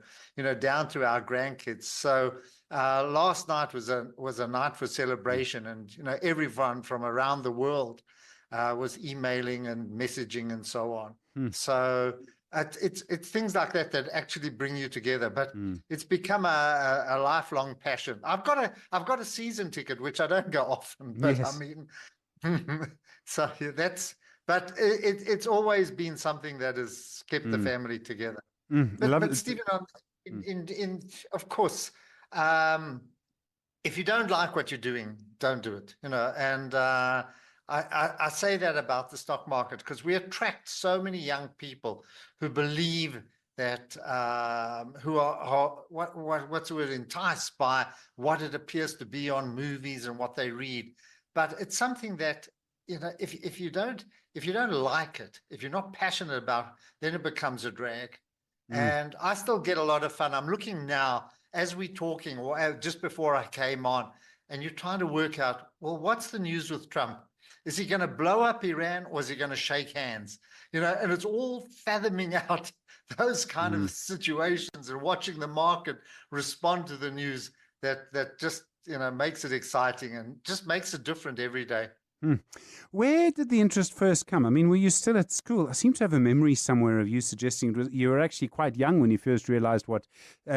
down to our grandkids. So last night was a night for celebration, and everyone from around the world was emailing and messaging and so on. So it's things like that that actually bring you together. But it's become a lifelong passion. I've got a season ticket, which I don't go often, but Yes. I mean, so that's. But it's always been something that has kept the family together. But Stephen, of course, if you don't like what you're doing, don't do it. And I say that about the stock market because we attract so many young people who believe that who are what's the word, enticed by what it appears to be on movies and what they read. But it's something that if you don't like it, if you're not passionate about it, then it becomes a drag. And I still get a lot of fun. I'm looking now as we're talking, or just before I came on, and you're trying to work out, well, what's the news with Trump? Is he going to blow up Iran, or is he going to shake hands? And it's all fathoming out those kind of situations and watching the market respond to the news that just makes it exciting and just makes it different every day. Where did the interest first come? I mean, were you still at school? I seem to have a memory somewhere of you suggesting you were actually quite young when you first realized what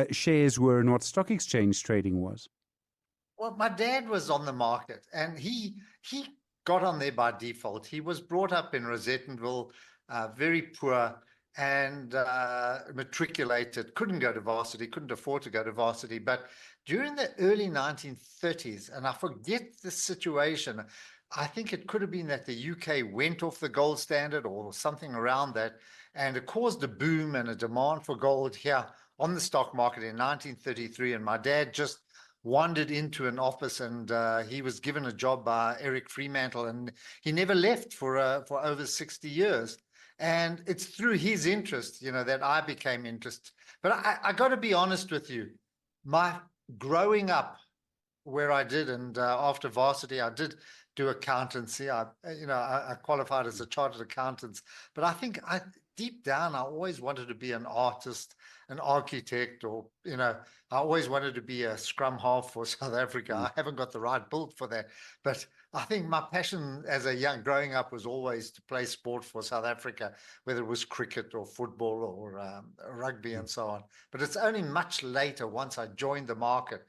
shares were and what stock exchange trading was. Well, my dad was on the market, and he got on there by default. He was brought up in Rosettenville, very poor, and matriculated, couldn't go to varsity, couldn't afford to go to varsity. But during the early 1930s, and I forget the situation, I think it could have been that the UK went off the gold standard or something around that, and it caused a boom and a demand for gold here on the stock market in 1933. And my dad just wandered into an office, and he was given a job by Eric Fremantle, and he never left for over 60 years. And it's through his interest, that I became interested. But I got to be honest with you, my growing up where I did, and after varsity, I did do accountancy. I qualified as a chartered accountant, but I think deep down, I always wanted to be an artist, an architect, or, I always wanted to be a scrum half for South Africa. I haven't got the right build for that, but I think my passion as growing up was always to play sport for South Africa, whether it was cricket or football or rugby and so on. But it's only much later, once I joined the market,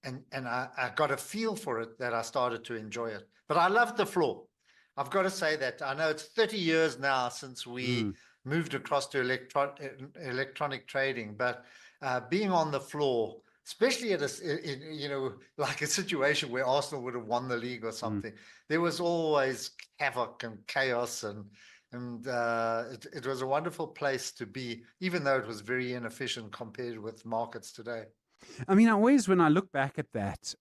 and I got a feel for it, that I started to enjoy it. But I loved the floor. I've got to say that. I know it's 30 years now since we moved across to electronic trading, but being on the floor, especially at like a situation where Arsenal would have won the league or something, there was always havoc and chaos, and it was a wonderful place to be, even though it was very inefficient compared with markets today. I mean, when I look back at that,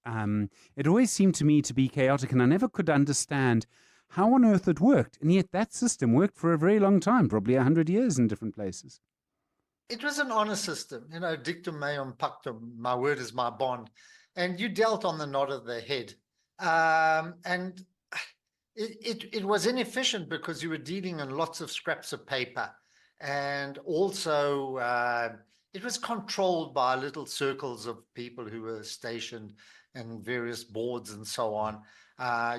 it always seemed to me to be chaotic, and I never could understand how on earth it worked. And yet that system worked for a very long time, probably 100 years in different places. It was an honor system, dictum meum pactum, my word is my bond. And you dealt on the nod of the head. And it was inefficient because you were dealing in lots of scraps of paper. And also, it was controlled by little circles of people who were stationed in various boards and so on.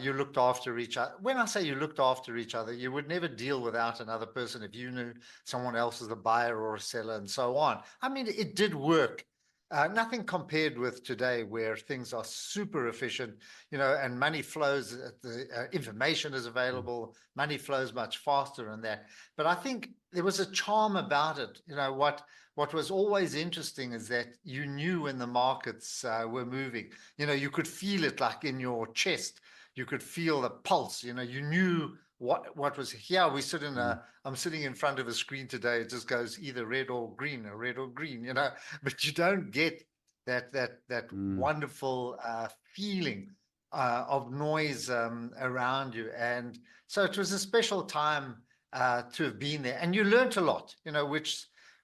You looked after each other. When I say you looked after each other, you would never deal without another person if you knew someone else was a buyer or a seller and so on. I mean, it did work. Nothing compared with today, where things are super efficient, and money flows, information is available, money flows much faster and that. But I think there was a charm about it. What was always interesting is that you knew when the markets were moving. You could feel it like in your chest. You could feel the pulse. You knew what was here. I'm sitting in front of a screen today. It just goes either red or green, but you don't get that wonderful feeling of noise around you. And so it was a special time to have been there, and you learned a lot,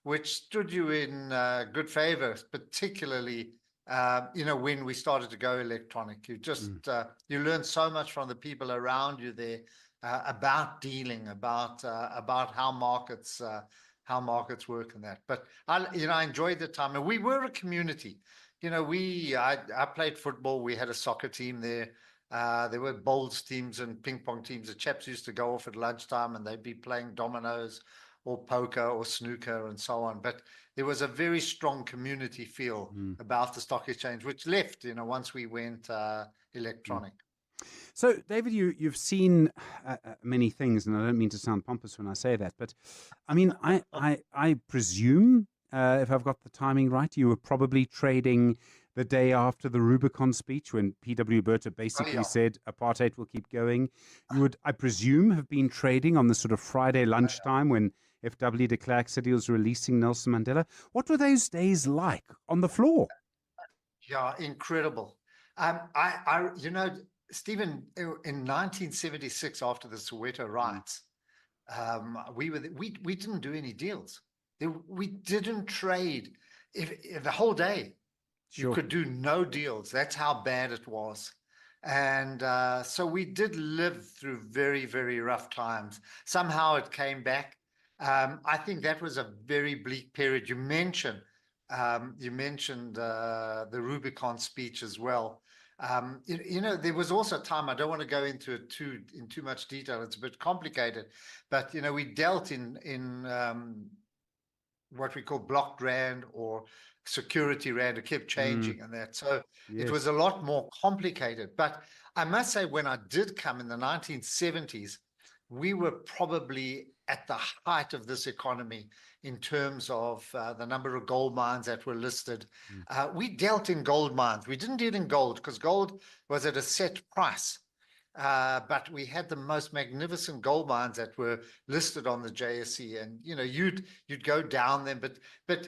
which stood you in good favor, particularly when we started to go electronic. You just you learn so much from the people around you there about dealing, about how markets work and that. But I enjoyed the time, and we were a community. I played football. We had a soccer team there. There were bowls teams and ping pong teams. The chaps used to go off at lunchtime and they'd be playing dominoes or poker or snooker and so on. But there was a very strong community feel about the stock exchange, which left, once we went electronic. So, David, you've seen many things, and I don't mean to sound pompous when I say that, but I mean, I presume, if I've got the timing right, you were probably trading the day after the Rubicon speech when P.W. Botha basically said apartheid will keep going. You would, I presume, have been trading on the sort of Friday lunchtime when F.W. de Klerk said he was releasing Nelson Mandela. What were those days like on the floor? Yeah, incredible. Stephen, in 1976, after the Soweto riots, we didn't do any deals. We didn't trade the whole day. Sure. You could do no deals. That's how bad it was. And so we did live through very, very rough times. Somehow it came back. I think that was a very bleak period. You mentioned the Rubicon speech as well. There was also a time, I don't want to go into it in too much detail, it's a bit complicated, but we dealt in what we call blocked rand or security rand. It kept changing and that, so yes. It was a lot more complicated. But I must say, when I did come in the 1970s, we were probably at the height of this economy in terms of the number of gold mines that were listed. We dealt in gold mines. We didn't deal in gold because gold was at a set price. But we had the most magnificent gold mines that were listed on the JSE, and you'd go down them, but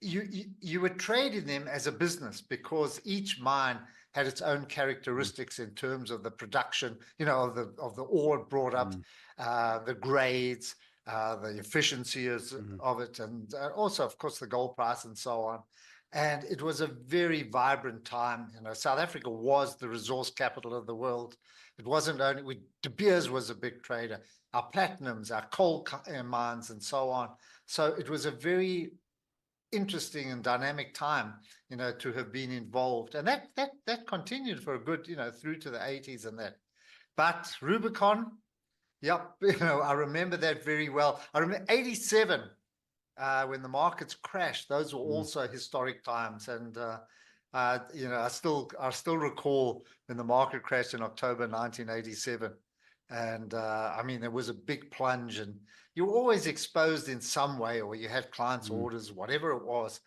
you would trade in them as a business because each mine had its own characteristics in terms of the production, of the ore it brought up, the grades, the efficiency of it, and also, of course, the gold price and so on. And it was a very vibrant time. South Africa was the resource capital of the world. It wasn't only De Beers was a big trader, our platinums, our coal mines, and so on. So it was a very interesting and dynamic time, to have been involved, and that continued for a good, through to the 80s and that. But Rubicon, yep, I remember that very well. I remember 87 when the markets crashed. Those were also historic times, and I still recall when the market crashed in October 1987, and there was a big plunge, and you were always exposed in some way, or you had clients' orders, whatever it was.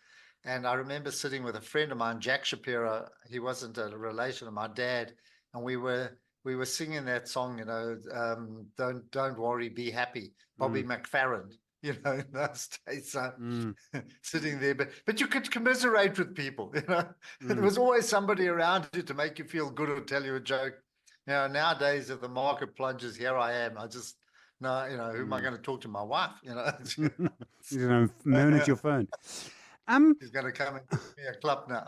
And I remember sitting with a friend of mine, Jack Shapiro. He wasn't a relation of my dad, and we were singing that song, don't worry, be happy, Bobby McFerrin, in those days, sitting there. But you could commiserate with people, There was always somebody around you to make you feel good or tell you a joke. Nowadays, if the market plunges, here I am. I just, who am I going to talk to? My wife, moan at your phone. He's going to come and give me a club now.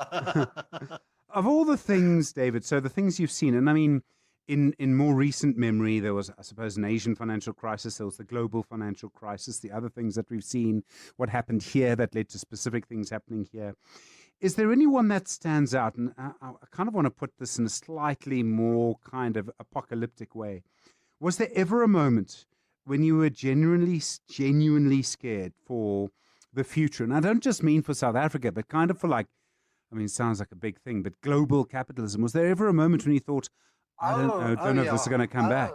Of all the things, David, so the things you've seen, and I mean, in more recent memory, there was, I suppose, an Asian financial crisis. There was the global financial crisis, the other things that we've seen, what happened here that led to specific things happening here. Is there anyone that stands out? And I kind of want to put this in a slightly more kind of apocalyptic way. Was there ever a moment when you were genuinely scared for the future? And I don't just mean for South Africa, but kind of for it sounds like a big thing, but global capitalism. Was there ever a moment when you thought, I don't know if this is going to come back?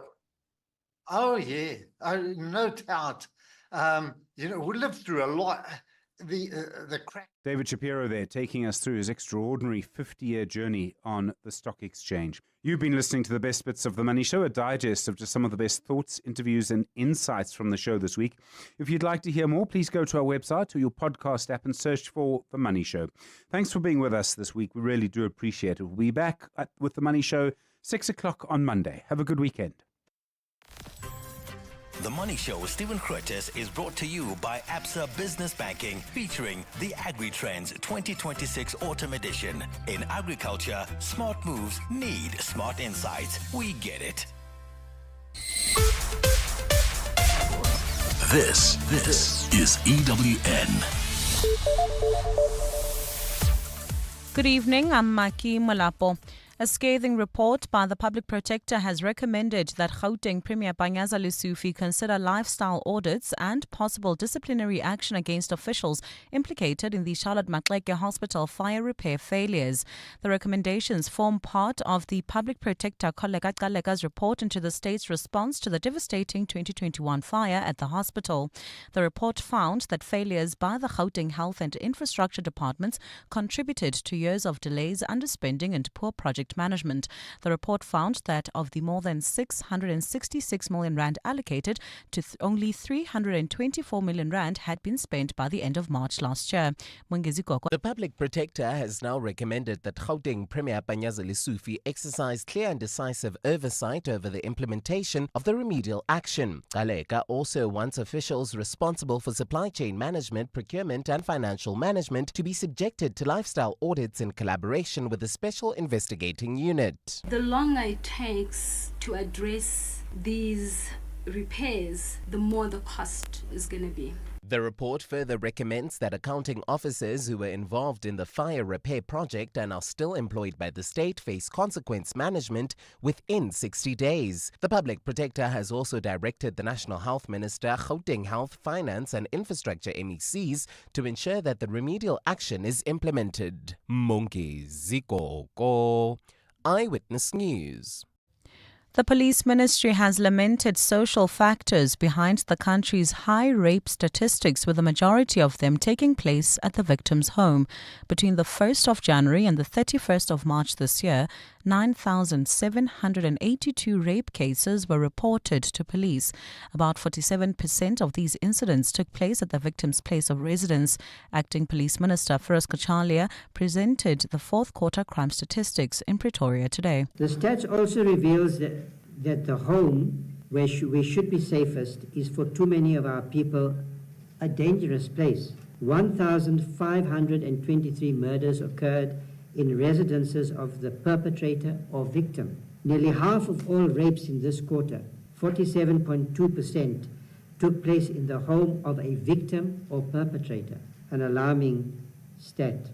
Oh, yeah. No doubt. We lived through a lot. The crack. David Shapiro there, taking us through his extraordinary 50-year journey on the stock exchange. You've been listening to the best bits of The Money Show, a digest of just some of the best thoughts, interviews and insights from the show this week. If you'd like to hear more, please go to our website or your podcast app and search for The Money Show. Thanks for being with us this week. We really do appreciate it. We'll be back with The Money Show 6 o'clock on Monday. Have a good weekend. The Money Show with Stephen Curtis is brought to you by Absa Business Banking, featuring the Agri-Trends 2026 Autumn Edition. In agriculture, smart moves need smart insights. We get it. This is EWN. Good evening, I'm Maki Malapo. A scathing report by the Public Protector has recommended that Gauteng Premier Panyaza Lesufi consider lifestyle audits and possible disciplinary action against officials implicated in the Charlotte Maxeke Hospital fire repair failures. The recommendations form part of the Public Protector Koleka Kaleka's report into the state's response to the devastating 2021 fire at the hospital. The report found that failures by the Gauteng Health and Infrastructure Departments contributed to years of delays, underspending and poor project management. The report found that of the more than 666 million rand allocated, only 324 million rand had been spent by the end of March last year. The Public Protector has now recommended that Gauteng Premier Panyaza Lesufi exercise clear and decisive oversight over the implementation of the remedial action. Kaleka also wants officials responsible for supply chain management, procurement and financial management to be subjected to lifestyle audits in collaboration with the Special Investigating Unit. The longer it takes to address these repairs, the more the cost is going to be. The report further recommends that accounting officers who were involved in the fire repair project and are still employed by the state face consequence management within 60 days. The Public Protector has also directed the National Health Minister, Gauteng Health, Finance and Infrastructure MECs to ensure that the remedial action is implemented. Monke Zikoko, Eyewitness News. The Police Ministry has lamented social factors behind the country's high rape statistics, with the majority of them taking place at the victim's home. Between the 1st of January and the 31st of March this year, 9,782 rape cases were reported to police. About 47% of these incidents took place at the victim's place of residence. Acting Police Minister Feroz Kachalia presented the fourth quarter crime statistics in Pretoria today. The stats also reveals that the home where we should be safest is for too many of our people a dangerous place. 1,523 murders occurred in residences of the perpetrator or victim. Nearly half of all rapes in this quarter, 47.2%, took place in the home of a victim or perpetrator, an alarming stat.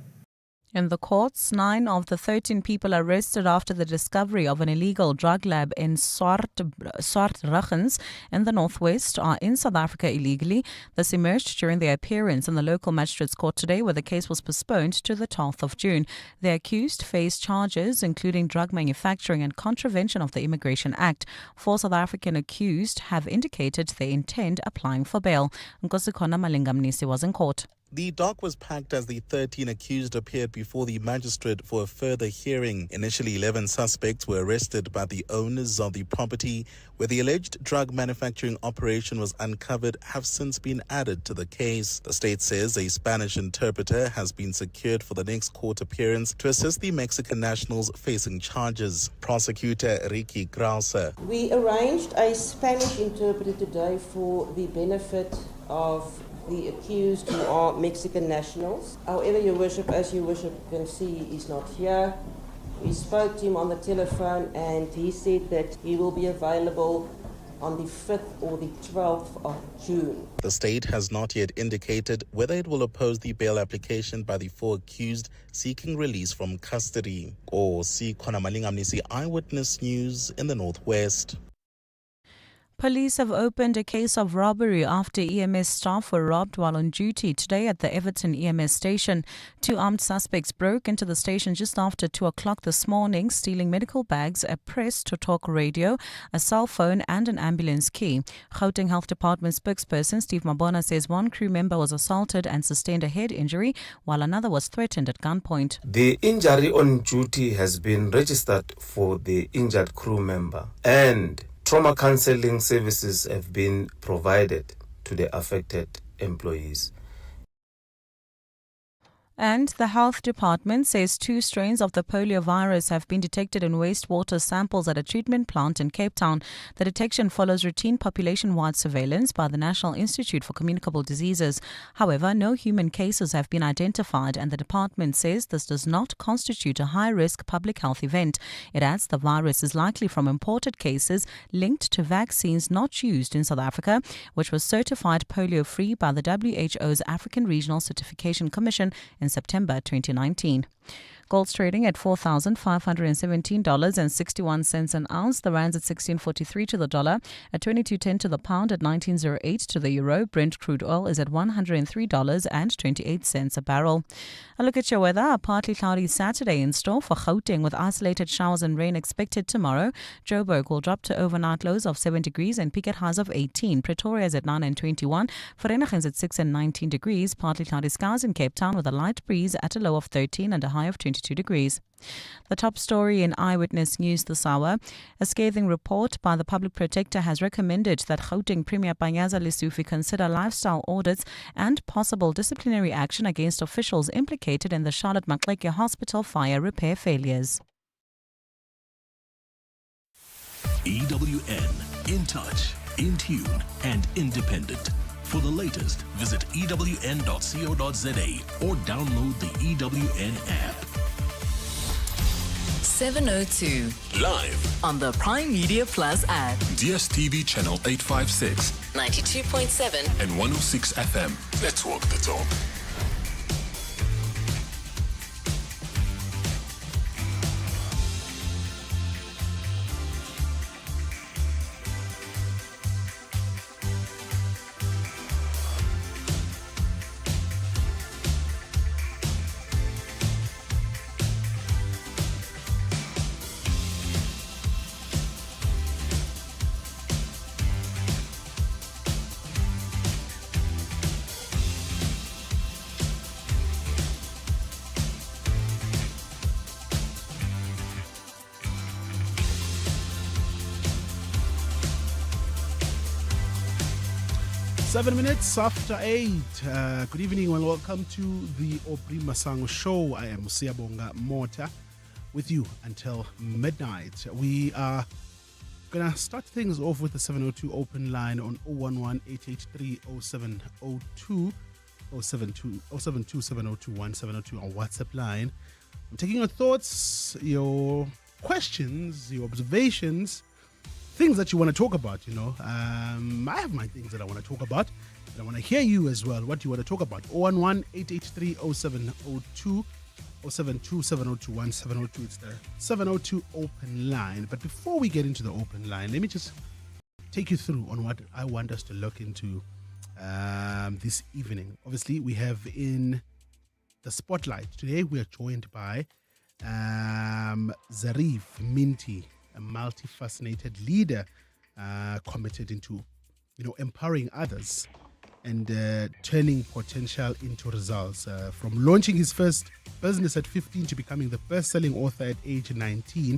In the courts, 9 of the 13 people arrested after the discovery of an illegal drug lab in Swartrugens in the northwest are in South Africa illegally. This emerged during their appearance in the local magistrate's court today, where the case was postponed to the 12th of June. The accused face charges including drug manufacturing and contravention of the Immigration Act. 4 South African accused have indicated they intend applying for bail. Nkosikhona Malingamnisi was in court. The dock was packed as the 13 accused appeared before the magistrate for a further hearing. Initially, 11 suspects were arrested by the owners of the property where the alleged drug manufacturing operation was uncovered have since been added to the case. The state says a Spanish interpreter has been secured for the next court appearance to assist the Mexican nationals facing charges. Prosecutor Ricky Krause. We arranged a Spanish interpreter today for the benefit of the accused who are Mexican nationals. However, Your Worship, as Your Worship can see, is not here. We spoke to him on the telephone and he said that he will be available on the 5th or the 12th of June. The state has not yet indicated whether it will oppose the bail application by the 4 accused seeking release from custody. Nkosikhona Malingamnisi, Eyewitness News in the Northwest. Police have opened a case of robbery after EMS staff were robbed while on duty today at the Everton EMS station. 2 armed suspects broke into the station just after 2 o'clock this morning, stealing medical bags, a press-to-talk radio, a cell phone and an ambulance key. Gauteng Health Department spokesperson Steve Mabona says 1 crew member was assaulted and sustained a head injury, while another was threatened at gunpoint. The injury on duty has been registered for the injured crew member, and trauma counseling services have been provided to the affected employees. And the health department says 2 strains of the polio virus have been detected in wastewater samples at a treatment plant in Cape Town. The detection follows routine population-wide surveillance by the National Institute for Communicable Diseases. However, no human cases have been identified, and the department says this does not constitute a high-risk public health event. It adds the virus is likely from imported cases linked to vaccines not used in South Africa, which was certified polio-free by the WHO's African Regional Certification Commission in September 2019. Gold's trading at $4,517.61 an ounce. The rand's at 16.43 to the dollar, at 22.10 to the pound, at 19.08 to the euro. Brent crude oil is at $103.28 a barrel. A look at your weather. A partly cloudy Saturday in store for Gauteng with isolated showers and rain expected tomorrow. Joburg will drop to overnight lows of 7 degrees and peak at highs of 18. Pretoria is at 9 and 21. Vereeniging is at 6 and 19 degrees. Partly cloudy skies in Cape Town with a light breeze at a low of 13 and a high of 22 degrees. The top story in Eyewitness News this hour. A scathing report by the Public Protector has recommended that Gauteng Premier Panyaza Lesufi consider lifestyle audits and possible disciplinary action against officials implicated in the Charlotte Maxeke Hospital fire repair failures. EWN, in touch, in tune, and independent. For the latest, visit ewn.co.za or download the EWN app. 702. Live On the Prime Media Plus app. DSTV channel 856. 92.7. And 106 FM. Let's walk the talk. Seven minutes after 8. Good evening and welcome to the Opri Masango Show. I am Siabonga Mota with you until midnight. We are going to start things off with the 702 open line on 011-883-0702, 072-702-1702 on WhatsApp line. I'm taking your thoughts, your questions, your observations, things that you want to talk about, I have my things that I want to talk about, and I want to hear you as well, what you want to talk about. 011-883-0702, 072-702-1702. It's the 702 open line. But before we get into the open line, let me just take you through on what I want us to look into this evening. Obviously, we have in the spotlight today, we are joined by Zarif Minty, a multifaceted leader committed into, empowering others and turning potential into results. From launching his first business at 15 to becoming the best-selling author at age 19,